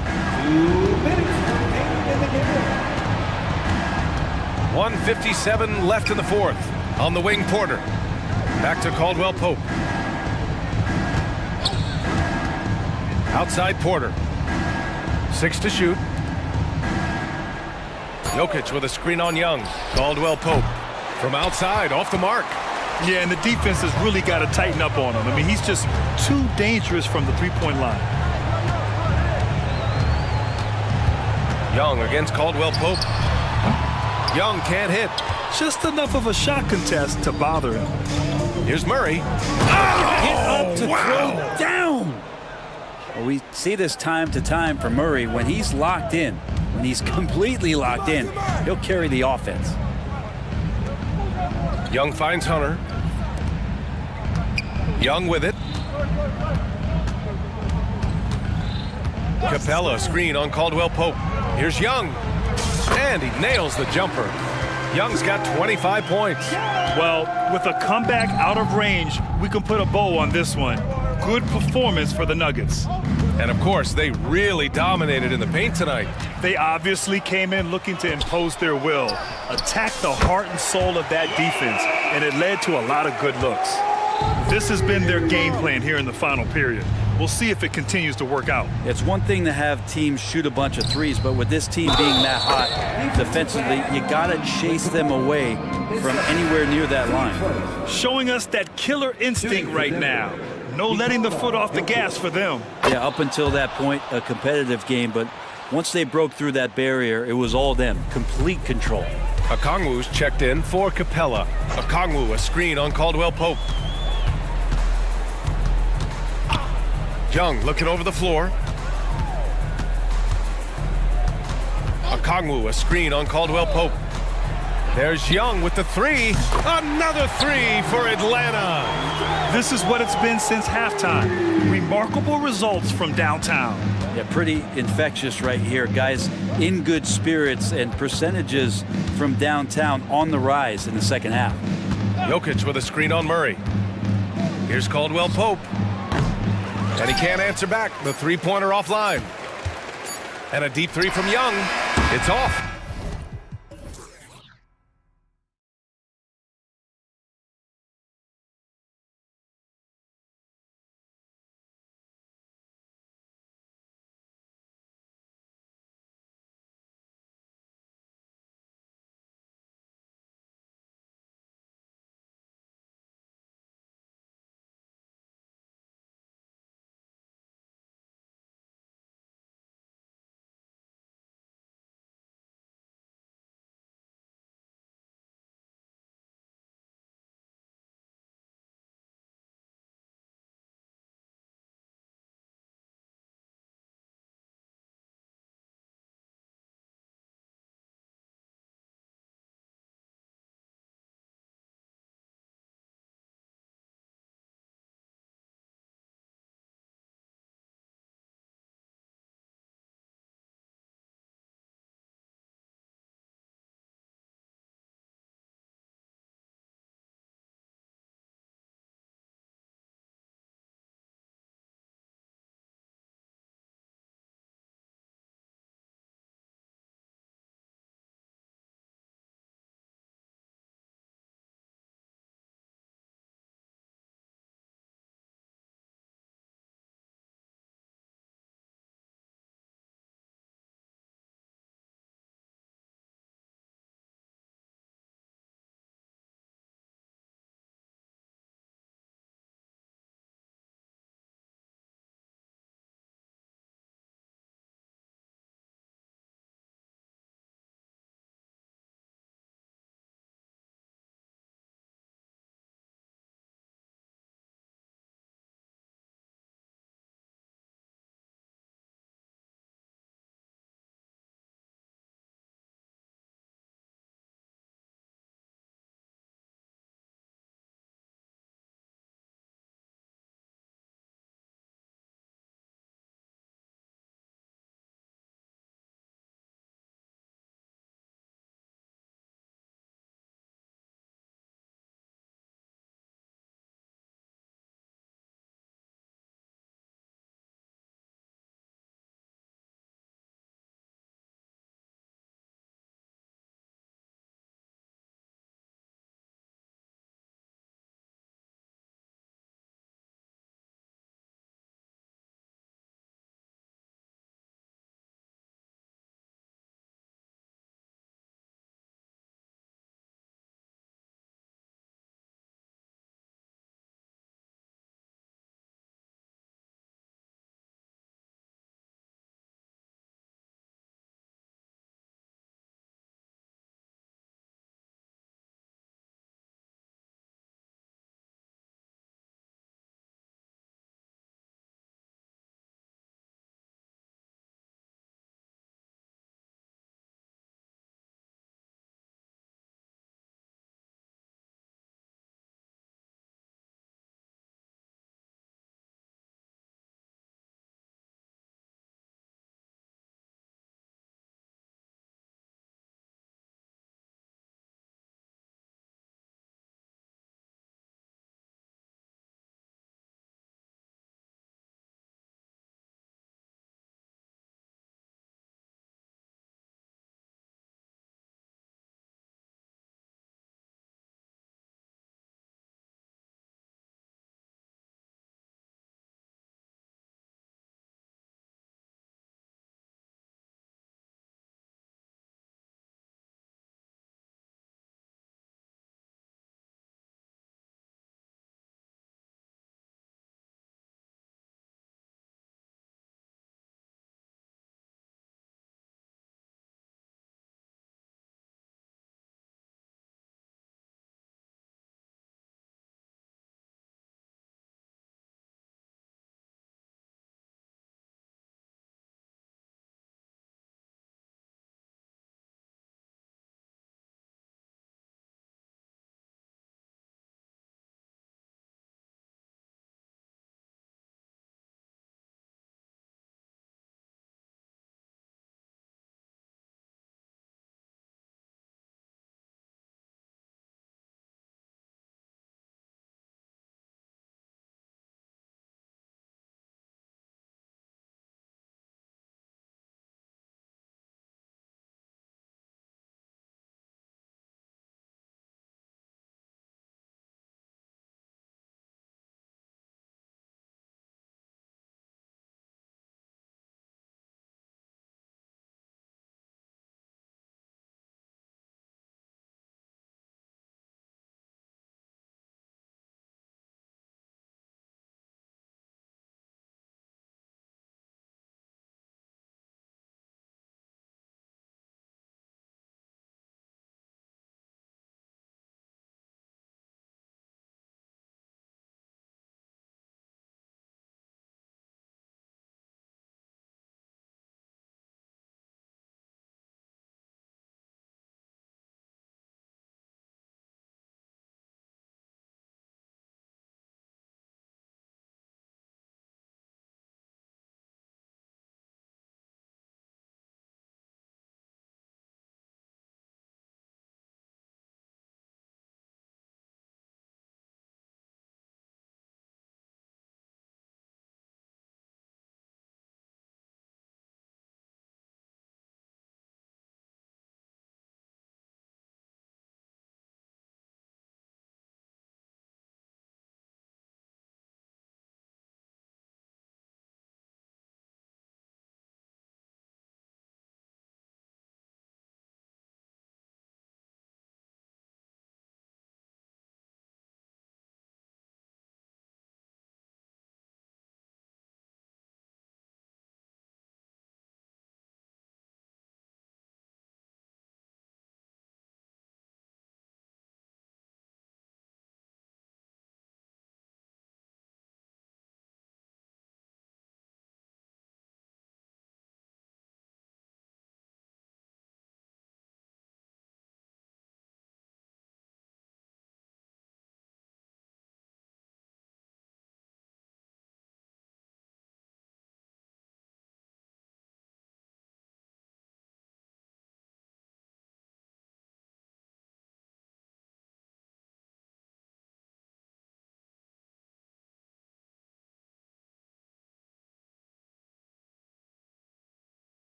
H: 1:57 left in the 4th. On the wing, Porter. Back to Caldwell Pope. Outside Porter. 6 to shoot. Jokic with a screen on Young. Caldwell Pope from outside, off the mark.
J: Yeah, and the defense has really got to tighten up on him. I mean, he's just too dangerous from the three-point line.
H: Young against Caldwell Pope. Young can't hit.
J: Just enough of a shot contest to bother him.
H: Here's Murray.
L: Get up to throw down. Well, we see this time to time for Murray. When he's locked in, when he's completely locked in, he'll carry the offense.
H: Young finds Hunter. Young with it. Capella screen on Caldwell Pope. Here's Young. And he nails the jumper. Young's got 25 points.
J: Well, with a comeback out of range, we can put a bow on this one.
G: good performance for the Nuggets.
H: And of course, they really dominated in the paint tonight.
G: They obviously came in looking to impose their will, attack the heart and soul of that defense, and it led to a lot of good looks. This has been their game plan here in the final period. We'll see if it continues to work out.
L: It's one thing to have teams shoot a bunch of threes, but with this team being that hot defensively, you gotta chase them away from anywhere near that line.
G: Showing us that killer instinct right now. No letting the foot off the gas for them.
L: Yeah, up until that point, a competitive game, but once they broke through that barrier, it was all them. Complete control.
H: Okongwu's checked in for Capella. Okongwu, a screen on Caldwell Pope. Young looking over the floor. Okongwu, a screen on Caldwell Pope. There's Young with the three. Another three for Atlanta.
G: This is what it's been since halftime. Remarkable results from downtown.
L: Yeah, pretty infectious right here. Guys in good spirits and percentages from downtown on the rise in the second half.
H: Jokic with a screen on Murray. Here's Caldwell Pope. And he can't answer back. The three-pointer offline. And a deep three from Young. It's off.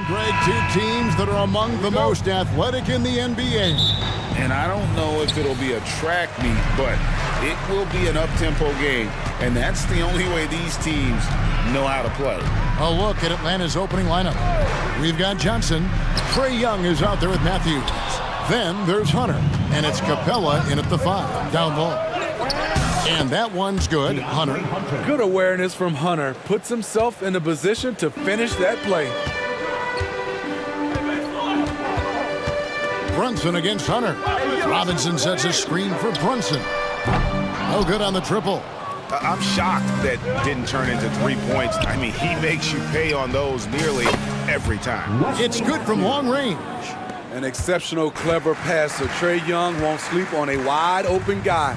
A: Greg, two teams that are among the most athletic in the NBA.
E: And I don't know if it'll be a track meet, but it will be an up-tempo game. And that's the only way these teams know how to play.
A: A look at Atlanta's opening lineup. We've got Johnson. Trae Young is out there with Matthews. Then there's Hunter, and it's Capella in at the 5, down low. And that one's good, Hunter.
M: Good awareness from Hunter. Puts himself in a position to finish that play.
A: Brunson against Hunter. Robinson sets a screen for Brunson. No good on the triple.
E: I'm shocked that didn't turn into 3 points. I mean, he makes you pay on those nearly every time.
A: It's good from long range.
M: An exceptional, clever passer. Trae Young won't sleep on a wide open guy.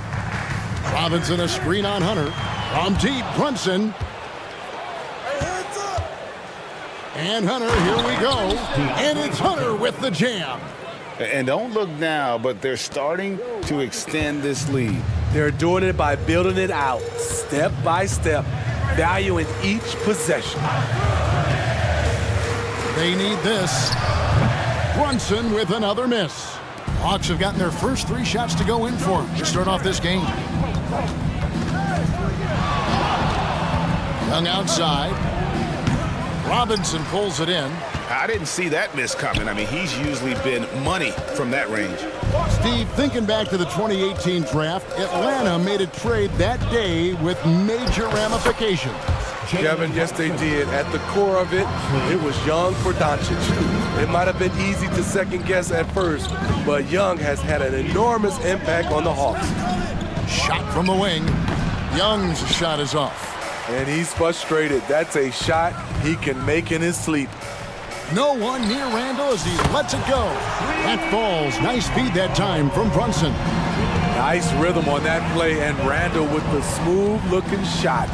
A: Robinson a screen on Hunter. From deep, Brunson. And Hunter, here we go. And it's Hunter with the jam.
E: And don't look now, but they're starting to extend this lead.
M: They're doing it by building it out, step by step, valuing each possession.
A: They need this. Brunson with another miss. Hawks have gotten their first 3 shots to go in for him to start off this game. Young outside. Robinson pulls it in.
E: I didn't see that miss coming. I mean, he's usually been money from that range.
A: Steve, thinking back to the 2018 draft, Atlanta made a trade that day with major ramifications.
M: Kevin, yes, they did. At the core of it, it was Young for Doncic. It might have been easy to second guess at first, but Young has had an enormous impact on the Hawks.
A: Shot from the wing. Young's shot is off.
M: And he's frustrated. That's a shot he can make in his sleep.
A: No one near Randall as he lets it go. That falls. Nice feed that time from Brunson.
M: Nice rhythm on that play, and Randall with the smooth-looking shot.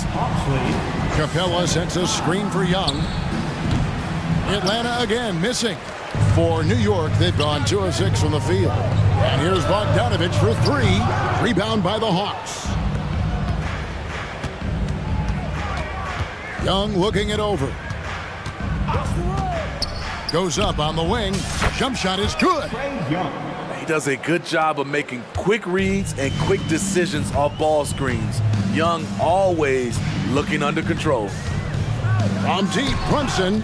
A: Capella sets a screen for Young. Atlanta again missing. For New York, they've gone 2 of 6 from the field. And here's Bogdanovich for 3. Rebound by the Hawks. Young looking it over. Goes up on the wing. Jump shot is good.
M: He does a good job of making quick reads and quick decisions off ball screens. Young always looking under control.
A: From deep, Brunson.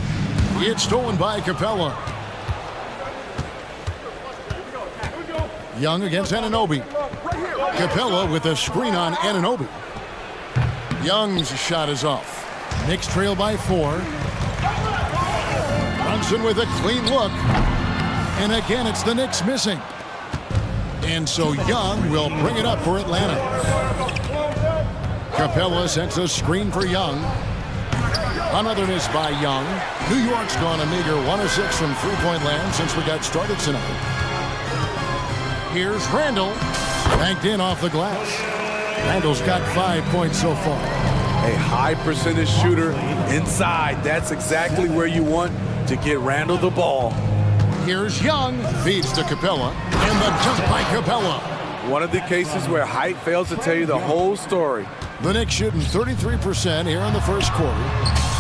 A: It's stolen by Capella. Young against Anunoby. Capella with a screen on Anunoby. Young's shot is off. Knicks trail by 4. Brunson with a clean look. And again, it's the Knicks missing. And so Young will bring it up for Atlanta. Capella sets a screen for Young. Another miss by Young. New York's gone a meager 1 of 6 from three-point land since we got started tonight. Here's Randall. Banked in off the glass. Randall's got 5 points so far.
M: A high percentage shooter inside. That's exactly where you want to get Randall the ball.
A: Here's Young. Feeds to Capella. And the jump by Capella.
M: One of the cases where height fails to tell you the whole story.
A: The Knicks shooting 33% here in the first quarter.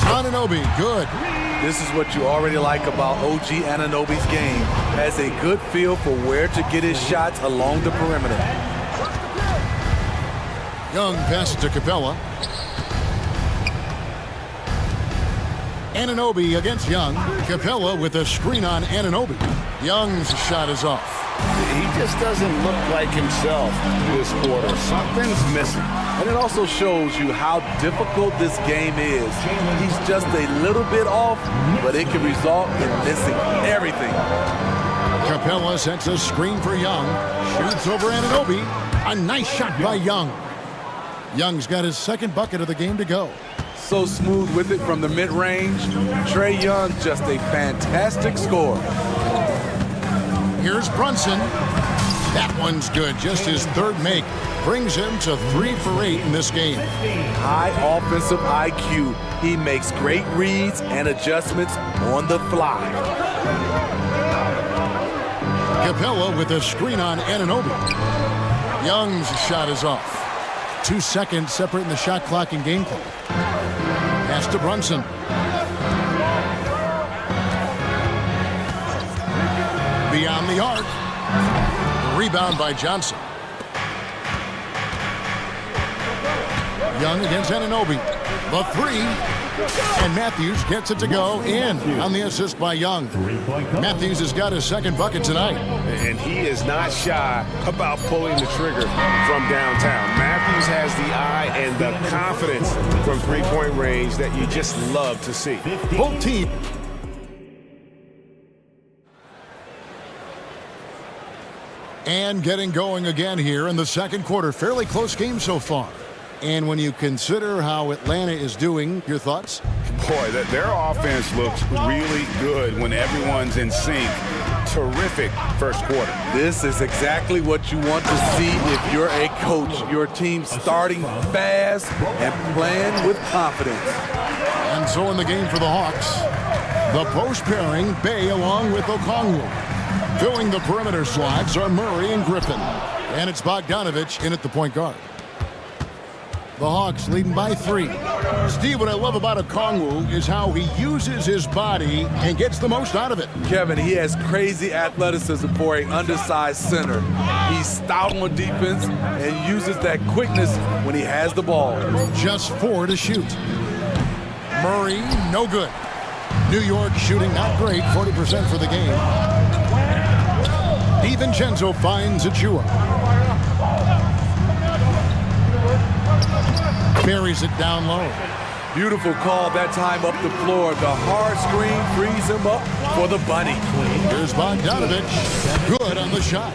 A: Anunoby, good.
M: This is what you already like about OG Anunoby's game. Has a good feel for where to get his shots along the perimeter.
A: Young passes to Capella. Anunoby against Young. Capella with a screen on Anunoby. Young's shot is off.
B: He just doesn't look like himself this quarter. Something's missing.
M: And it also shows you how difficult this game is. He's just a little bit off, but it can result in missing everything.
A: Capella sets a screen for Young. Shoots over Anunoby. A nice shot by Young. Young's got his second bucket of the game to go.
M: So smooth with it from the mid-range. Trae Young, just a fantastic scorer.
A: Here's Brunson. That one's good. Just his third make. Brings him to 3 for 8 in this game.
M: High offensive IQ. He makes great reads and adjustments on the fly.
A: Capella with a screen on Anunoby. Young's shot is off. 2 seconds separating the shot clock and game clock. Pass to Brunson. beyond the arc. Rebound by Johnson. Young against Anunoby. The three. And Matthews gets it to go in on the assist by Young. Matthews has got his second bucket tonight.
B: And he is not shy about pulling the trigger from downtown. Matthews has the eye and the confidence from three-point range that you just love to see.
A: Both teams. And getting going again here in the second quarter. Fairly close game so far. And when you consider how Atlanta is doing, your thoughts?
E: Boy, their offense looks really good when everyone's in sync. Terrific first quarter.
M: This is exactly what you want to see if you're a coach. Your team starting fast and playing with confidence.
A: And so in the game for the Hawks, the post pairing, Bay along with Okongwu. Filling the perimeter slots are Murray and Griffin. And it's Bogdanovich in at the point guard. The Hawks leading by 3. Steve, what I love about Okongwu is how he uses his body and gets the most out of it.
M: Kevin, he has crazy athleticism for an undersized center. He's stout on defense and uses that quickness when he has the ball.
A: Just 4 to shoot. Murray, no good. New York shooting not great, 40% for the game. DiVincenzo finds Achua. Buries it down low.
M: Beautiful call that time up the floor. The hard screen frees him up for the bunny.
A: Here's Bogdanovich. Good on the shot.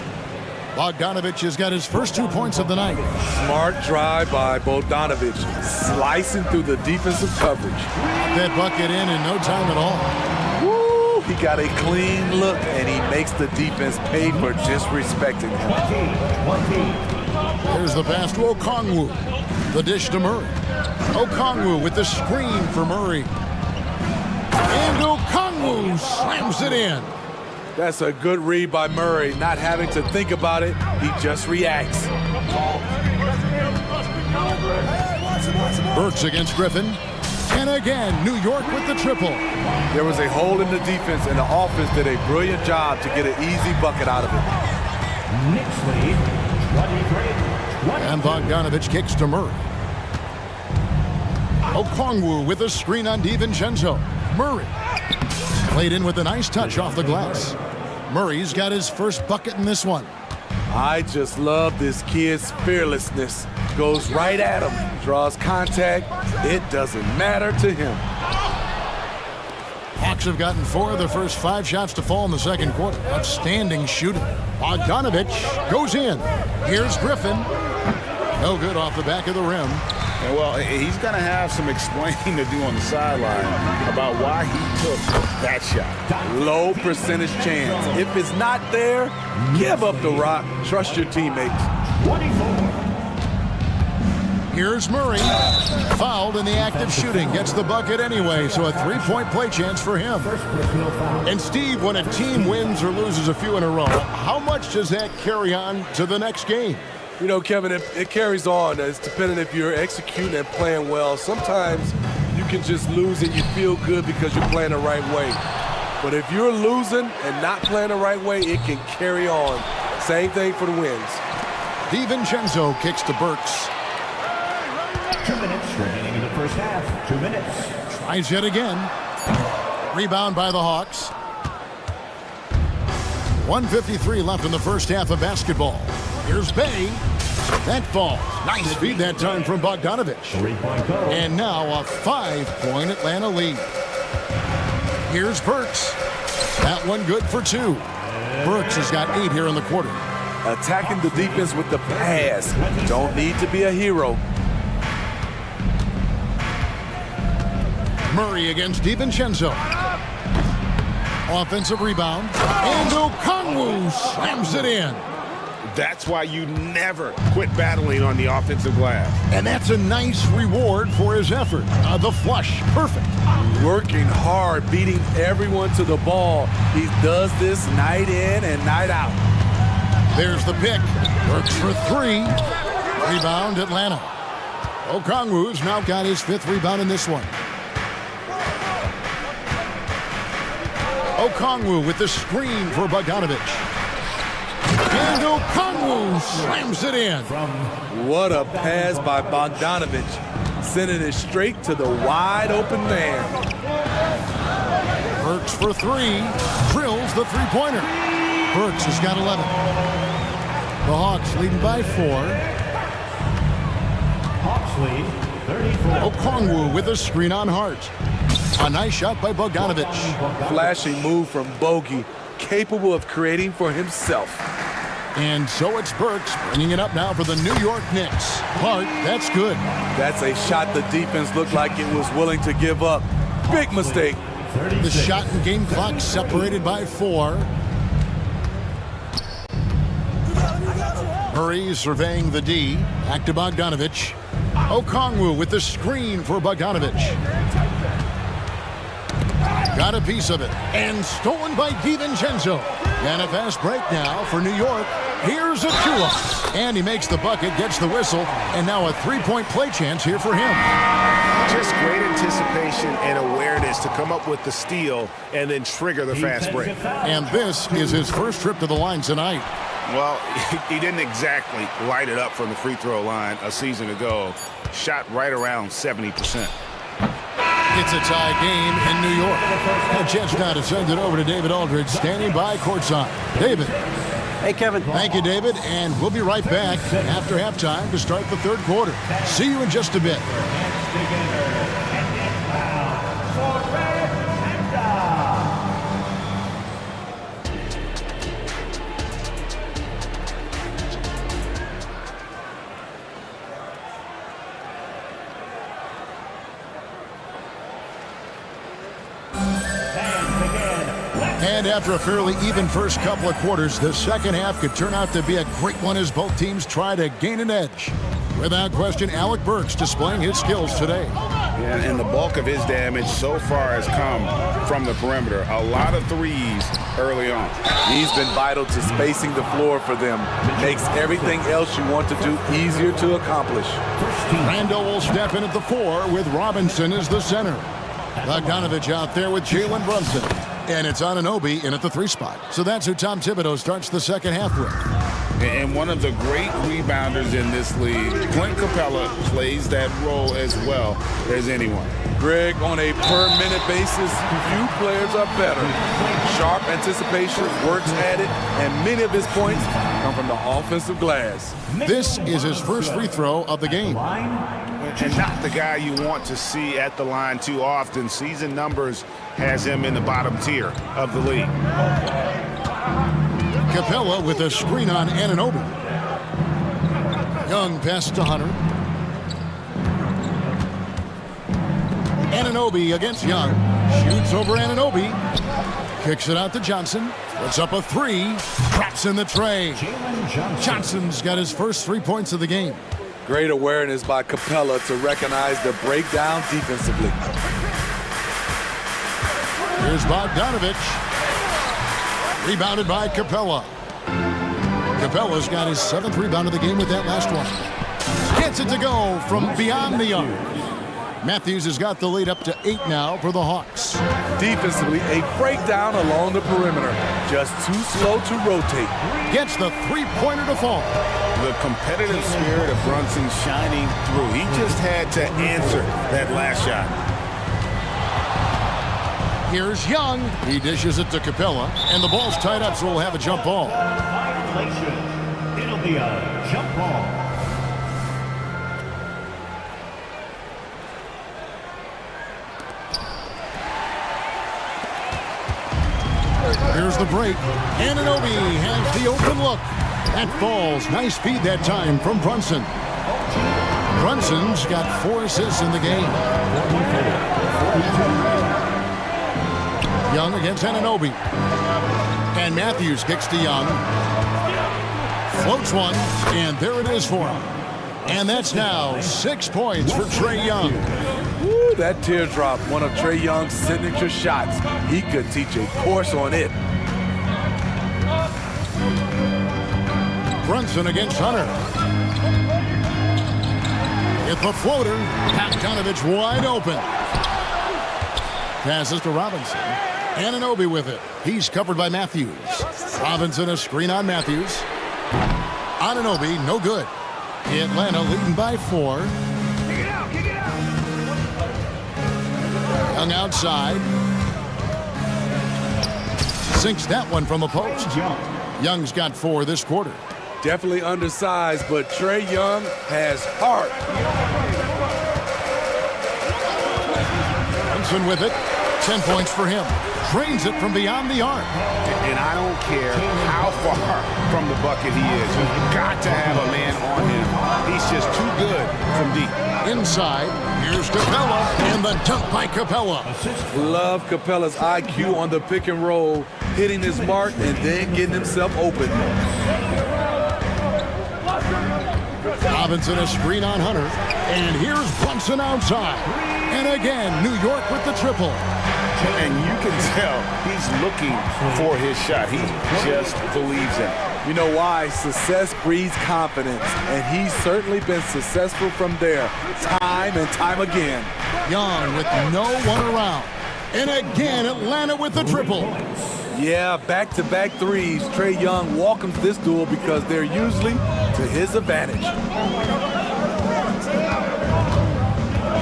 A: Bogdanovich has got his first 2 points of the night.
M: Smart drive by Bogdanovich, slicing through the defensive coverage.
A: Got that bucket in no time at all.
M: Woo! He got a clean look, and he makes the defense pay for disrespecting him.
A: Here's the pass to Okongwu. The dish to Murray. Okongwu with the screen for Murray. And Okongwu slams it in.
M: That's a good read by Murray. Not having to think about it, he just reacts.
A: Burks against Griffin. And again, New York with the triple.
M: There was a hole in the defense, and the offense did a brilliant job to get an easy bucket out of it.
D: Knicks lead, 23.
A: And Bogdanovich kicks to Murray. Okongwu with a screen on DiVincenzo. Murray played in with a nice touch off the glass. Murray's got his first bucket in this one.
M: I just love this kid's fearlessness. Goes right at him, draws contact. It doesn't matter to him.
A: Hawks have gotten 4 of the first 5 shots to fall in the second quarter. Outstanding shooting. Bogdanovich goes in. Here's Griffin. No good off the back of the rim.
E: And well, he's going to have some explaining to do on the sideline about why he took that shot.
M: Low percentage chance. If it's not there, give up the rock. Trust your teammates.
D: 24.
A: Here's Murray. Fouled in the act of shooting. Gets the bucket anyway, so a 3-point play chance for him. And Steve, when a team wins or loses a few in a row, how much does that carry on to the next game?
M: You know, Kevin, it carries on. It's depending if you're executing and playing well. Sometimes you can just lose and you feel good because you're playing the right way. But if you're losing and not playing the right way, it can carry on. Same thing for the wins.
A: DiVincenzo kicks to Burks.
D: 2 minutes remaining in the first half. 2 minutes.
A: Tries yet again. Rebound by the Hawks. 1:53 left in the first half of basketball. Here's Bay. That falls. Nice feed that time from Bogdanovich. And now a 5-point Atlanta lead. Here's Burks. That one good for 2. Burks has got 8 here in the quarter.
M: Attacking the defense with the pass. Don't need to be a hero.
A: Murray against DiVincenzo. Offensive rebound. And Okongwu slams it in.
B: That's why you never quit battling on the offensive glass.
A: And that's a nice reward for his effort. The flush, perfect.
M: Working hard, beating everyone to the ball. He does this night in and night out.
A: There's the pick. Works for 3. Rebound, Atlanta. Okongwu's now got his 5th rebound in this one. Okongwu with the screen for Bogdanovic. And Okongwu slams it in.
M: What a pass by Bogdanovic, sending it straight to the wide open man.
A: Burks for three, drills the three-pointer. Burks has got 11. The Hawks leading by 4.
D: Hawks lead 34.
A: Okongwu with a screen on Hart. A nice shot by Bogdanovic.
M: Flashing move from Bogey, capable of creating for himself.
A: And so it's Burks bringing it up now for the New York Knicks. Hart, that's good.
M: That's a shot the defense looked like it was willing to give up. Big mistake.
A: The shot and game clock separated by 4. Murray surveying the D. Back to Bogdanovic. Okongwu with the screen for Bogdanovic. Got a piece of it. And stolen by DiVincenzo. And a fast break now for New York. Here's Achua. And he makes the bucket, gets the whistle, and now a three-point play chance here for him.
B: Just great anticipation and awareness to come up with the steal and then trigger the fast break.
A: And this is his first trip to the line tonight.
E: Well, he didn't exactly light it up from the free throw line a season ago. Shot right around 70%.
A: It's a tie game in New York. The Jets now to send it over to David Aldridge, standing by courtside. David.
F: Hey, Kevin.
A: Thank you, David. And we'll be right back after halftime to start the third quarter. See you in just a bit. And after a fairly even first couple of quarters, the second half could turn out to be a great one as both teams try to gain an edge. Without question, Alec Burks displaying his skills today.
E: Yeah, and the bulk of his damage so far has come from the perimeter. A lot of threes early on.
M: He's been vital to spacing the floor for them. Makes everything else you want to do easier to accomplish.
A: Randall will step in at the 4 with Robinson as the center. Bogdanovic out there with Jalen Brunson. And it's Anunoby in at the 3 spot. So that's who Tom Thibodeau starts the second half with.
E: And one of the great rebounders in this league, Clint Capella, plays that role as well as anyone.
M: Greg, on a per-minute basis, few players are better. Sharp anticipation, works at it, and many of his points come from the offensive glass.
A: This is his first free throw of the game.
E: And not the guy you want to see at the line too often. Season numbers has him in the bottom tier of the league.
A: Capella with a screen on Anunoby. Young passes to Hunter. Anunoby against Young. Shoots over Anunoby. Kicks it out to Johnson. Puts up a 3. Traps in the tray. Johnson's got his first 3 points of the game.
M: Great awareness by Capella to recognize the breakdown defensively.
A: Here's Bogdanovic. Rebounded by Capella. Capella's got his 7th rebound of the game with that last one. Gets it to go from beyond the arc. Matthews has got the lead up to 8 now for the Hawks.
M: Defensively, a breakdown along the perimeter. Just too slow to rotate.
A: Gets the three-pointer to fall.
B: The competitive spirit of Brunson shining through. He just had to answer that last shot.
A: Here's Young. He dishes it to Capella, and the ball's tied up, so we'll have a jump ball.
D: It'll be a jump ball.
A: Here's the break. Anunoby has the open look. That falls. Nice feed that time from Brunson. Brunson's got 4 assists in the game. Young against Anunoby. And Matthews kicks to Young. Floats one, and there it is for him. And that's now 6 points for Trae Young.
M: Woo, that teardrop, one of Trae Young's signature shots. He could teach a course on it.
A: Brunson against Hunter. Hit the floater. Bogdanovic wide open. Passes to Robinson. Anunoby with it. He's covered by Matthews. Robinson a screen on Matthews. Anunoby, no good. Atlanta leading by 4. Young outside. Sinks that one from the post. Young's got 4 this quarter.
M: Definitely undersized, but Trae Young has heart.
A: Brunson with it. 10 points for him. Drains it from beyond the arc.
E: And I don't care how far from the bucket he is. You've got to have a man on him. He's just too good from deep.
A: Inside, here's Capella, and the dunk by Capella.
M: Love Capella's IQ on the pick and roll, hitting his mark and then getting himself open.
A: Robinson a screen on Hunter, and here's Brunson outside. And again, New York with the triple.
E: And you can tell he's looking for his shot. He just believes in it.
M: You know why? Success breeds confidence, and he's certainly been successful from there, time and time again.
A: Young with no one around. And again, Atlanta with the triple.
M: Yeah, back-to-back threes. Trae Young welcomes this duel because they're usually to his advantage.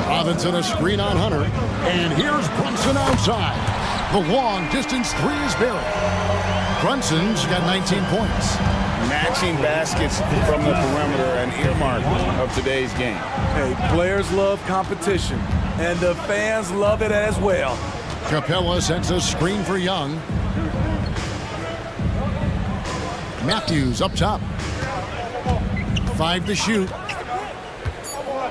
A: Robinson a screen on Hunter, and here's Brunson outside. The long distance 3 is buried. Brunson's got 19 points.
E: Matching baskets from the perimeter, an earmark of today's game.
M: Hey, players love competition, and the fans love it as well.
A: Capella sends a screen for Young. Matthews up top. 5 to shoot.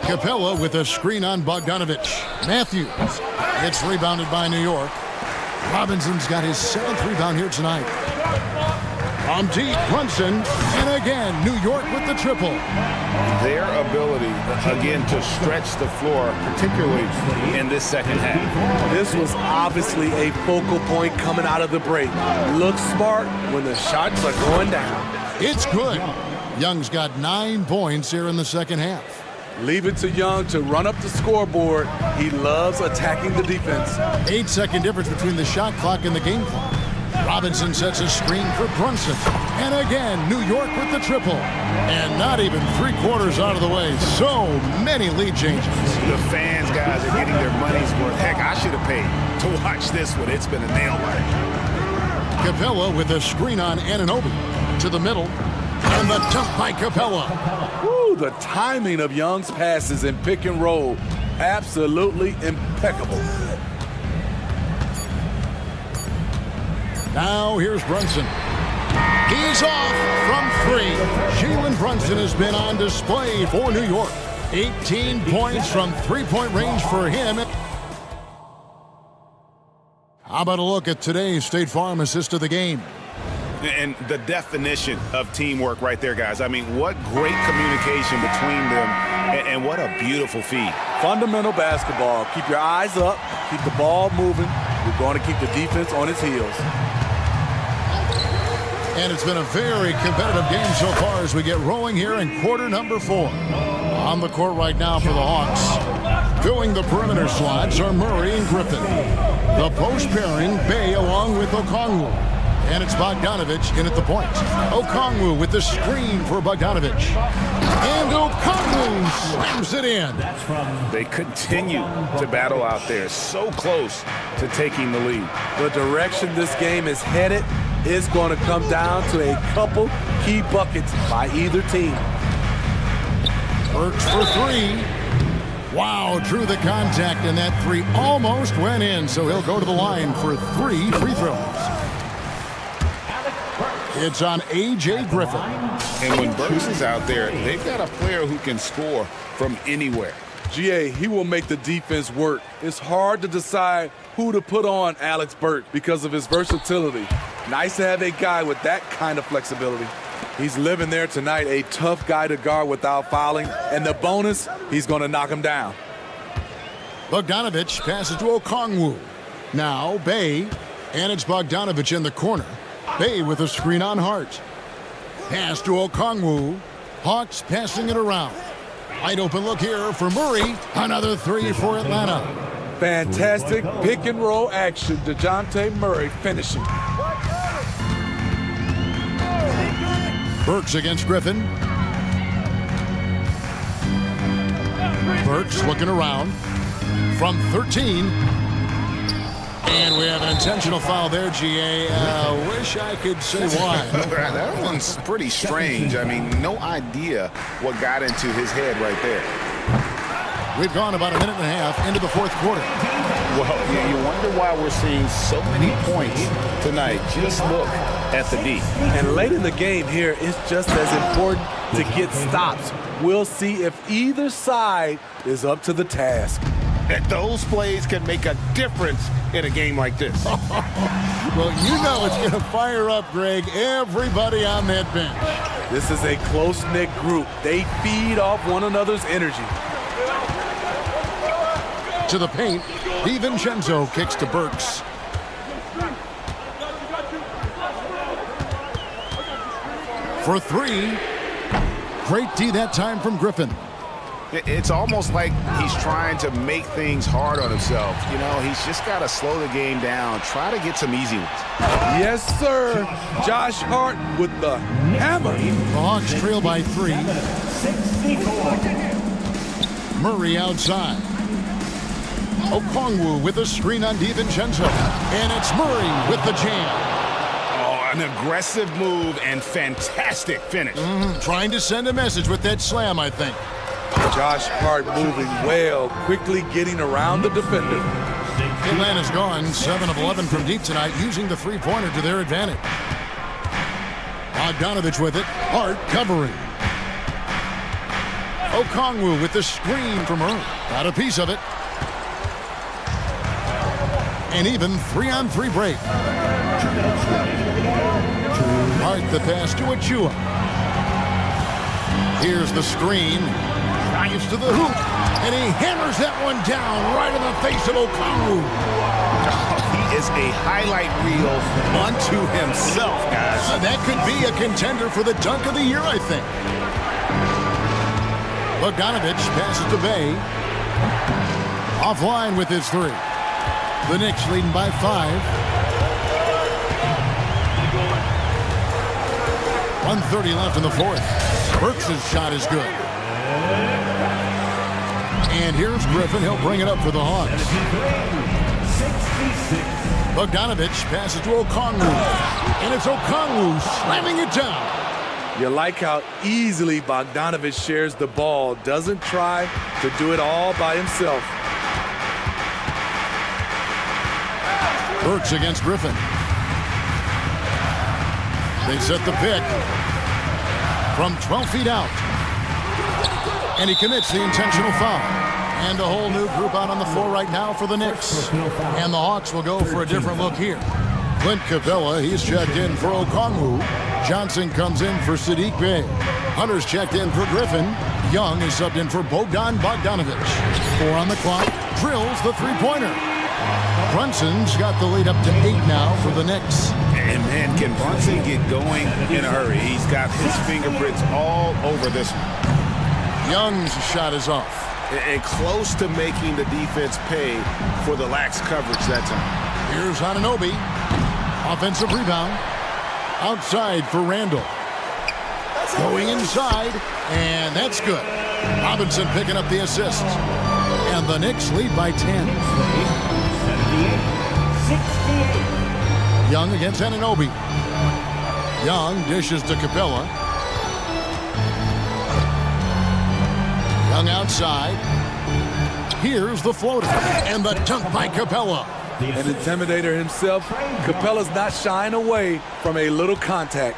A: Capella with a screen on Bogdanovich. Matthews. It's rebounded by New York. Robinson's got his 7th rebound here tonight. From deep, Brunson, and again, New York with the triple.
E: Their ability, again, to stretch the floor, particularly in this second half.
M: This was obviously a focal point coming out of the break. Looks smart when the shots are going down.
A: It's good. Young's got 9 points here in the second half.
M: Leave it to Young to run up the scoreboard. He loves attacking the defense.
A: 8-second difference between the shot clock and the game clock. Robinson sets a screen for Brunson. And again, New York with the triple. And not even 3/4 out of the way. So many lead changes.
E: The fans, guys, are getting their money's worth. Heck, I should have paid to watch this one. It's been a nail biter.
A: Capella with a screen on Anunoby. To the middle. And the dunk by Capella.
M: Woo, the timing of Young's passes in pick and roll. Absolutely impeccable.
A: Now here's Brunson. He's off from 3. Jalen Brunson has been on display for New York. 18 points from 3-point range for him. How about a look at today's State Farm assist of the game?
E: And the definition of teamwork right there, guys. I mean, what great communication between them, and what a beautiful feed.
M: Fundamental basketball. Keep your eyes up. Keep the ball moving. We're going to keep the defense on its heels.
A: And it's been a very competitive game so far as we get rolling here in quarter number 4. On the court right now for the Hawks. Filling the perimeter slots are Murray and Griffin. The post pairing, Bay along with Okongwu. And it's Bogdanovich in at the point. Okongwu with the screen for Bogdanovich. And Okongwu slams it in.
E: They continue to battle out there, so close to taking the lead.
M: The direction this game is headed is going to come down to a couple key buckets by either team.
A: Burks for 3. Wow, drew the contact, and that 3 almost went in, so he'll go to the line for 3 free throws. It's on A.J. Griffin.
E: And when Burks is out there, they've got a player who can score from anywhere.
M: GA, he will make the defense work. It's hard to decide who to put on Alex Burke because of his versatility. Nice to have a guy with that kind of flexibility. He's living there tonight, a tough guy to guard without fouling. And the bonus, he's going to knock him down.
A: Bogdanovich passes to Okongwu. Now Bay, and it's Bogdanovich in the corner. Bay with a screen on Hart. Pass to Okongwu. Hawks passing it around. Wide open look here for Murray. Another 3 for Atlanta.
M: Fantastic pick and roll action. DeJounte Murray finishing.
A: Burks against Griffin. Burks looking around from 13. And we have an intentional foul there, GA. Wish I could say why.
E: That one's pretty strange. I mean, no idea what got into his head right there.
A: We've gone about a minute and a half into the fourth quarter.
E: Well, you wonder why we're seeing so many points tonight. Just look at the D.
J: And late in the game here, it's just as important to get stops. We'll see if either side is up to the task.
B: That those plays can make a difference in a game like this.
A: Well, you know it's going to fire up, Greg, everybody on that bench.
J: This is a close-knit group. They feed off one another's energy.
A: To the paint, DiVincenzo kicks to Burks. For three. Great D that time from Griffin.
E: It's almost like he's trying to make things hard on himself. You know, he's just got to slow the game down, try to get some easy ones.
M: Yes, sir. Josh Hart with the hammer.
A: The Hawks trail by 3. Murray outside. Okongwu with a screen on DiVincenzo. And it's Murray with the jam.
E: An aggressive move and fantastic finish.
A: Trying to send a message with that slam, I think.
M: Josh Hart moving well, quickly getting around the defender.
A: Atlanta's gone 7 of 11 from deep tonight, using the three-pointer to their advantage. Bogdanovich with it. Hart covering. Okongwu with the screen from Murray. Got a piece of it. An even 3-on-3 break. Hart the pass to Achua. Here's the screen. Drives to the hoop. And he hammers that one down right in the face of Okongwu.
E: He is a highlight reel unto himself, guys.
A: That could be a contender for the dunk of the year, I think. Bogdanovich passes to Bay. Offline with his 3. The Knicks leading by 5. 1:30 left in the fourth. Burks' shot is good. And here's Griffin. He'll bring it up for the Hawks. Bogdanovich passes to Okongwu. And it's Okongwu slamming it down.
J: You like how easily Bogdanovich shares the ball. Doesn't try to do it all by himself.
A: Burks against Griffin. They set the pick from 12 feet out. And he commits the intentional foul. And a whole new group out on the floor right now for the Knicks. And the Hawks will go for a different look here. Clint Capella, he's checked in for Okongwu. Johnson comes in for Sadiq Bey. Hunter's checked in for Griffin. Young is subbed in for Bogdanovich. 4 on the clock. Drills the three-pointer. Brunson's got the lead up to 8 now for the Knicks.
E: And man, can Brunson get going in a hurry? He's got his fingerprints all over this one.
A: Young's shot is off.
B: And close to making the defense pay for the lax coverage that time.
A: Here's Anunoby. Offensive rebound. Outside for Randall. Going inside, and that's good. Robinson picking up the assist. And the Knicks lead by 10.
Q: 68.
A: Young against Anunoby. Young dishes to Capella. Young outside. Here's the floater. And the dunk by Capella.
M: An intimidator himself, Capella's not shying away from a little contact.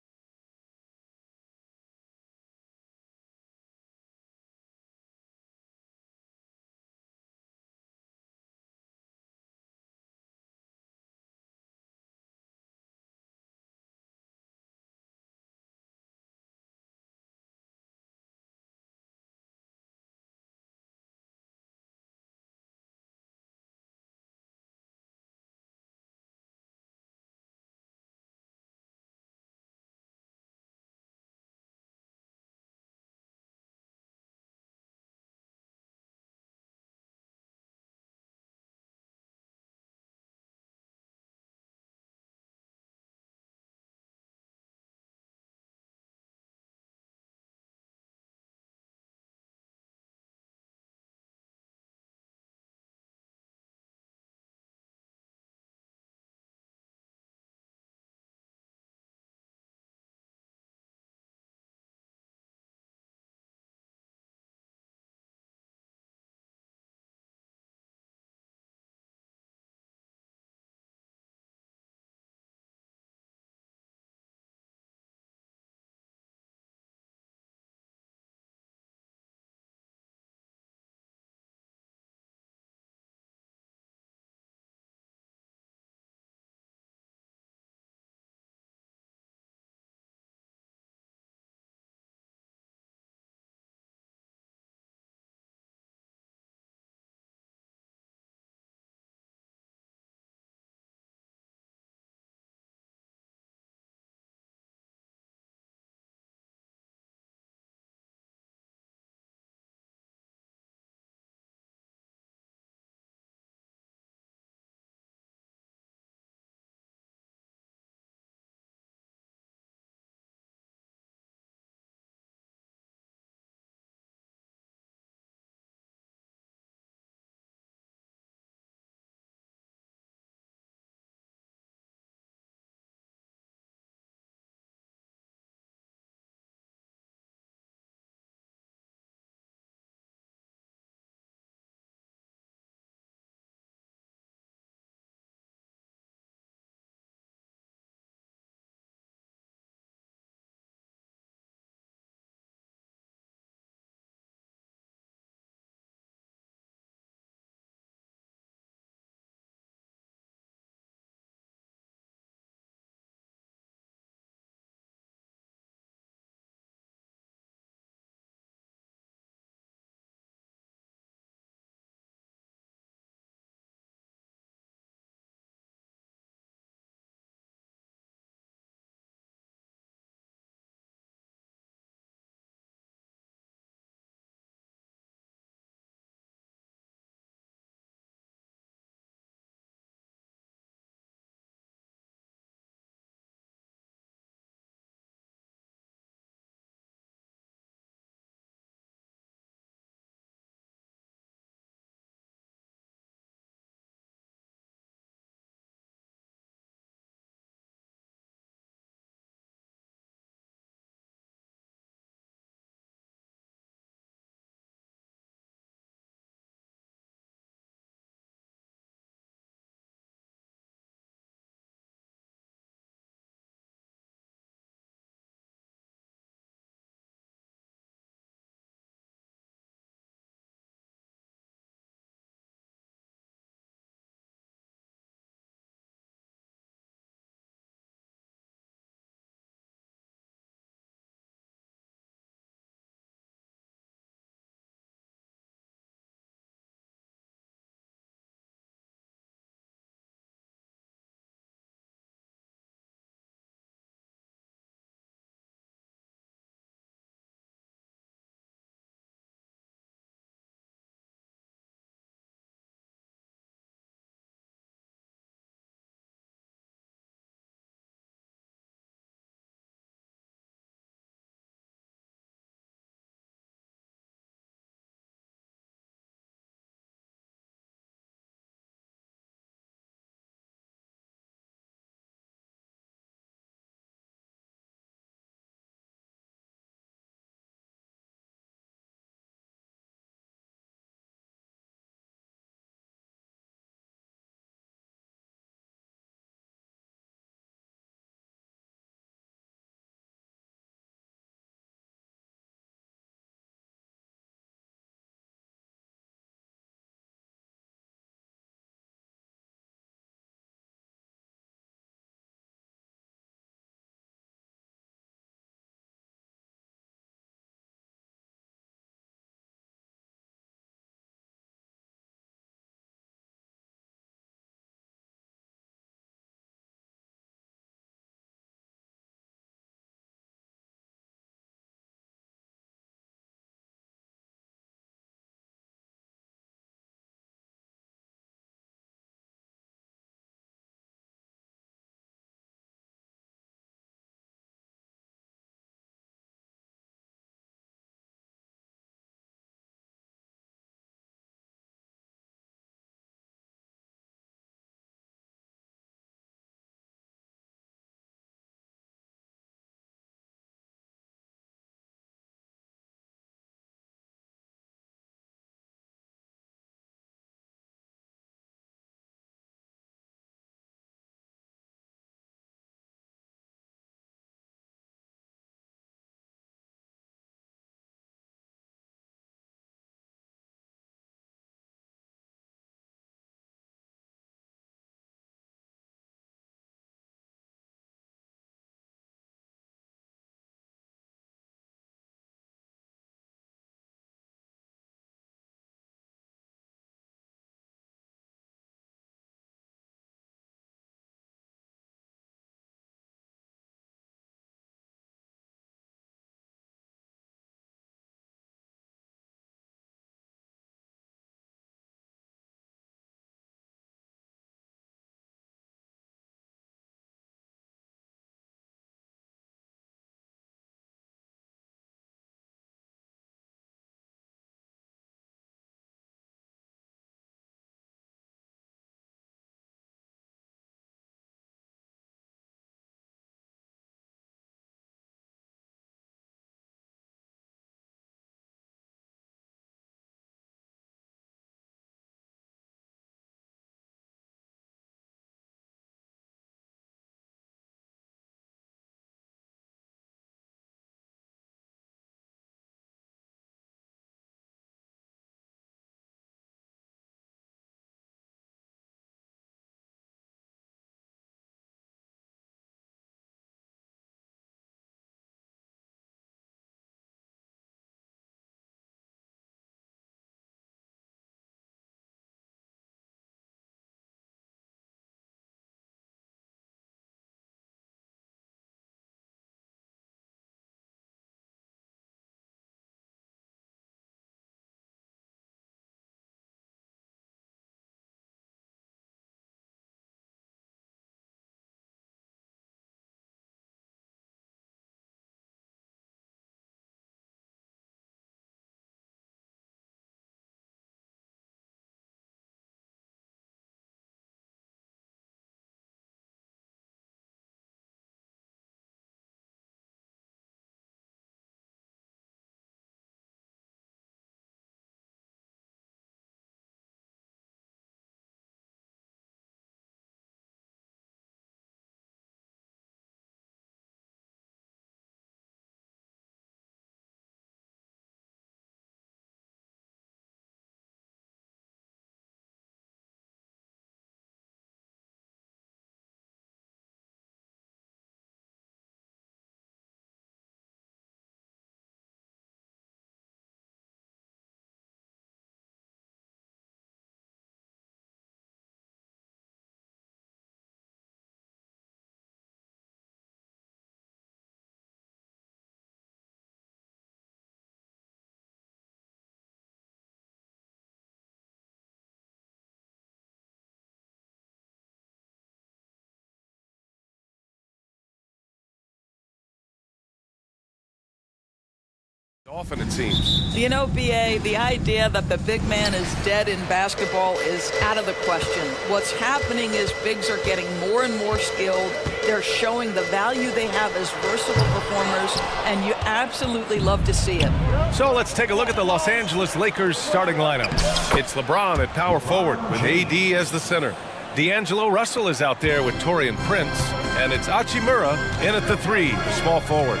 H: Often it seems.
C: You know, BA, the idea that the big man is dead in basketball is out of the question. What's happening is bigs are getting more and more skilled. They're showing the value they have as versatile performers, and you absolutely love to see it.
H: So let's take a look at the Los Angeles Lakers starting lineup. It's LeBron at power forward with AD as the center. D'Angelo Russell is out there with Taurean Prince, and it's Hachimura in at the 3, small forward.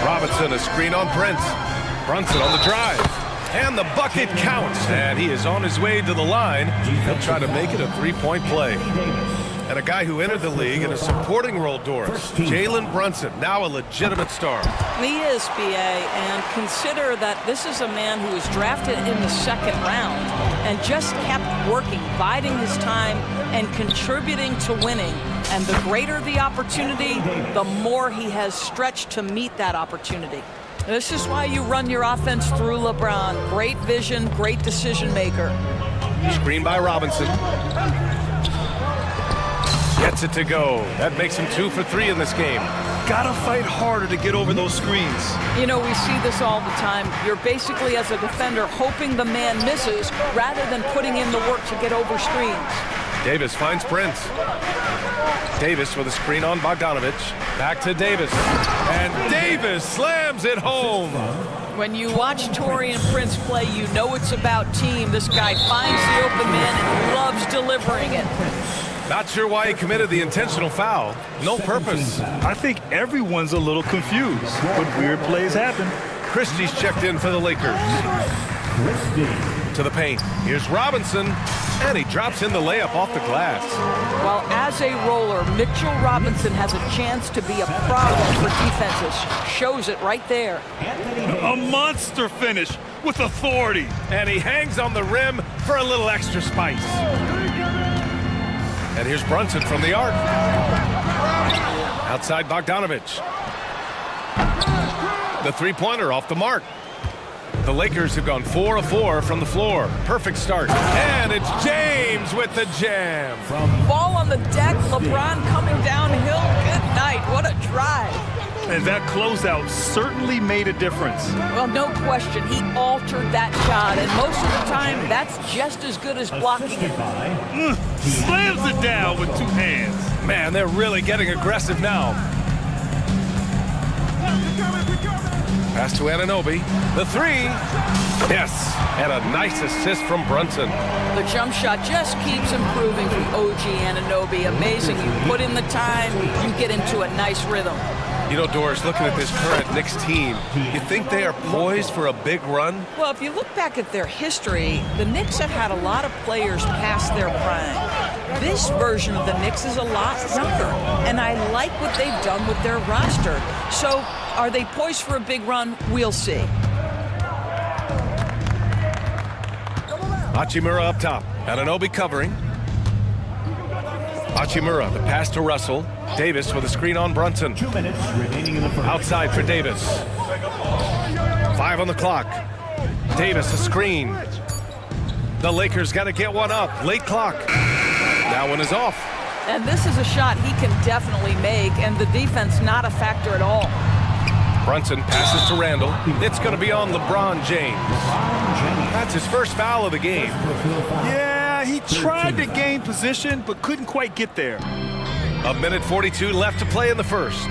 H: Robinson, a screen on Prince. Brunson on the drive. And the bucket counts. And he is on his way to the line. He'll try to make it a three-point play. And a guy who entered the league in a supporting role, Doris. Jalen Brunson, now a legitimate star.
C: He is, BA, and consider that this is a man who was drafted in the second round and just kept working, biding his time, and contributing to winning. And the greater the opportunity, the more he has stretched to meet that opportunity. This is why you run your offense through LeBron. Great vision, great decision maker.
H: Screen by Robinson. Gets it to go. That makes him 2 for 3 in this game.
J: Gotta fight harder to get over those screens.
C: You know, we see this all the time. You're basically, as a defender, hoping the man misses rather than putting in the work to get over screens.
H: Davis finds Prince. Davis with a screen on Bogdanovich. Back to Davis. And Davis slams it home.
C: When you watch Taurean Prince play, you know it's about team. This guy finds the open man and loves delivering it.
H: Not sure why he committed the intentional foul. No purpose.
J: I think everyone's a little confused, but weird plays happen.
H: Christie's checked in for the Lakers. To the paint. Here's Robinson, and he drops in the layup off the glass.
C: Well, as a roller, Mitchell Robinson has a chance to be a problem for defenses. Shows it right there.
J: A monster finish with authority.
H: And he hangs on the rim for a little extra spice. And here's Brunson from the arc. Outside Bogdanovich. The three-pointer off the mark. The Lakers have gone 4 of 4 from the floor. Perfect start. And it's James with the jam.
C: Ball on the deck, LeBron coming downhill. Good night. What a drive.
J: And that closeout certainly made a difference.
C: Well, no question. He altered that shot, and most of the time, that's just as good as blocking it.
J: Slams it down with 2 hands.
H: Man, they're really getting aggressive now. Pass to Anunoby. The 3. Yes. And a nice assist from Brunson.
C: The jump shot just keeps improving from OG Anunoby. Amazing. You put in the time, you get into a nice rhythm.
H: You know, Doris, looking at this current Knicks team, you think they are poised for a big run?
C: Well, if you look back at their history, the Knicks have had a lot of players past their prime. This version of the Knicks is a lot younger, and I like what they've done with their roster. So, are they poised for a big run? We'll see.
H: Hachimura up top. Anunoby covering. Hachimura, the pass to Russell. Davis with a screen on Brunson.
D: 2 minutes remaining in the first.
H: Outside for Davis. 5 on the clock. Davis, a screen. The Lakers got to get one up. Late clock. That one is off.
C: And this is a shot he can definitely make, and the defense not a factor at all.
H: Brunson passes to Randall. It's going to be on LeBron James. That's his first foul of the game.
J: Yeah, he tried to gain position, but couldn't quite get there.
H: A minute 42 left to play in the first.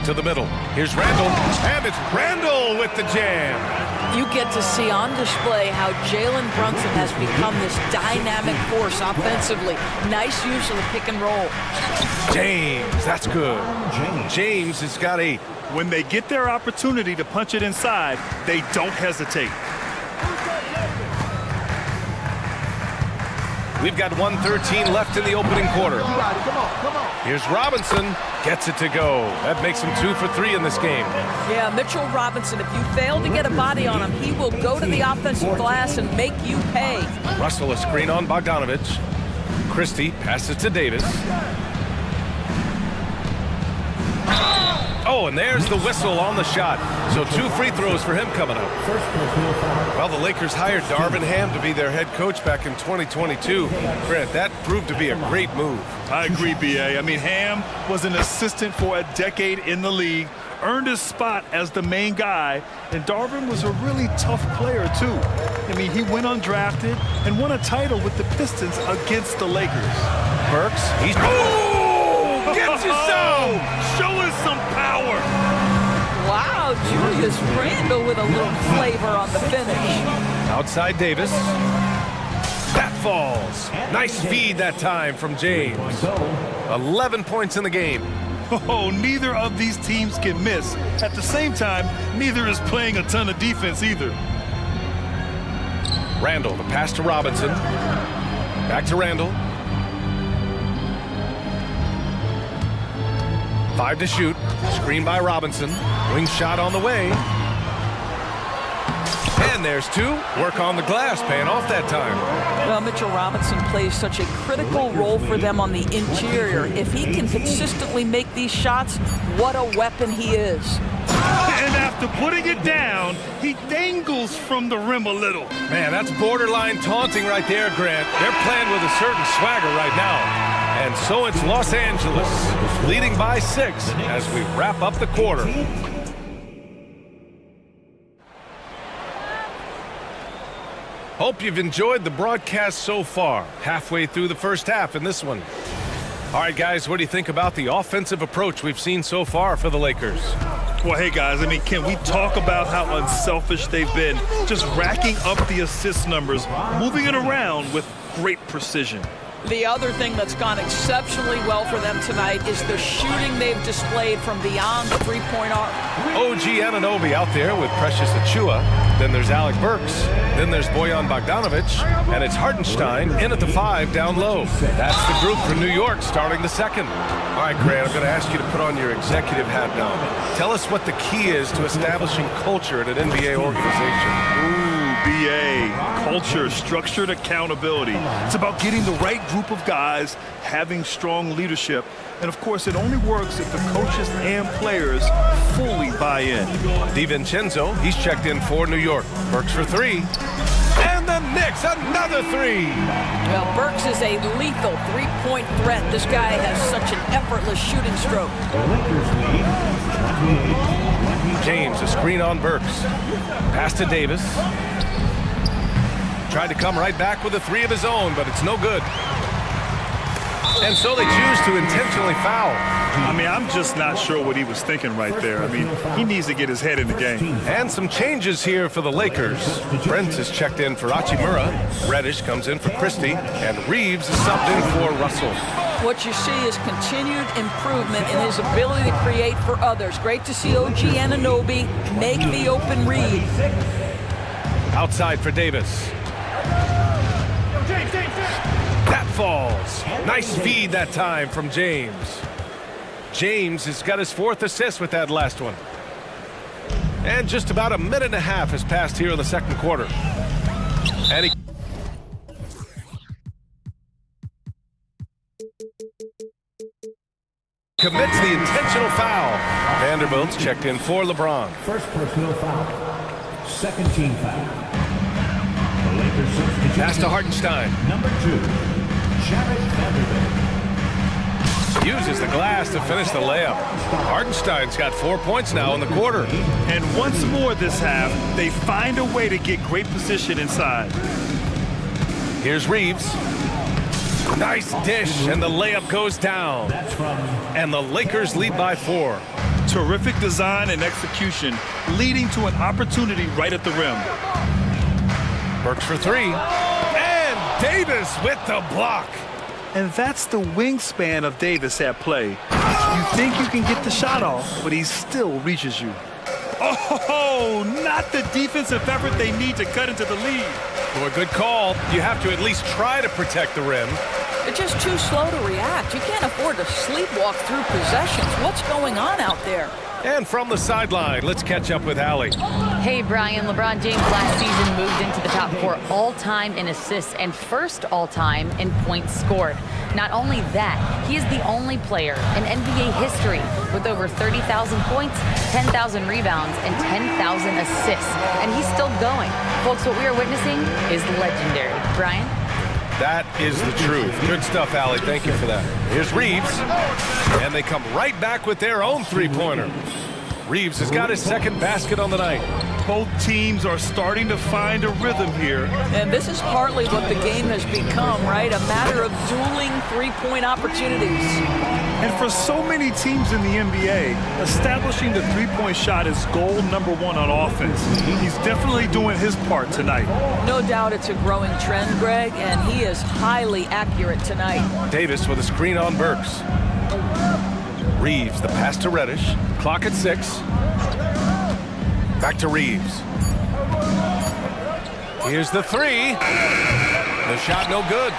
H: To the middle. Here's Randall, and it's Randall with the jam.
C: You get to see on display how Jalen Brunson has become this dynamic force offensively. Nice use of the pick and roll.
H: James, that's good. James has got a...
J: When they get their opportunity to punch it inside, they don't hesitate.
H: We've got 1:13 left in the opening quarter. Here's Robinson. Gets it to go. That makes him 2 for 3 in this game.
C: Yeah, Mitchell Robinson, if you fail to get a body on him, he will go to the offensive glass and make you pay.
H: Russell, a screen on Bogdanovich. Christie passes to Davis. Oh, and there's the whistle on the shot. So 2 free throws for him coming up. Well, the Lakers hired Darvin Ham to be their head coach back in 2022. Grant, that proved to be a great move.
J: I agree, B.A. I mean, Ham was an assistant for a decade in the league, earned his spot as the main guy, and Darvin was a really tough player, too. I mean, he went undrafted and won a title with the Pistons against the Lakers.
H: Burks, he's... Oh! Gets you some!
J: Show us some power!
C: Wow, Julius Randle with a little flavor on the finish.
H: Outside Davis. That falls. Nice feed that time from James. 11 points in the game.
J: Oh, neither of these teams can miss. At the same time, neither is playing a ton of defense either.
H: Randle, the pass to Robinson. Back to Randle. 5 to shoot. Screen by Robinson. Wing shot on the way. And there's 2. Work on the glass, paying off that time.
C: Well, Mitchell Robinson plays such a critical role for them on the interior. If he can consistently make these shots, what a weapon he is.
J: And after putting it down, he dangles from the rim a little.
H: Man, that's borderline taunting right there, Grant. They're playing with a certain swagger right now. And so it's Los Angeles, leading by 6 as we wrap up the quarter. Hope you've enjoyed the broadcast so far. Halfway through the first half in this one. All right, guys, what do you think about the offensive approach we've seen so far for the Lakers?
J: Well, hey, guys, I mean, can we talk about how unselfish they've been? Just racking up the assist numbers, moving it around with great precision.
C: The other thing that's gone exceptionally well for them tonight is the shooting they've displayed from beyond the three-point arc.
H: OG Anunoby out there with Precious Achua. Then there's Alec Burks. Then there's Bojan Bogdanovic. And it's Hartenstein in at the 5 down low. That's the group for New York starting the second. All right, Grant, I'm going to ask you to put on your executive hat now. Tell us what the key is to establishing culture at an NBA organization.
J: BA, culture, structured accountability. It's about getting the right group of guys, having strong leadership, and of course it only works if the coaches and players fully buy in.
H: DiVincenzo, he's checked in for New York. Burks for 3. And the Knicks, another 3.
C: Well, Burks is a lethal three-point threat. This guy has such an effortless shooting stroke.
H: James, a screen on Burks. Pass to Davis. Tried to come right back with a 3 of his own, but it's no good. And so they choose to intentionally foul.
J: I mean, I'm just not sure what he was thinking right there. I mean, he needs to get his head in the game.
H: And some changes here for the Lakers. Brent is checked in for Hachimura. Reddish comes in for Christie. And Reeves is subbed in for Russell.
C: What you see is continued improvement in his ability to create for others. Great to see OG Anunoby make the open read.
H: Outside for Davis. That falls. Nice feed that time from James. James has got his 4th assist with that last one. And just about a minute and a half has passed here in the second quarter. And he commits the intentional foul. Vanderbilt's checked in for LeBron.
D: First personal foul. Second team foul. The Lakers substitute.
H: Pass to Hartenstein.
D: Number 2, Jared Vanderbilt.
H: Uses the glass to finish the layup. Hartenstein's got 4 points now in the quarter.
J: And once more this half, they find a way to get great position inside.
H: Here's Reeves. Nice dish, and the layup goes down. And the Lakers lead by 4.
J: Terrific design and execution, leading to an opportunity right at the rim.
H: Burks for 3. And Davis with the block.
J: And that's the wingspan of Davis at play. You think you can get the shot off, but he still reaches you. Oh, not the defensive effort they need to cut into the lead.
H: Well, a good call. You have to at least try to protect the rim.
C: They're just too slow to react. You can't afford to sleepwalk through possessions. What's going on out there?
H: And from the sideline, let's catch up with Allie.
K: Hey, Brian, LeBron James last season moved into the top 4 all-time in assists and first all-time in points scored. Not only that, he is the only player in NBA history with over 30,000 points, 10,000 rebounds, and 10,000 assists. And he's still going. Folks, what we are witnessing is legendary. Brian?
H: That is the truth. Good stuff, Allie. Thank you for that. Here's Reeves, and they come right back with their own three-pointer. Reeves has got his second basket on the night.
J: Both teams are starting to find a rhythm here.
C: And this is partly what the game has become, right? A matter of dueling three-point opportunities.
J: And for so many teams in the NBA, establishing the three-point shot is goal number 1 on offense. He's definitely doing his part tonight.
C: No doubt it's a growing trend, Greg, and he is highly accurate tonight.
H: Davis with a screen on Burks. Reeves, the pass to Reddish. Clock at 6. Back to Reeves. Here's the three. The shot no good.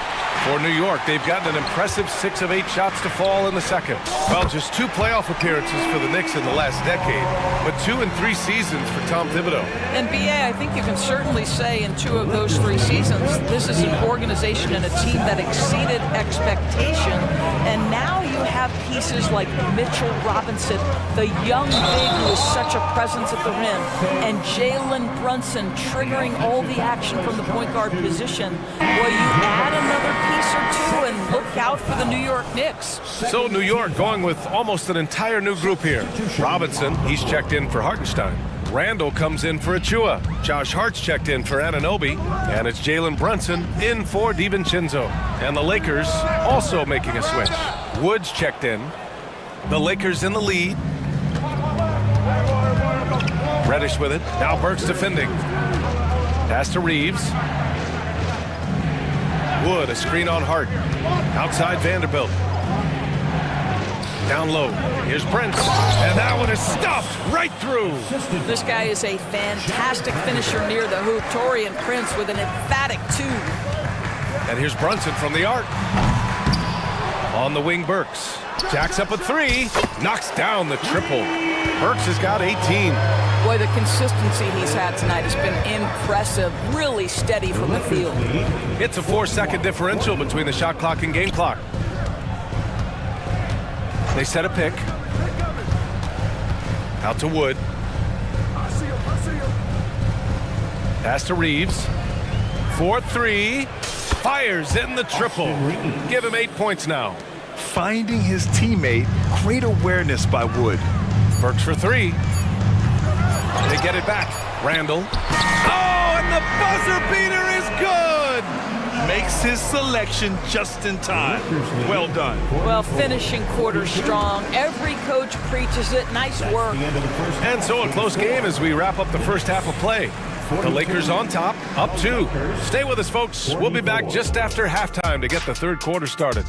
H: For New York, they've gotten an impressive 6 of 8 shots to fall in the second. Well, just 2 playoff appearances for the Knicks in the last decade, but 2 in 3 seasons for Tom Thibodeau.
C: And BA, I think you can certainly say in 2 of those 3 seasons, this is an organization and a team that exceeded expectation. And now you have pieces like Mitchell Robinson, the young big who is such a presence at the rim, and Jalen Brunson triggering all the action from the point guard position. Well, you add another piece or 2 and look out for the New York Knicks.
H: So New York going with almost an entire new group here. Robinson, he's checked in for Hartenstein. Randall comes in for Achua. Josh Hart's checked in for Anunoby. And it's Jalen Brunson in for DiVincenzo. And the Lakers also making a switch. Woods checked in. The Lakers in the lead. Reddish with it. Now Burks defending. Pass to Reeves. Wood, a screen on Hart. Outside Vanderbilt. Down low. Here's Prince. And that one is stuffed right through.
C: This guy is a fantastic finisher near the hoop. Taurean Prince with an emphatic 2.
H: And here's Brunson from the arc. On the wing, Burks. Jacks up a 3. Knocks down the triple. Burks has got 18.
C: Boy, the consistency he's had tonight has been impressive. Really steady from the field.
H: It's a 4-second differential between the shot clock and game clock. They set a pick. Out to Wood. Pass to Reeves. 4-3. Fires in the triple. Give him 8 points now.
J: Finding his teammate, great awareness by Wood.
H: Burks for 3. They get it back. Randall. Oh, and the buzzer beater is good!
J: Makes his selection just in time. Well done.
C: Well, finishing quarter strong. Every coach preaches it. Nice work.
H: And so a close game as we wrap up the first half of play. The Lakers on top, up 2. Stay with us, folks. We'll be back just after halftime to get the third quarter started.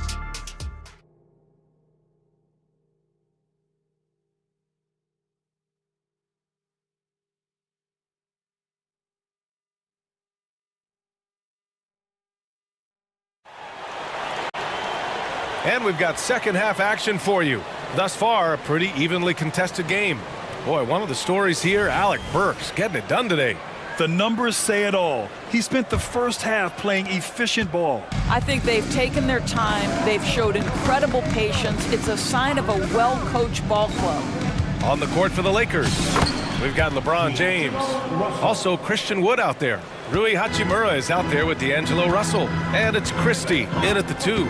H: And we've got second half action for you. Thus far, a pretty evenly contested game. Boy, one of the stories here, Alec Burks getting it done today.
J: The numbers say it all. He spent the first half playing efficient ball.
C: I think they've taken their time. They've showed incredible patience. It's a sign of a well-coached ball club.
H: On the court for the Lakers, we've got LeBron James. Also Christian Wood out there. Rui Hachimura is out there with D'Angelo Russell. And it's Christie in at the 2.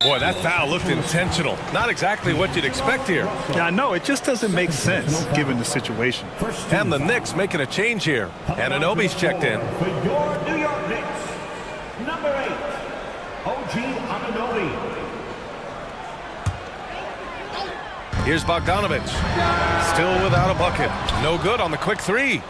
H: Boy, that foul looked intentional. Not exactly what you'd expect here.
J: Yeah, I know. It just doesn't make sense given the situation.
H: And the Knicks making a change here. Anunoby's checked in.
D: For your New York Knicks, number 8, OG Anunoby.
H: Here's Bogdanovich. Still without a bucket. No good on the quick 3.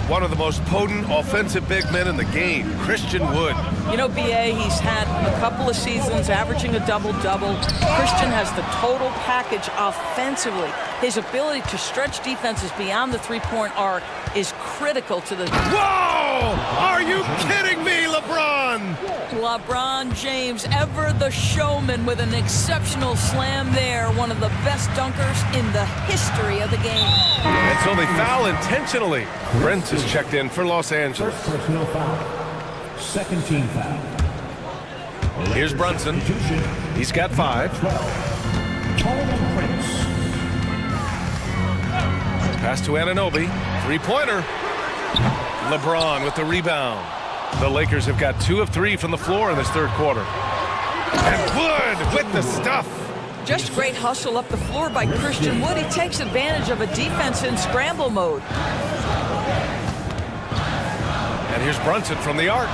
H: One of the most potent offensive big men in the game, Christian Wood.
C: You know, BA, he's had a couple of seasons averaging a double-double. Christian has the total package offensively. His ability to stretch defenses beyond the three-point arc is critical to the...
H: Whoa! Are you kidding me, LeBron?
C: Well, LeBron James, ever the showman, with an exceptional slam there. One of the best dunkers in the history of the game.
H: And so they foul intentionally. Brent is checked in for Los Angeles.
D: First personal foul. Second team foul.
H: Here's Brunson. He's got 5. Pass to Anunoby. 3-pointer. LeBron with the rebound. The Lakers have got 2 of 3 from the floor in this third quarter. And Wood with the stuff.
C: Just great hustle up the floor by Christian Wood. He takes advantage of a defense in scramble mode.
H: And here's Brunson from the arc.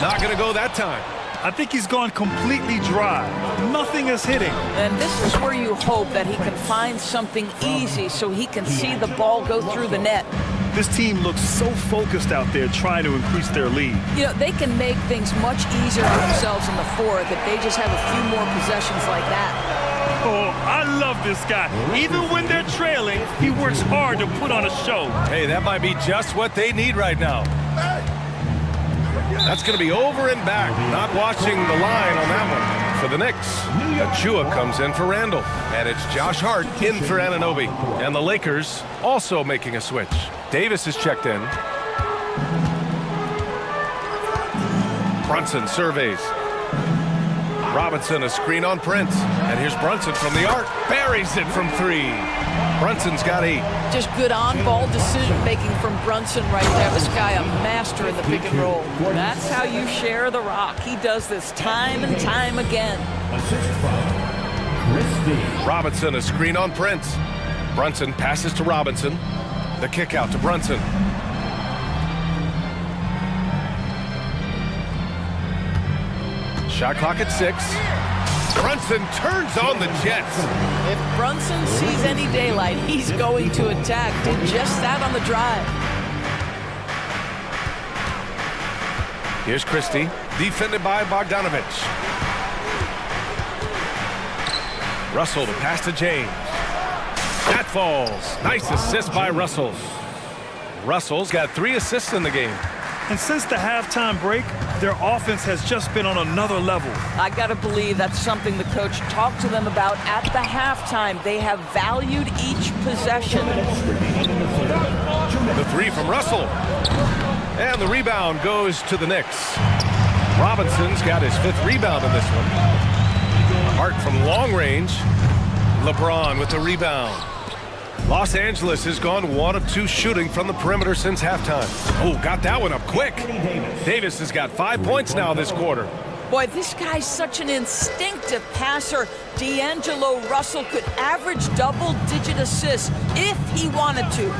H: Not going to go that time.
J: I think he's gone completely dry. Nothing is hitting.
C: And this is where you hope that he can find something easy so he can see the ball go through the net.
J: This team looks so focused out there trying to increase their lead.
C: You know, they can make things much easier for themselves in the fourth if they just have a few more possessions like that.
J: Oh, I love this guy. Even when they're trailing, he works hard to put on a show.
H: Hey, that might be just what they need right now. That's going to be over and back. Not watching the line on that one. For the Knicks, Achua comes in for Randall. And it's Josh Hart in for Anunoby. And the Lakers also making a switch. Davis is checked in. Brunson surveys. Robinson, a screen on Prince. And here's Brunson from the arc. Buries it from 3. Brunson's got 8.
C: Just good on-ball decision-making from Brunson right there. This guy a master in the pick and roll. That's how you share the rock. He does this time and time again.
H: Robinson, a screen on Prince. Brunson passes to Robinson. The kick out to Brunson. Shot clock at 6. Brunson turns on the Jets.
C: If Brunson sees any daylight, he's going to attack. Did just that on the drive.
H: Here's Christie, defended by Bogdanovich. Russell to pass to James. That falls. Nice assist by Russell. Russell's got 3 assists in the game.
J: And since the halftime break, their offense has just been on another level.
C: I got to believe that's something the coach talked to them about at the halftime. They have valued each possession.
H: The 3 from Russell. And the rebound goes to the Knicks. Robinson's got his 5th rebound in this one. Hart from long range. LeBron with the rebound. Los Angeles has gone 1 of 2 shooting from the perimeter since halftime. Oh, got that one up quick. Davis has got 5 points now this quarter.
C: Boy, this guy's such an instinctive passer. D'Angelo Russell could average double-digit assists if he wanted to.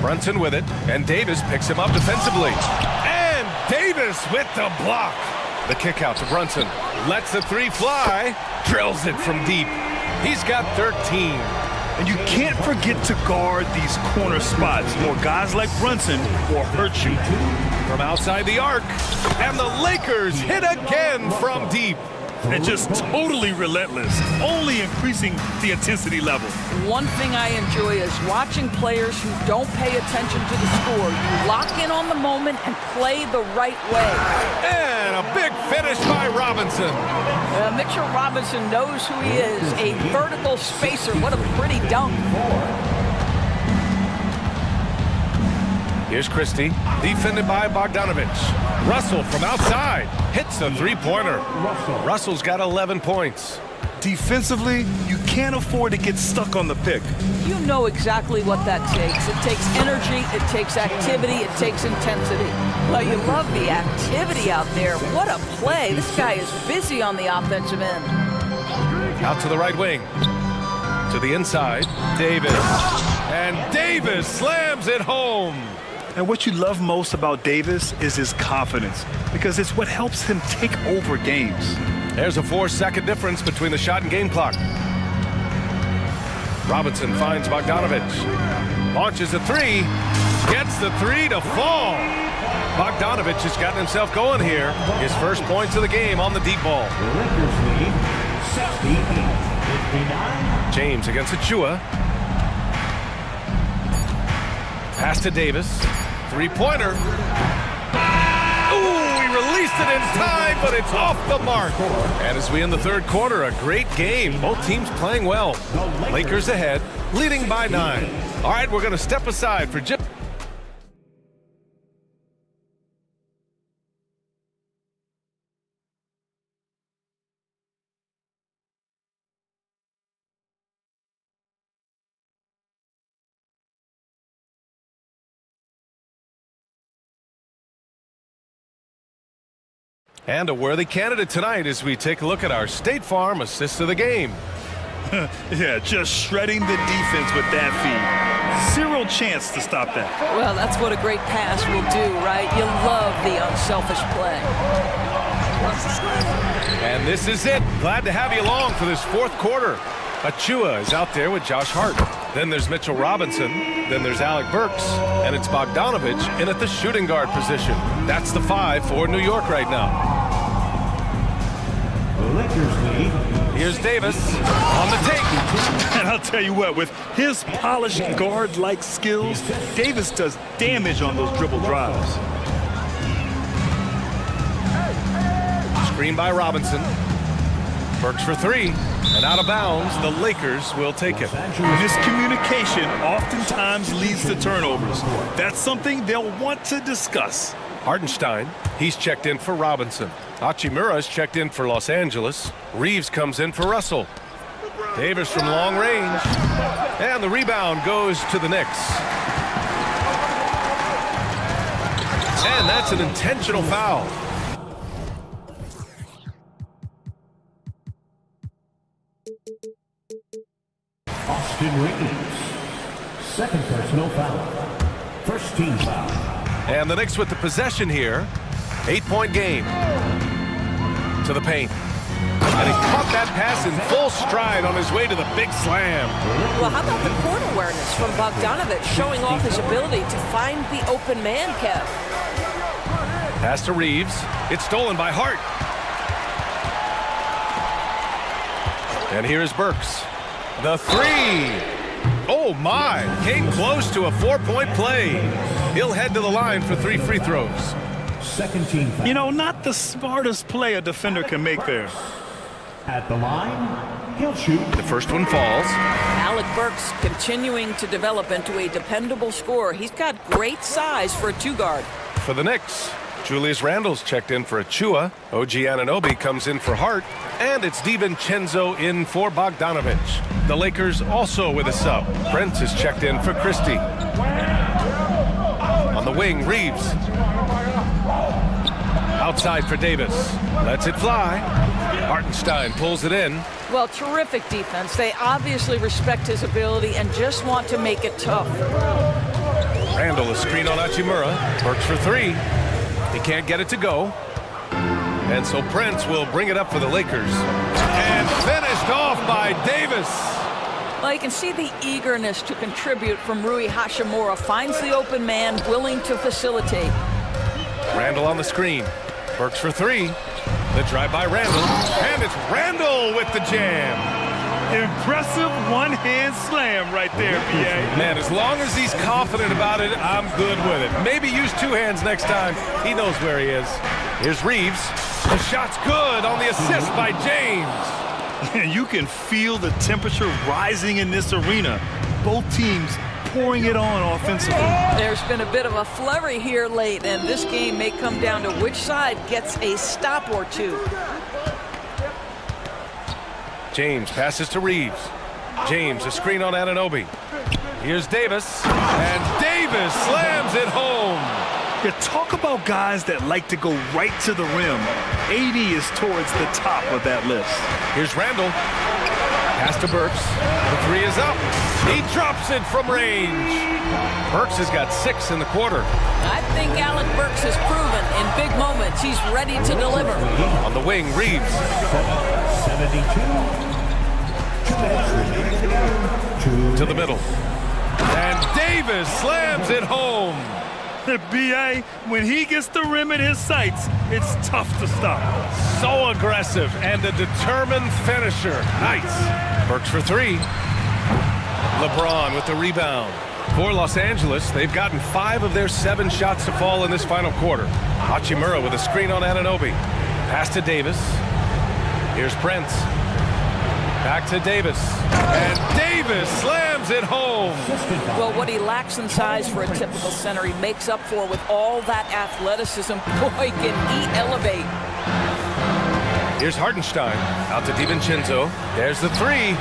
H: Brunson with it, and Davis picks him up defensively. And Davis with the block. The kick out to Brunson. Lets the 3 fly. Drills it from deep. He's got 13.
J: And you can't forget to guard these corner spots, or guys like Brunson will hurt you.
H: From outside the arc, and the Lakers hit again from deep.
J: And just totally relentless, only increasing the intensity level.
C: One thing I enjoy is watching players who don't pay attention to the score. You lock in on the moment and play the right way.
H: And a big finish by Robinson.
C: Mitchell Robinson knows who he is, a vertical spacer. What a pretty dunk.
H: Here's Christie, defended by Bogdanovich. Russell from outside hits the 3-pointer. Russell's got 11 points.
J: Defensively, you can't afford to get stuck on the pick.
C: You know exactly what that takes. It takes energy, it takes activity, it takes intensity. Well, you love the activity out there. What a play. This guy is busy on the offensive end.
H: Out to the right wing. To the inside, Davis. And Davis slams it home.
J: And what you love most about Davis is his confidence, because it's what helps him take over games.
H: There's a 4-second difference between the shot and game clock. Robinson finds Bogdanovich. Launches a 3. Gets the 3 to fall. Bogdanovich has gotten himself going here. His first points of the game on the deep ball. James against Achua. Pass to Davis. 3-pointer. Ooh, he released it in time, but it's off the mark. And as we end the third quarter, a great game. Both teams playing well. Lakers ahead, leading by 9. All right, we're going to step aside for just... And a worthy candidate tonight as we take a look at our State Farm assist of the game.
J: Yeah, just shredding the defense with that feed. Zero chance to stop that.
C: Well, that's what a great pass will do, right? You love the unselfish play.
H: And this is it. Glad to have you along for this fourth quarter. Achua is out there with Josh Hart. Then there's Mitchell Robinson. Then there's Alec Burks. And it's Bogdanovich in at the shooting guard position. That's the 5 for New York right now. Here's Davis on the take.
J: And I'll tell you what, with his polished guard-like skills, Davis does damage on those dribble drives.
H: Screen by Robinson. Burks for 3. And out of bounds, the Lakers will take it.
J: Miscommunication oftentimes leads to turnovers. That's something they'll want to discuss.
H: Hartenstein, he's checked in for Robinson. Hachimura's checked in for Los Angeles. Reeves comes in for Russell. Davis from long range. And the rebound goes to the Knicks. And that's an intentional foul.
D: Austin Reeves. Second personal foul. First team foul.
H: And the Knicks with the possession here. 8-point game. To the paint. And he caught that pass in full stride on his way to the big slam.
R: Well, how about the court awareness from Bogdanovich showing off his ability to find the open man, Kev?
H: Pass to Reeves. It's stolen by Hart. And here's Burks. The 3. Oh, my. Came close to a 4-point play. He'll head to the line for 3 free throws.
D: Second team foul.
J: You know, not the smartest play a defender can make there.
D: At the line, he'll shoot.
H: The first one falls.
C: Alec Burks continuing to develop into a dependable scorer. He's got great size for a 2-guard.
H: For the Knicks, Julius Randle's checked in for Achua. OG Anunoby comes in for Hart. And it's DiVincenzo in for Bogdanovich. The Lakers also with a sub. Prince is checked in for Christie. On the wing, Reeves. Outside for Davis. Lets it fly. Hartenstein pulls it in.
C: Well, terrific defense. They obviously respect his ability and just want to make it tough.
H: Randle, a screen on Hachimura. Burks for 3. He can't get it to go. And so Prince will bring it up for the Lakers. And finished off by Davis.
C: Well, you can see the eagerness to contribute from Rui Hachimura. Finds the open man, willing to facilitate.
H: Randle on the screen. Burks for 3. The drive by Randle. And it's Randle with the jam.
J: Impressive one-hand slam right there, PA.
H: Man, as long as he's confident about it, I'm good with it. Maybe use 2 hands next time. He knows where he is. Here's Reeves. The shot's good on the assist by James.
J: You can feel the temperature rising in this arena. Both teams pouring it on offensively.
C: There's been a bit of a flurry here late, and this game may come down to which side gets a stop or 2.
H: James passes to Reeves. James, a screen on Anunoby. Here's Davis, and Davis slams it home.
J: You talk about guys that like to go right to the rim. AD is towards the top of that list.
H: Here's Randle. Pass to Burks. The 3 is up. He drops it from range. Burks has got 6 in the quarter.
C: I think Alec Burks has proven in big moments he's ready to deliver.
H: On the wing, Reeves.
D: 72.
H: To the middle. And Davis slams it home.
J: B.A., when he gets the rim in his sights, it's tough to stop.
H: So aggressive and a determined finisher. Nice. Burks for 3. LeBron with the rebound. For Los Angeles, they've gotten 5 of their 7 shots to fall in this final quarter. Hachimura with a screen on Anunoby. Pass to Davis. Here's Prince. Back to Davis. And Davis slams it home.
C: Well, what he lacks in size for a typical center, he makes up for with all that athleticism. Boy, can he elevate.
H: Here's Hartenstein. Out to DiVincenzo. There's the 3.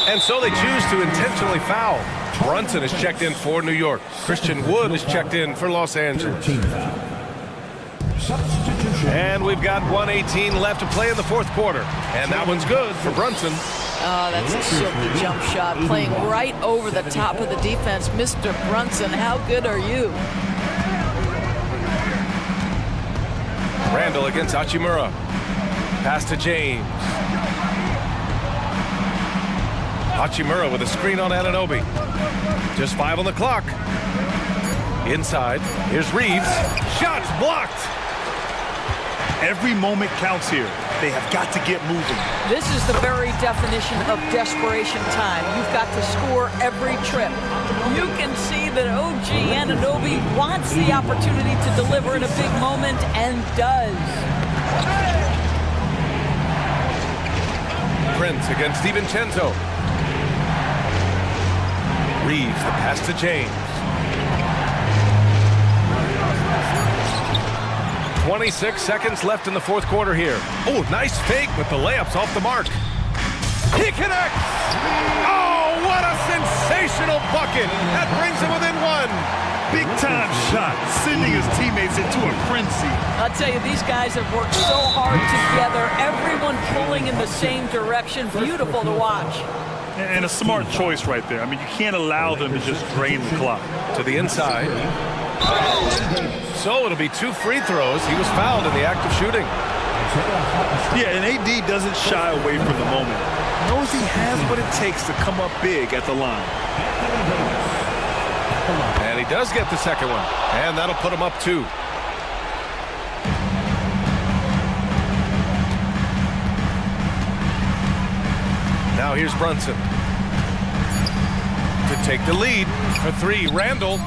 H: And so they choose to intentionally foul. Brunson is checked in for New York. Christian Wood is checked in for Los Angeles. And we've got 1:18 left to play in the fourth quarter. And that one's good for Brunson.
C: Oh, that's a silky jump shot, playing right over the top of the defense. Mr. Brunson, how good are you?
H: Randall against Hachimura. Pass to James. Hachimura with a screen on Anunoby. Just 5 on the clock. Inside, here's Reeves. Shots blocked.
J: Every moment counts here. They have got to get moving.
C: This is the very definition of desperation time. You've got to score every trip. You can see that OG Anunoby wants the opportunity to deliver in a big moment and does.
H: Prince against DiVincenzo. Reeves, the pass to James. 26 seconds left in the fourth quarter here. Oh, nice fake with the layups off the mark. He connects! Oh, what a sensational bucket! That brings him within 1.
J: Big time shot, sending his teammates into a frenzy.
C: I'll tell you, these guys have worked so hard together. Everyone pulling in the same direction. Beautiful to watch.
J: And a smart choice right there. I mean, you can't allow them to just drain the clock.
H: To the inside. So it'll be 2 free throws. He was fouled in the act of shooting.
J: Yeah, and AD doesn't shy away from the moment. Knows he has what it takes to come up big at the line.
H: And he does get the second one. And that'll put him up 2. Now here's Brunson. To take the lead for 3, Randall.